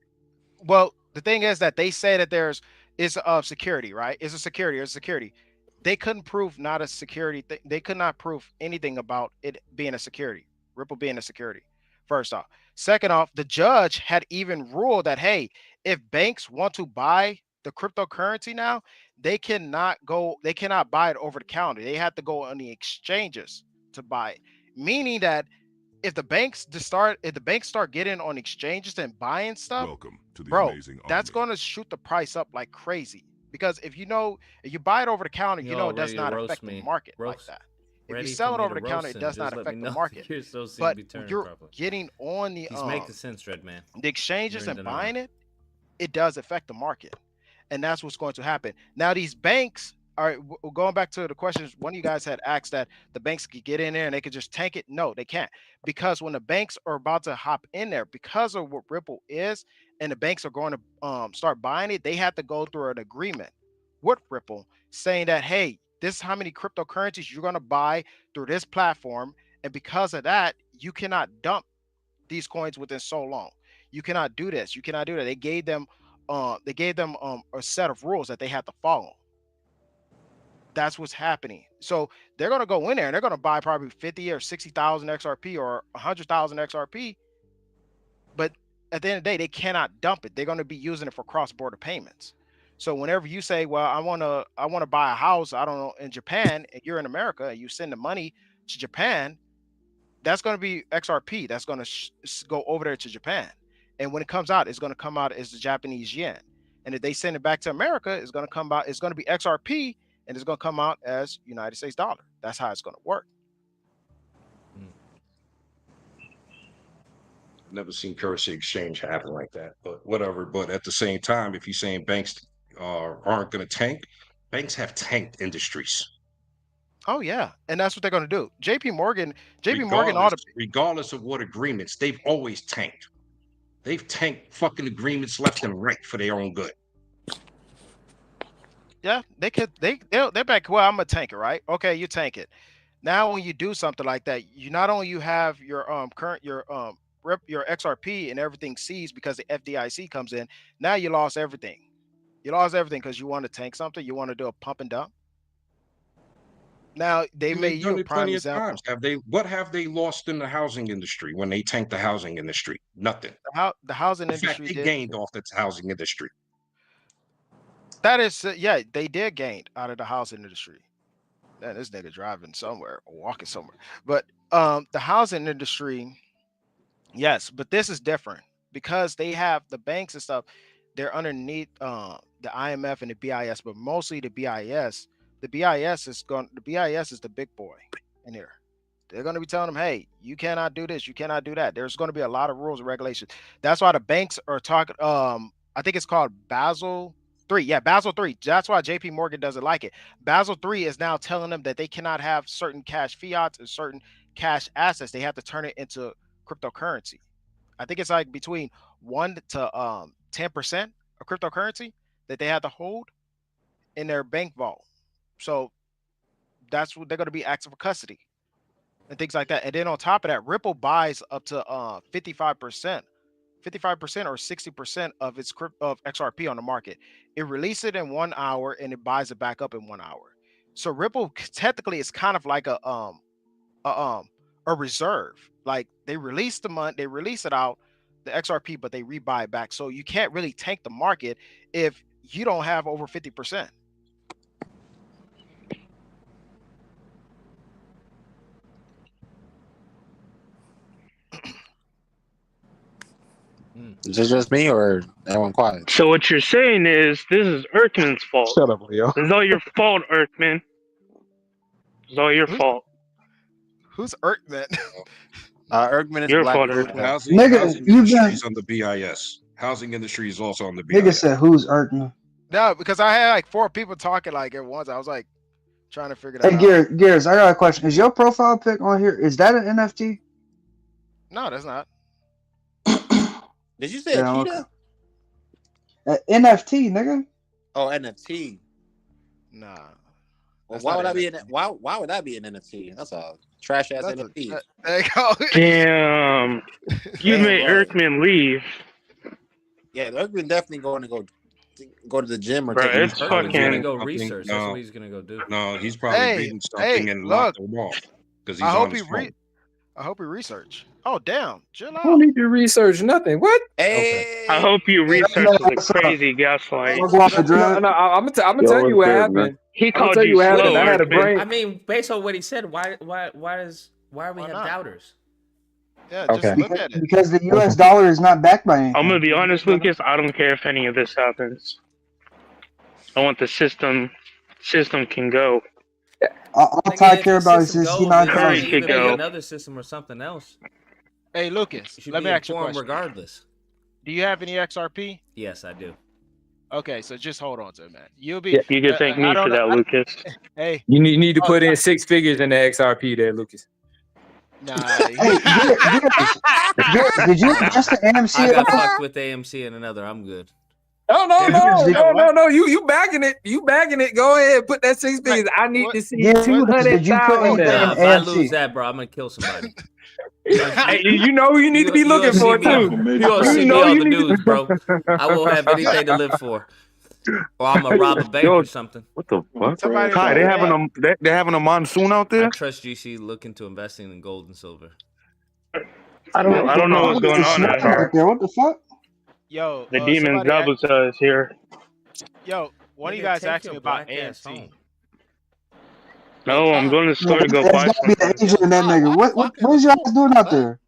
Well, the thing is that they say that it's a security, right? It's a security. They couldn't prove not a security. They could not prove anything about it being a security, Ripple being a security. First off. Second off, the judge had even ruled that, hey, if banks want to buy the cryptocurrency now, they cannot buy it over the counter. They have to go on the exchanges to buy it. Meaning that if the banks start getting on exchanges and buying stuff, welcome to the bro, amazing that's going to shoot the price up like crazy. Because if you buy it over the counter, it does not affect the market like that. If you sell it over the counter, it does not affect the market. But you're getting on the He's making sense, Red Man. The exchanges and buying it, it does affect the market, and that's what's going to happen. Now these banks are going back to the questions. One of you guys had asked that the banks could get in there and they could just tank it. No, they can't, because when the banks are about to hop in there, because of what Ripple is, and the banks are going to start buying it, they have to go through an agreement with Ripple saying that, hey, this is how many cryptocurrencies you're going to buy through this platform. And because of that, you cannot dump these coins within so long. You cannot do this. You cannot do that. They gave them a set of rules that they had to follow. That's what's happening. So they're gonna go in there and they're gonna buy probably 50 or 60,000 XRP or 100,000 XRP. But at the end of the day, they cannot dump it. They're gonna be using it for cross-border payments. So whenever you say, "Well, I wanna buy a house," I don't know, in Japan, and you're in America, and you send the money to Japan, that's gonna be XRP. That's gonna go over there to Japan, and when it comes out, it's gonna come out as the Japanese yen. And if they send it back to America, it's gonna come out. It's gonna be XRP. And it's going to come out as United States dollar. That's how it's going to work. Never seen currency exchange happen like that, but whatever. But at the same time, if you're saying banks aren't going to tank, banks have tanked industries. Oh yeah, and that's what they're going to do. JP Morgan, regardless of what agreements, they've always tanked. They've tanked fucking agreements left and right for their own good. Yeah, they're back. Well, I'm a tanker, right? Okay, you tank it. Now, when you do something like that, you not only you have your your XRP and everything seized because the FDIC comes in. Now you lost everything. You lost everything because you want to tank something. You want to do a pump and dump. Now they made you a prime example. What have they lost in the housing industry when they tanked the housing industry? Nothing. The housing industry they gained off the housing industry. That is, yeah, they did gain out of the housing industry. Man, this nigga driving somewhere or walking somewhere. But the housing industry, yes, but this is different because they have the banks and stuff. They're underneath the IMF and the BIS, but mostly the BIS. The BIS is the big boy in here. They're going to be telling them, hey, you cannot do this, you cannot do that. There's going to be a lot of rules and regulations. That's why the banks are talking. I think it's called Basel III. Yeah, Basel III. That's why JP Morgan doesn't like it. Basel III is now telling them that they cannot have certain cash fiats and certain cash assets. They have to turn it into cryptocurrency. I think it's like between 1 to 10% of cryptocurrency that they have to hold in their bank vault. So that's what they're going to be asking for custody and things like that. And then on top of that, Ripple buys up to 55% or 60% of its XRP on the market. It releases it in 1 hour and it buys it back up in 1 hour. So Ripple technically is kind of like a reserve. Like they release the money, they release it out, the XRP, but they rebuy it back. So you can't really tank the market if you don't have over 50%. Is this just me or everyone quiet? So what you're saying is this is Earthman's fault. Shut up, Leo. This is all your fault, Earthman. It's all your fault. Who's Earthman? Earthman is your black. fault, Housing Nigga, industry is on the BIS. Housing industry is also on the BIS. Nigga said, "Who's Earthman?" No, because I had like 4 people talking like at once. I was like trying to figure that Hey, out. Gears, I got a question. Is your profile pic on here? Is that an NFT? No, that's not. Did you say a cheetah? NFT, nigga. Oh, NFT. Nah. Well, why would I be in? Why would that be an NFT? That's a trash ass NFT. There you go. Damn. You made Earthman leave. Yeah, Earthman definitely going to go to the gym or Bro, take it's fucking. He's gonna go research. That's what he's gonna go do. No, he's probably reading something and locked him off because he's on his phone. I hope he research. Oh damn, chill out. I don't need to research nothing. What? Hey, I hope you research the crazy gaslight. No, I'm gonna tell you what happened. He called you you what happened. slow. I had a brain. I mean, based on what he said, why we have doubters? Yeah, Okay. just look at it. Because the U.S. dollar is not backed by anything. I'm gonna be honest, Lucas. I don't care if any of this happens. I want the system can go. All I care about is he not going Curry could go. another system or something else. Hey, Lucas, You should let be me ask you a informed question. regardless. Do you have any XRP? Yes, I do. Okay, so just hold on to it, man. You'll be. Yeah, you can thank me for that, Lucas. Hey, You need to put in 6 figures in the XRP there, Lucas. nah. Did you invest in AMC I at got all? fucked with AMC and another. I'm good. No. You bagging it. You bagging it. Go ahead. Put that 6 figures. I need to see Did you put 200,000. anything Nah, in if I AMC? lose that, bro, I'm gonna kill somebody. Hey, you know who you need to be looking for too. You'll see me on the news, bro. I won't have anything to live for. Or I'm gonna rob a bank or something. What the fuck? Somebody Ty, was they having a monsoon out there? I trust GC look into investing in gold and silver. I don't know what's going on out here. What the fuck? Yo, The demon Zabuza is here. Yo, one of you guys asked me about AMC. No, I'm going to the store to go buy There's gotta be an agent in that nigga. What is y'all doing out there?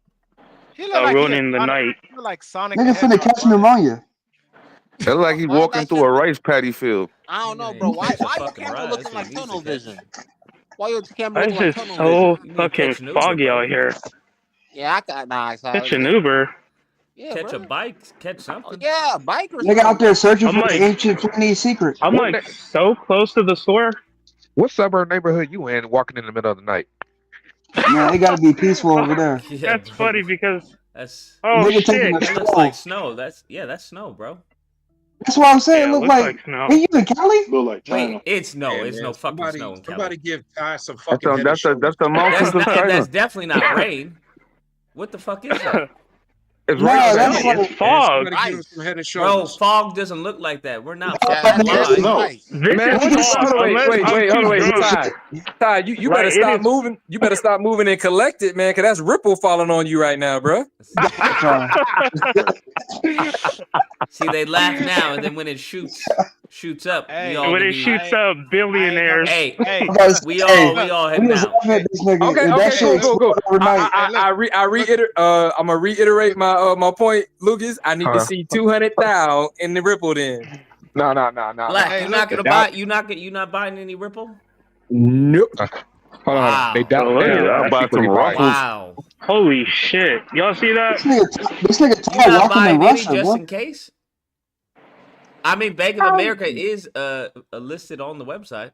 ruining the night. Like Sonic. Nigga finna catch pneumonia. It's like he's walking through a rice paddy field. I don't know, bro. Why your camera looking like tunnel vision? Why your camera It's looking like just tunnel so vision? fucking foggy out here. Yeah, I got Catch an Uber. Yeah, catch a bike, catch something. Yeah, bikers. Nigga out there searching I'm for like- the ancient Chinese secret. I'm like so close to the store. What suburb neighborhood you in? Walking in the middle of the night. Man, it gotta be peaceful over there. That's funny because That's Nigga taking shit. a that looks stroll. like snow. That's snow, bro. That's what I'm saying. Yeah, Look looks like, like snow. hey, you in Cali? Look like Wait, it's no, Yeah, it's man, no fucking snow in Cali. Somebody give Ty some That's fucking the head and shoulders. that's the mountains of And China. that's definitely not rain. What the fuck is that? It's No, right that's there. like It's fog. Somebody give him some head and Bro, shoulders. fog doesn't look like that. We're not Yeah, fucking that's blind. no. This Man, is fog. Ty, you Right, better it stop is- moving. You better stop moving and collect it, man, because that's Ripple falling on you right now, bro. See, they laugh now, and then when it shoots up, Hey, we all When gonna it be- shoots up, billionaires. Hey, Hey, we all heading out. This nigga. Okay, If that okay, shit go. explode overnight, I'm gonna reiterate my point, Lucas. I need to see 200,000 in the Ripple then. No. Black, Hey, you're not look, gonna buy. You not buying any Ripple? Nope. Hold on. They doubt. Look at that. I'll buy some right. ruffles. Wow. Holy shit! Y'all see that? this nigga You Ty not walking buying in any Russia, just bro. in case? I mean, Bank of America is listed on the website.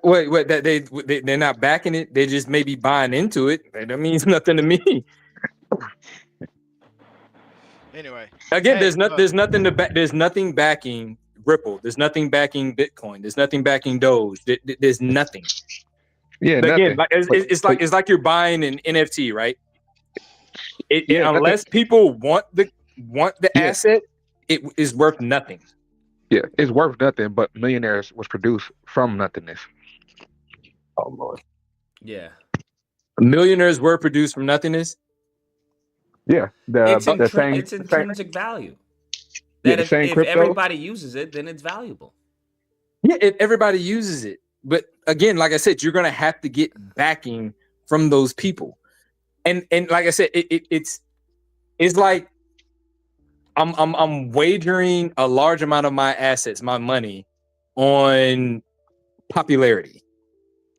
Wait, that they're not backing it. They just maybe buying into it. That means nothing to me. Anyway, Again, hey, there's nothing backing Ripple. There's nothing backing Bitcoin. There's nothing backing Doge. There's nothing. Yeah, But again, nothing. it's like you're buying an NFT, right? Yeah, unless people want the asset, it is worth nothing. Yeah, it's worth nothing, but Millionaires was produced from nothingness. Oh Lord. Yeah. Millionaires were produced from nothingness. Yeah, It's the same. intrinsic value. Yeah, That if crypto. everybody uses it, then it's valuable. Yeah, if everybody uses it. But again, like I said, you're gonna have to get backing from those people. And like I said, it's like I'm wagering a large amount of my assets, my money, on popularity.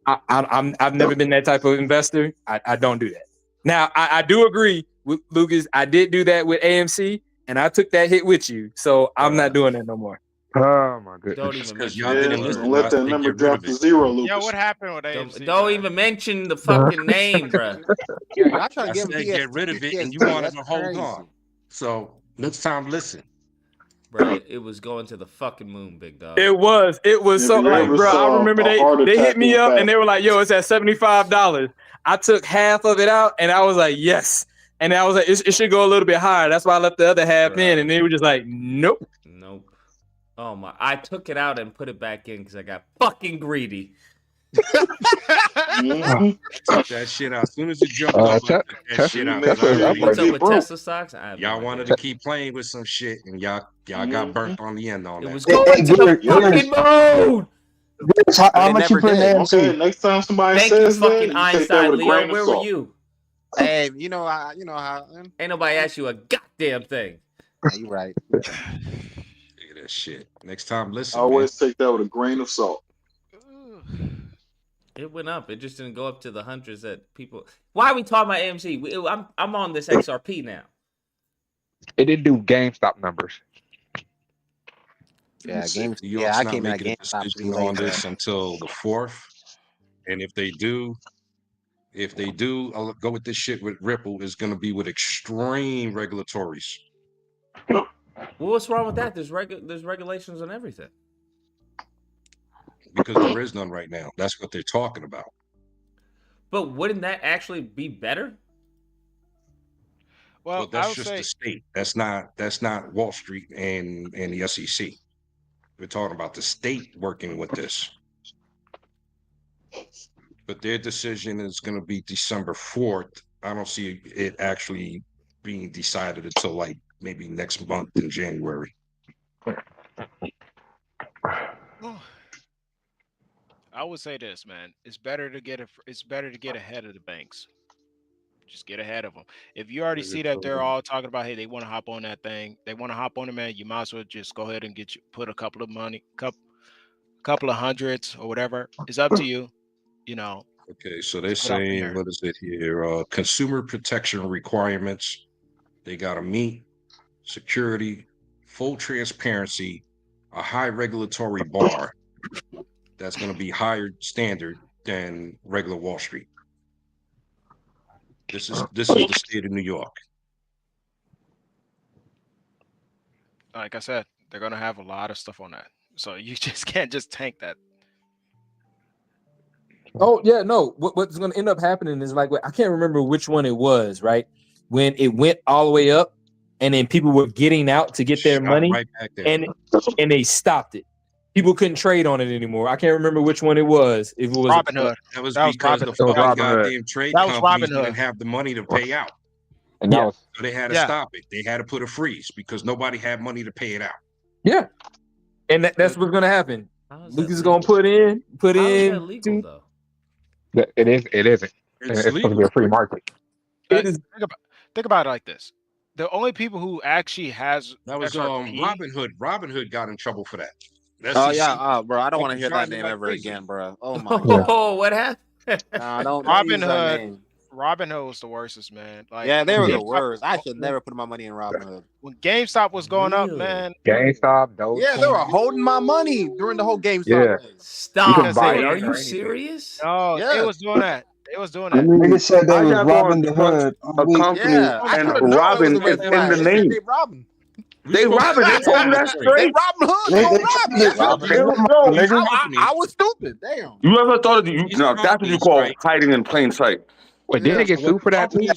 I've never been that type of investor. I don't do that. Now I do agree with Lucas. I did do that with AMC, and I took that hit with you. So I'm not doing that no more. Oh my goodness! Don't even Because mention y'all didn't listen. Let that number drop to zero, Lucas. yo, what happened with AMC? Don't even mention the fucking name, bro. Y'all trying I to give said him get rid of it, and you PTSD. wanted That's to hold crazy. on. So next time, listen. Bro, it was going to the fucking moon, big dog. It was If so you like, ever bro. saw I remember a heart they attack hit me in up fact- and they were like, "Yo, it's at $75." I took half of it out, and I was like, "Yes." And I was like, "It should go a little bit higher." That's why I left the other half in, and they were just like, "Nope." Nope. Oh my! I took it out and put it back in because I got fucking greedy. Took that shit out. As soon as you jumped up, took that shit out. What's up with Tesla stocks? I have no Y'all idea. wanted to keep playing with some shit, and y'all got burnt on the end on It that. was going to the fucking moon. How much you put in AMC? Okay, next time somebody Thank you, says that, fucking you take that Einstein, with a Leo. grain of Where were salt. you? Hey, you know how Ain't nobody asked you a goddamn thing. Yeah, you right. Look at that shit. Next time, listen. Always take that with a grain of salt. It went up. It just didn't go up to the hundreds that people. Why are we talking about AMC? I'm on this XRP now. It didn't do GameStop numbers. Yeah, games. New York's Yeah, I not came at making a GameStop decision pretty on late. this until the 4th, and if they do go with this shit with Ripple, is going to be with extreme regulatories. Well, what's wrong with that? There's regulations on everything. Because there is none right now. That's what they're talking about. But wouldn't that actually be better? Well, that's just the state. That's not Wall Street and the SEC. We're talking about the state working with this. But their decision is going to be December 4th. I don't see it actually being decided until like maybe next month in January. I would say this, man. It's better to get ahead of the banks. Just get ahead of them. If you already see that they're all talking about, hey, they want to hop on that thing, they want to hop on it, man, you might as well just go ahead and put a couple of hundreds or whatever. It's up to you. You know. Okay, so they're saying, what is it here? Consumer protection requirements. They got to meet security, full transparency, a high regulatory bar that's going to be higher standard than regular Wall Street. This is the state of New York. Like I said, they're going to have a lot of stuff on that. So you just can't just tank that. Oh yeah, no. What's going to end up happening is like I can't remember which one it was, right? When it went all the way up, and then people were getting out to get their money, right back there. and they stopped it. People couldn't trade on it anymore. I can't remember which one it was. If it was Robinhood, that was because the fucking goddamn trade companies didn't have the money to pay out, and so they had to stop it. They had to put a freeze because nobody had money to pay it out. Yeah, and that's what's going to happen. Lucas is going to put in. How is that legal, though? It isn't. It's supposed to be a free market. It is. Think about it like this: the only people who actually has that was Robinhood. Robinhood got in trouble for that. Oh yeah, bro. I don't want to hear that name ever again, bro. Oh my god. Oh, what happened? Nah, don't Robinhood. Robinhood was the worstest, man. Like, yeah, they were the worst. I should never put my money in Robinhood. When GameStop was going up, man. GameStop, dope. Yeah, they were holding my money during the whole GameStop. Yeah. Stop. Are you serious? No, yeah. They was doing that. They was doing that. Nigga said they was robbing the hood. A company and Robin is in the name. They robbing. They told me that straight. They robbing hood. I was stupid. Damn. You ever thought of that's what you call hiding in plain sight? Wait, did they get sued for that? Wait,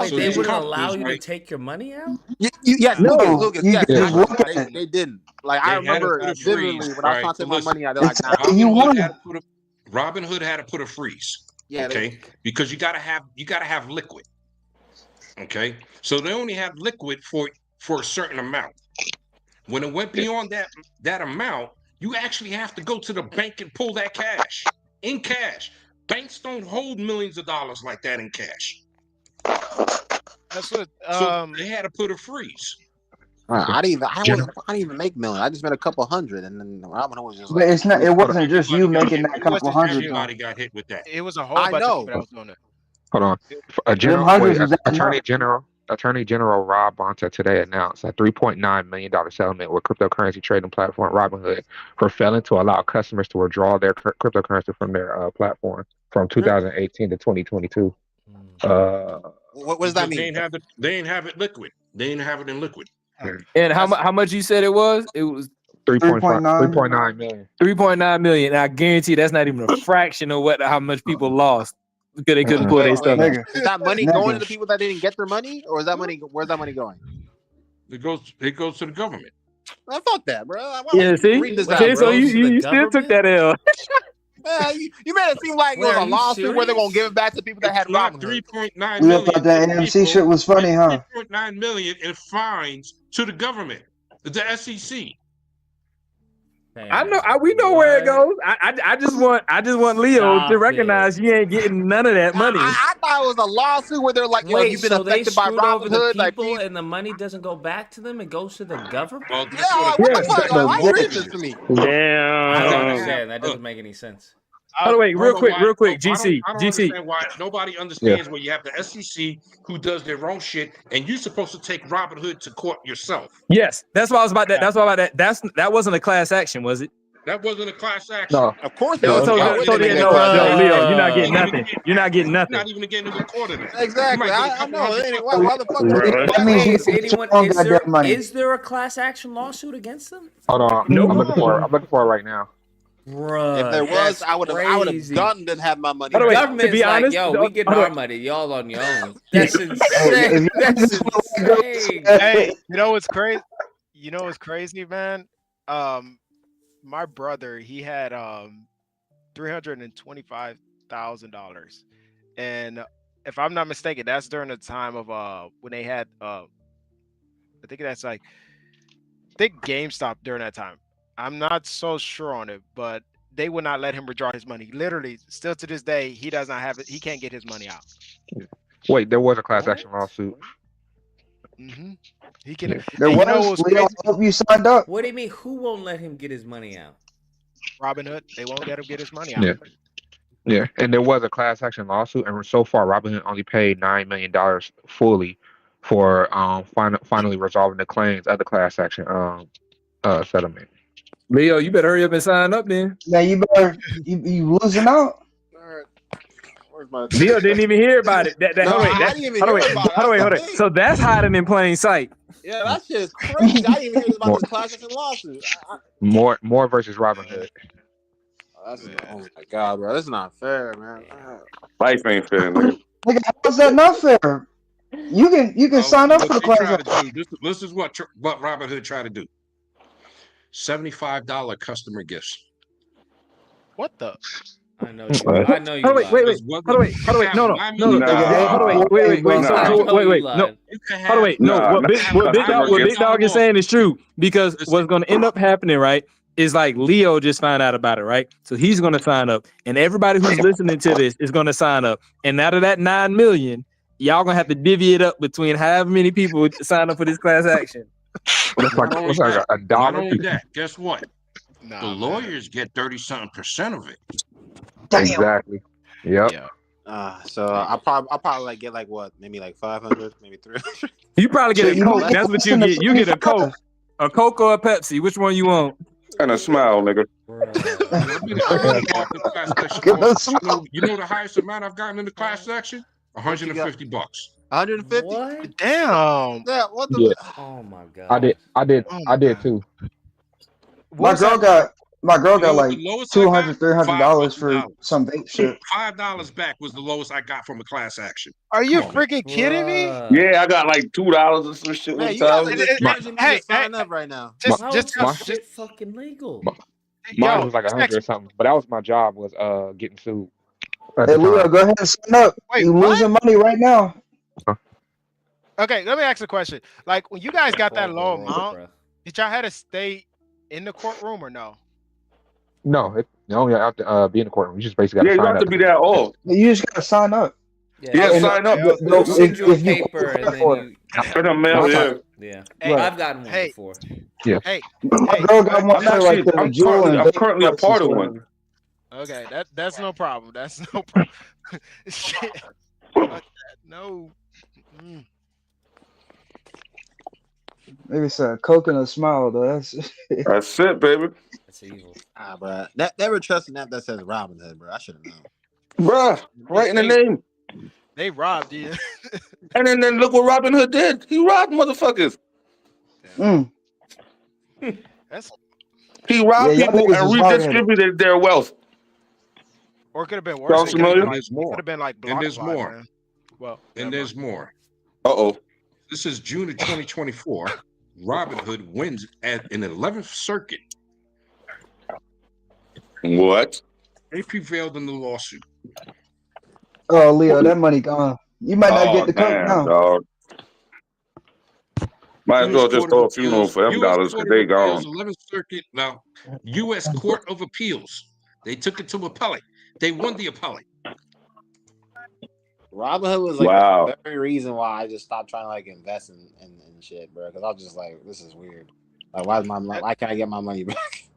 they wouldn't allow you to take your money out? Yes, no, Lucas, yes. They didn't. Like I remember vividly when I was trying to take my money out, they're like, nah. Robinhood had to put a freeze. Yeah. Okay. Because you gotta have liquid. Okay. So they only have liquid for a certain amount. When it went beyond that amount, you actually have to go to the bank and pull that cash in cash. Banks don't hold millions of dollars like that in cash. That's what. So they had to put a freeze. I didn't even make million. I just made a couple hundred, and then Robinhood was just. But it's not. It wasn't just you making that couple hundred. Everybody got hit with that. It was a whole bunch of people that was doing it. Hold on. Attorney General Rob Bonta today announced a $3.9 million settlement with cryptocurrency trading platform Robinhood for failing to allow customers to withdraw their cryptocurrency from their platform from 2018 to 2022. What does that mean? They ain't have it liquid. They ain't have it in liquid. And how much you said it was? It was 3.9 million. 3.9 million. I guarantee that's not even a fraction of how much people lost because they couldn't pull their stuff out. Is that money going to the people that didn't get their money, or is that money? Where's that money going? It goes to the government. Well, fuck that, bro. Yeah, see, so you still took that L. You made it seem like it was a lawsuit where they're gonna give it back to people that had Robinhood. 3.9 You million. thought that AMC shit was funny, huh? 3.9 million in fines to the government, the SEC. I know. We know where it goes. I just want Leo to recognize you ain't getting none of that money. I thought it was a lawsuit where they're like, you've been affected by Robinhood, like people, and the money doesn't go back to them; it goes to the government. What the fuck? Why you read this to me? Damn. I don't understand. That doesn't make any sense. By the way, real quick, GC. I don't understand why nobody understands where you have the SEC who does their own shit, and you're supposed to take Robinhood to court yourself. Yes, that's why I was about that. That's why about that. That wasn't a class action, was it? That wasn't a class action. No, of course not. So Leo, you're not getting nothing. You're not getting nothing. You're not even getting to the court of that. Exactly. I know. Why the fuck? Is there a class action lawsuit against them? Hold on. Nope. I'm looking for it right now. Bruh, If there was, that's I would have crazy. gotten and had my money. The back. government's like, yo, we getting our money. Y'all on your own. That's insane. That's insane. Hey, you know what's crazy? You know what's crazy, man? My brother, he had $325,000, and if I'm not mistaken, that's during the time of when they had I think that's like GameStop during that time. I'm not so sure on it, but they would not let him withdraw his money. Literally, still to this day, he does not have it. He can't get his money out. Wait, there was a class action lawsuit. He can. There Hey, was. you know what's Leo, crazy? I hope you signed up. What do you mean? Who won't let him get his money out? Robinhood, they won't let him get his money out. Yeah. Yeah, and there was a class action lawsuit, and so far, Robinhood only paid $9 million fully for finally resolving the claims of the class action settlement. Leo, you better hurry up and sign up then. Yeah, you better. You losing out. Leo didn't even hear about it. No, I didn't even hear about it. Hold on. That's the thing. So that's hiding in plain sight. Yeah, that shit is crazy. I didn't even hear about this class action lawsuit. More versus Robinhood. Oh my god, bro, that's not fair, man. Life ain't fair, nigga. Nigga, how's that not fair? You can sign up for the class action. This is what Robinhood tried to do. $75 customer gifts. What the? I know you. I know you. Hold on, wait. No. Hold on, wait. So, wait. No. What Big Dog is saying is true, because what's going to end up happening, right, is like Leo just found out about it, right? So he's going to sign up, and everybody who's listening to this is going to sign up. And out of that 9 million, y'all gonna have to divvy it up between however many people sign up for this class action. That's like a dollar. Not only that, guess what? The lawyers get 30-something% of it. Exactly. Yep. Yeah. So I'll probably like get like what, maybe like 500, maybe 300. You probably get a Coke. That's what you get. You get a Coke or a Pepsi. Which one you want? And a smile, nigga. You know the highest amount I've gotten in the class action? $150. 150? What? Damn. Yeah. What the? Oh my god. I did too. My girl got like $200, $300 for some vape shit. $5 back was the lowest I got from a class action. Are you freaking kidding me? Yeah, I got like $2 or some shit. Man, one you time. guys sign up right now. Just fucking legal. Mine was like 100 or something, but that was my job, was getting sued. Hey Leo, go ahead and sign up. Wait, you losing money right now. Okay, let me ask a question. Like, when you guys got that low amount, did y'all have to stay in the courtroom or no? No, you only have to be in the courtroom. You just basically you got to sign have up. to be there all. You just gotta sign up. Yeah, sign up. They'll send you a paper and then you. In the mail, Yeah. Hey, I've gotten one before. Yeah. Hey, My girl got one for like the jewel and I'm currently a part of one. okay, that's no problem. That's no problem. Shit. No. Maybe it's a Coke and a smile though. That's it, baby. That's evil. Bro. Never trust an app that says Robinhood, bro. I should have known. Bruh, right in the name. They robbed you. And then look what Robinhood did. He robbed motherfuckers. He robbed people and redistributed their wealth. Or it could have been worse. Sounds familiar? It could have been like And there's block more. man. Well, And there's more. Uh-oh. This is June of 2024. Robinhood wins at an 11th Circuit. What? They prevailed in the lawsuit. Oh, Leo, that money gone. You might not get the Coke now. Dog. Might as well just throw a funeral for them dollars because they gone. 11th Circuit. Now, U.S. Court of Appeals. They took it to appellate. They won the appellate. Robinhood was like the very reason why I just stopped trying to like invest in shit, bro. Because I was just like, this is weird. Like, why can't I get my money back?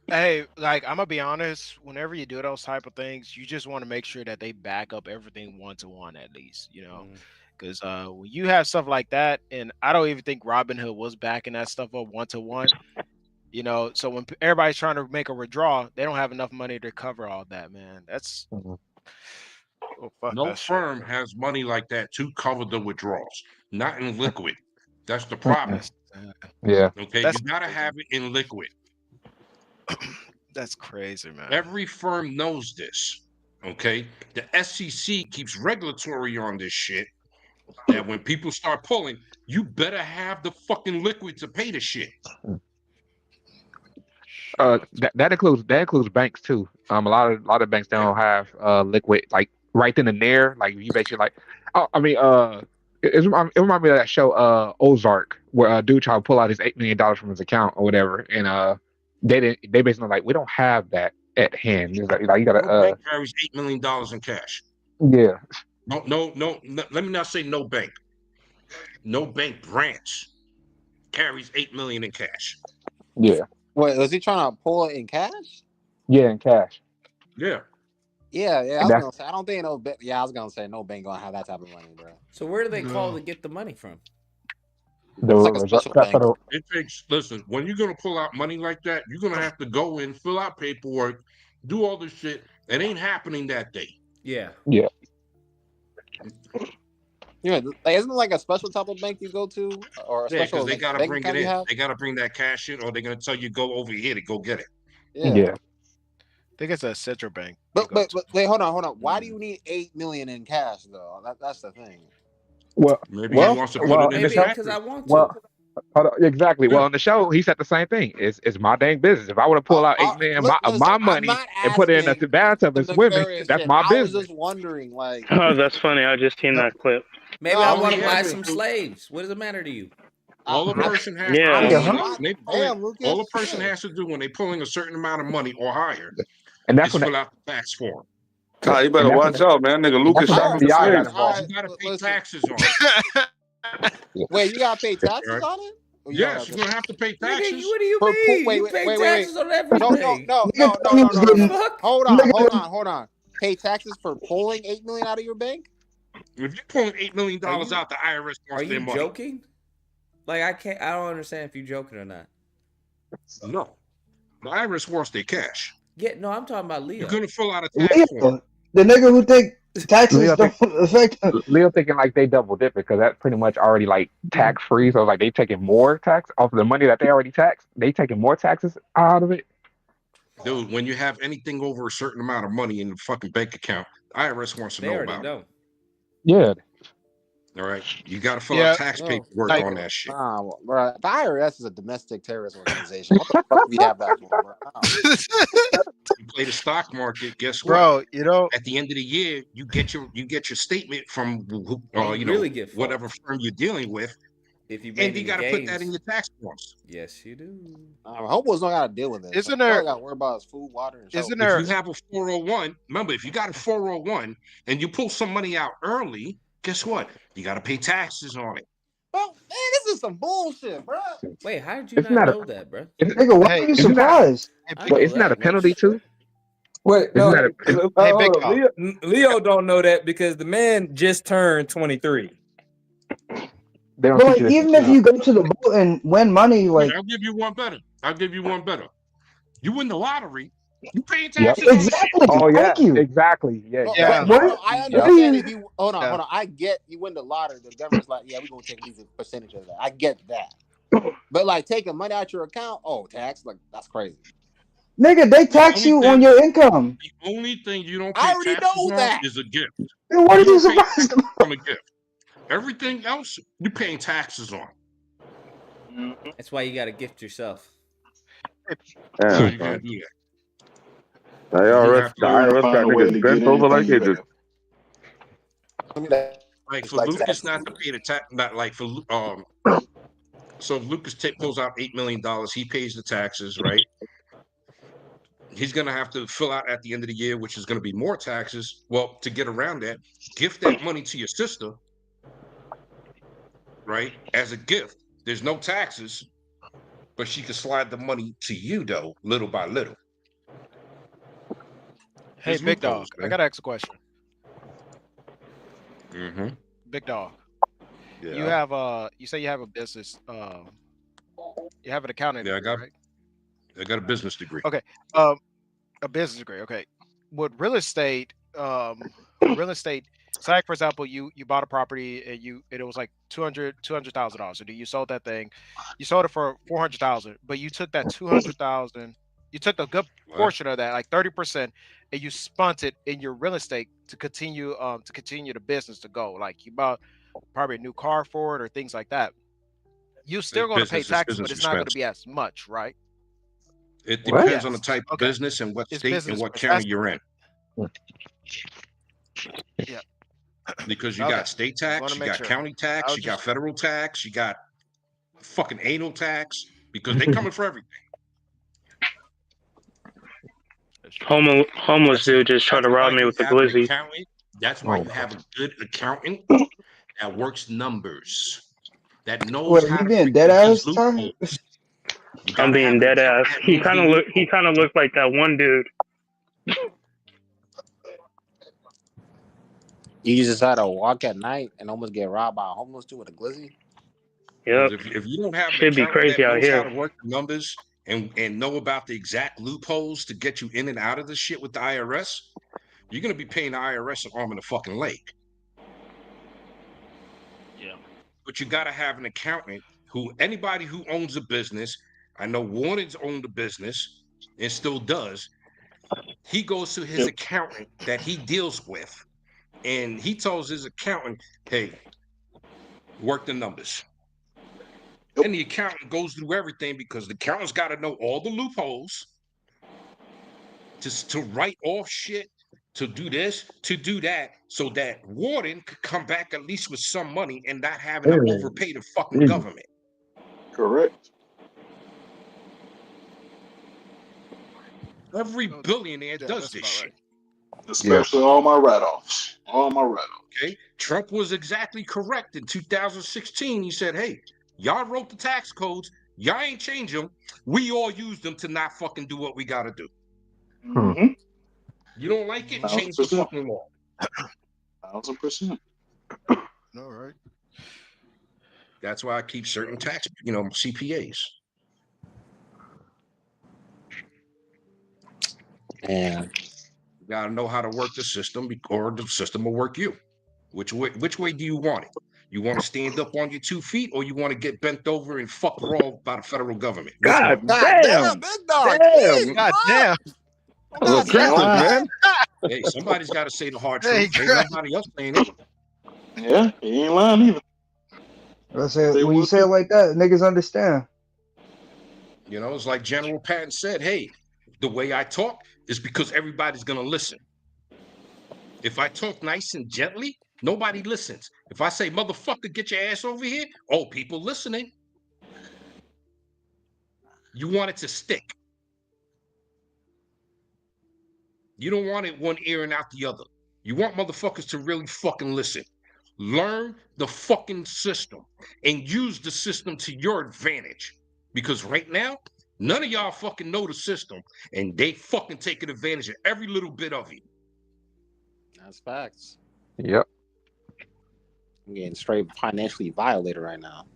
Hey, like, I'm gonna be honest, whenever you do those type of things, you just want to make sure that they back up everything 1-to-1 at least, you know. Because when you have stuff like that, and I don't even think Robinhood was backing that stuff up 1-to-1, you know. So when everybody's trying to make a withdrawal, they don't have enough money to cover all that, man. That's No firm has money like that to cover the withdrawals, not in liquid. That's the problem. Yeah. Okay, you gotta have it in liquid. That's crazy, man. Every firm knows this. Okay, the SEC keeps regulatory on this shit. That when people start pulling, you better have the fucking liquid to pay the shit. That includes banks too. A lot of banks don't have liquid like right then and there. Like you basically like, it reminded me of that show Ozark where a dude tried to pull out his $8 million from his account or whatever, and they basically like we don't have that at hand. It's like you gotta No bank carries $8 million in cash. yeah. No. Let me not say no bank. No bank branch carries $8 million in cash. Yeah. Wait, was he trying to pull it in cash? Yeah, in cash. Yeah. Yeah. I And was that's- gonna say I don't think no. Yeah, I was gonna say no bank gonna have that type of money, bro. So where do they call to get the money from? The It's like a special bank. federal. It takes, listen, when you're going to pull out money like that, you're going to have to go in, fill out paperwork, do all this shit. It ain't happening that day. Yeah. Yeah. Yeah, like, isn't it like a special type of bank you go to, or a Yeah, special because they like, got to bank bring it account you in. have? They got to bring that cash in, or they're going to tell you go over here to go get it. Yeah. I think it's a central bank. But wait, hold on. Why do you need $8 million in cash though? That's the thing. Well, Maybe he wants to put it in his Maybe mattress. because I want to. Well, hold on, exactly. Well, on the show, he said the same thing. It's my dang business. If I want to pull out $8 million of my money and put it in the bathtub and swim in, that's my I was business. just wondering, like, Oh, that's funny. I just seen that clip. Maybe No, I I want to mean, buy yeah, some slaves. What does it matter to you? All a person has Yeah. to do Huh? when they Damn, all a Lucas. person has to do when they pulling a certain amount of money or higher And that's is when fill out the tax form. Kyle, you better And watch out, man. Nigga, Lucas when shopping the for FBI got slaves. involved. You got to pay listen. taxes on it. Wait, you gotta pay taxes Right. on it? Or you don't Yes, have you're to? going to have to pay Nigga, taxes. what do you For mean? wait, You wait, pay wait, taxes on everything. No. Hold Fuck. on. Pay taxes for pulling $8 million out of your bank? If you're pulling $8 million Are you- out, the IRS wants Are their you money. joking? Like I don't understand if you're joking or not. No. The IRS wants their cash. Yeah, no, I'm talking about Leo. You're going to fill out a tax form. The nigga who think taxes Leo don't affect Leo thinking like they double dipping because that's pretty much already like tax free. So like they taking more tax off of the money that they already taxed. They taking more taxes out of it. Dude, when you have anything over a certain amount of money in the fucking bank account, the IRS wants to They know already about know. it. Yeah. All right. You got to fill Yeah, out tax no, paperwork like, on that shit. Nah, bro. The IRS is a domestic terrorist organization. What the fuck do we have that for, bro? You play the stock market, guess what? Bro, you know, At the end of the year, you get your statement from really get fucked. whatever firm you're dealing with, If you made and you any got to put that in gains. your tax forms. Yes, you do. Homeboys don't gotta deal with this. Isn't All there- I gotta worry about is food, water, and isn't shelter. there? If you have a 401, remember, if you got a 401 and you pull some money out early, guess what? You got to pay taxes on it. Bro, man, this is some bullshit, bro. Wait, how did you Isn't not that a- know that, bro? Nigga, why Hey, are you isn't that- surprised? I know Wait, isn't that a much. penalty too? Wait, no, Isn't that Hey, hold big on. dog. Leo don't know that because the man just turned 23. They don't But teach like, you this even in if you go to the boat and win money, like I'll give you one better. You win the lottery, you paying Yep. taxes on it. exactly. Oh yeah, Thank you. exactly. Yeah, Well, Yeah. exactly. no, I understand if you hold on. I get you win the lottery. The government's like, yeah, we're gonna take these percentage of that. I get that. But like taking money out your account, tax, like that's crazy. Nigga, they tax you on your income. The only thing you don't pay I already taxes know on that. is a gift. Then what are you don't pay surprised taxes about? on a gift. Everything else, you're paying taxes on. That's why you got to gift yourself. So Yeah, you gotta do that. the IRS got Find a way to niggas get bent over like anything hedges. Like for Like Lucas taxes. not to pay the tax, not like for so if Lucas pulls out $8 million, he pays the taxes, right? He's gonna have to fill out at the end of the year, which is gonna be more taxes. Well, to get around that, gift that money to your sister, right? As a gift. There's no taxes, but she can slide the money to you though, little by little. Hey, There's big dog. loopholes, I man. gotta ask a question. Mm-hmm. Big dog. Yeah. You have you say you have a business. You have an accounting Yeah, degree, right? I got a business degree. Okay. A business degree. Okay. With real estate, say for example, you bought a property and it was like $200,000. So you sold that thing, you sold it for $400,000, but you took that $200,000 You took a good portion of that, like 30%, and you spent it in your real estate to continue the business to go. Like you bought probably a new car for it or things like that. You're still going to pay taxes, but it's not going to be as much, right? It depends on the type of business and what state and what county you're in. Yeah. Because you got state tax, you got county tax, you got federal tax, you got fucking anal tax, because they coming for everything. Homeless dude just tried to rob me with the glizzy. That's why you have a good accountant that works numbers, that knows how to being dead ass? I'm being dead ass. He kind of looked like that one dude. You just had to walk at night and almost get robbed by a homeless dude with a glizzy? Yep. If you don't have Should be crazy out knows how here. to work the numbers and know about the exact loopholes to get you in and out of this shit with the IRS, you're gonna be paying the IRS an arm and a fucking leg. Yeah. But you gotta have an accountant anybody who owns a business. I know Warren's owned a business and still does. He goes to his accountant that he deals with, and he tells his accountant, hey, work the numbers. And the accountant goes through everything because the accountant's got to know all the loopholes to write off shit, to do this, to do that, so that Warren could come back at least with some money and not having to overpay the fucking government. Correct. Every billionaire does this shit. Especially all my write-offs. All my write-offs. Okay. Trump was exactly correct in 2016. He said, hey, y'all wrote the tax codes. Y'all ain't change them. We all use them to not fucking do what we got to do. Mm-hmm. You don't like it? Change the fucking law. 1,000%. All right. That's why I keep certain tax, CPAs. And you gotta know how to work the system, or the system will work you. Which way do you want it? You want to stand up on your 2 feet, or you want to get bent over and fucked raw by the federal government? God damn, big dog. Damn. God damn. That's aggressive, man. Hey, somebody's got to say the hard truth. Ain't nobody else saying it. Yeah, he ain't lying either. I say when you say it like that, niggas understand. It's like General Patton said, hey, the way I talk is because everybody's gonna listen. If I talk nice and gently, nobody listens. If I say, motherfucker, get your ass over here, people listening. You want it to stick. You don't want it one ear and out the other. You want motherfuckers to really fucking listen. Learn the fucking system and use the system to your advantage. Because right now, none of y'all fucking know the system, and they fucking taking advantage of every little bit of it. That's facts. Yep. I'm getting straight financially violated right now.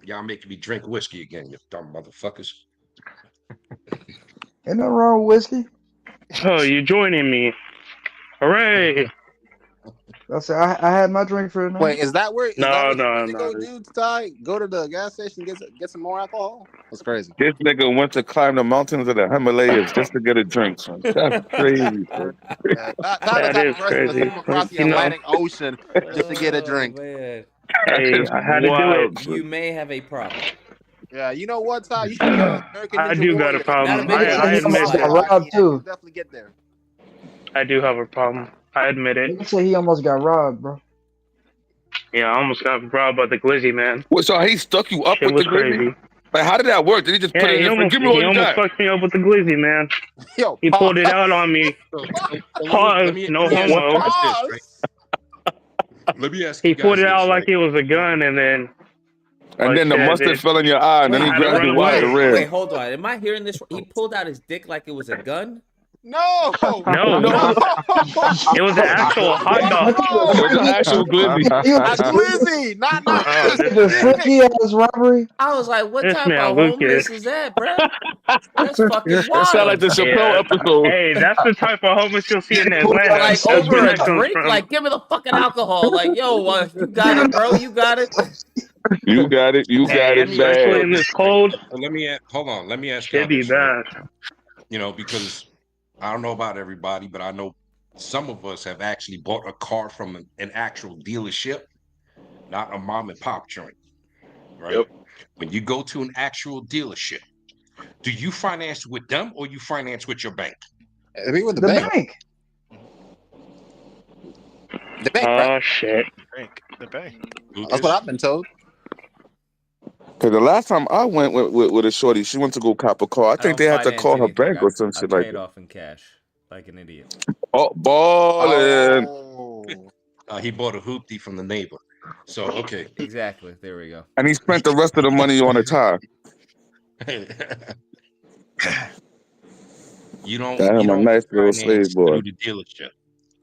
Y'all making me drink whiskey again, you dumb motherfuckers. Ain't nothing wrong with whiskey. Oh, you joining me? Hooray! I had my drink for the night. Wait, is that where? No. Go do, Ty? Go to the gas station, get some more alcohol. That's crazy. This nigga went to climb the mountains of the Himalayas just to get a drink. Son. That's crazy. That is crazy. Across the Atlantic Ocean just to get a drink. Man. Hey, I had to do it. You may have a problem. Yeah, you know what, Ty? You should be on American I do got a problem. I admit got robbed too. Definitely get there. I do have a problem. I admit it. You say he almost got robbed, bro. Yeah, I almost got robbed by the glizzy, man. What, so he stuck you up Shit with the was glizzy? crazy. Like, how did that work? Did he just put it in there? Give me all you got. He almost fucked me up with the glizzy, man. Yo, he pulled it out on me. Pause. No homo. Let me ask he pulled it out like it was a gun, and then. And then the mustard fell in your eye, and then he grabbed you by the rib. Wait, hold on. Am I hearing this? He pulled out his dick like it was a gun? No. No. It was an actual hot dog. It was an actual glizzy. A glizzy, not the freaky ass robbery. I was like, what This type man of Lucas. homeless is that, bro? That's fucking wild. That sound like the Chappelle episode. Hey, that's the type of homeless you'll see in Atlanta. Like That's over where a that comes drink? from. Like, give me the fucking alcohol. Like, yo, you got it, bro. You got it. You got it. You got it especially bad. in this cold. Let me hold on. Let me ask y'all Should be this, right? bad. You know, because I don't know about everybody, but I know some of us have actually bought a car from an actual dealership, not a mom and pop joint, right? Yep. When you go to an actual dealership, do you finance with them or you finance with your bank? I mean, with the The bank. bank. The bank, Oh right? shit. The bank. That's what I've been told. Cause the last time I went with a shorty, she went to go cop a car. I I think don't they had to finance call her anything. bank or some I shit pay like it that. off in cash, like an idiot. Oh, ballin'. He bought a hoopty from the neighbor. So okay. Exactly. There we go. And he spent the rest of the money on a tie. You don't Damn, a nice little finance slave boy. through the dealership.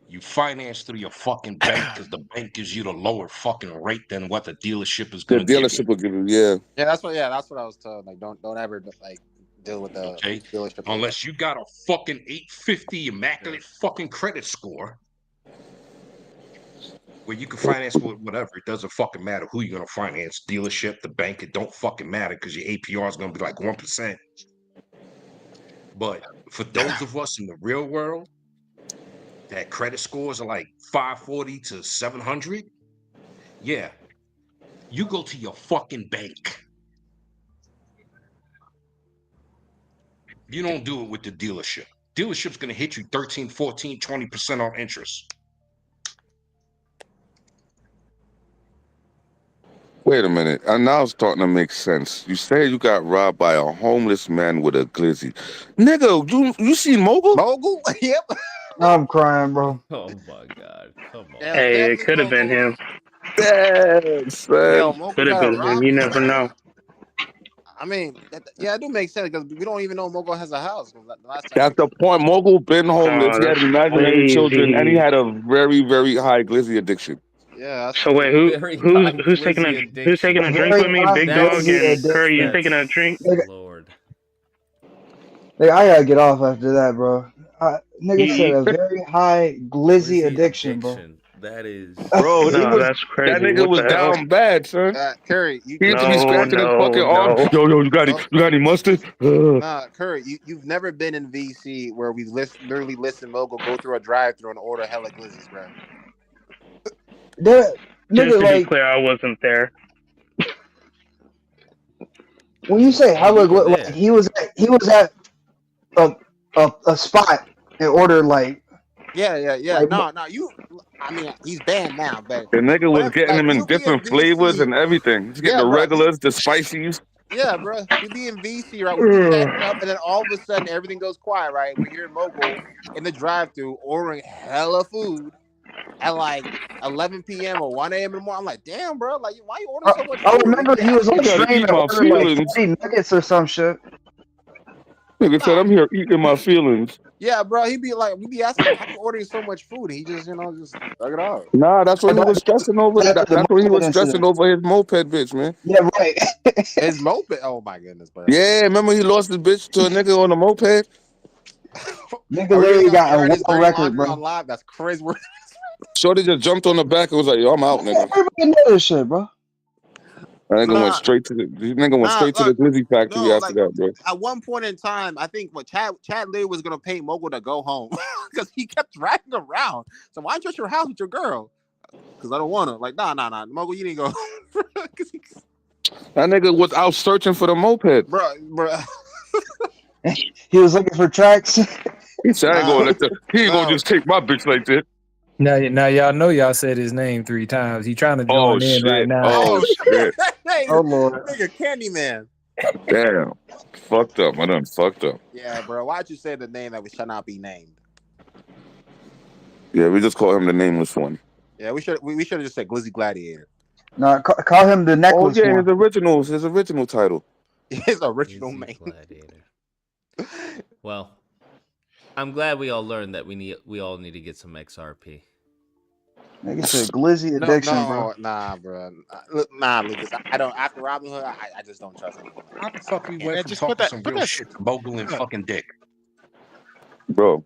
You finance through your fucking bank because the bank gives you the lower fucking rate than what the dealership is The gonna give you. dealership will give you, yeah. Yeah, that's what I was told. Like, don't ever like deal with the Okay. dealership. Unless you got a fucking 850 immaculate fucking credit score where you can finance with whatever. It doesn't fucking matter who you're gonna finance. Dealership, the bank, it don't fucking matter because your APR is gonna be like 1%. But for those of us in the real world, that credit scores are like 540 to 700. Yeah, you go to your fucking bank. You don't do it with the dealership. Dealership's gonna hit you 13, 14, 20% on interest. Wait a minute. And now it's starting to make sense. You say you got robbed by a homeless man with a glizzy. Nigga, you seen Mogul? Mogul? Yep. I'm crying, bro. Oh my god. Come on. Yeah, Hey, it could have been him. Damn, son. Yo, Mogul Could have got been him. robbed. You never know. I mean, yeah, it do make sense because we don't even know Mogul has a house. The last time That's the point. Mogul been homeless. Oh, He had that's imaginary children, and he crazy. had a very, very high glizzy addiction. Yeah. That's So wait, Very high who's taking glizzy who's taking a addiction. drink with me? Big That's- Dog and glizzy Curry. You addiction. taking a drink? Lord. Like, I gotta get off after that, bro. Nigga said You, a very high glizzy Glizzy addiction, bro. That is. Bro, he no, was that's crazy. that nigga What was the hell? down bad, son. Curry, He used to be No, scratching his fucking arm. no. Yo, you got any mustard? Nah, Curry, you've never been in VC where we literally listen Mogul go through a drive-through and order hella glizzies, bro. That Just nigga, to be like, clear, I wasn't there. when you say Oh, hella, you were like, there. he was at a spot and ordered like. Yeah. Like, No, I mean, he's banned now, but The nigga was whatever. getting Like, them in you'll be in different flavors VC. and everything. He's getting Yeah, the bro. regulars, the spices. Yeah, bro. We be in VC, right? We be chatting up, and then all of a sudden everything goes quiet, right? We're hearing Mogul in the drive-through ordering hella food at like 11 p.m. or 1 a.m. in the morning. I'm like, damn, bro, like, why you ordering so much I food? remember he was I on gotta stream eat and my ordered like feelings. 40 nuggets or some shit. Nigga said, I'm here eating my feelings. Yeah, bro. He'd be like, we be asking, like, how you ordering so much food? And he just, just thug it out. Nah, that's what he was stressing over. After the That's what he was moped stressing incident. over his moped bitch, man. Yeah, right. His moped. Oh my goodness, bro. Yeah, remember he lost his bitch to a nigga on a moped? Nigga literally got a world record, bro. On live. That's crazy. Shorty just jumped on the back and was like, yo, I'm out, nigga. Everybody know this shit, bro. That nigga Nah. went straight to the glizzy factory No, after that, bro. At one point in time, I think Chad Lee was gonna pay Mogul to go home because he kept dragging around. So why don't you at your house with your girl? Because I don't want to. Like, nah, Mogul, you didn't go. That nigga was out searching for the moped. Bro. He was looking for tracks. He said, I ain't gonna he ain't gonna just take my bitch like that. Now y'all know y'all said his name 3 times. He trying to join in right now. Oh shit. Hey, oh Lord. Nigga, Candyman. Damn. Fucked up. I done fucked up. Yeah, bro. Why'd you say the name that shall not be named? Yeah, we just call him the nameless one. Yeah, we should have just said Glizzy Gladiator. No, call him the necklace Oh yeah, one. his original title. His original name. Gladiator. Well, I'm glad we all learned that we all need to get some XRP. Nigga said glizzy addiction, bro. Nah, bro. Nah, Lucas. I don't. After Robinhood, I just don't trust anything. How the fuck we Yeah, went from just talking put that- some put real that- shit to Mogul and fucking dick? Bro.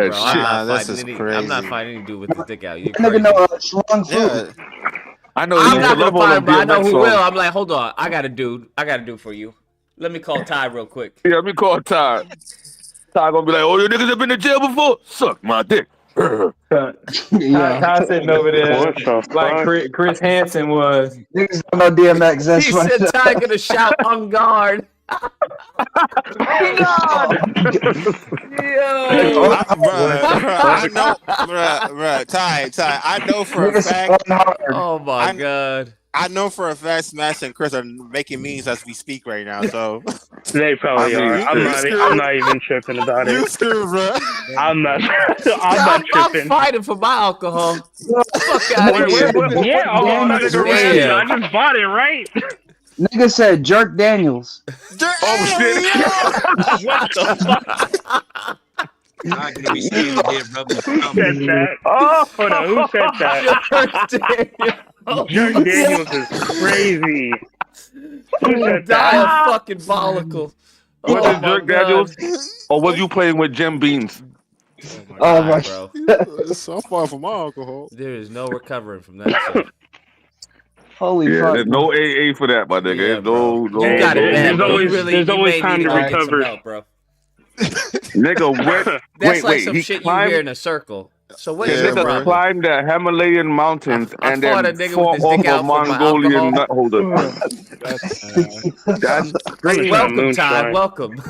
that bro. shit. I'm not this fighting is any. crazy. I'm not fighting any dude with his dick out. You That nigga crazy? know slung food. Yeah. I know I'm you not to gonna love all fight, them but I know DMX who will. songs. I'm like, hold on. I got a dude for you. Let me call Ty real quick. Yeah, let me call Ty. Ty gonna be like, oh, you niggas have been to jail before? Suck my dick. Ty sitting over there What the like fuck? Chris Hansen was. Niggas don't know DMX. That's He funny. said Ty gonna shout on guard. God. Yo. I know, bruh, Ty, I know for a fact. Oh my god. I know for a fact Smash and Chris are making memes as we speak right now, so They probably are. I'm not even tripping about it. You screwed, bro. I'm not I'm tripping. fighting for my alcohol. Fuck out of here. Yeah, I just bought it, right? Nigga said Jerk Daniels. Oh shit! What the fuck? I can be seeing here, brother. Who said that? Oh, hold on. Who said that? Jerk Daniels is crazy. Who said that? Diabolical. Was Oh it my Jerk God. Daniels? Or was you playing with Jim Beans? Oh my bro. It's so far from my alcohol. There is no recovering from that shit. Holy Yeah, fuck. there's no AA for that, my nigga. Yeah, There's no, You got it bad, There's bro. always- there's you always may time need to go get some recover. help, bro. Nigga, That's like wait, some he shit climbed, you hear in a circle. So what the is your nigga problem? climbed the Himalayan mountains I and fought then a nigga fought with his off dick a out for my Mongolian nut alcohol. holder. That's crazy. Welcome, Ty. Welcome.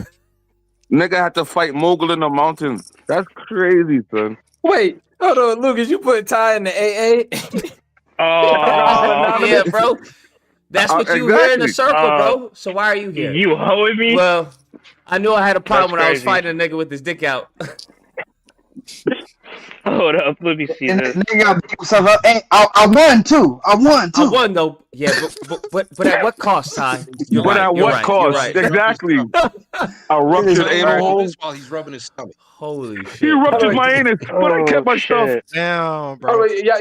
Nigga had to fight Mogul in the mountains. That's crazy, son. Wait, hold on, Lucas. You put Ty in the AA? Oh, Yeah, bro. That's what you hear in a exactly. circle, bro. So why are you here? You hoeing me? Well, I knew I had a problem That's when I was crazy. fighting a nigga with his dick out. Hold up, let me see And this. nigga got beat himself up. Hey, I won too. I won I too. won though. Yeah, but at what cost, Ty? You're But right. at You're what right. cost? You're right. Exactly. A ruptured anal hole? While he's rubbing his stomach. Holy shit. He ruptured bro. my anus, but I kept my stuff. Damn, Oh, bro. wait, y'all.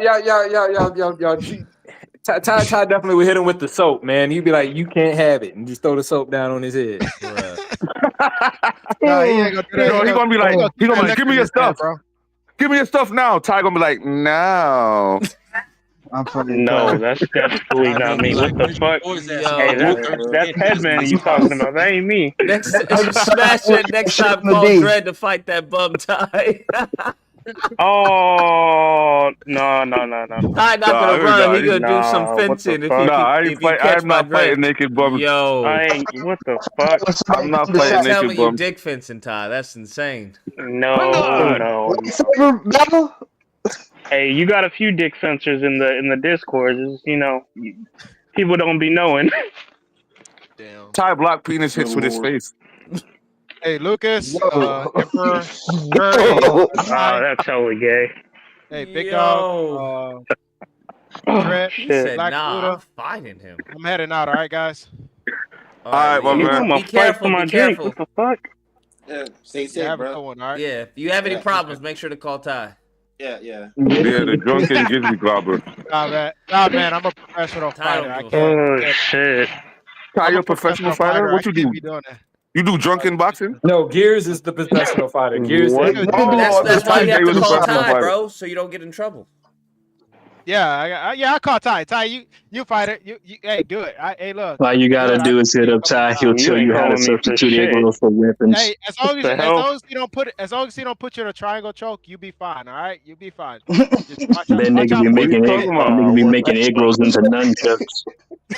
Ty definitely would hit him with the soap, man. He'd be like, "You can't have it," and just throw the soap down on his head. Nah, he ain't gonna do that. Bro, he gonna be like, give me your stuff. bro. Give me your stuff now. Ty gonna be like, no. I'm fucking No, that's definitely not me. What the fuck? Hey, that's Headman you talking about. That ain't me. Next, smash that next time. Call Dread to fight that bum, Ty. Oh, no. Ty not gonna run. He gonna do some fencing if he catch I'm my not fighting Dread. naked bums. Yo, I ain't. What the fuck? I'm not Tell fighting me naked you bums. dick fencing, Ty. That's insane. No. Battle? Hey, you got a few dick fencers in the Discord. Just, people don't be knowing. Damn. Ty block penis hits with his face. Hey, Lucas, Emperor, Oh, that's totally gay. hey, Big Dog, Dread, He said, Black nah, Buddha. I'm fighting him. I'm heading out, all right, guys? All right, my man. Be careful, be careful. What the fuck? Yeah, stay safe, Have a bro. good one, all right? Yeah, if you have any problems, make sure to call Ty. Yeah. Yeah, the drunken Gizzy Globber. Nah, man, I'm a professional fighter. I can't. Oh, shit. Ty, you're a professional fighter? What you do? Be doing that. You do drunken boxing? No, Gears is the professional fighter. Gears. What? That's why you have to call professional Ty, fighter. bro, so you don't get in trouble. Yeah, I call Ty. Ty, you fight it. You hey, do it. Hey, look. All you gotta do is hit up Ty. He'll tell you how to substitute egg for weapons. Hey, as long as he don't put you in a triangle choke, you be fine. All right, you be fine. That nigga be making egg rolls into nunchucks.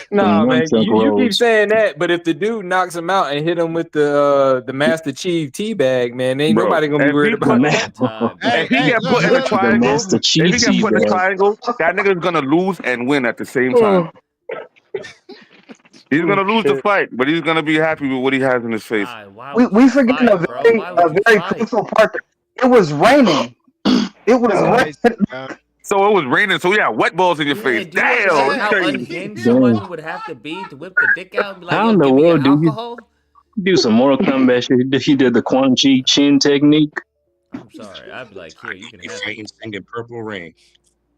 Nah, man, Nunchuck you keep rolls. saying that, but if the dude knocks him out and hit him with the Master Chief teabag, man, ain't Bro, nobody gonna be if worried he about put- that. If he get put in a triangle, Master if Chief he get put in a teabag. triangle, that nigga's gonna lose and win at the same time. He's gonna lose the fight, but he's gonna be happy with what he has in his face. We forget a very crucial part. It was raining. It was raining. So it was raining, so yeah, wet balls in your face. Do you understand how Damn. unhinged somebody would have to be to whip the dick out and be like, How yo, in the give me your world do you alcohol? do some Mortal Kombat shit? He did the Quan Chi chin technique. I'm sorry. I'd be like, here, you can have Fighting, singing Purple Rain.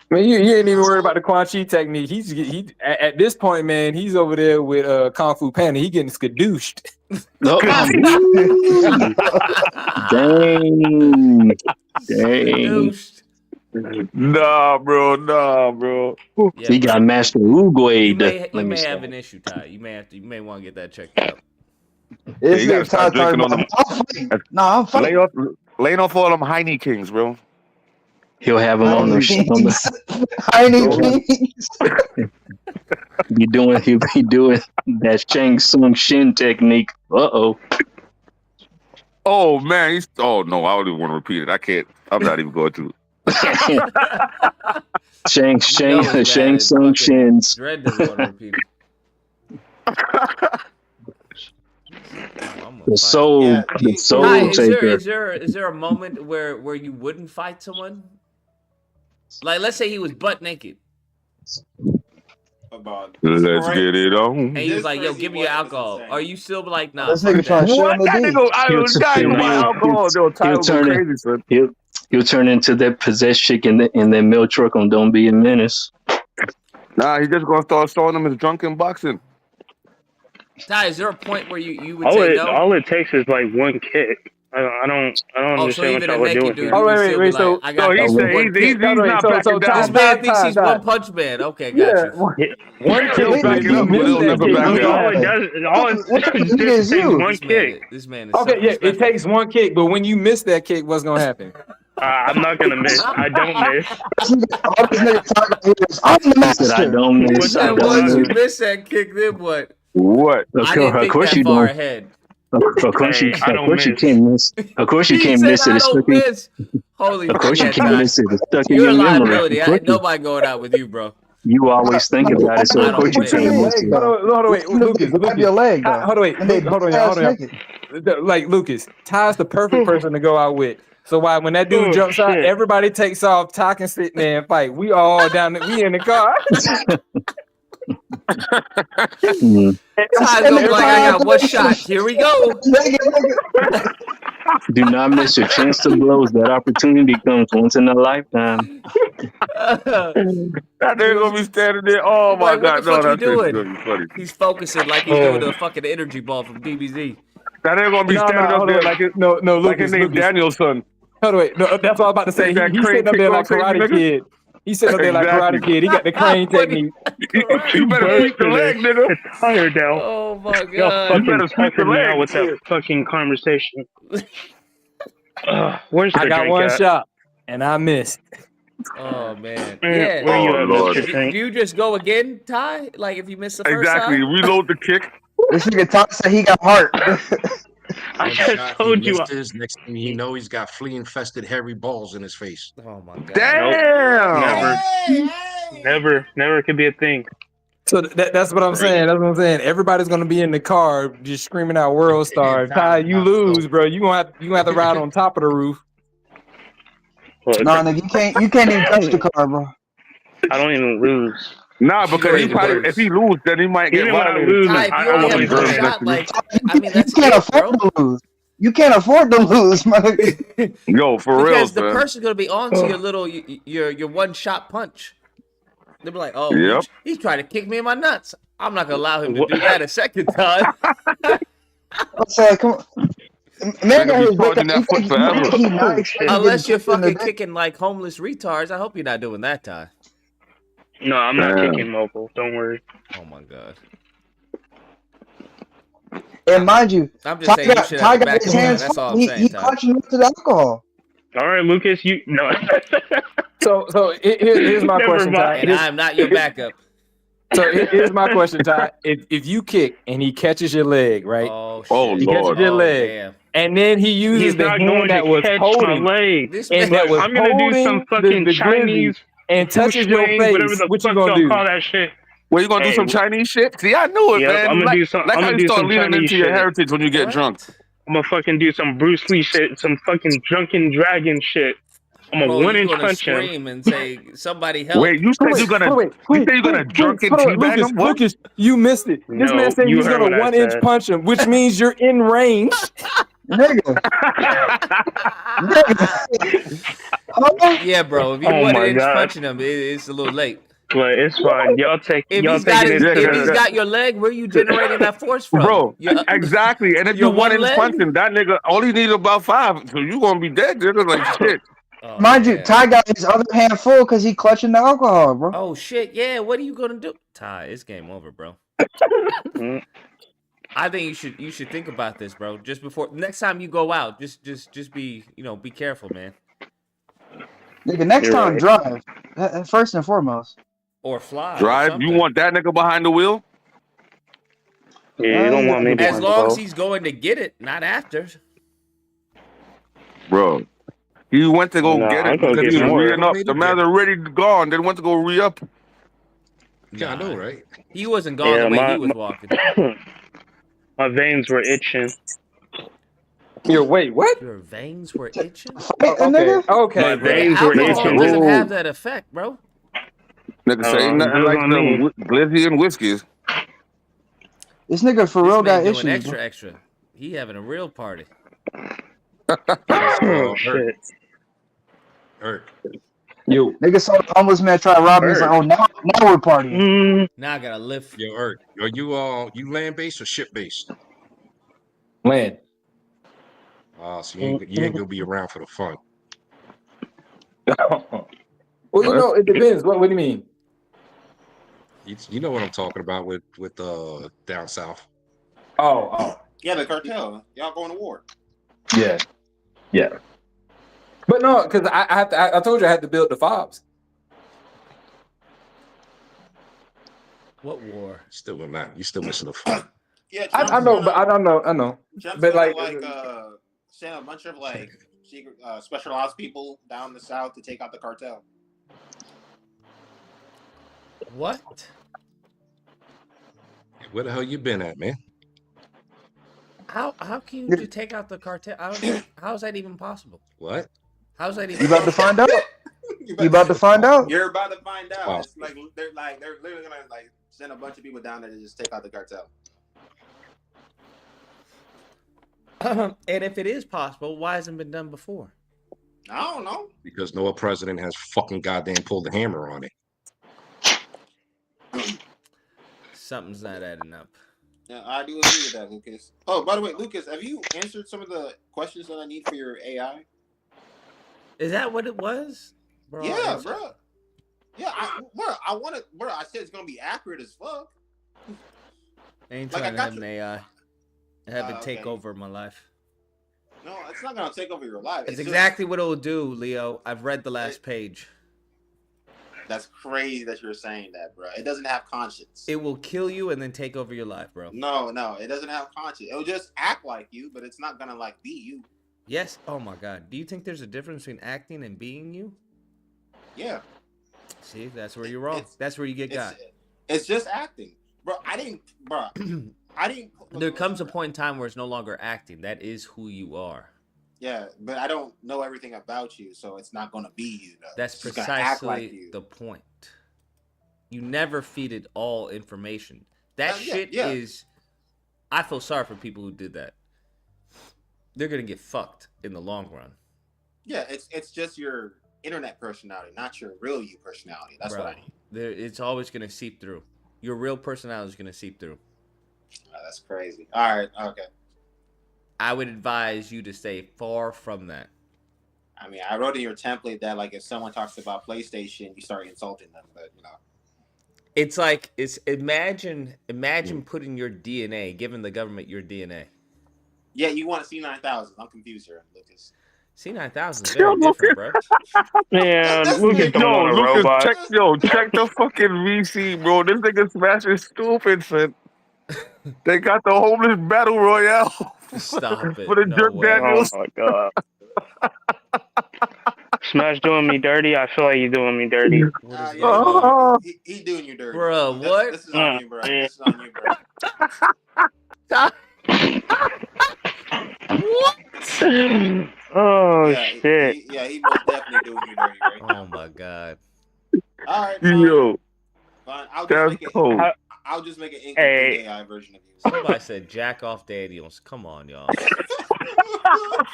Man, you ain't even worried about the Quan Chi technique. He at this point, man, he's over there with Kung Fu Panda. He getting skadooshed. Dang. Nah, bro. Yeah, He got Master Uguay. You may Let me have stop. an issue, Ty. You may want to get that checked out. Yeah, you gotta start drinking on them. I'm fighting. Laying off all them Heine Kings, bro. He'll have him on the Tiny beans. He'll be doing that Shang Tsung Shin technique. Oh man, oh no, I don't even want to repeat it. I can't. I'm not even going to. Shang Tsung Shins. Dread doesn't want to repeat it. The soul Ty, taker. is there a moment where you wouldn't fight someone? Like, let's say he was butt naked. Let's get it on. And he was like, yo, give me your alcohol. Are you still like, nah? This nigga trying to show him the D. He'll turn into that possessed chick in that milk truck on Don't Be a Menace. Nah, he just gonna start showing them his drunken boxing. Ty, is there a point where you would say no? All it takes is like one kick. I don't understand what y'all are doing here. Oh, wait. So he's not backing down. This man thinks he's one punch man. Okay, got you. One kick. All it takes one kick. This man is okay. Yeah, it takes one kick, but when you miss that kick, what's gonna happen? I'm not gonna miss. I don't miss. I'm the master. I don't miss. Once you miss that kick, then what? What? I didn't think that far ahead. Of course you can't miss. Of course you can't miss it. It's stuck in. Holy of course you shit, can't miss it. It's stuck in You're your a memory. liability. Nobody going out with you, bro. You always think about it, so of course you can't miss it. Hold on, wait, Lucas. Your leg, hold on. Like Lucas, Ty's the perfect person to go out with. So why when that dude jumps out, everybody takes off. Ty can sit there and fight. We all down. We in the car. Ty's gonna be like, I got one shot. Here we go. Do not miss your chance to blows. That opportunity comes once in a lifetime. That nigga gonna be standing there. Oh my god, what the fuck no, you that's doing? funny. He's focusing like he's doing the fucking energy ball from DBZ. That nigga gonna be standing up there like it, no, like his name Daniel's son. Hold on, wait. No, that's what I was about to say. He's sitting up there like Karate Kid. He's sitting up there like Karate Kid. He got the crane technique. You better sweep the leg, nigga. It's tired now. Oh my Y'all god. fucking better sweep the me out leg. with that fucking conversation. Where's the I got drink one at? shot and I missed. Oh man. Where Yeah. you at, Lord. Mr. Do Tank? you just go again, Ty? Like if you miss the first Exactly. time? Reload the kick. This nigga Ty said he got heart. I just told you. Next thing you know, he's got flea-infested hairy balls in his face. Oh my god. Damn. Never could be a thing. So that's what I'm saying. That's what I'm saying. Everybody's gonna be in the car just screaming out "World Star." Ty, you lose, bro. You gonna have to ride on top of the roof. Nah, nigga, you can't even touch the car, bro. I don't even lose. Nah, because he probably, if he lose, then he might get Even when I violated. lose, Ty, if I you only always have one lose. shot, like I mean that's You can't it, bro. afford to lose. You can't afford to lose, man. Yo, for real, Because the man. person's gonna be on to your little your one shot punch. They'll be like, oh, Yep. he's trying to kick me in my nuts. I'm not gonna allow him to do that a second time. I'm sorry, come on. Man, Nigga be charging that foot forever. nice. Unless you're fucking kicking like homeless retards. I hope you're not doing that, Ty. No, I'm not Damn. kicking mobile. Don't worry. Oh my god. And mind you, I'm just saying you should Ty have the got back his of his hand. hands. That's all I'm He saying, Ty. clutching up to the alcohol. All right, Lucas. You no. So here's my Never question, Ty. And I'm not your backup. So here's my question, Ty. If you kick and he catches your leg, right? Oh, Oh, shit. He catches Lord. your Oh, leg, damn. and then he uses He's the not hand going that to was catch holding, my leg. This and man, that was I'm gonna do holding some fucking the Chinese and touches your swing, face. whatever the What you fuck gonna y'all do? call that shit. Well, you gonna do Hey, some Chinese shit? See, I knew it, Yep, man. I'm gonna Like, do some. like I'm how gonna you do start some leaning Chinese into your shit. heritage when you get What? drunk. I'm gonna fucking do some Bruce Lee shit, some fucking drunken dragon shit. I'm gonna bro, you 1-inch gonna punch him. scream and say, somebody help. Wait, you said you're gonna, you said you're gonna drunken teabag Lucas, him? What? Lucas, you missed it. This No, man said you he's heard gonna what I 1-inch said. punch him, which means you're in range. Nigga. Yeah, bro. If you Oh want my to God. punching him, it's a little late. But it's fine. Y'all If y'all he's got taking it to if he's the. got your leg, where are you generating that force from? Bro, Your- exactly. And if your you one 1-inch leg? punching, that nigga only need about 5, so you gonna be dead. Nigga, like shit. Oh, Mind you, man. Ty got his other hand full because he clutching the alcohol, bro. Oh shit! Yeah, what are you gonna do, Ty? It's game over, bro. I think you should think about this, bro. Just before next time you go out, just be be careful, man. Nigga, next You're time right. drive. First and foremost. Or fly. Or Drive? You something. want that nigga behind the wheel? Yeah, you don't want me As behind long as the he's going to get it, not after. Bro. He went to go No, get I'm it gonna because get he was more. re up. The man's already gone. Then went to go re-up. Yeah, I know, right? He wasn't gone Yeah, the way he was walking. my veins were itching. Yo, wait, what? Your veins were itching? Okay, okay, My bro. veins were Alcohol itching. doesn't have that effect, bro. Nigga say It nothing does like on some me. glizzy and whiskeys. This nigga for This real man got doing issues. extra, Bro. extra. He having a real party. Oh shit. Eric. Yo. Nigga saw the homeless man try to rob me. He's like, oh, now we're partying. Now I gotta lift. Yo, Eric, are you land based or ship based? Land. So you ain't gonna be around for the fun. Well, you know, it depends. What do you mean? You know what I'm talking about with down south. Oh. Yeah, the cartel. Y'all going to war. Yeah. But no, because I told you I had to build the fobs. What war? Still not. You still missing the fun. Yeah, I know, but I don't know. Trump's But gonna like, send a bunch of like secret special ops people down the south to take out the cartel. What? Where the hell you been at, man? How can you just take out the cartel? How is that even possible? What? How's that even You about to possible? find out? You about to find out? You're about to find out. Wow. It's like they're literally gonna like send a bunch of people down there to just take out the cartel. And if it is possible, why hasn't it been done before? I don't know. Because no president has fucking goddamn pulled the hammer on it. Something's not adding up. Yeah, I do agree with that, Lucas. Oh, by the way, Lucas, have you answered some of the questions that I need for your AI? Is that what it was? Bro, Yeah, bro. Yeah, I want it, bro. I said it's gonna be accurate as fuck. I ain't Like, trying I to got have an AI. Have it take okay. over my life. No, it's not gonna take over your life. It's just- exactly what it will do, Leo. I've read the last page. That's crazy that you're saying that, bro. It doesn't have conscience. It will kill you and then take over your life, bro. No, it doesn't have conscience. It'll just act like you, but it's not gonna like be you. Yes. Oh my God. Do you think there's a difference between acting and being you? Yeah. See, that's where you're wrong. That's where you get got. It's just acting, bro. There comes a point in time where it's no longer acting. That is who you are. Yeah, but I don't know everything about you, so it's not gonna be you, though. That's It's just gonna act like precisely you. the point. You never feed it all information. That Yeah, shit yeah. is. I feel sorry for people who did that. They're gonna get fucked in the long run. Yeah, it's just your internet personality, not your real you personality. That's Bro, what I need. it's always gonna seep through. Your real personality is gonna seep through. Oh, that's crazy. All right, okay. I would advise you to stay far from that. I mean, I wrote in your template that like if someone talks about PlayStation, you start insulting them, but you know. It's like imagine putting your DNA, giving the government your DNA. Yeah, you want a C9000. I'm confused here, Lucas. C9000 is very different, bro. Man, Lucas don't Yo, want a Lucas, robot. check the fucking VC, bro. This nigga smashing stupid, son. They got the homeless battle royale. Stop it. For the No Jerk way. Daniels. Oh my god. Smash doing me dirty. I feel like you're doing me dirty. He doing you dirty. Bro, what? This is on you, bro. Yeah. This is on you, bro. Oh Yeah, shit. he most definitely doing you dirty, right? Oh my God. All right, fine. Yo, Fine. I'll that's just make it. cold. I'll just make an incomplete AI version of you. Somebody said jack off Daniels. Come on, y'all.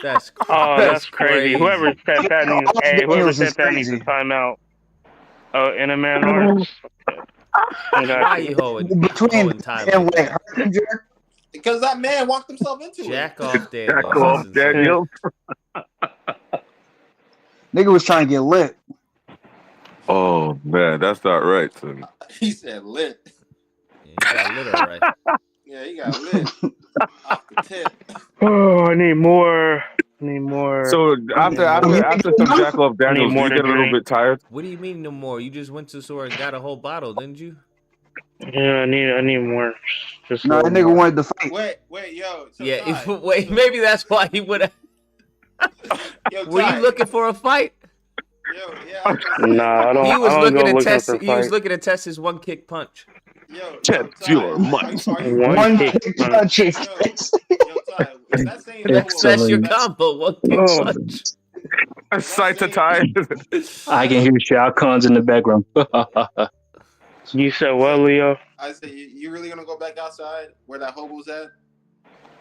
That's That's crazy. Whoever said that needs, hey, whoever Daniels said is that needs crazy. a timeout. Oh, in a man hearts. Why you holding time and like wait, that? hurt Jack? Because that man walked himself into Jack it. off Daniels. Jack off That's insane. Daniels. Nigga was trying to get lit. Oh man, that's not right, son. He said lit. Yeah, he got lit all right. Yeah, he got lit off the tip. Oh, I need more Need more. So after some jack off Daniels, do you get a little bit tired? What do you mean no more? You just went to the store and got a whole bottle, didn't you? Yeah, I need more. Just a Nah, that little nigga more. wanted to fight. Wait, yo. So Yeah, Ty, wait, maybe that's why he would have. yo, Were Ty, you looking for a fight? Yo, yeah. I was gonna say, Nah, I don't. He was I don't looking go to looking test. for He was fight. looking to test his one kick punch. Yo, Test Ty, your mind. One kick punch. Yo, Ty, is that saying That's your combo. One kick Oh. punch. Sight to tie. I can hear Shao Kahn's in the background. You said what, Leo? I say you really gonna go back outside where that hobo's at?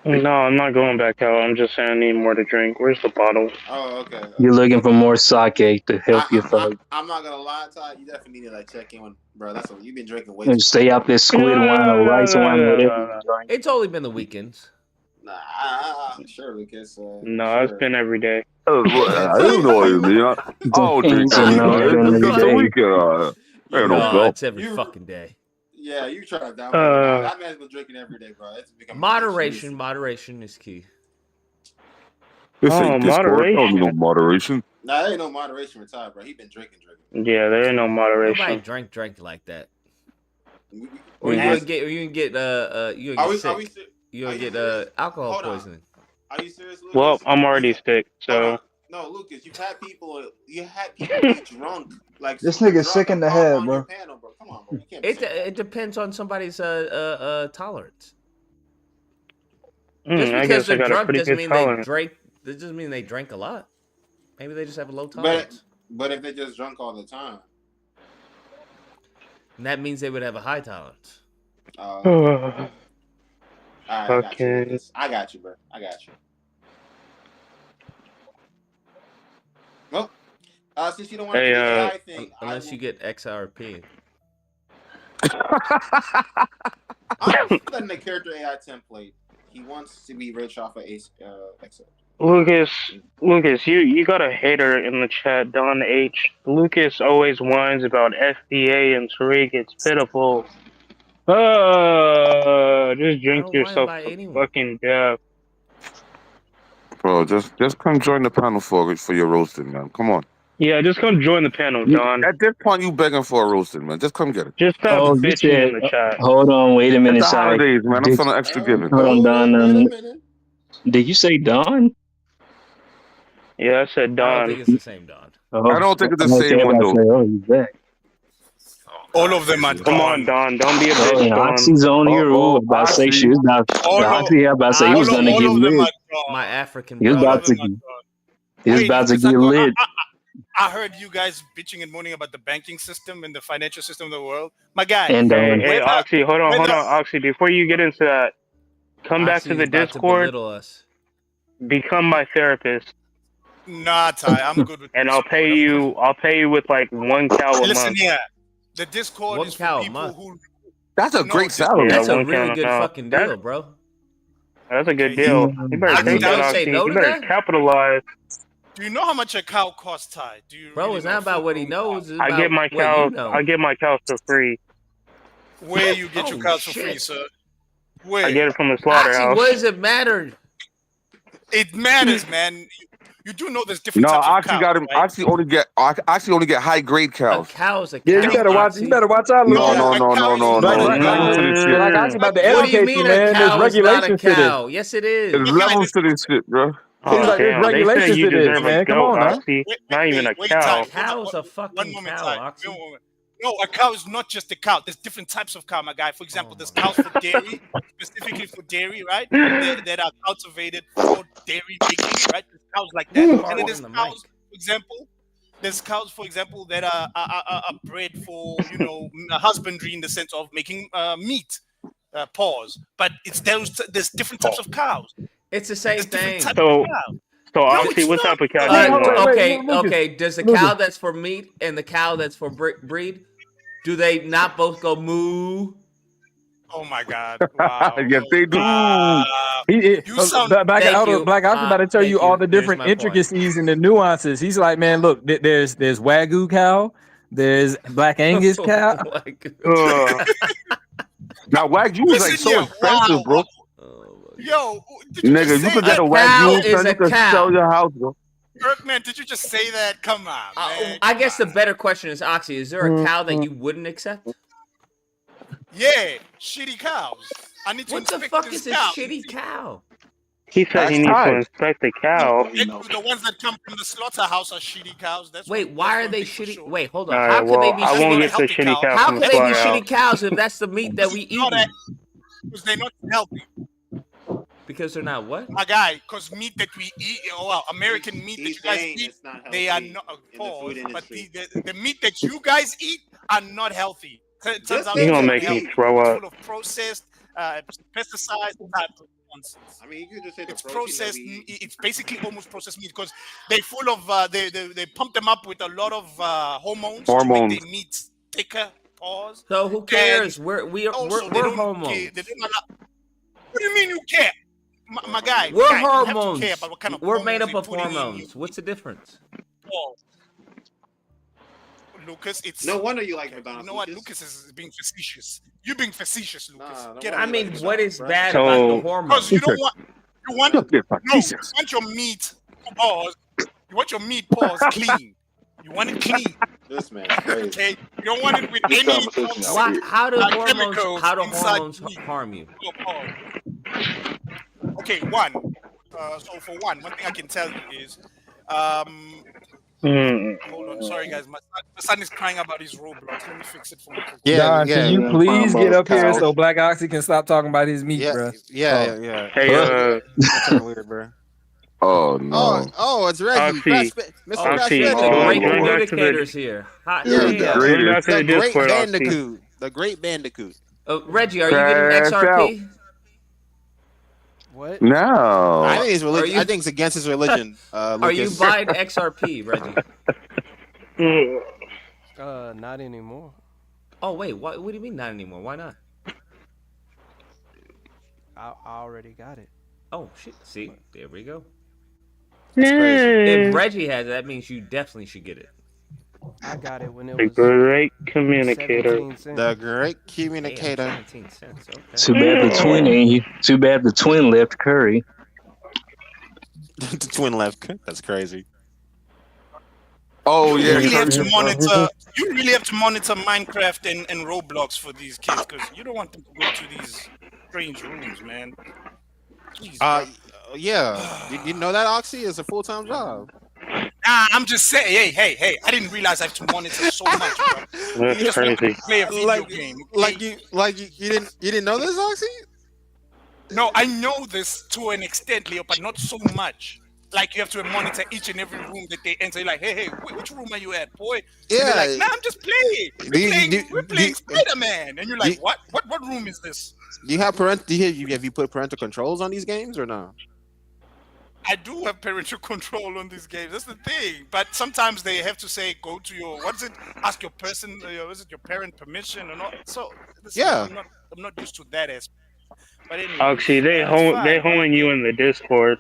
No, I'm not going back out. I'm just saying I need more to drink. Where's the bottle? Oh, okay. You're looking for more sake to help you fight. I'm not gonna lie, Ty. You definitely need to like check in with, bro. That's what you've been drinking way. And stay out there squid wine or rice wine, whatever you drink. It's only been the weekends. Nah, sure, Lucas. No, it's been every day. I don't know what you mean. Oh, drink. So no, it's been every It's a day. weekend. Ain't no No, go. it's every fucking day. Yeah, you try to downplay that man's been drinking every day, bro. It's become Moderation is key. This ain't Discord. moderation. No moderation. Nah, there ain't no moderation with Ty, bro. He been drinking. Yeah, there ain't no moderation. Nobody drank like that. We You just- can get sick. You gonna get alcohol poisoning. Are you serious, Lucas? Well, I'm already sick, so. No, Lucas, you've had people be drunk. Like This nigga sick in the head, bro. Come on, bro. You can't It depends on somebody's tolerance. I Just guess because I they're got a drunk pretty doesn't good mean tolerance. they drank. That doesn't mean they drank a lot. Maybe they just have a low tolerance. But if they just drunk all the time, And that means they would have a high tolerance. all right, I got you, Okay. Lucas. I got you, bro. I got you. Well, since you don't want to Hey, do the AI thing, Unless you get XRP. I'm letting the character AI template. He wants to be rich off of Excel. Lucas, you got a hater in the chat, Don H. Lucas always whines about FDA and Tariq. It's pitiful. Just drink whine yourself about to anyone. fucking death. Bro, just come join the panel for your roasting, man. Come on. Yeah, just come join the panel, Don. At this point, you begging for a roasting, man. Just come get it. Just stop Oh, you bitching said, in the chat. hold on, wait a minute, It's the Sai. holidays, man. I'm feeling extra giving. Hold on, Don. Did you say Don? Yeah, I said I don't Don. think it's the same Don. Oh, I don't think it's the I was same one, about to though. say, oh, he's back. All of them are Come on, Don. Don't be a Oh, bitch, yeah, Don. Oxy's on here. Ooh, about to say she was about. Oxy, I about to say he was gonna get lit. My African He was brother. about to. He was Wait, about to Lucas, get lit. I heard you guys bitching and moaning about the banking system and the financial system of the world. My guy. And Hey, Oxy, hold on, Oxy. Before you get into that, come back to Oxy's the about to Discord. belittle us. Become my therapist, Nah, Ty, I'm good with and I'll pay you. I'll pay you with like 1 cow a Listen month. here. The Discord 1 is cow for a people month. who. That's a great salary. That's a 1 really cow good now. fucking deal, bro. That's a good deal. You better take that, say Oxy. no You to better that? capitalize. Do you know how much a cow costs, Ty? Do you? Bro, really it's know not about what he knows. It's I about get my what cows. you know. I get my cows for free. where you get your Oh, cows for free, shit. sir? I Where? get it from the Oxy, slaughterhouse. what does it matter? It matters, man. You do know there's different No, types of Oxy cows, got him. right? Oxy only get high grade A cows. cow's a cow. Yeah, you better watch. Oxy. You better watch out, No, Lucas. no, no, no, no, Black, no. black, Levels to this shit. Black Oxy about to What do you educate mean you, man. a There's cow is not a regulations to this. cow? Yes, it is. There's levels to this shit, bro. He's like, there's Damn, they say regulations you to this, deserve a man. Come goat, on now. Oxy. Not even a Wait, cow. Ty. Cow's a One fucking moment, cow, Ty. Oxy. One moment. No, a cow is not just a cow. There's different types of cow, my guy. For example, there's cows for dairy, specifically for dairy, right? That are cultivated for dairy making, right? There's cows like that. And then there's cows, for example, that are bred for, husbandry in the sense of making meat. Pause. But there's different types of cows. It's the same thing. So Oxy, what type of cow do you want? Okay. Does the cow that's for meat and the cow that's for breed, do they not both go moo? Oh my God! Wow. Yes, they do. Black Oxy about to tell you all the different intricacies and the nuances. He's like, man, look, there's Wagyu cow, there's Black Angus cow. Now Wagyu is like so expensive, bro. Yo, did you Nigga, just you say could get that? a cow Wagyu, is son. a You could cow. sell your house, bro. Kirkman, did you just say that? Come on, man. I guess the better question is, Oxy, is there a cow that you wouldn't accept? Yeah, shitty cows. I need to What the inspect fuck this is a cow. shitty cow? He said he needs to inspect the cow. The ones that come from the slaughterhouse are shitty cows. Wait, why are they shitty? Wait, hold on. All How right, could well, they be I shitty? won't get the shitty cow How from the could they be slaughterhouse. shitty cows if that's the meat that we eat? Because they're not healthy. Because they're not what? My guy, because meat that we eat, American meat that you guys eat, they are not pause, but the meat that you guys eat are not healthy. It turns out You gonna it's make unhealthy. me throw It's up. full of processed pesticides type of nonsense. I mean, you could just say It's processed. It's basically almost processed meat because they're full of they pump them up with a lot of hormones to make their meat thicker. Pause. So who cares? And We're hormones. they don't allow. What do you mean you care? My guy, We're you have to hormones. care about what kind of We're made up hormones of they're putting in hormones. What's the difference? you. Lucas, it's No wonder you like McDonald's. You know what? Lucas is being facetious. You're being facetious, Lucas. no Get wonder out. I mean, like what is McDonald's, bad bro. about the hormones? Because you don't want you want your meat pause. You want your meat pause clean. You want it clean. This man's crazy. Okay, you don't want it with This any conversation is Why, weird. how do chemicals inside hormones meat. harm you? Okay, one. So for one thing I can tell you is, hold on, sorry guys, my son is crying about his Roblox. Let me fix it for him. Don, can you please get up here cows. so Black Oxy can stop talking about his meat, bro? Yeah. Hey, That's kinda weird, bro. Oh no. Oh, it's Reggie. Oxy. Mr. Oxy, Crash The great going back to communicators the here. Hot Yeah, damn. going back to the The Great Discord, Oxy. Bandicoot. The Great Bandicoot. Reggie, are you getting XRP? What? No. I think it's religion. Are you- I think it's against his religion. Lucas. Are you buying XRP, Reggie? Not anymore. Oh wait, what do you mean not anymore? Why not? I already got it. Oh shit! See, there we go. No. If Reggie has it, that means you definitely should get it. I got it when it The was great communicator. 17 cents. The Great Damn, Communicator. 17 cents. Okay. Too bad the twin ain't here. Too bad the twin left Curry. The twin left. That's crazy. Oh You yeah. really have to Curry. monitor. You really have to monitor Minecraft and Roblox for these kids because you don't want them to go to these strange rooms, man. Jeez, bro. Yeah. You know that Oxy is a full-time job. Nah, I'm just saying. Hey! I didn't realize I have to monitor so much, bro. That's You just want crazy. to play a video game. Okay? You didn't know this, Oxy? No, I know this to an extent, Leo, but not so much. Like you have to monitor each and every room that they enter. You're like, hey, which room are you at, boy? And they're like, nah, I'm just playing. We're playing Spider-Man, and you're like, what? What room is this? Do you have have you put parental controls on these games or no? I do have parental control on these games. That's the thing. But sometimes they have to say, go to your ask your person, is it your parent permission or not? So listen, Yeah. I'm not used to that aspect. But anyway, Oxy, they hoeing you in the Discord.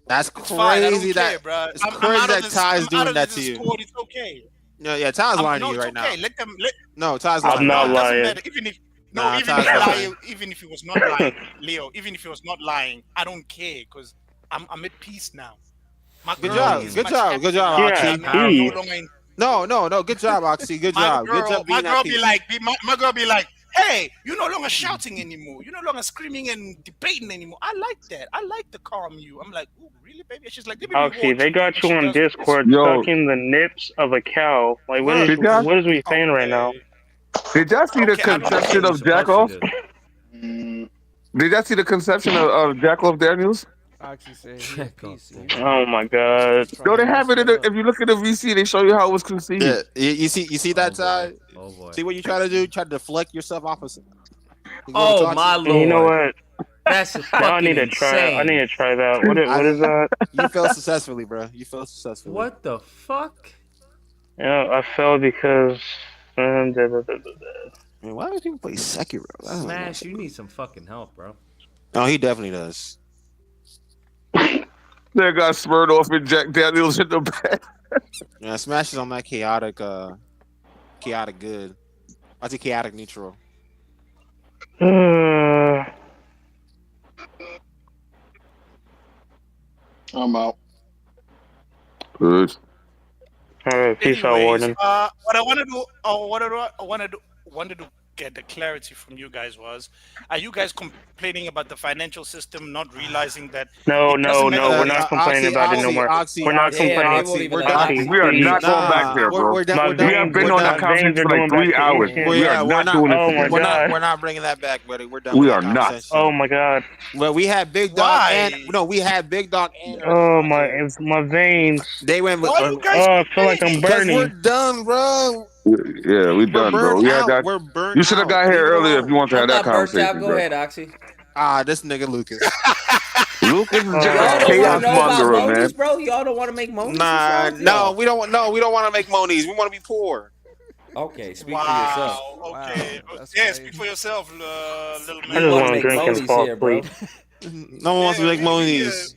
That's it's fine. I don't crazy. care, bro. It's I'm crazy out of that this- Ty's I'm out doing of that this to you. Discord, it's okay. Yeah, Ty's lying to you it's right okay. now. Let them. No, Ty's I'm lying. not it doesn't lying. matter. Even if Ty's lying. even if he was not lying, Leo, even if he was not lying, I don't care because I'm at peace now. My Good girl job. is Good much job. happier Good job, now. Oxy. I'm no longer in- No. Good job, Oxy. Good job. Good job My being girl at be peace. like, my girl be like, hey, you're no longer shouting anymore. You're no longer screaming and debating anymore. I like that. I like the calm you. I'm like, ooh, really, baby? She's like, let me Oxy, reward they got you And she on does- Discord Yo. sucking the nips of a cow. Like, what is Did we saying right now? Did y'all see the Okay, I don't know conception what of Jack Off? Did y'all see the conception of Jack Off Daniels? Oxy said he at peace. Oh my god. No, they have it in if you look at the VC, they show you how it was conceived. Yeah, you see that, Ty? Oh boy. See what you try to do? Try to deflect yourself off of something. Oh my lord! You know what? That's I fucking need to try. insane. I need to try that. What is that? You failed successfully, bro. You failed successfully. What the fuck? Yeah, I fell because. Man, why do people play Sekiro? I don't know. Smash, you need some fucking help, bro. Oh, he definitely does. They got spurred off in Jack Daniels in the back. Yeah, Smash is on that chaotic good. I say chaotic neutral. I'm out. Good. All right, peace out, Anyways, Warden. what I want to do, wanted to get the clarity from you guys was, are you guys complaining about the financial system not realizing that? No, it doesn't no, matter we're not complaining about it no more. We're not complaining. We are not going back there, bro. We're done. We have been on that conversation for like 3 hours. We are not doing this again. We're not bringing that back, buddy. We're done. We with are that not. conversation. Oh my God. Well, we had Big Dog and we had Big Dog and. Oh my veins. They went with. Oh, I feel like I'm burning. We're done, bro. Yeah, we done, bro. We had that. We're burnt You should have got here earlier if you want to have that I'm not burnt conversation, out. Go bro. ahead, Oxy. This nigga Lucas. Lucas is just Y'all a don't chaos want to know about mongerer, man. monies, bro? Y'all don't want to make monies? Nah, no, we don't. No, we don't want to make monies. We want to be poor. Okay, speak for yourself. Okay. Yeah, speak for yourself, little man. I just want to drink and fall asleep. No one wants to make monies.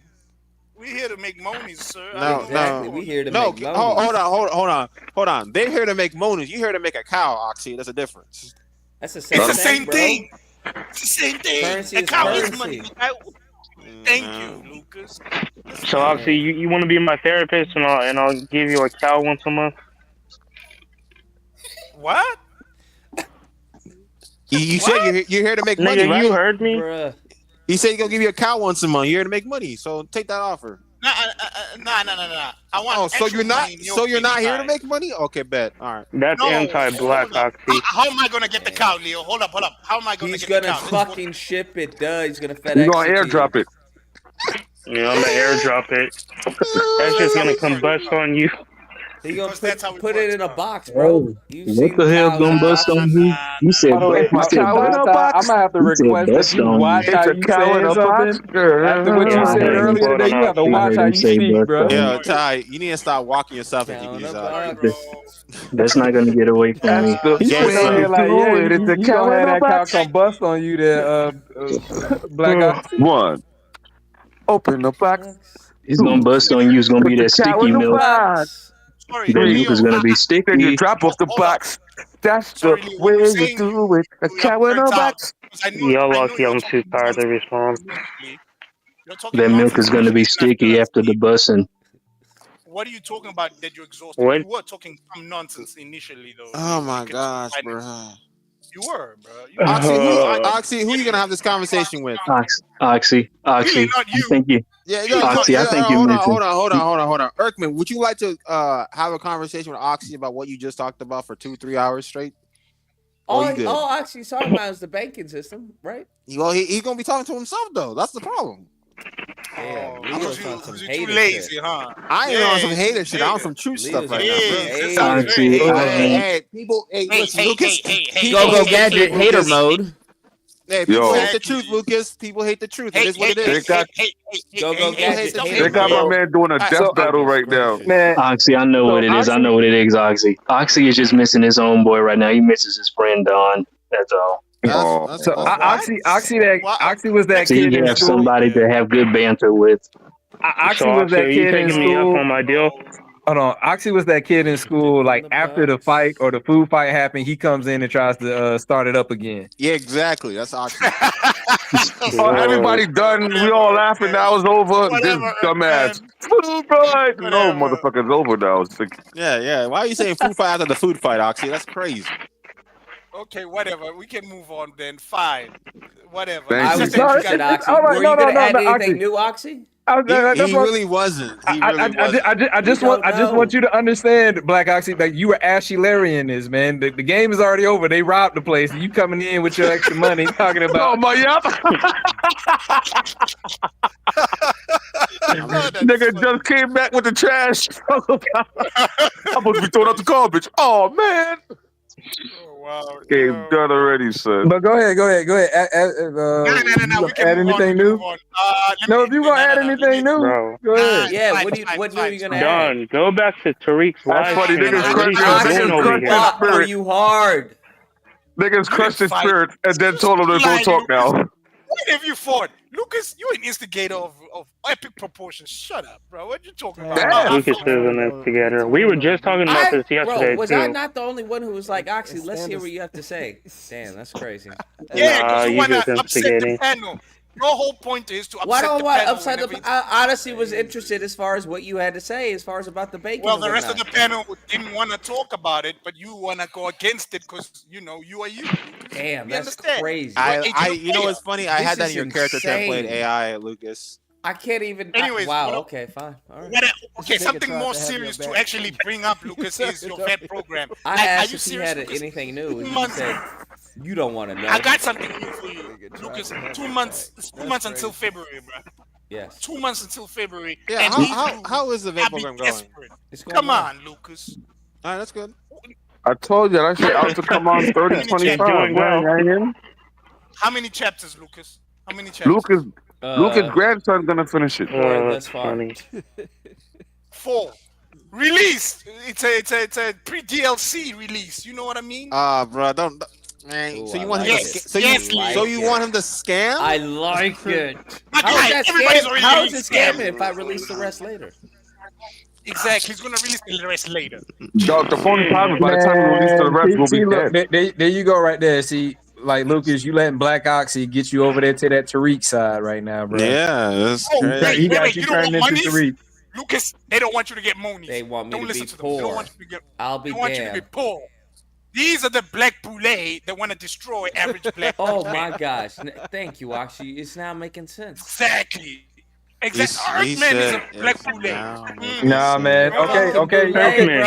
We here to make monies, sir. No. We here to make monies. Hold on. They're here to make monies. You here to make a cow, Oxy. That's a difference. That's the same It's the thing, same bro. thing. It's the same thing. Currency The is cow currency. is money. Thank you, Lucas. So Oxy, you want to be my therapist, and I'll give you a cow once a month. What? You said you're here to make money, Nigga, right? you heard me. Bruh. He said he's gonna give you a cow once a month. You're here to make money, so take that offer. Nah. I want. So you're not. money in your So you're not here to side. make money? Okay, bet. All right. That's No, anti-black, hold up. Oxy. How am I gonna get the cow, Leo? Hold up. How am I gonna He's get gonna the cow? fucking ship it, duh. He's gonna FedEx We're gonna it to airdrop you. it. Yeah, I'm gonna airdrop it. That's just gonna combust on you. He gonna put it in a box, bro. You've seen What the hell cows gonna in bust boxes. on you? You said, By the way, you said, I'm gonna have to you said request that bust you on watch you. how It's a you cow in saying a box. something. After what you Yeah, said I'm earlier putting today, you have to on watch how you speak, bro. Yo, Ty, you need to stop walking yourself into Count these. a box. That's not gonna get away from me. That's the He Yes, sitting over way here you sir. like, do yeah, it. It's a you cow gonna in have a that cow box. come bust on you there, Black Ox. One. Open the box. It's gonna bust on you. It's gonna be that Put the cow sticky in the milk. box. Sorry, That milk is gonna be Then you sticky. drop off the box. That's Sorry, the Leo, way you were you saying do it. A you cow in a burnt out. box. Because I Yo, know Lucky, you're I'm too talking tired to nonsense respond. initially. You're talking That milk nonsense is gonna be initially sticky after after the sleep. bussin'. What are you talking about that you're exhausted? What? You were talking some nonsense initially, though. Oh You my could gosh, find it. bro. You were, bro. You Oxy, who you gonna have this conversation with? Oxy. Really, not I you. think you. Yeah, Oxy, I think you hold mentioned. on. Erkman, would you like to have a conversation with Oxy about what you just talked about for 2-3 hours straight? All you good? Oxy's talking about is the banking system, right? Well, he's gonna be talking to himself though. That's the problem. Damn, Because Leo's on some you're hater too lazy, shit. huh? I ain't on some hater shit. I'm on some truth stuff right now, bro. Oxy, Hey, people, listen, Lucas. Go gadget hater mode. Hey, people hate the truth, Lucas. People hate the truth. It is what it is. Go gadget They hater got my mode. man doing a death battle right now. Man, Oxy, I know what it is. I know what it is, Oxy. Oxy is just missing his own boy right now. He misses his friend Don. That's all. So Oxy was that So you kid in have school. somebody to have good banter with. Oxy So, was that Oxy, you kid in taking me up school. on my deal? Hold on, Oxy was that kid in school. Like after the fight or the food fight happened, he comes in and tries to start it up again. Yeah, exactly. That's Oxy. Oh, everybody done. We all laughing. Now it's over. This dumbass. Food fight. No, motherfucker's over now. It's like, Yeah. Why are you saying food fight after the food fight, Oxy? That's crazy. Okay, whatever. We can move on then. Fine. Whatever. Thank I you. was interested, Oxy. Were you gonna add anything new, Oxy? He really wasn't. I just want you to understand, Black Oxy, that you were Ashley-Larrying this, man. The game is already over. They robbed the place. You coming in with your extra money talking about. oh my yup. Nigga just came back with the trash. I'm supposed to be throwing out the garbage. Oh man. Wow. Game done already, son. But go ahead. No. Add anything new? No, if you gonna add anything new, Bro. go ahead. Yeah, what new are you gonna add? Don, go back to Tariq's That's live funny. stream. Niggas What are you crushed doing over his here? For you hard. Niggas crushed his spirit and then told him to go talk now. What have you fought? Lucas, you're an instigator of epic proportions. Shut up, bro. What you talking about? Lucas is an instigator. We were just talking about this yesterday, Bro, was too. I not the only one who was like, Oxy, let's hear what you have to say? Damn, that's crazy. Yeah, Nah, because you you want just to upset the instigating. panel. Your whole point is to upset Why don't the I panel. upset the? I honestly was interested as far as what you had to say, as far as about the bacon. Well, and the rest of whatnot. the panel didn't want to talk about it, but you want to go against it because you are you. Lucas. Damn, We that's understand. crazy. You know what's funny? I This had that is in your character template insane. AI, Lucas. I can't even. Anyways, wow. what I- Okay, fine. All right. Okay, something more serious to actually bring up, Lucas, is your vet program. I Like, are asked you if he serious, had Lucas? anything new, and 2 he months. said, "You don't want to know." I got something new for you, Lucas. 2 months. It's 2 months until February, bro. Yes. 2 months until February. Yeah, and how is the vet program going? Come on, Lucas. All right, that's good. I told you that shit out to come on 30-25. Doing well. Boy, you ain't How many chapters, Lucas? How many chapters? Lucas' grandson's gonna finish it. That's funny. 4. Release. It's a pre-DLC release. You know what I mean? Bro, don't. Man, Ooh, so you I want him like to it. so Yes, you like so you it. want him to scam? I like it. My How guy, is that everybody's scam? already How is it scamming. scamming if I release the rest later? Exactly. He's gonna release the rest later. Dog, the phone time by the time we release to the rest, we'll be look, dead. there you go right there. See, like Lucas, you letting Black Oxy get you over there to that Tariq side right now, bro. Yeah, that's Oh, crazy. He got wait, you you don't turned want into monies? Tariq. Lucas, they don't want you to get monies. They want me Don't to listen be to them. They don't poor. want you to get. I'll be They want you to be damned. poor. These are the black poulet that want to destroy average black. Oh people. my gosh! Thank you, Oxy. It's now making sense. Exactly. He Earthman is said a black it's poulet. now Nah, man. Okay. Earthman.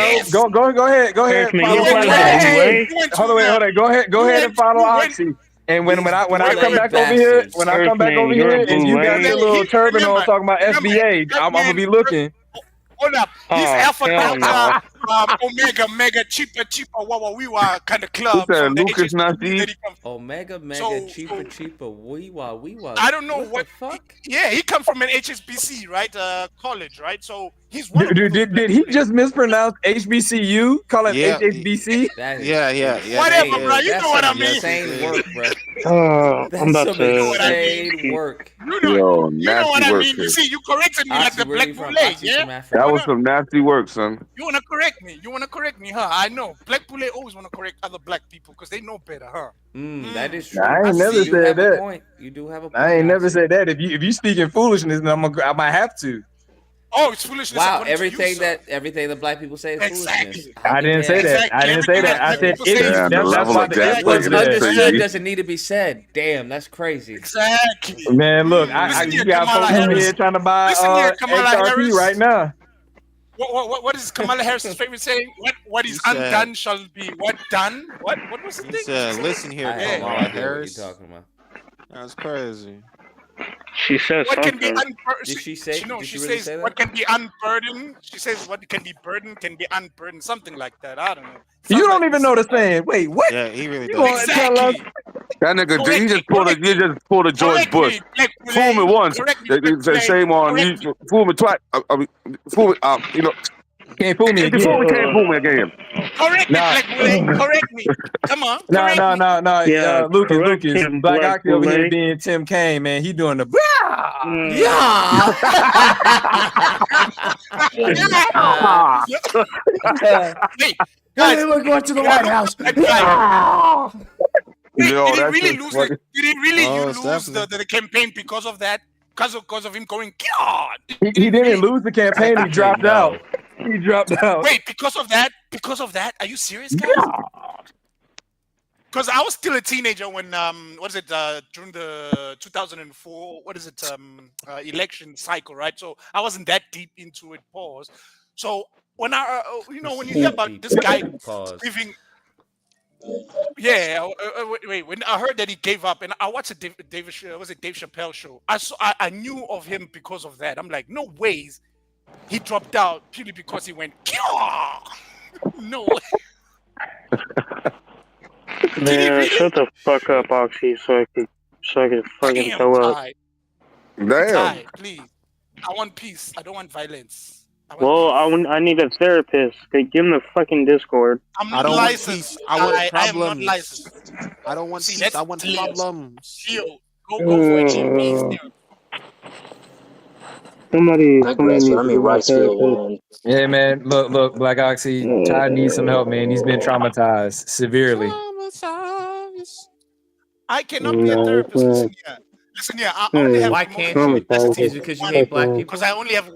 Go ahead. Earthman, Follow you Oxy. play Hold on. Go ahead and follow Oxy. And when I come back over here, when I come back over here, and you got your little turban on talking about FBA, I'm gonna be looking. Hold up. He's Oh, Alpha hell Delta, Omega, Mega, cheaper, Wawa, we were kind of club. Who said From the Lucas HHP Nasty? that he comes. Omega, mega, So- cheaper, wee wah. I don't know what the fuck. Yeah, he come from an HSBC, right? College, right? So he's one of Dude, did he just mispronounce HBCU? Call it Yeah. HHBC? Yeah. Whatever, bro. You know what I mean. Insane work, bro. I'm That's about some to. insane work. Yo, You know what nasty I work, mean. You kid. see, you corrected me like Oxy, the where black you from? poulet, Oxy's yeah? from Africa. That was some nasty work, son. You wanna correct me? Huh? I know. Black poulet always wanna correct other black people because they know better, huh? That is true. Nah, I ain't never You do said have a that. point. You do have a point. I ain't never Oxy. said that. If you speaking foolishness, then I might have to. Oh, it's foolishness. Wow, according to you, sir. everything that black people say is Exactly. foolishness. I didn't say that. I didn't say that. I said Exactly. if Yeah, the that's level why of the gas if What's was prices is there. understood crazy. doesn't need to be said. Damn, that's crazy. Exactly. Man, look, Listen you here, got Kamala folks over Harris. here trying to buy Listen here, Kamala XRP Harris. right now. What is Kamala Harris's favorite saying? What is He said- undone shall be what done? What was the He thing? said, She said, "Listen here, I have no Kamala idea what Harris." you're talking about. That's crazy. She said What can be something. unburdened? Did she say? No, Did she she really says say what that? can be unburdened. She says what can be burdened can be unburdened. Something like that. I don't know. You Sounds don't like even this- know the saying. Wait, what? Yeah, he really You does. gonna tell us? Exactly. That nigga, Correct he me, just pulled a George correct Bush. me, Black Fool me Poulet. once. Correct me, They Black say Poulet. shame on Correct you. Fool me twice. I mean, fool me. You know, Can't fool me if you fool me, again. can't fool me again. Correct me, Nah. Black Poulet. Correct me. Come on. No, Correct no, me. no, no. Yeah, Lucas, correct him, Black Black Oxy over here Poulet. being Tim Kaine, man. He doing the Yeah. Wait, Guys, guys, we're going to the White House. that guy. Wait, Yo, did he that really shit's lose? funny. Did he really Oh, lose definitely. the campaign because of that? Because of him going, God. He didn't lose the campaign. He dropped out. He dropped out. Wait, because of that? Are you serious, guys? Because I was still a teenager when during the 2004 election cycle, right? So I wasn't that deep into it. Pause. So when when you hear about this guy giving. Yeah, wait. When I heard that he gave up, and I watched Dave Chappelle show. I knew of him because of that. I'm like, no ways, he dropped out purely because he went. No way. Man, shut the fuck up, Oxy, so I could fucking Damn, go up. Ty. Damn. Ty, please. I want peace. I don't want violence. Well, I need a therapist. Give him the fucking Discord. I'm I not don't want licensed. peace. I want I am not problems. licensed. I don't want See, peace. that's I want Leo. problems. Leo, go for a GP's therapy. Somebody I grasp needs I to mean be my right skill therapist. one. Yeah, man. Look, Black Oxy. Ty needs some help, man. He's been traumatized severely. I cannot be a No, therapist. it's Listen here. Listen, yeah, I only have Why can't you? Is it because you hate black people? Because I only have.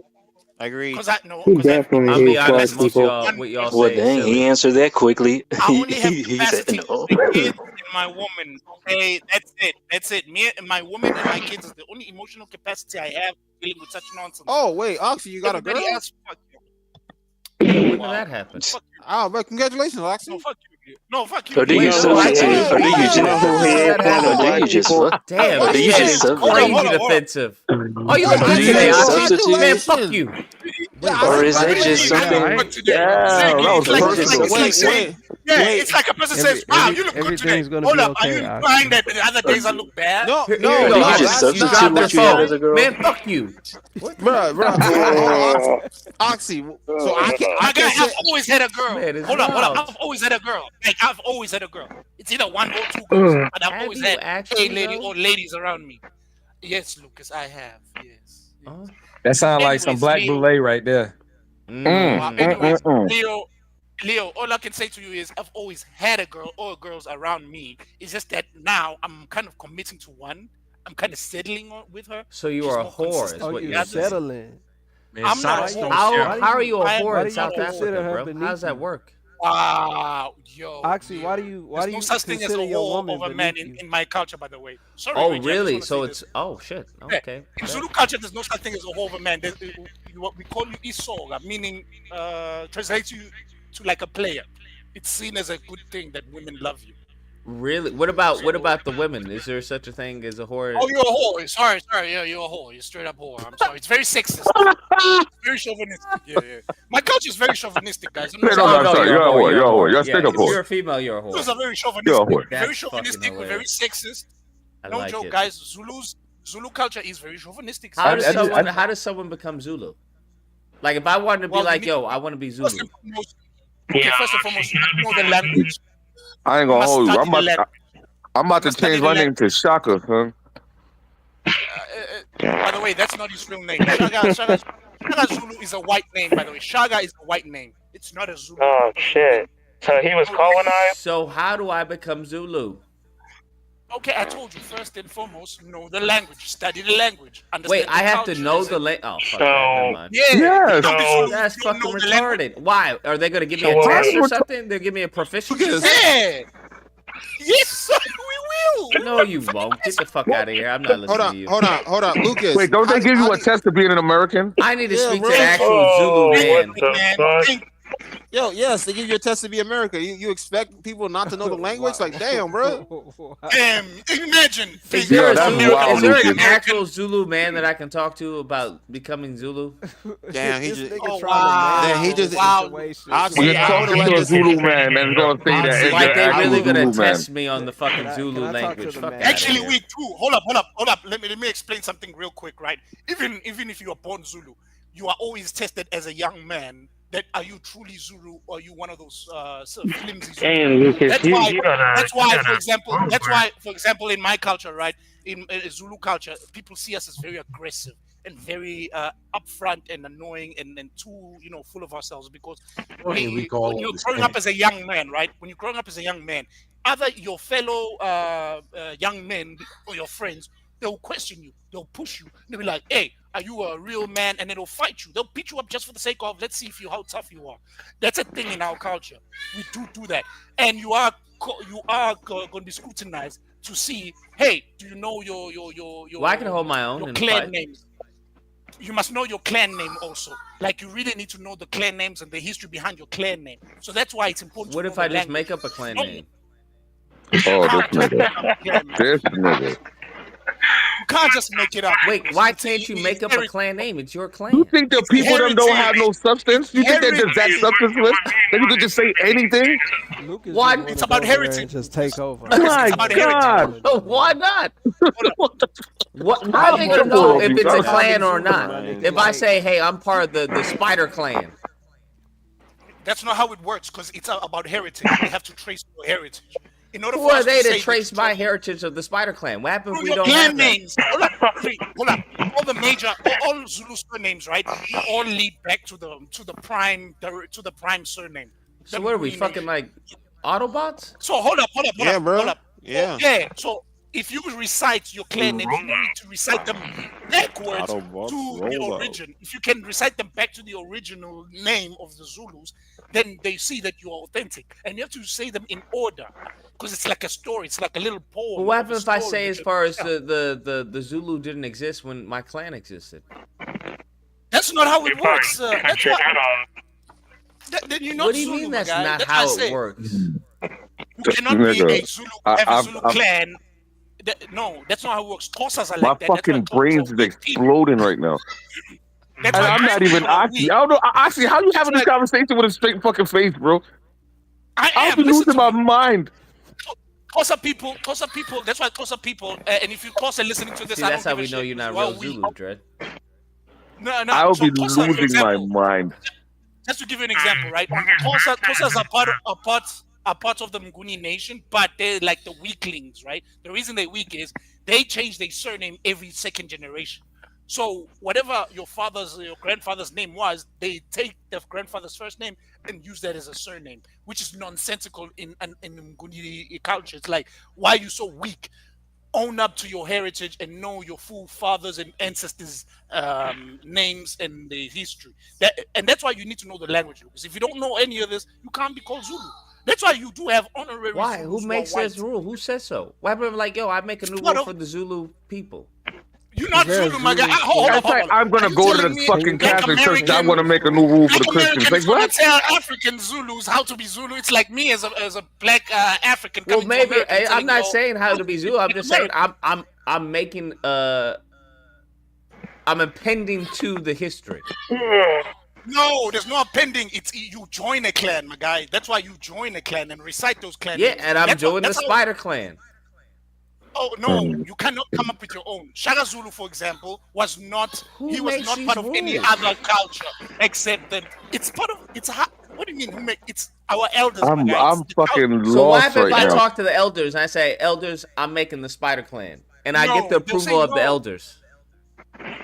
I agree. Because I no. He Because definitely I'll be hates honest. black Most people. what y'all Well, say is dang, he silly. answered that quickly. I only have He said capacity no. for my kids and my woman. Okay, that's it. That's it. Me and my woman and my kids is the only emotional capacity I have dealing with such nonsense. Oh wait, Oxy, you got a girl? Everybody else, fuck you. When did that happen? Oh, but congratulations, Oxy. No, fuck you. No, fuck you. Or do you substitute? Or do you just? Or do you just fuck? Damn, Or do this you shit just is substitute? crazy defensive. All you gonna Or do do you today, just Oxy? substitute? Man, fuck you. Or is that just something? Damn, that was personal. Yeah, it's like a person says, "Wow, you look good today." Everything's gonna Hold be up, are okay, you Oxy. implying that the other days I look bad? No, Here no, you Or go, do you Oxy. just You substitute dropped what your you had phone. as a girl? Man, fuck you. Bro, Oxy. So I My guy, can I've always had a girl. Man, it's Hold up. wild. I've always had a girl. Like I've always had a girl. It's either one or two girls, but I've Have always you had actually, a lady though? or ladies around me. Yes, Lucas, I have. Yes. Oh. That sounds like some Anyways, black Leo. boule right there. Anyways, Leo, all I can say to you is I've always had a girl or girls around me. It's just that now I'm kind of committing to one. I'm kind of settling with her. So you She's are a more whore, is consistent what with You you're the saying. others. settling. I'm not a whore. How are you a Why whore do in you South consider Africa, her bro? beneath How does that you? work? Wow, yo. Oxy, why do you There's no such thing as a consider your whore woman of a man beneath you? in my culture, by the way. Sorry, Oh, Reggie, I just really? wanna So say it's this. oh shit. Yeah. Okay. In Zulu culture, there's no such thing as a whore of a man. What we call you isoga, meaning translates you to like a player. It's seen as a good thing that women love you. Really? What about the women? Is there such a thing as a whore? Oh, you're a whore. Sorry. Yeah, you're a whore. You're straight up whore. I'm sorry. It's very sexist. It's very chauvinistic. Yeah. My culture is very chauvinistic, guys. I'm not No, saying- sorry. You're a whore. You're a whore. You're Yeah, straight up if you're whore. a female, you're a whore. Zulus are very You're a chauvinistic. whore. Very That's fucking chauvinistic. We're very hilarious. sexist. I No like joke, it. guys. Zulu culture is very chauvinistic. How does someone become Zulu? Like if I wanted to be like, yo, I want to be Zulu. First and foremost, you have to know the language. I ain't You gonna must hold you. study the language. I'm about to change my name to Shaka, son. By the way, that's not his real name. Shaga Zulu is a white name, by the way. Shaga is a white name. It's not a Zulu. Oh shit! So he was colonized. So how do I become Zulu? Okay, I told you first and foremost, know the language, study the language. Wait, Understand I the have to culture. know the language. Oh, fuck that. Never mind. Yeah. So that's fucking retarded. Why? Are they gonna give me a test or something? They'll give me a proficiency test? Yeah. Yes, sir, we will. No, you won't. Get the fuck out of here. I'm not listening to you. Hold on, Lucas. Wait, don't they give you a test to being an American? I need to speak to bro. an actual Zulu man. Yo, yes, they give you a test to be America. You expect people not to know the language? Like, damn, bro. Damn, imagine. Is there, that's is wild, there Lucas. an actual Zulu man that I can talk to about becoming Zulu? Damn, he just. Oh, wow. Then he just. Wow. When you're talking to a Zulu man, that's gonna say that. Like they really gonna Zulu man. test me on the fucking Zulu language. Fuck Actually, outta we here. do. Hold up. Let me explain something real quick, right? Even if you are born Zulu, you are always tested as a young man. That are you truly Zulu or are you one of those sort of flimsy Zulu? Damn, Lucas, That's why, for example, in my culture, right, in Zulu culture, people see us as very aggressive and very upfront and annoying and too, full of ourselves because when you're growing up as a young man, right? When you're growing up as a young man, either your fellow young men or your friends, they'll question you, they'll push you, they'll be like, "Hey, are you a real man?" And then they'll fight you. They'll beat you up just for the sake of, let's see how tough you are. That's a thing in our culture. We do that, and you are going to be scrutinized to see, hey, do you know your Well, I can hold my own your and clan fight. names? You must know your clan name also. Like you really need to know the clan names and the history behind your clan name. So that's why it's important. What to if know I the just language. make up a clan No, name? Oh, this nigga. This nigga. You can't just make it up. Wait, why can't you make up a clan name? It's your clan. You think the people them don't have no substance? You think they're just that substanceless? That you could just say anything? Why? It's about heritage. Just take over. My It's about God. heritage. Why not? What? How are they gonna know if it's a clan or not? If I say, "Hey, I'm part of the Spider Clan," That's not how it works because it's about heritage. They have to trace your heritage. In order who for are us they to to say trace my heritage of the Spider Clan? What happens if we your don't clan have that? names? Hold up. All the major, all Zulu surnames, right? All lead back to the prime surname. So The what are we Marie fucking nation. like Autobots? So hold up. Yeah, bro. Hold up. Yeah. Yeah. So if you recite your clan names, you need to recite them backwards to the origin. If you can recite them back to the original name of the Zulus, then they see that you're authentic. And you have to say them in order, because it's like a story. It's like a little poem. But what happens if I say, as far as the Zulu didn't exist when my clan existed? That's not how it works. That's then you're not What do you Zulu, mean my that's guy. not That's how why I it say, works? You cannot be a Zulu, have a Zulu clan. No, that's not how it works. Xhosas are My like that. fucking brain's is exploding right now. That's And why I'm not even Oxy. I don't know, Oxy, how you having this conversation with a straight fucking face, bro? I'll be losing my mind. Xhosa people. That's why Xhosa people. And if you Xhosa listening to this, See, I that's don't how give we a know shit. you're not Well, real Zulu, Dread. No. I'll So be Xhosa, for losing example, my mind. just to give you an example, right? Xhosas are part of the Nguni nation, but they're like the weaklings, right? The reason they're weak is they change their surname every second generation. So whatever your grandfather's name was, they take their grandfather's first name and use that as a surname, which is nonsensical in Nguni culture. It's like, why are you so weak? Own up to your heritage and know your full fathers and ancestors' names and the history. And that's why you need to know the language. Because if you don't know any of this, you can't be called Zulu. That's why you do have honorary Why? Zulus Who makes who are this rule? Who says so? Why people like, yo, I make a new part rule of- for the Zulu people? You're not Zulu, my guy. Hold That's like, on. I'm gonna Are you go to telling the me fucking black Catholic church. I American- want to make a new rule for the Black Christians. Like Americans gonna what? tell African Zulus how to be Zulu. It's like me as a black African. Well, coming to maybe America and I'm telling not you, saying how to be Zulu. I'm just saying I'm making I'm appending to the history. No, there's no appending. It's you join a clan, my guy. That's why you join a clan and recite those clan Yeah, names. and I'm That's joining the that's how- Spider Clan. Oh no, you cannot come up with your own. Shaka Zulu, for example, was not. He was makes not these part of any rules? other culture except that it's part of. What do you mean? Who make? It's our elders. my I'm guy. It's the fucking So what lost happens if right I now. talk to the elders and I say, elders, I'm making the Spider Clan, and I No, get the they'll say approval of the no. elders?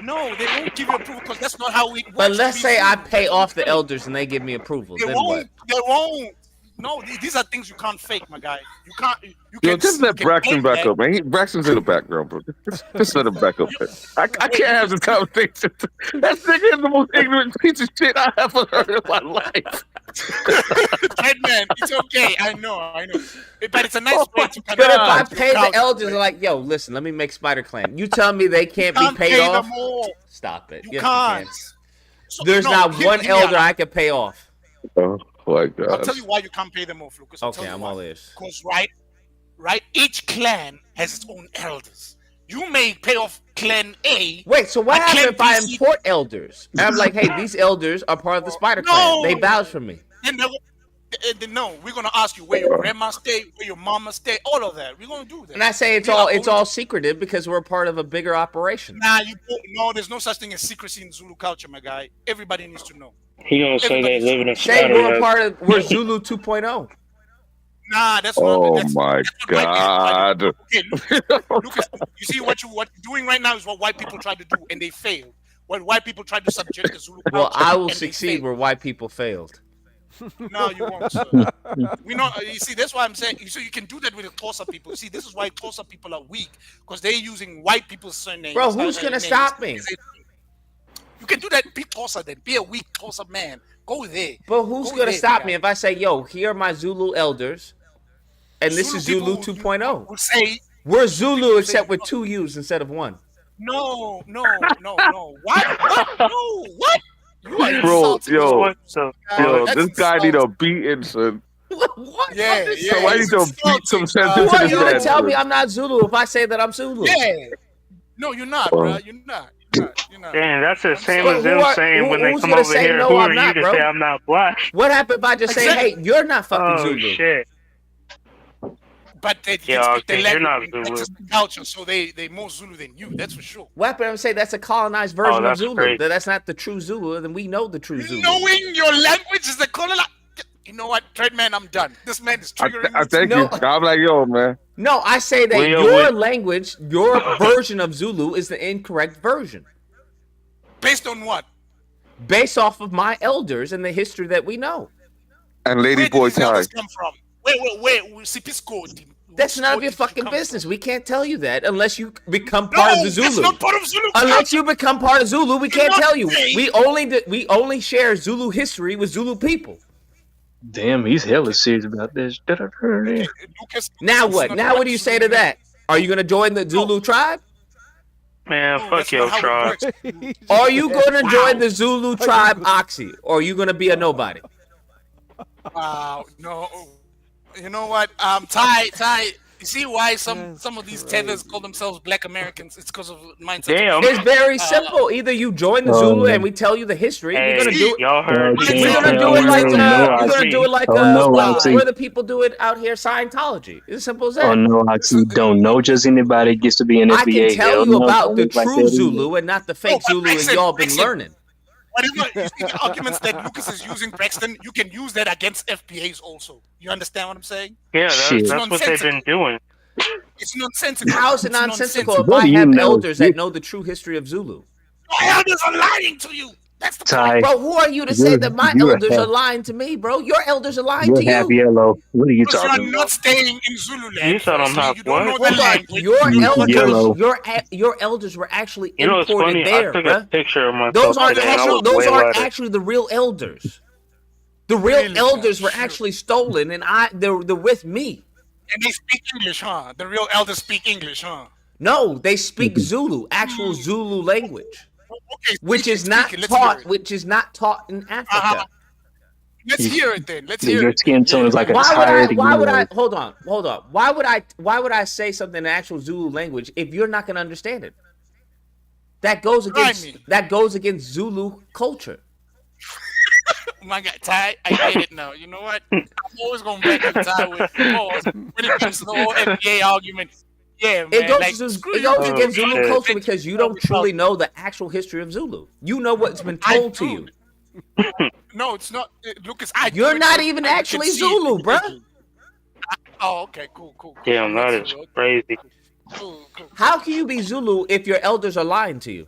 No, they won't give you approval because that's not how it works. But let's to be say I Zulu. pay That's what off I'm the saying. elders and they give me approval. They Then won't. what? They won't. No, these are things you can't fake, my guy. You can't. You Yo, can. just let you can Braxton claim back that. up, man. Braxton's in the background, bro. Just let him back up, man. I can't have this conversation. That nigga is the most ignorant piece of shit I ever heard in my life. Dead man, it's okay. I know. But it's a nice way to kind But if I of. pay the elders, they're like, yo, listen, let me make Spider Clan. You tell me they can't be can't paid pay off? them all. Stop it. You Yes, can't. you can. So, There's no, not hear- one hear me elder out. I could pay off. Oh my I'll god. tell you why you can't pay them off, Lucas. Okay, I'm all ears. Because right, each clan has its own elders. You may pay off Clan A. Wait, so what but Clan happens if I B, C, import elders? And I'm like, hey, these elders are part of the Spider Clan. They vouch for me. Then no, we're gonna ask you where your grandma stay, where your mama stay, all of that. We're gonna do that. And I say it's all secretive because we're part of a bigger operation. No, there's no such thing as secrecy in Zulu culture, my guy. Everybody needs to know. He gonna say they live in a Say we're Zulu 2.0. Nah, that's Oh not. my god. Okay, Lucas, you see what you're doing right now is what white people try to do, and they failed. When white people tried to subject the Zulu culture, Well, I will and they succeed where white people failed. No, you won't, sir. We know. You see, that's why I'm saying. So you can do that with the Xhosa people. See, this is why Xhosa people are weak because they're using white people's surnames. Bro, who's gonna names. stop me? You can do that. Be Xhosa then. Be a weak Xhosa man. Go there. But who's Go gonna there, stop guy. me if I say, yo, here are my Zulu elders, and this is Zulu people 2.0? will say We're Zulu except with 2 U's instead of 1. no. What? No. What? You are Bro, insulting yo, me. this That's guy need a beating, son. What? Yeah, So I need to beat some sense into What? this You gonna man. tell me I'm not Zulu if I say that I'm Zulu? Yeah. No, you're not, bro. You're not. Damn, that's the same So as who them are- saying when they who's come gonna over say here, no, who I'm are not, you to bro? say I'm not black? What happened if I just say, hey, you're not fucking Oh, Zulu? shit. But they Yeah, speak the okay, you're not language, Zulu. that's the culture, so they more Zulu than you. That's for sure. What happened if I say that's a colonized version of that's Zulu? crazy. That's not the true Zulu, then we know the true Zulu. Knowing your language is the color. You know what, Trade Man, I'm done. This man is triggering I me. thank you. I'm like, yo, man. No, I say that your language, your version of Zulu is the incorrect version. Based on what? Based off of my elders and the history that we know. And Lady Where did Boy these elders Ty. come from? Wait. Sipisco. That's none of your fucking business. We can't tell you that unless you become part of the Zulu. That's not part of Zulu. Unless you become part of Zulu, we can't tell you. saying- We only share Zulu history with Zulu people. Damn, he's hella serious about this. Now what? Now what do you say to that? Are you gonna join the Zulu tribe? Man, fuck your tribe. Are you gonna join the Zulu tribe, Oxy? Or are you gonna be a nobody? Wow, no. You know what? Ty. You see why some of these tethers call themselves Black Americans? It's because of mindset. Damn. It's very simple. Either you join the Zulu and we tell you the history. Hey, we're gonna do it. y'all heard We're gonna do it like where the people do it out here, Scientology. It's as simple as that. Oh no, Oxy, don't know just anybody gets to be an I FBA. can tell you about the true Zulu and not the fake Zulu that y'all been learning. Whatever you see the arguments that Lucas is using, Braxton, you can use that against FBAs also. You understand what I'm saying? Yeah, that's what they've been doing. It's nonsensical. How is it nonsensical if What I do you have know? elders that know the true history of Zulu? My elders are lying to you. That's the Ty, Bro, who are you to say that my elders are lying to me, bro? Your elders are lying to you're half you. yellow. What are you Because talking you're about? not staying in Zululand. You said I'm half You don't know what? the language. Your Yellow. elders, your elders were actually You know what's funny? imported there, I took bruh. a picture of myself Those aren't today and I was those way aren't lighter. actually the real elders. The real elders were actually stolen, and they're with me. And they speak English, huh? The real elders speak English, huh? No, they speak Zulu, actual Zulu language, Okay, which is not taught in Africa. Let's hear it then. Let's hear Your it. skin tone is like a Why tired would I yellow. hold on? Why would I say something in actual Zulu language if you're not gonna understand it? That goes against Zulu culture. Oh my God, Ty, I get it now. You know what? I'm always gonna back you, Ty, with pause when it comes to the whole FBA argument. Yeah, man. It goes, like, it goes against Zulu culture because you don't truly know the actual history of Zulu. You know what's been told to you. No, it's not. Lucas, You're not even actually Zulu, bruh. Oh, okay, cool. Damn, that is crazy. Cool. How can you be Zulu if your elders are lying to you?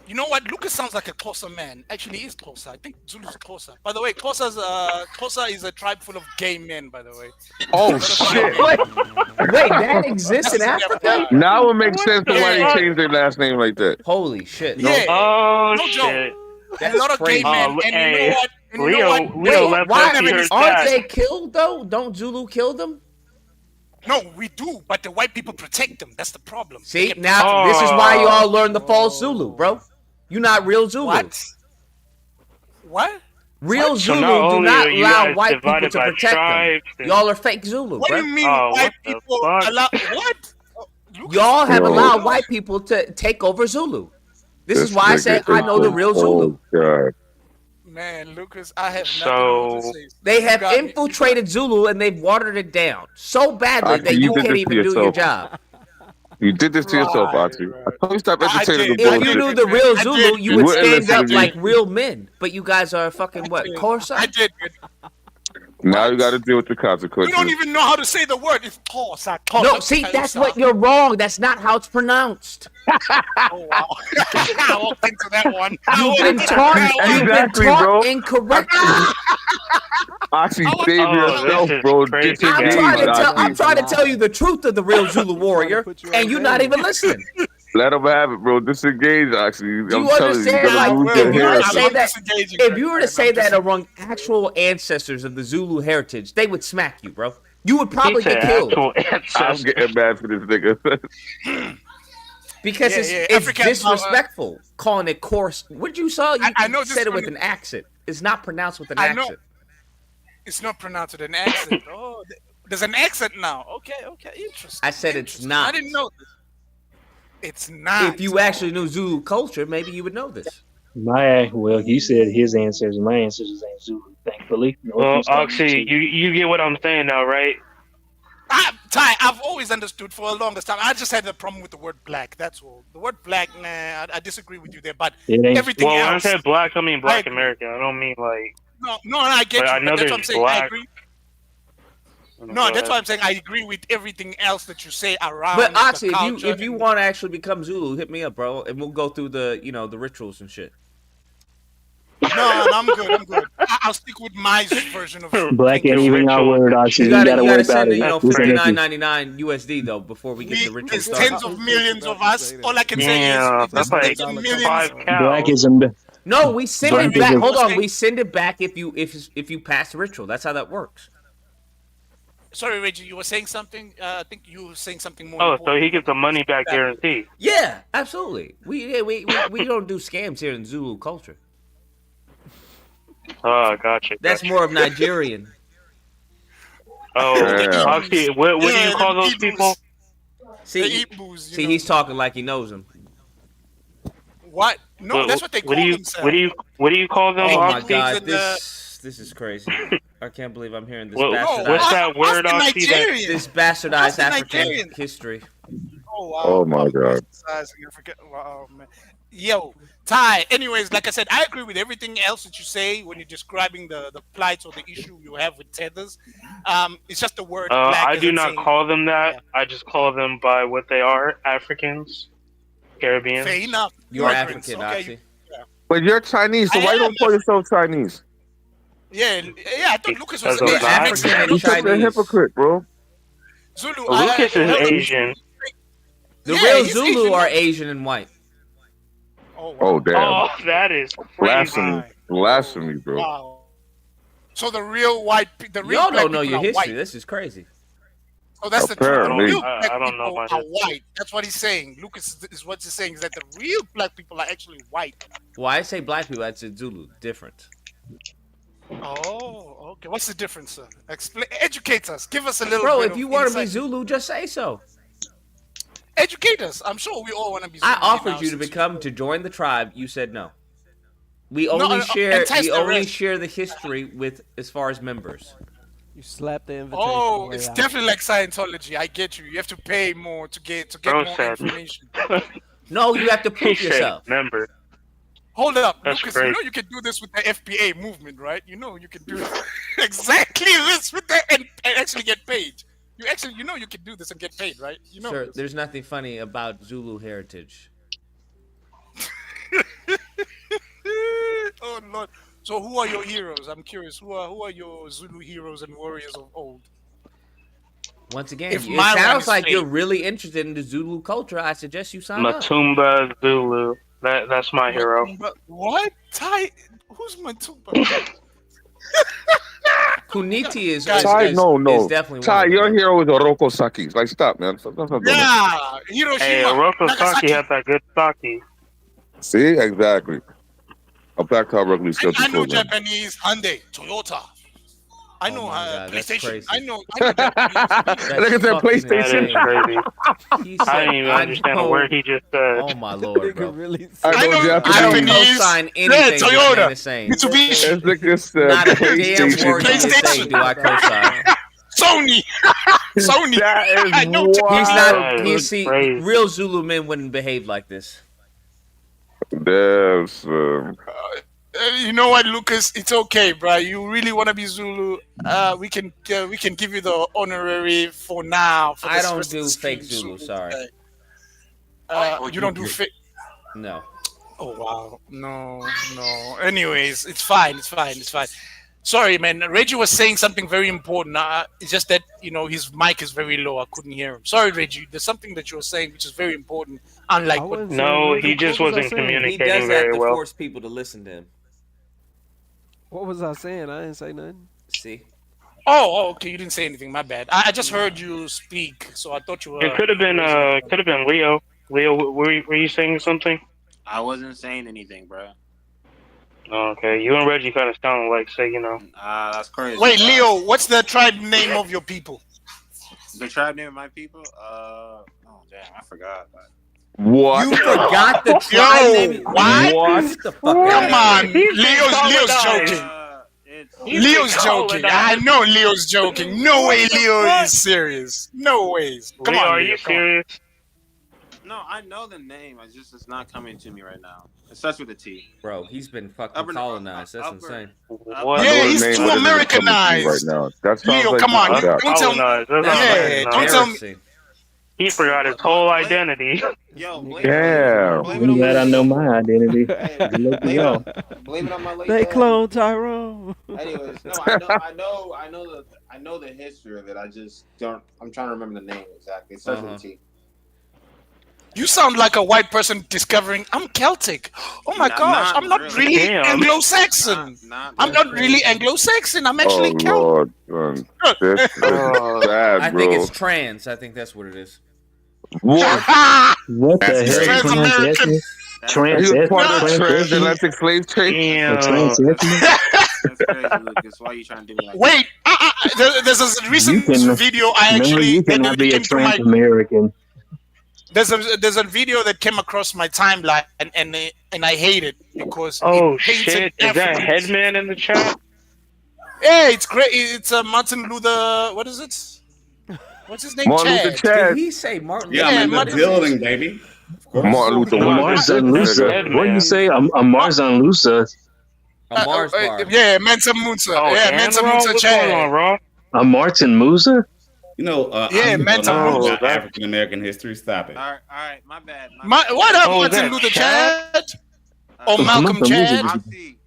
You know what? Lucas sounds like a Xhosa man. Actually, he's Xhosa. I think Zulu's Xhosa. By the way, Xhosa is a tribe full of gay men, by the way. Oh shit! Wait, that exists in Africa? Now it makes sense to why they changed their last name like that. Holy shit! Yeah. Oh No shit. joke. A lot of gay men. And you know what? And you know what? Leo left Why that t-shirt aren't back. they killed though? Don't Zulu kill them? No, we do, but the white people protect them. That's the problem. See, now this is why you all learn the false Zulu, bro. You're not real Zulu. What? Real So Zulu not do only not are you allow guys white people divided to by protect them. tribes and- Y'all are fake Zulu, What bro. do you mean Oh, white what the people fuck? allow what? Y'all have Yo. allowed white people to take over Zulu. This is why I say I know the real Zulu. God. Man, Lucas, I have nothing So more to say. They You have got me. infiltrated Zulu and they've watered it down so badly Oxy, that you you did can't this even to do your yourself. job. You did this to yourself, Oxy. I told you stop I entertaining the did. If you bullshit. knew the real I Zulu, did. you You would wouldn't stand listen up to like me. real men. But you guys are fucking what? Corsa? I did. Now you got to deal with the You consequences. don't even know how to say the word. It's Xhosa. No, see, that's what you're wrong. That's not how it's pronounced. Oh wow! I walked into that one. You've been taught incorrectly. Oxy, Oh, save this yourself, is bro. crazy. Disengage, I'm Oxy. trying to tell you the truth of the real Zulu warrior, and you're not even listening. Let them have it, bro. Disengage, Oxy. Do I'm you telling you, understand? you're Like, gonna lose if your you were hair. to say that, if you were to say that among actual ancestors of the Zulu heritage, they would smack you, bro. You would probably He said get killed actual I'm ancestors. getting mad for this nigga. because Yeah, it's yeah, it's African- disrespectful calling it coarse. What did you saw? You I know this said it with one- an accent. It's not pronounced with an I know. accent. It's not pronounced with an accent. Oh, there's an accent now. Okay, interesting. I said it's Interesting. not. I didn't know this. It's not. If you actually knew Zulu culture, maybe you would know this. Well, you said his ancestors. My ancestors ain't Zulu, thankfully. No Well, offense to Oxy, you get what I'm saying now, right? Ty, I've always understood for the longest time. I just had a problem with the word black. That's all. The word black, nah, I disagree with you there. But It ain't- everything Well, when I else. said black, I mean black agree. American. I don't mean like. No, I get But you. I know But that's what I'm there's saying. I black. agree. Go No, that's ahead. why I'm saying I agree with everything else that you say around. But the Oxy, culture if you want to actually become Zulu, hit me up, bro, and we'll go through the the rituals and shit. No, I'm good. I'm good. I'll stick with my version of it. Black ain't even our word, Oxy. You You gotta worry gotta about send it. the, This energy. $59.99 USD though before we get the ritual There's started. tens of millions of us. All I can say Damn, is there's that's like tens of millions. 5 cows. Black is a No, we send Black it back. is a- Hold on, we send it back if you pass the ritual. That's how that works. Sorry, Reggie, you were saying something. I think you were saying something more. Oh, so important. he gets a money back guarantee. Yeah, absolutely. We don't do scams here in Zulu culture. Oh, gotcha. That's more of Nigerian. Oh, Yeah. Oxy, what do you call those people? See, he's talking like he knows them. What? No, that's what they call themselves. What do you call them? Oh my Oxy? God, this is crazy. I can't believe I'm hearing this bastardized. What's that word, Oxy? This bastardized African Nigerian. history. Oh wow. Oh my God. Wow, man. Yo, Ty. Anyways, like I said, I agree with everything else that you say when you're describing the plight or the issue you have with tethers. It's just the word. Black I do isn't not saying- call them that. I just call them by what they are: Africans, Caribbean. Fair enough. You're Immigrants, African, okay. Oxy. But you're Chinese, so why you don't call yourself Chinese? Yeah. I thought Lucas was Because of Asian. that. Makes sense. You're such a hypocrite, bro. Zulu. Lucas is Asian. The Yeah, real he's Zulu Asian. are Asian and white. Oh damn. Oh, that is crazy. Blasphemy, bro. Wow. So the real white, the real Y'all black don't know people your are history. white. This is crazy. Oh, that's the truth. The Apparently. real black I don't know people my are history. white. That's what he's saying. Lucas is what he's saying is that the real black people are actually white. Well, I say black people. I said Zulu. Different. Oh, okay. What's the difference, sir? Explain. Educate us. Give us a little. Bro, bit if you of want to be insight. Zulu, just say so. Educate us. I'm sure we all want to be Zulu. I offered now you to since become to join the tribe. You said no. We No, only share. entice We the only rest. share the history with as far as members. You slap the invitation. Oh, away it's out. definitely like Scientology. I get you. You have to pay more to get Bro more said. information. No, you have to He prove said, yourself. remember. Hold up, That's Lucas. crazy. You know you can do this with the FPA movement, right? You know you can do exactly this with the and actually get paid. You actually, you know, you can do this and get paid, right? You know. Sir, this. there's nothing funny about Zulu heritage. Oh Lord. So who are your heroes? I'm curious. Who are your Zulu heroes and warriors of old? Once again, If it my run sounds is like fake. you're really interested in the Zulu culture. I suggest you sign up. Matumba Zulu. That's my hero. Matumba- What? Ty? Who's Matumba? Kuniti is Ty, no. is definitely Ty, one of your them. hero is Oroko Saki. Like, stop, man. Stop doing that. Yeah, Hiroshima. Hey, Oroku Nagasaki. Saki had that good sake. See, exactly. I'm back to our regularly I scheduled know program. Japanese, Hyundai, Toyota. I know God, that's PlayStation. crazy. I know Japanese. Look at that fucking PlayStation. That is crazy. He I said, didn't even understand a know- word he just said. Oh my lord, bro. Really I I know know Japanese. I don't Japanese. co-sign Yeah, anything this man Toyota, is saying. Mitsubishi, Look at this Not a damn PlayStation. word he is saying PlayStation. do I co-sign. Sony, Sony. That is I know He's Japanese. not. That He is see crazy. real Zulu men wouldn't behave like this. Yes. You know what, Lucas? It's okay, bro. You really want to be Zulu? We can give you the honorary for now. For I this don't rest of do the fake stream, Zulu. Sorry. You don't do fake. No. Oh wow, no. Anyways, it's fine. Sorry, man. Reggie was saying something very important. It's just that his mic is very low. I couldn't hear him. Sorry, Reggie. There's something that you were saying which is very important. Unlike what. No, he just wasn't He communicating does that very to well. force people to listen to him. What was I saying? I didn't say nothing. See. Oh, okay. You didn't say anything. My bad. I just heard you speak, so I thought you were. It could have been Leo. Leo, were you saying something? I wasn't saying anything, bro. Oh, okay, you and Reggie kind of sound like, That's crazy. Wait, Leo. What's the tribe name of your people? The tribe name of my people? Oh damn, I forgot. What? You forgot the tribe name? What? Get the fuck Come out on, of here. Leo's joking. Leo's joking. I know Leo's joking. No way Leo is serious. No ways. Come Leo, on, are Leo, you come on. serious? No, I know the name. It's not coming to me right now. It starts with a T. Bro, he's been fucking colonized. That's insane. What? Yeah, I know he's the name, too but it doesn't come to me Americanized. right now. That sounds Leo, like come on. that. Don't tell me. Colonized. That's Yeah, not don't tell me. Embarrassing. He forgot his whole identity. Yo, Yeah. I'm glad I know my identity. Good luck to y'all. Blame it on my late They dad. clone Tyrone. Anyways, no, I know the history of it. I just don't. I'm trying to remember the name exactly. It starts with a T. You sound like a white person discovering I'm Celtic. Oh my gosh, I'm not really Anglo-Saxon. I'm not really Anglo-Saxon. I'm actually Celtic. Lord, son. This is sad, I think bro. it's trans. I think that's what it is. What? What the That's hell? crazy. Trans He was part of the ethnic? transatlantic slave trade. That's crazy, Lucas. Why are you trying to do me like Wait, there's a recent video you cannot be a trans American. There's a video that came across my timeline and I hate it because Oh it paints shit! an Is that African- Headman in the chat? Yeah, it's great. It's Martin Luther. What is it? What's his name? Martin Luther Chad. Chad. Did he say Martin? Yeah, I'm in the Martin building, baby. Martin Luther Marzon Lusa. What do you say? Marzon Lusa. A Mars bar. Yeah, Mensa Musa. yeah, Mensa Musa Chad. A Martin Musa? You know, Yeah, I'm mental about Musa. African American history. Stop it. All right, my bad. What up, Oh, is Martin that Luther Chad? Chad? Or Malcolm Chad? Oxy,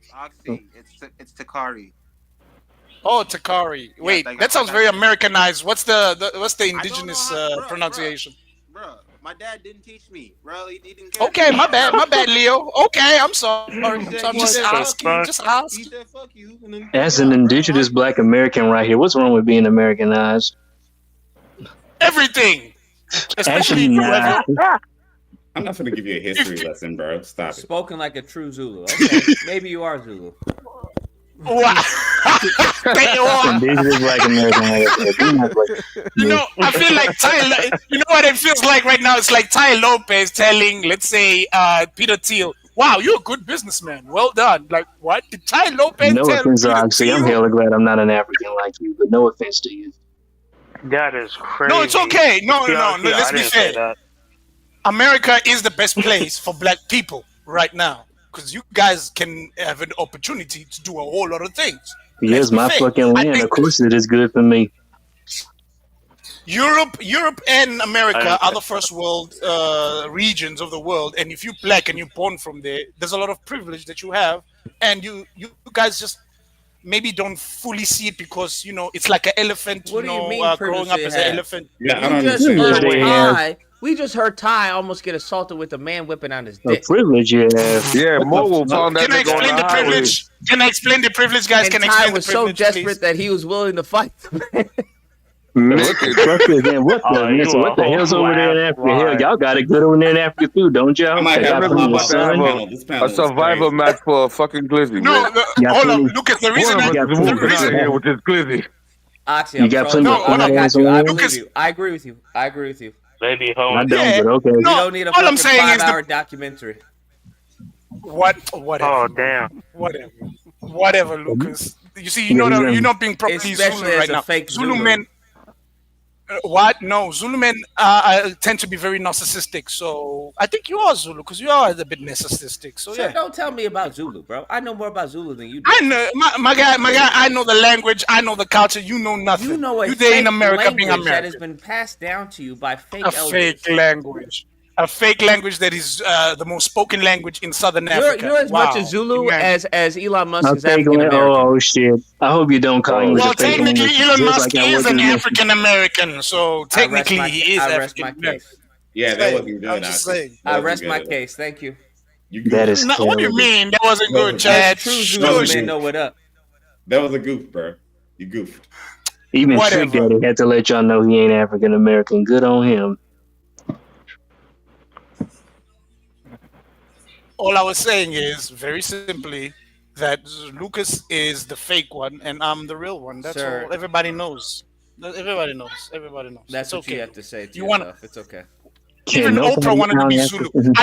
it's Takari. Oh, Takari. Wait, that sounds very Americanized. What's the indigenous pronunciation? Bro, my dad didn't teach me. Bro, he didn't. Okay, my bad, Leo. Okay, I'm sorry. I'm just asking. Just ask. He said, "Fuck you." And then As an indigenous black American right here, what's wrong with being Americanized? Everything. Actually, nah. I'm not gonna give you a history lesson, bro. Stop it. Spoken like a true Zulu. Okay, maybe you are Zulu. Wow. Indigenous black American right here. You know, I feel like Ty. You know what it feels like right now? It's like Ty Lopez telling, let's say, Peter Thiel, "Wow, you're a good businessman. Well done." Like, what did Ty Lopez No tell offense, Peter Oxy. I'm Thiel? hella glad I'm not an African like you, but no offense to you. That is crazy. No, it's okay. No. Yeah, Let's I be didn't say fair. that. America is the best place for black people right now because you guys can have an opportunity to do a whole lot of things. Yes, my fair. fucking I land. think Of course it is good for me. Europe and I America didn't are the first world regions of the world, and if you're black and you're born from there, there's a lot of privilege that you have, and you guys just maybe don't fully see it because it's like an elephant. What do you mean growing up privilege as they an have? elephant? Yeah, I We don't just understand. heard Ty. We just heard Ty almost get assaulted with a man whipping on his A dick. privilege you have. Yeah, Mogul found that Can I nigga on explain the the highway. privilege? Can I explain the privilege, guys? And Can I Ty explain was the so privilege, desperate please? that he was willing to fight the man. Fuck this, man. What Oh, the, you listen, what the a hell's whole over there in ass Africa? Hell, lie. y'all got it good over there in Africa too, don't y'all? I might Y'all have got to plenty hop of off this sun. panel. This panel A is survival crazy. match for a fucking glizzy, No, man. hold plenty- up, Lucas. The reason One of I, us is got moving plenty- out here with this glizzy. Oxy, You I'm got trolling. plenty of I fat got ass you. I land? believe you. I agree with you. I agree with you. Maybe home. I don't, Yeah. but okay. You No, don't need a all I'm fucking saying is 5-hour documentary. whatever. Oh damn. Whatever, Lucas. You see, Yeah, he's you're not being properly Especially Zulu as right a now. fake Zulu Zulu. men. What? No, Zulu men tend to be very narcissistic. So I think you are Zulu because you are a bit narcissistic. So So yeah. don't tell me about Zulu, bro. I know more about Zulu than you do. I know my guy. I know the language. I know the culture. You know nothing. You know a you there in fake America being language that American. has been passed down to you by fake A elders. fake language. A fake language that is the most spoken language in Southern Africa. You're as much a Zulu Imagine. as Elon Musk I'm is fake African land. American. Oh shit! I hope you don't call English Well, a fake technically, language. Elon Just Musk like I is work an in Mexico. African American, so technically he is I rest African my American. case. Yeah, that wasn't good. I'm just Oxy. saying. That I wasn't rest my good. case. Thank you. You That goofed. is No, what do you terrible. mean? That wasn't That good, was Chad. True That Zulu was men good. know what up. That was a goof, bro. You goofed. Even Whatever. Trick Daddy had to let y'all know he ain't African American. Good on him. All I was saying is very simply that Lucas is the fake one and I'm the real one. That's Sir. all. Everybody knows. Everybody knows. Everybody knows. That's It's what okay. you have to say to You wanna- yourself. It's okay. Even Can't Oprah nobody wanted to be out Zulu. African-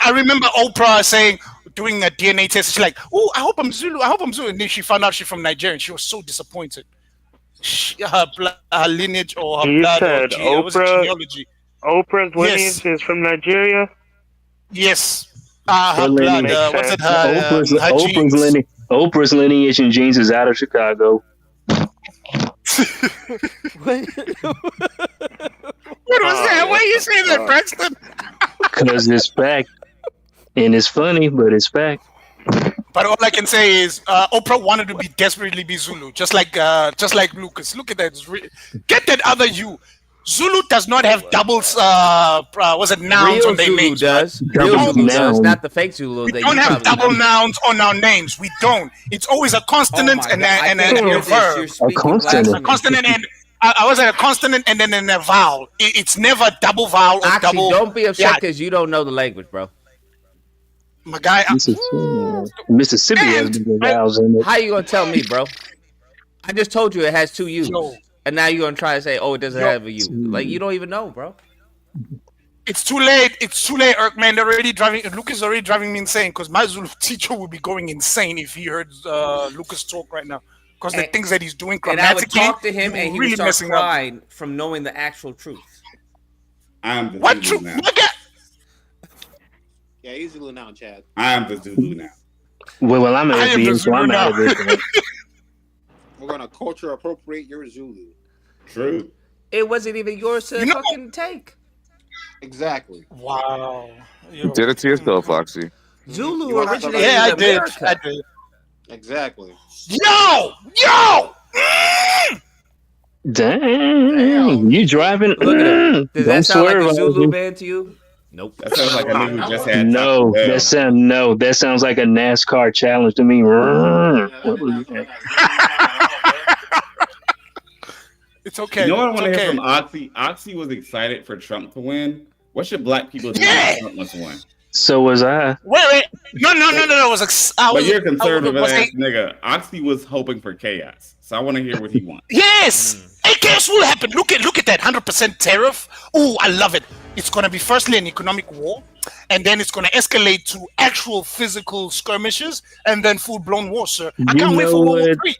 I remember Oprah saying, doing a DNA test, she's like, "Oh, I hope I'm Zulu. I hope I'm Zulu." And then she found out she's from Nigeria, and she was so disappointed. Her lineage or her You blood said or was it Oprah- genealogy. Oprah's lineage Yes. is from Nigeria. Yes. Her Her blood. lineage- What's it? Oprah's, Her Oprah's, genes. lineage, Oprah's lineage and genes is out of Chicago. Wait. What was that? Wait, you say that, Braxton? Because it's fact. And it's funny, but it's fact. But all I can say is Oprah wanted to desperately be Zulu, just like Lucas. Look at that. Get that other you. Zulu does not have doubles. Was it nouns Real on their Zulu names? does. Right? Real Double Zulu does, noun. not the fake Zulu. We that don't you have probably double know. nouns on our names. We don't. It's always a consonant my and God, I a can't hear this. verb. You're speaking blasphemy. A consonant and I was at a consonant and then a vowel. It's never double vowel or Actually, double. don't be upset because you don't know the language, bro. My guy. Mississippi has bigger vowels in it. How you gonna tell me, bro? I just told you it has 2 U's, and now you're gonna try to say, "Oh, it doesn't have a U." Like you don't even know, bro. It's too late. It's too late, Irk, man. They're already driving. Lucas is already driving me insane because my Zulu teacher would be going insane if he heard Lucas talk right now. Because the things that he's doing And I would grammatically, talk to him, and he would start messing up. crying from knowing the actual truth. I'm the What Zulu truth? now. Yeah, he's Zulu now, Chad. I'm the Zulu now. Well, I'm I an am the SBN, so I'm Zulu out of now. this. We're gonna culture appropriate your Zulu. True. It wasn't even yours to fucking take. Exactly. Wow. You did it to yourself, Foxy. Zulu You wanna originated Yeah, in I did. America. I did. Exactly. Yo! Dang, you driving? Look at him. Does Don't that sound like swerve, a Zulu Ozzy. band to you? Nope. That sounds like a nigga who just had No, Taco Bell. that sounds like a NASCAR challenge to me. What was that? It's okay. You know what I It's want to hear okay. from Oxy? Oxy was excited for Trump to win. What should black people do Yeah. if Trump must win? So was I. Wait. No. It was But you're a conservative ass nigga. Oxy was hoping for chaos. So I want to hear what he wants. Yes. Hey, chaos will happen. Look at that 100% tariff. Oh, I love it. It's gonna be firstly an economic war, and then it's gonna escalate to actual physical skirmishes, and then full-blown war, sir. I You can't wait know for World War what? III.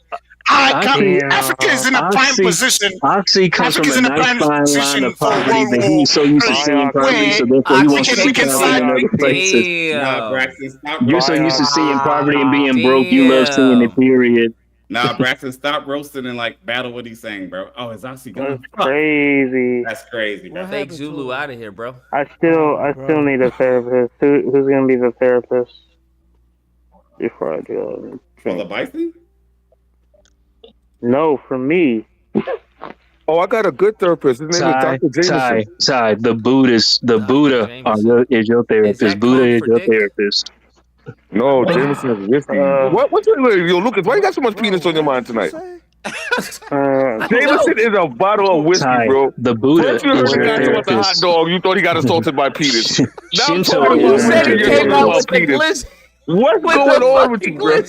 Africa is in a prime Oxy, position. Oxy comes Africa's from in a a nice prime fine line position of for poverty, World but War he's so used to seeing poverty, so therefore he wants to see poverty in other places. Nah, Braxton, stop. You're so used to seeing poverty and being broke, you love seeing it, period. Nah, Braxton, stop roasting and like battle what he's saying, bro. Oh, is Oxy going? That's crazy. That's crazy, bro. Fake Zulu out of here, bro. I still need a therapist. Who's gonna be the therapist before I do it? For the bison? No, for me. Oh, I got a good therapist. His name is Dr. Jameson. Ty, the Buddha is your therapist. Buddha is your therapist. No, Jameson is whiskey. What's your yo, Lucas? Why you got so much penis on your mind tonight? Jameson is a bottle of whiskey, Ty, bro. the Buddha First you is heard your the guy about the hot therapist. dog, you thought he got assaulted by penis. Now Shinto talking is about your whiskey, therapist. you're talking about penis. What's going on with you, bro?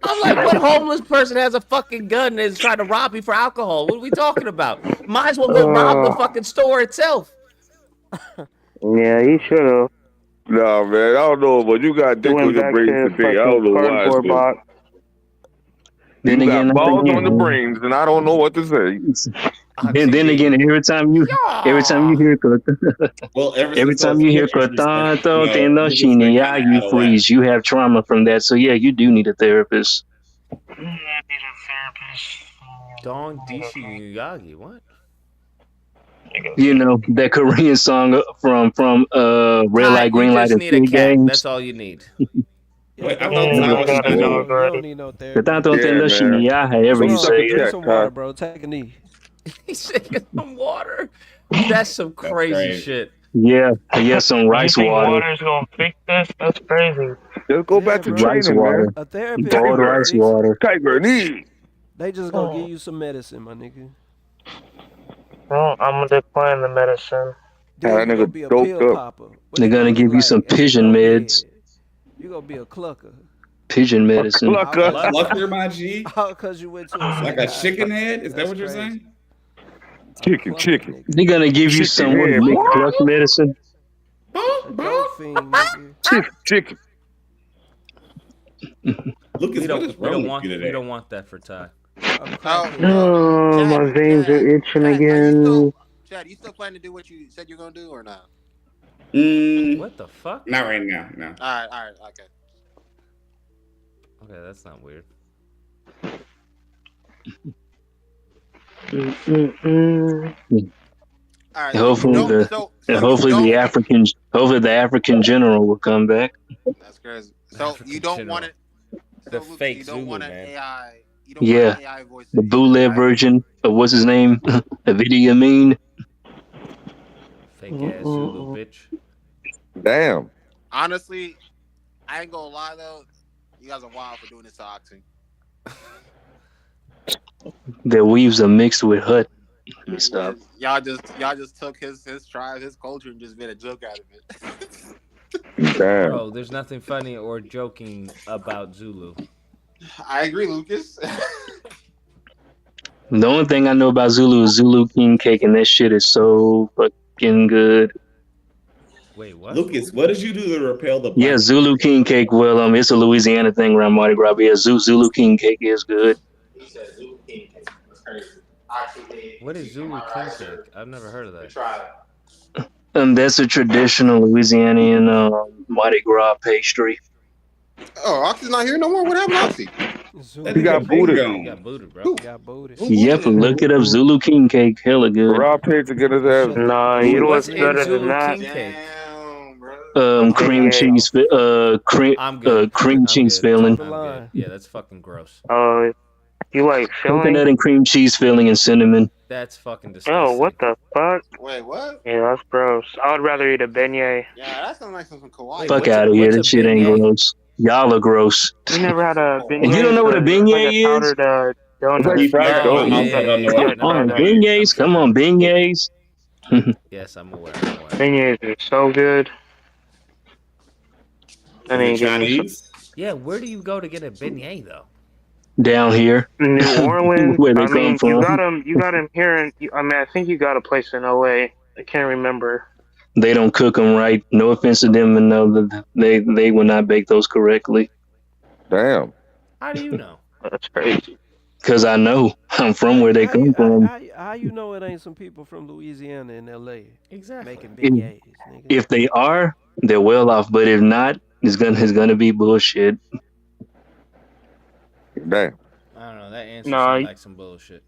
I'm like, what homeless person has a fucking gun and is trying to rob you for alcohol? What are we talking about? Might as well go rob the fucking store itself. Yeah, he should have. Nah, man, I don't know, but you got dick on your brains today. I don't know why. Cardboard box. Then You again, got balls on the brains, and I don't know what to say. Then again, every time you hear Well, every time you hear "Cortado tendo shiniyagi," freeze, you have trauma from that. So yeah, you do need a therapist. Don Dishi Yagi, what? You know that Korean song from Red Light, Green Light, You and just need a Three cat. Games. That's all you need. Wait, I I thought got a dog already. don't need no therapy. Cortado tendo shiniyagi, however you say Drink it. some water, bro. Take a knee. He's shaking some water. That's some crazy shit. Yeah, some rice You think water. water's gonna fix this? That's crazy. Just go back to Rice training, water. man. A therapist. Boiled rice water. Tiger knee. They just gonna give you some medicine, my nigga. Well, I'm gonna decline the medicine. Then you gonna be a pill popper. They're gonna give you some pigeon meds. You gonna be a clucker. Pigeon medicine. Clucker, my G? Because you went to Like a chicken head? Is that what you're saying? Chicken. They're gonna give you some head. cluck medicine. Chicken. Lucas, We what is wrong with don't you today? want that for Ty. Oh, my veins are itching again. Chad, you still planning to do what you said you're gonna do or not? What the fuck? Not right now, no. All right, okay. Okay, that's not weird. All right. Hopefully the African general will come back. That's crazy. So you don't want it. The Lucas, fake you don't Zulu, want an man. AI. You don't want an AI voice. The bootleg version of what's his name? Idi Amin. Fake ass Zulu bitch. Damn. Honestly, I ain't gonna lie though. You guys are wild for doing this to Oxy. Their weaves are mixed with Hut. Let me stop. Y'all just took his tribe, his culture, and just made a joke out of it. Damn. Bro, there's nothing funny or joking about Zulu. I agree, Lucas. The only thing I know about Zulu is Zulu King Cake, and that shit is so fucking good. Wait, what? Lucas, what did you do to repel the? Yeah, Zulu King Cake. Well, it's a Louisiana thing around Mardi Gras. But yeah, Zulu King Cake is good. He said Zulu King Cake. That's crazy. What is Zulu King Cake? I've never heard of that. That's a traditional Louisianian Mardi Gras pastry. Oh, Oxy's not here no more. What happened to Oxy? He got booted. He got booted, bro. Got booted. Yep, look it up. Zulu King Cake, hella good. Rob paid to get his ass. Nah, you know what's better than Zulu that? King Cake? Cream cheese, cream cheese filling. I'm good. Yeah, that's fucking gross. You like filling? Coconut and cream cheese filling and cinnamon. That's fucking disgusting. Oh, what the fuck? Wait, what? Yeah, that's gross. I would rather eat a beignet. Yeah, that sounds like some kawaii. Fuck out of here. That shit ain't gross. Y'all are gross. You never had a beignet? And you don't know what a beignet is? Like a powdered donut. Beignets. Come on, beignets. Yes, I'm aware. Beignets are so good. I mean, Chinese? Yeah, where do you go to get a beignet though? Down here, New Orleans. where they I mean, come from. you got them here, and I think you got a place in LA. I can't remember. They don't cook them right. No offense to them, and no, they will not bake those correctly. Damn. How do you know? That's crazy. Cause I know I'm from where they come from. How you know it ain't some people from Louisiana and LA exactly making beignets? Nigga. If they are, they're well off. But if not, it's gonna be bullshit. Damn. I don't know. That answer sounds like some bullshit.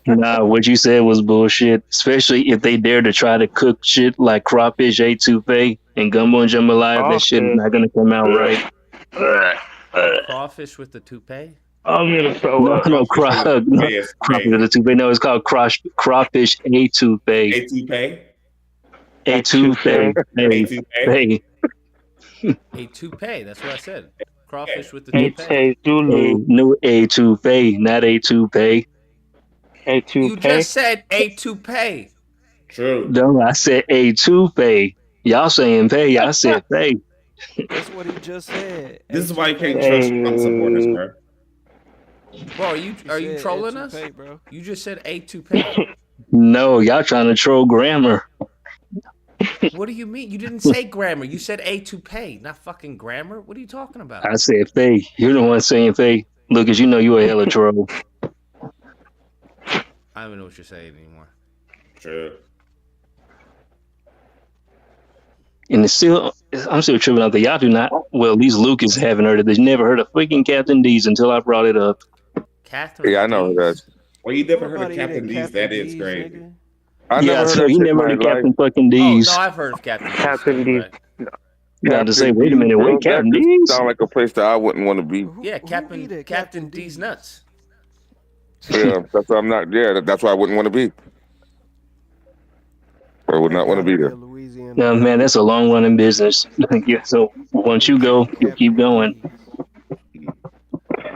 Nah, what you said was bullshit. Especially if they dare to try to cook shit like crawfish etouffee and gumbo and jambalaya. That shit is not gonna come out right. Crawfish with the toupee? I'm gonna throw crawfish with the toupee. No, it's called crawfish etouffee. Etouffee. Etouffee. A toupee. That's what I said. Crawfish with the toupee. No, etouffee, not a toupee. You just said a toupee. True. No, I said a toupee. Y'all saying pay. I said pay. That's what he just said. This is why you can't trust Trump supporters, bro. Bro, are you trolling us? Bro. You just said a toupee. No, y'all trying to troll grammar. What do you mean? You didn't say grammar. You said a toupee, not fucking grammar. What are you talking about? I said pay. You're the one saying pay. Lucas, you know you a hella troll. I don't even know what you're saying anymore. True. And I'm still tripping out that y'all do not. Well, at least Lucas haven't heard of this. Never heard of freaking Captain D's until I brought it up. Catherine. Yeah, I know that. Well, you never heard of Captain D's? That is crazy. So you never heard of Captain fucking D's. Oh, no, I've heard of Captain D's. Captain D's. You got to say, wait a minute, wait, Captain D's? Sound like a place that I wouldn't want to be. Yeah, Captain D's nuts. Yeah, that's why I'm not. Yeah, that's why I wouldn't want to be. I would not want to be there. No, man, that's a long running business. Yeah, so once you go, you keep going.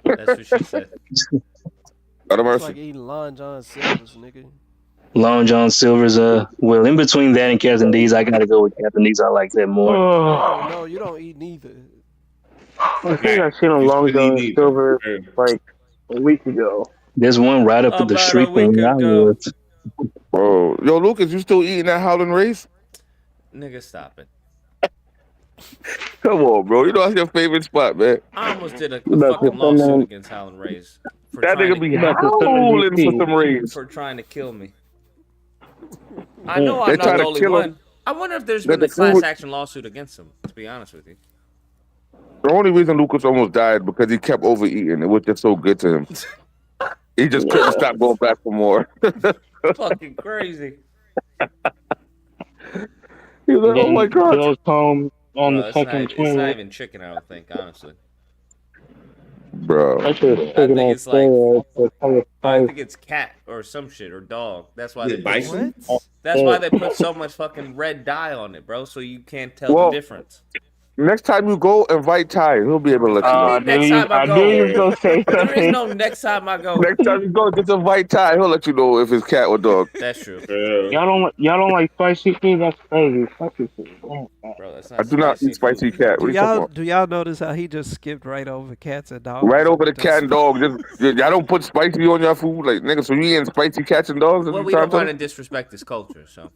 That's what she said. It's like eating Long John Silver's, nigga. Long John Silver's, well, in between that and Captain D's, I gotta go with Captain D's. I like that more. Oh, no, you don't eat neither. I think I seen a Long John Silver like a week ago. There's one right up at the street from where I live. Oh, yo, Lucas, you still eating that Howlin' Race? Nigga, stop it. Come on, bro. You know that's your favorite spot, man. I almost did a fucking lawsuit against Howlin' Rays. That nigga be howling for some Rays. For trying to kill me. I know I'm not the only one. I wonder if there's been a class action lawsuit against him, to be honest with you. The only reason Lucas almost died because he kept overeating. It was just so good to him. He just couldn't stop going back for more. Fucking crazy. He's like, oh my god. Bill's home on Bro, the it's not, fucking it's twin. not even chicken, I don't think, honestly. Bro. That shit is I chicken think on it's like, steroids. I think it's cat or some shit or dog. That's why Is they it put, bison? that's why they put so much fucking red dye on it, bro, so you can't tell Well, the difference. Next time you go, invite Ty. He'll be able to let you know. Next time I go, knew you was gonna say there is something. no next time I go. Next time you go, just invite Ty. He'll let you know if it's cat or dog. That's true. Y'all don't like spicy food? That's crazy. Spicy food. Oh, bro, that's I do not eat spicy cat. What are you talking about? Do y'all notice how he just skipped right over cats and dogs? Right over the cat and dog. Y'all don't put spicy on your food, like nigga. So you eating spicy cats and dogs? Well, we don't want to disrespect his culture, so.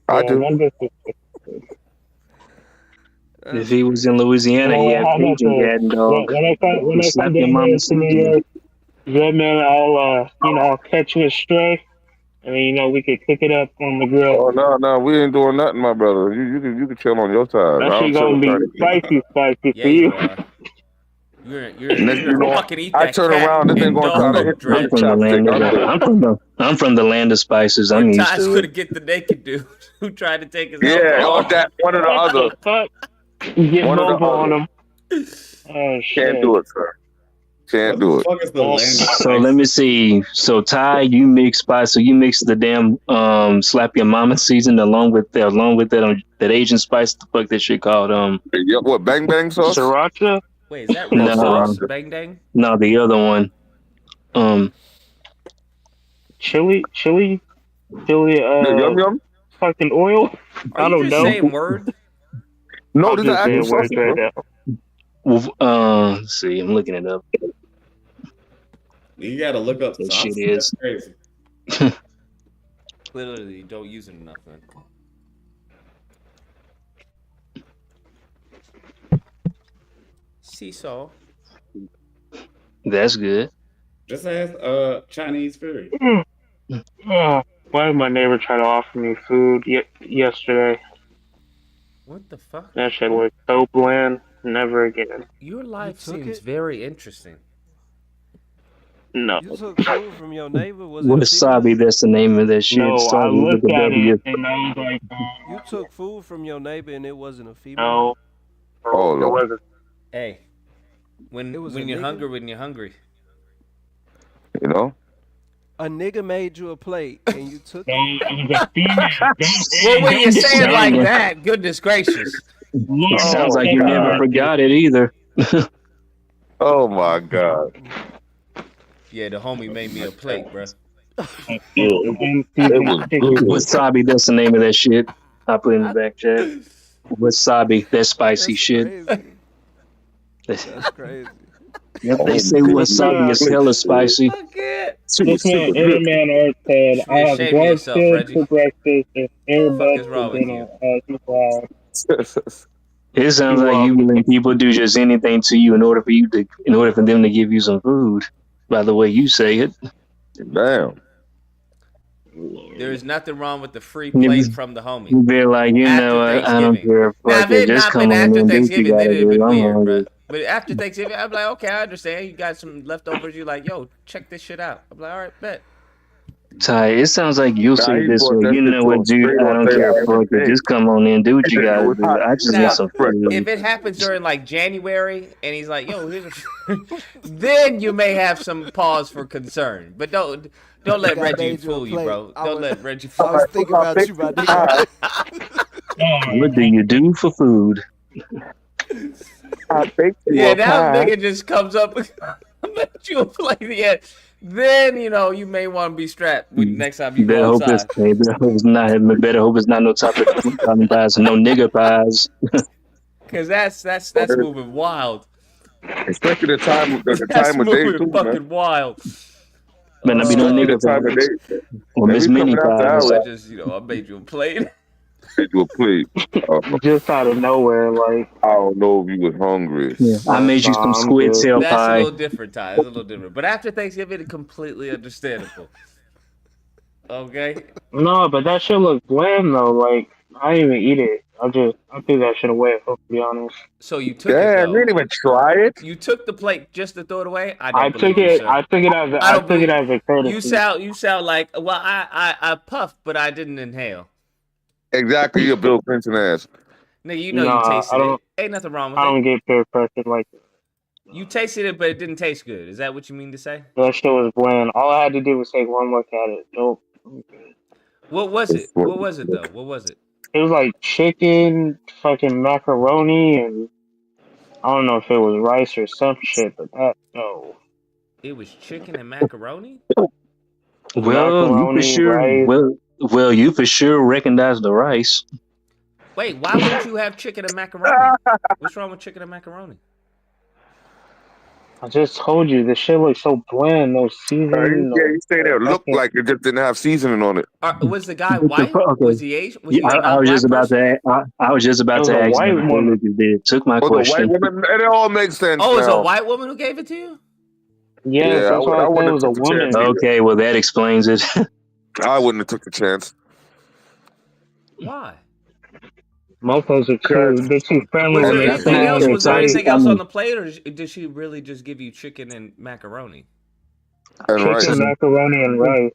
I do. If he was in Louisiana, he had Cajun cat and dog. When I come Slap down your mama there to New season. York, good man, I'll catch you a stray, and then we could cook it up on the grill. Oh no, we ain't doing nothing, my brother. You can chill on your side. That shit gonna be spicy for you you. are. You're Next you know, fucking eat I that turn cat around, this and ain't gonna try to dog, hit Dre. I'm from the land of I'm from the land of spices. I'm used Ty's to gonna it. get the naked dude who tried to take his Yeah, alcohol. or that one or the other. Get One or the mobile on other. them. Oh shit! Can't do it, sir. Can't do it. So let me see. So Ty, you mix spice. So you mix the damn slap your mama season along with that Asian spice. The fuck that shit called Yeah, what bang bang sauce? Sriracha. Wait, is that real No, sauce? Bang dang? no, the other one. Chili. Yum yum. Fucking oil. Are I you don't just know. saying words? No, I'm these are just actual saying words sauces, right bro. now. Well, let's see, I'm looking it up. You gotta look up That sauce. shit is. That's crazy. Literally, don't use it enough, man. Seesaw. That's good. Just ask Chinese food. Why did my neighbor try to offer me food yesterday? What the fuck? That shit was so bland. Never again. Your life took seems it? very interesting. No. You took food from your neighbor? Was it a female? Wasabi, that's the name of that shit. No, I Starting with looked the at W. it and I was like, You took food from your neighbor and it wasn't a female? no. Oh, it Lord. wasn't. Hey, when It was you're a nigga? hungry, when you're hungry. You know? A nigga made you a plate and you took No, it? it was a female. Well, when you say it like Sound- that, goodness gracious. It sounds like you God. never forgot it either. Oh my god. Yeah, the homie made me a plate, bro. It was good. Wasabi, that's the name of that shit. I put in the back chat. Wasabi, that's spicy shit. Crazy. That's crazy. Yep, they say wasabi is hella spicy. This man, Interman Art said, I have Shame yourself, Garfield Reggie. for breakfast and What the fuck Airbus is for wrong with dinner. He's wild. It sounds like you letting people do just anything to you in order for them to give you some food. By the way you say it. Damn. There is nothing wrong with the free You plate be- from the homie. You be like, you After know, I don't Thanksgiving. care. Now, Fuck if it, it just not come been on after and do what you Thanksgiving, gotta then it'd do. been I'm weird, hungry. bro. But after Thanksgiving, I'm like, okay, I understand. You got some leftovers. You like, yo, check this shit out. I'm like, all right, bet. Ty, it sounds like you'll Nah, say he this brought way. that You shit know to what, him dude? straight I on don't care. Thanksgiving Fuck it. Day. Just come on in. Do what you It gotta was do. hot. I just Now, want some food. if it happens during like January and he's like, yo, here's a then you may have some pause for concern. But don't let I Reggie made you a fool you, plate. bro. I Don't was- let Reggie I fool was you. thinking about you, my nigga. What do you do for food? I baked you Yeah, a now pie. nigga just comes up and let you a plate. Yeah. Then, you may want to be strapped when next time you Better go hope it's outside. better hope it's not no topic pies, no nigga pies. Cause that's moving wild. Especially the time That's of day moving too, man. fucking wild. Better not be no Especially the nigga time of pies. day. Or Man, Miss we Mini coming after pies. I hours. just, I made you a plate. Made you a plate. Just out of nowhere, like, I don't know if you was hungry. Yeah, I made you some I'm squid good. tail That's a pie. little different, Ty. It's a little different. But after Thanksgiving, it's completely understandable. Okay? No, but that shit looks bland though. Like, I didn't even eat it. I threw that shit away. To be honest, So you took it Damn, you though. didn't even try it. You took the plate just to throw it away? I I don't believe took you, it. sir. I took it as a, I I don't took believe it as a courtesy. you sound like I puffed, but I didn't inhale. Exactly, you're Bill Clinton ass. Nigga, you know you Nah, tasted it. Ain't nothing wrong with I it. don't get peer pressured like that. You tasted it, but it didn't taste good. Is that what you mean to say? That shit was bland. All I had to do was take one look at it. Nope. What was it? What was it though? What was it? It was like chicken, fucking macaroni, and I don't know if it was rice or some shit, but no. It was chicken and macaroni? Well, you for Macaroni, sure. rice. Well, you for sure recognize the rice. Wait, why wouldn't you have chicken and macaroni? What's wrong with chicken and macaroni? I just told you the shit looks so bland, no seasoning. Yeah, you say that looked nothing. like it just didn't have seasoning on it. Was the guy white? Was he Asian? Was he I not was black just about person? to. I was just about It was to a ask. white That woman. Lucas did. Took my Oh, the white question. woman, it all makes sense Oh, it's a now. white woman who gave it to you? Yes, Yeah, that's why I said it wouldn't was a have took the chance woman. either. Okay, well that explains it. I wouldn't have took the chance. Why? Mofos are too. They're too friendly Was when there they anything else? smile. Was there anything else on the plate, or did she really just give you chicken and macaroni? And rice. Chicken, macaroni, and rice.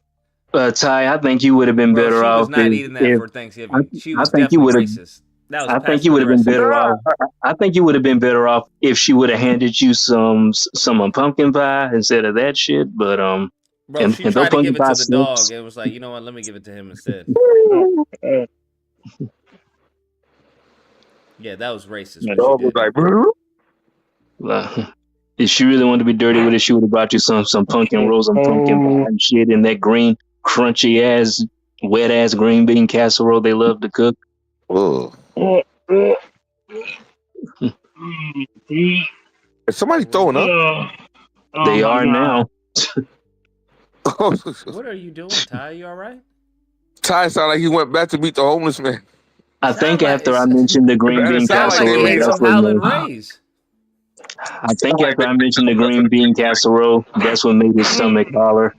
Ty, I think you would have been Bro, better she was off not eating that if for Thanksgiving. She I was think you definitely would have. racist. That was I think you would have been passive better aggressive. off. I think you would have been better off if she would have handed you some pumpkin pie instead of that shit. But Bro, and she those tried to pumpkin give it pie to the dog slips. and was like, you know what? Let me give it to him instead. Yeah, that was racist. The What she did. If she really wanted to be dirty with it, she would have brought you some pumpkin rolls and pumpkin pie and shit and that green, crunchy ass, wet ass green bean casserole they love to cook. Ugh. Is somebody throwing up? They are now. What are you doing, Ty? You all right? Ty sounded like he went back to meet the homeless man. I think after I mentioned the green bean casserole, that's what made Rays. I think after I mentioned the green bean casserole, that's what made his stomach holler.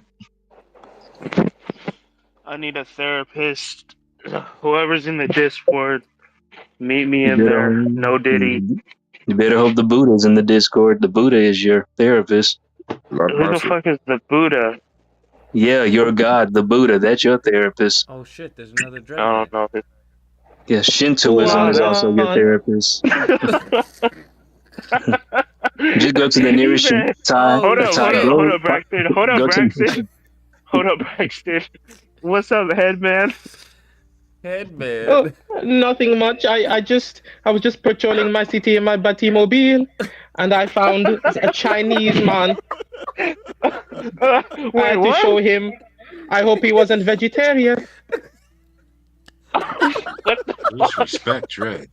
I need a therapist. Whoever's in the Discord, meet me in there. No Diddy. You better hope the Buddha's in the Discord. The Buddha is your therapist. Who the fuck is the Buddha? Yeah, your God, the Buddha. That's your therapist. Oh shit, there's another dread. I don't know. Yeah, Shintoism is also your therapist. Just go to the nearest Thai. Hold up, Braxton. Hold up, Braxton. What's up, headman? Headman. Oh, nothing much. I was just patrolling my city in my Batimobile, and I found a Chinese man. I had to show him. I hope he wasn't vegetarian. Respect, Dre.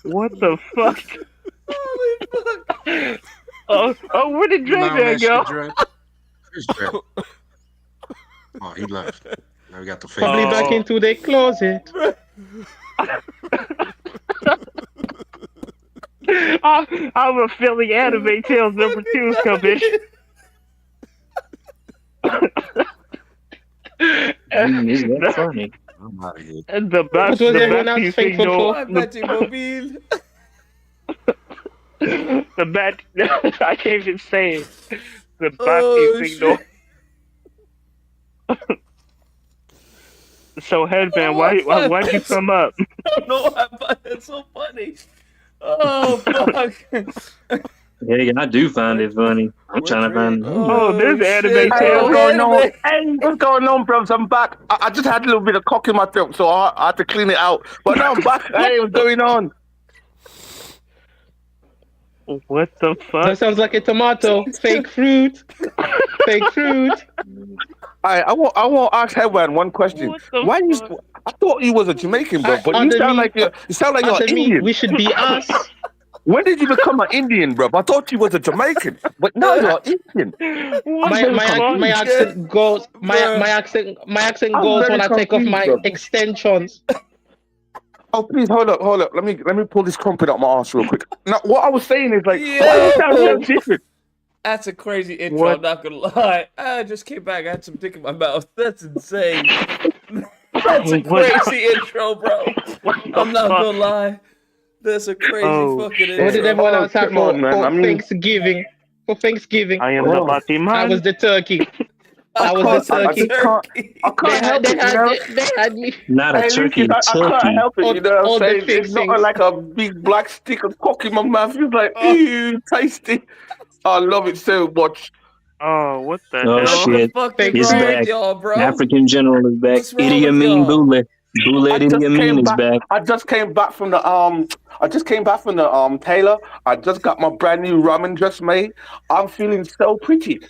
What the fuck? Holy fuck! Oh, where did Dre Man go? Where's Dre? Oh, he left. Now we got the face. Probably back into the closet. I'm a Philly Anime Tales #2 coming. Is that funny? I'm out of here. And the What was everyone else thankful for? The bat. I can't even say it. The Baptiste signal. So headband, why'd you come up? I don't know why, but it's so funny. Oh fuck! Yeah, I do find it funny. I'm trying to find. Oh, there's anime What's tales. going on? Hey, what's going on, bro? I'm back. I just had a little bit of cock in my throat, so I had to clean it out. But now I'm back. Hey, what's going on? What the fuck? That sounds like a tomato. Fake fruit. Fake fruit. I want to ask Headman one question. Why you? I thought you was a Jamaican, bro, but you sound like you're Indian. We should be us. When did you become an Indian, bro? I thought you was a Jamaican, but now you're Indian. My accent goes. My accent goes when I take off my extensions. Oh, please hold up. Let me pull this crumpet up my ass real quick. Now, what I was saying is like, why you sound so different? That's a crazy intro. What? I'm not gonna lie. I just came back. I had some dick in my mouth. That's insane. That's a What the- crazy intro, bro. I'm not gonna lie. That's a crazy fucking intro. What did everyone else have come on, man. for I mean- Thanksgiving? For Thanksgiving, I am the Bati man. I was the turkey. I was the turkey. I can't help it, you know. They had me. Not a Hey, turkey, Lucas, I can't help it, you know what all I'm the saying? It's not fixings. like a big black stick of cock in my mouth. It's like, ew, tasty. I love it so much. Oh, what the Oh hell? shit! It's back. African General is back. Idi Amin Boule. Boule Idi Amin is back. I just came back from the tailor. I just got my brand new ramen dress made. I'm feeling so pretty.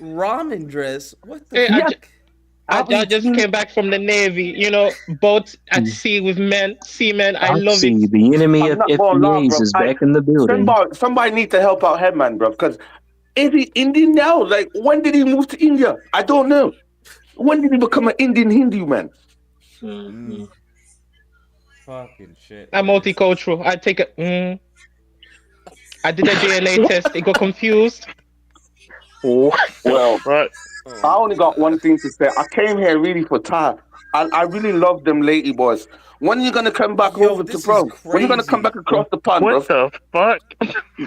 Ramen dress? What the Hey, fuck? I just came back from the Navy. You know, boats at sea with seamen. I love See, it. the enemy I'm of not gonna lie, FBAs bro. is back in the building. Somebody need to help out Headman, bro, because is he Indian now? Like, when did he move to India? I don't know. When did he become an Indian Hindu man? Fucking shit. I'm multicultural. I take a. I did a DNA test. It got confused. Well, I only got one thing to say. I came here really for Thai. I really love them lady boys. When are you gonna come back over to bro? When are you gonna come back across the pond, bro? What the fuck?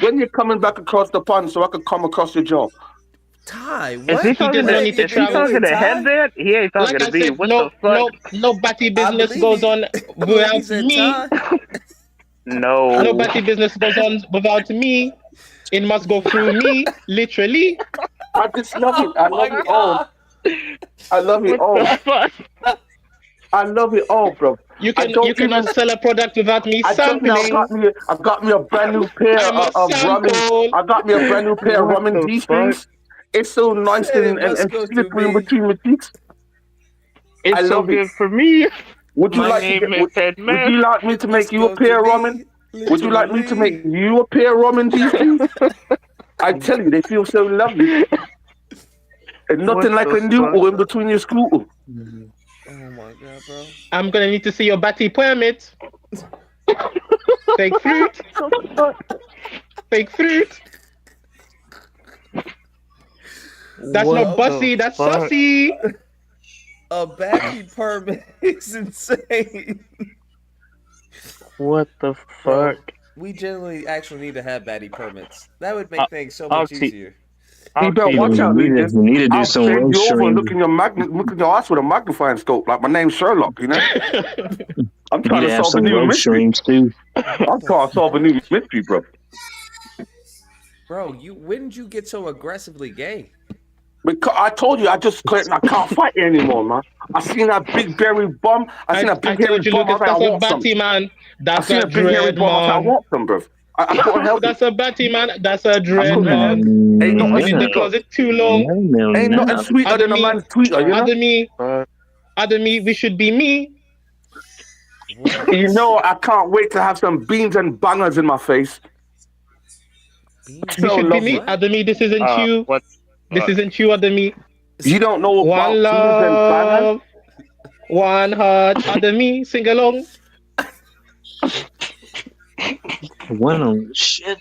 When you're coming back across the pond so I can come across your jaw? Thai, Is what? he talking to Headband? He ain't talking Like I to me. said, What no, the fuck? no batty business goes on without me. No. No batty business goes on without me. It must go through me, literally. I just love it. I love it all. I love it all. I love it all, bro. You cannot sell a product without me sampling. I got me a brand new pair I must of sample. ramen. I got me a brand new pair of ramen G-strings. It's so nice and slippery in between my cheeks. It's so good for me. Would you My like name is would Headman. you like me to make you a pair of ramen? Would you like me to make you a pair of ramen G-strings? I tell you, they feel so lovely. And nothing like a noodle in between your scooter. Oh my god, bro. I'm gonna need to see your batty permit. Fake fruit. Fake fruit. That's What not bussy, the that's fuck? sussy. A backy permit is insane. What the Bro, fuck? we generally actually need to have baddie permits. That would make things so much Oxy. easier. You better watch out, Lucas. You need to do I'll some bend you over and road look in your ass with a magnifying scope, like my name's Sherlock, you know? I'm You trying need to to have solve a some new road mystery. streams too. I'm trying to solve a new mystery, bro. Bro, when did you get so aggressively gay? Because I told you I can't fight anymore, man. I seen that big berry bum. I seen that I big hairy told you, bum. I Lucas, was like, I that's a want some. batty man. I That's seen a a big hairy dread bum. I was like, I man. want some, bro. I couldn't help it. That's a batty man. That's a dread couldn't help man. it. Ain't nothing Been in the sweeter. closet too long. Ain't nothing sweeter than a man's tweeter, you know? Adami, we should be me. You know, I can't wait to have some beans and bangers in my face. We should be me. Adami, this isn't you. This isn't you, Adami. You don't know about One beans and bangers? love, one heart. Adami, sing along. One on shit.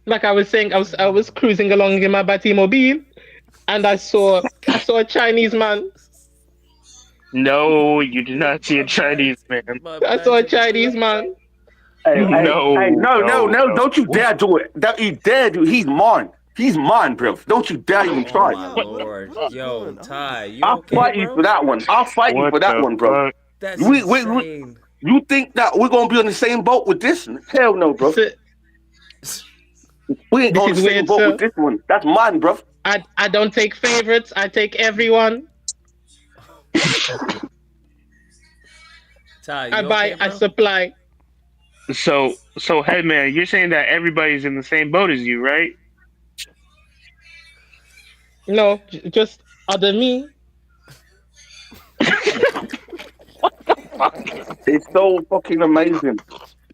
Like I was saying, I was cruising along in my Batimobile, and I saw a Chinese man. No, you did not see a Chinese man. I saw a Chinese man. Hey, No. don't you dare do it. Don't you dare do it. He's mine. He's mine, bro. Don't you dare even try. Oh my lord. Yo, Ty, you I'll okay, fight you bro? for that one. I'll fight you for that one, bro. That's We, insane. you think that we're gonna be on the same boat with this? Hell no, bro. We ain't This on the is same weird, boat sir. with this one. That's mine, bro. I don't take favorites. I take everyone. Ty, I buy. I supply. So Headman, you're saying that everybody's in the same boat as you, right? No, just other me. It's so fucking amazing.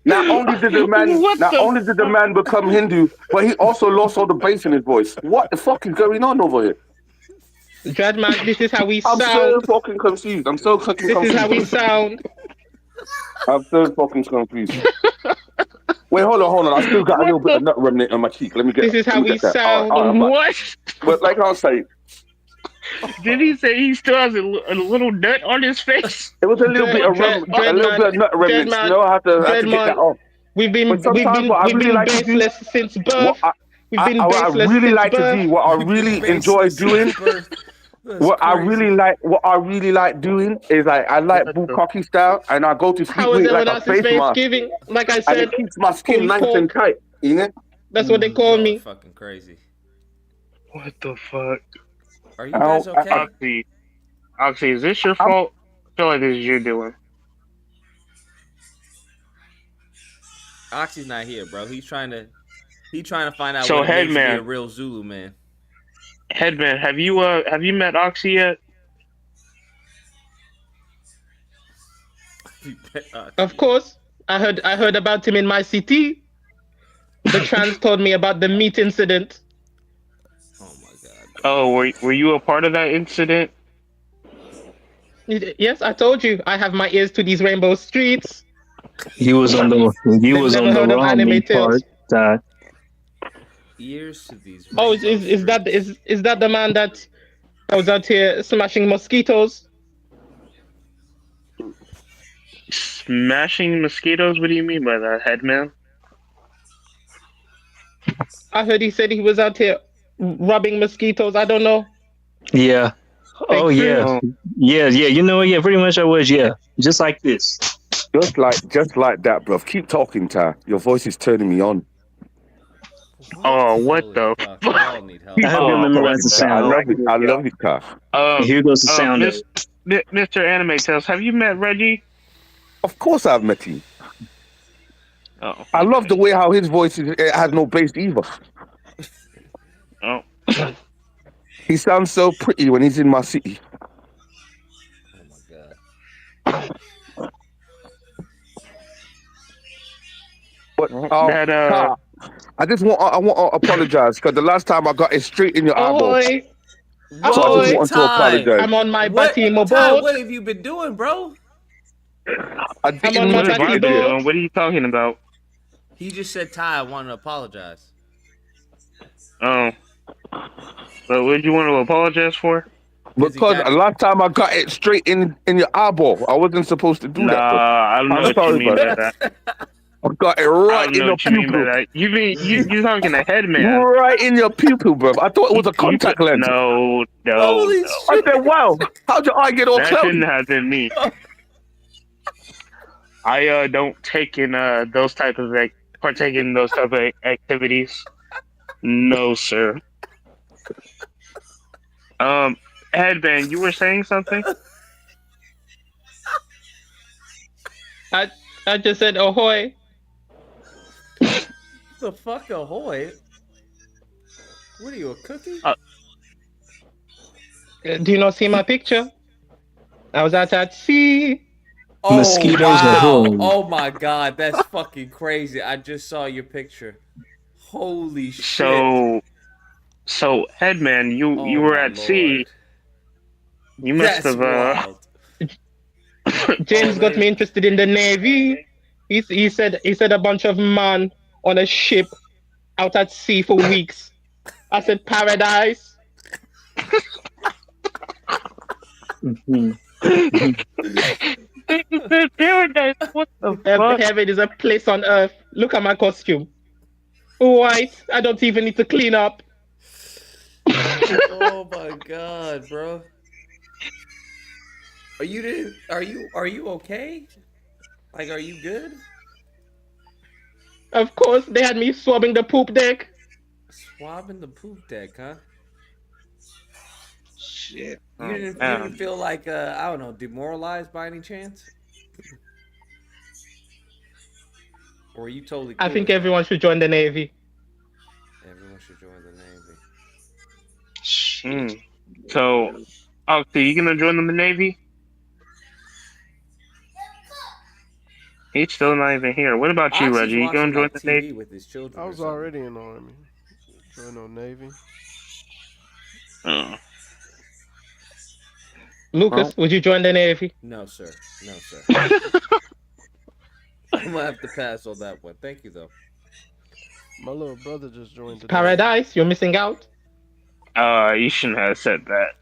Not only did the man become Hindu, but he also lost all the bass in his voice. What the fuck is going on over here? Dreadman, this is how we I'm sound. so fucking confused. I'm so fucking This confused. is how we sound. I'm so fucking confused. Wait, hold on. I still got a little bit of nut remnant on my cheek. Let me get. This is how let me we get that. sound. All right, What? but like I was saying, Did he say he still has a little nut on his face? It was a little bit of nut remnants. You know, I have to get that off. We've been But sometimes what I we've really been like to do, baseless since birth. We've been what I baseless really since like to birth. do, what I really enjoy doing, what I really like doing is I like bukkake style, and I go to sleep How was with it like everyone a else's face mask, Thanksgiving? Like I and said, it keeps my skin pulled nice pork. and tight. You know. That's what they call me. Fucking crazy. What the fuck? Are you guys okay? Oxy, is this your fault? I feel like this is you doing. Oxy's not here, bro. He's trying to find out So, what it means to be Headman. a real Zulu man. Headman, have you met Oxy yet? Of course, I heard about him in my city. The trans told me about the meat incident. Oh, were you a part of that incident? Yes, I told you. I have my ears to these rainbow streets. You was on the wrong meat part. Ears to these. Oh, is that the man that was out here smashing mosquitoes? Smashing mosquitoes? What do you mean by that, Headman? I heard he said he was out here rubbing mosquitoes. I don't know. Yeah. Oh Fake yeah. fruit. Yeah. You know, yeah. Pretty much I was. Yeah. Just like this. Just like that, bro. Keep talking, Ty. Your voice is turning me on. Oh, what the fuck? I hope you memorize the sound. I love it, Ty. Here goes the sound. Mr. Anime Tales, have you met Reggie? Of course I've met him. Oh. I love the way how his voice it has no bass either. Oh. He sounds so pretty when he's in my city. But Ty, I want to apologize because the last time I got it straight in your eyeball. Ahoy! So I just want to apologize. I'm on my Batimo Ty, boat. what have you been doing, bro? I didn't I'm on my Batimo. What are you talking about? He just said, Ty, I want to apologize. Oh. But what did you want to apologize for? Because the last time I got it straight in your eyeball, I wasn't supposed to do that. I don't know I'm what sorry you mean about by that. I got it right I don't in know your what you mean by pupil. that. You're talking to Headman. Right in your pupil, bro. I thought it was a contact lens. No. I said, wow, how'd your eye get all That cloudy? shouldn't have been me. I don't take in those type of partake in those type of activities. No, sir. Headband, you were saying something? I just said ahoy. The fuck, ahoy? What are you, a cookie? Do you not see my picture? I was out at sea. Oh, Mosquitoes wow. are home. Oh my god, that's fucking crazy. I just saw your picture. Holy shit. So Headman, you were at sea. You must have. James got me interested in the Navy. He said a bunch of man on a ship out at sea for weeks. I said paradise. Paradise. What the fuck? Heaven is a place on earth. Look at my costume. White. I don't even need to clean up. Oh my god, bro. Are you okay? Like, are you good? Of course, they had me swabbing the poop deck. Swabbing the poop deck, huh? Shit. You didn't feel like I don't know, demoralized by any chance? Or are you totally cool I think with everyone should join the Navy. that? Everyone should join the Navy. So, Oxy, you gonna join the Navy? He's still not even here. What about you, Oxy's Reggie? You gonna watching, join the TV Navy? with his children. I or was something. already in the army. Joined no Navy. Oh. Lucas, would you join the Navy? No, sir. No, sir. I'm gonna have to pass on that one. Thank you, though. My little brother just joined the Paradise, you're missing out. You shouldn't have said that.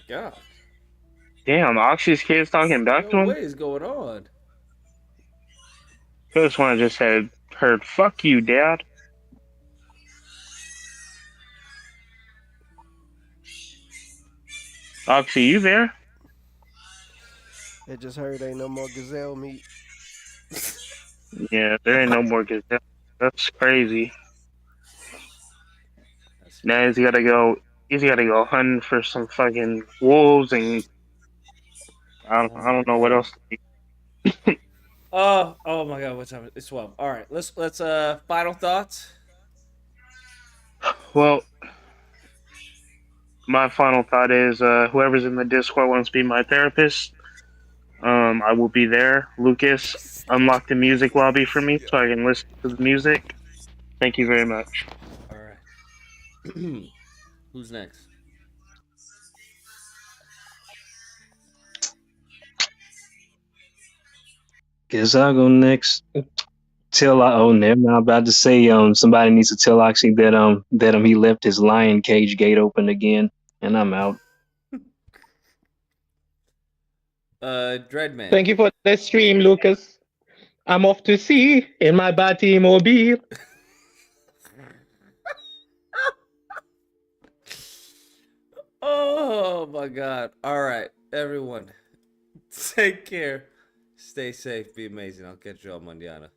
God. Damn, Oxy's kids talking back to Yo, him? what is going on? This one just said, heard, fuck you, dad. Oxy, you there? They just heard ain't no more gazelle meat. Yeah, there ain't no more gazelle. That's crazy. Now he's gotta go hunting for some fucking wolves and I don't know what else. Oh my God, what time is it? It's 12. All right, let's final thoughts. Well, my final thought is whoever's in the Discord wants to be my therapist, I will be there. Lucas, unlock the music lobby for me so I can listen to the music. Thank you very much. All right. Who's next? Guess I'll go next. Never mind. I'm about to say somebody needs to tell Oxy that he left his lion cage gate open again, and I'm out. Dreadman. Thank you for the stream, Lucas. I'm off to sea in my Batimobile. Oh my God. All right, everyone. Take care. Stay safe. Be amazing. I'll catch you all manana.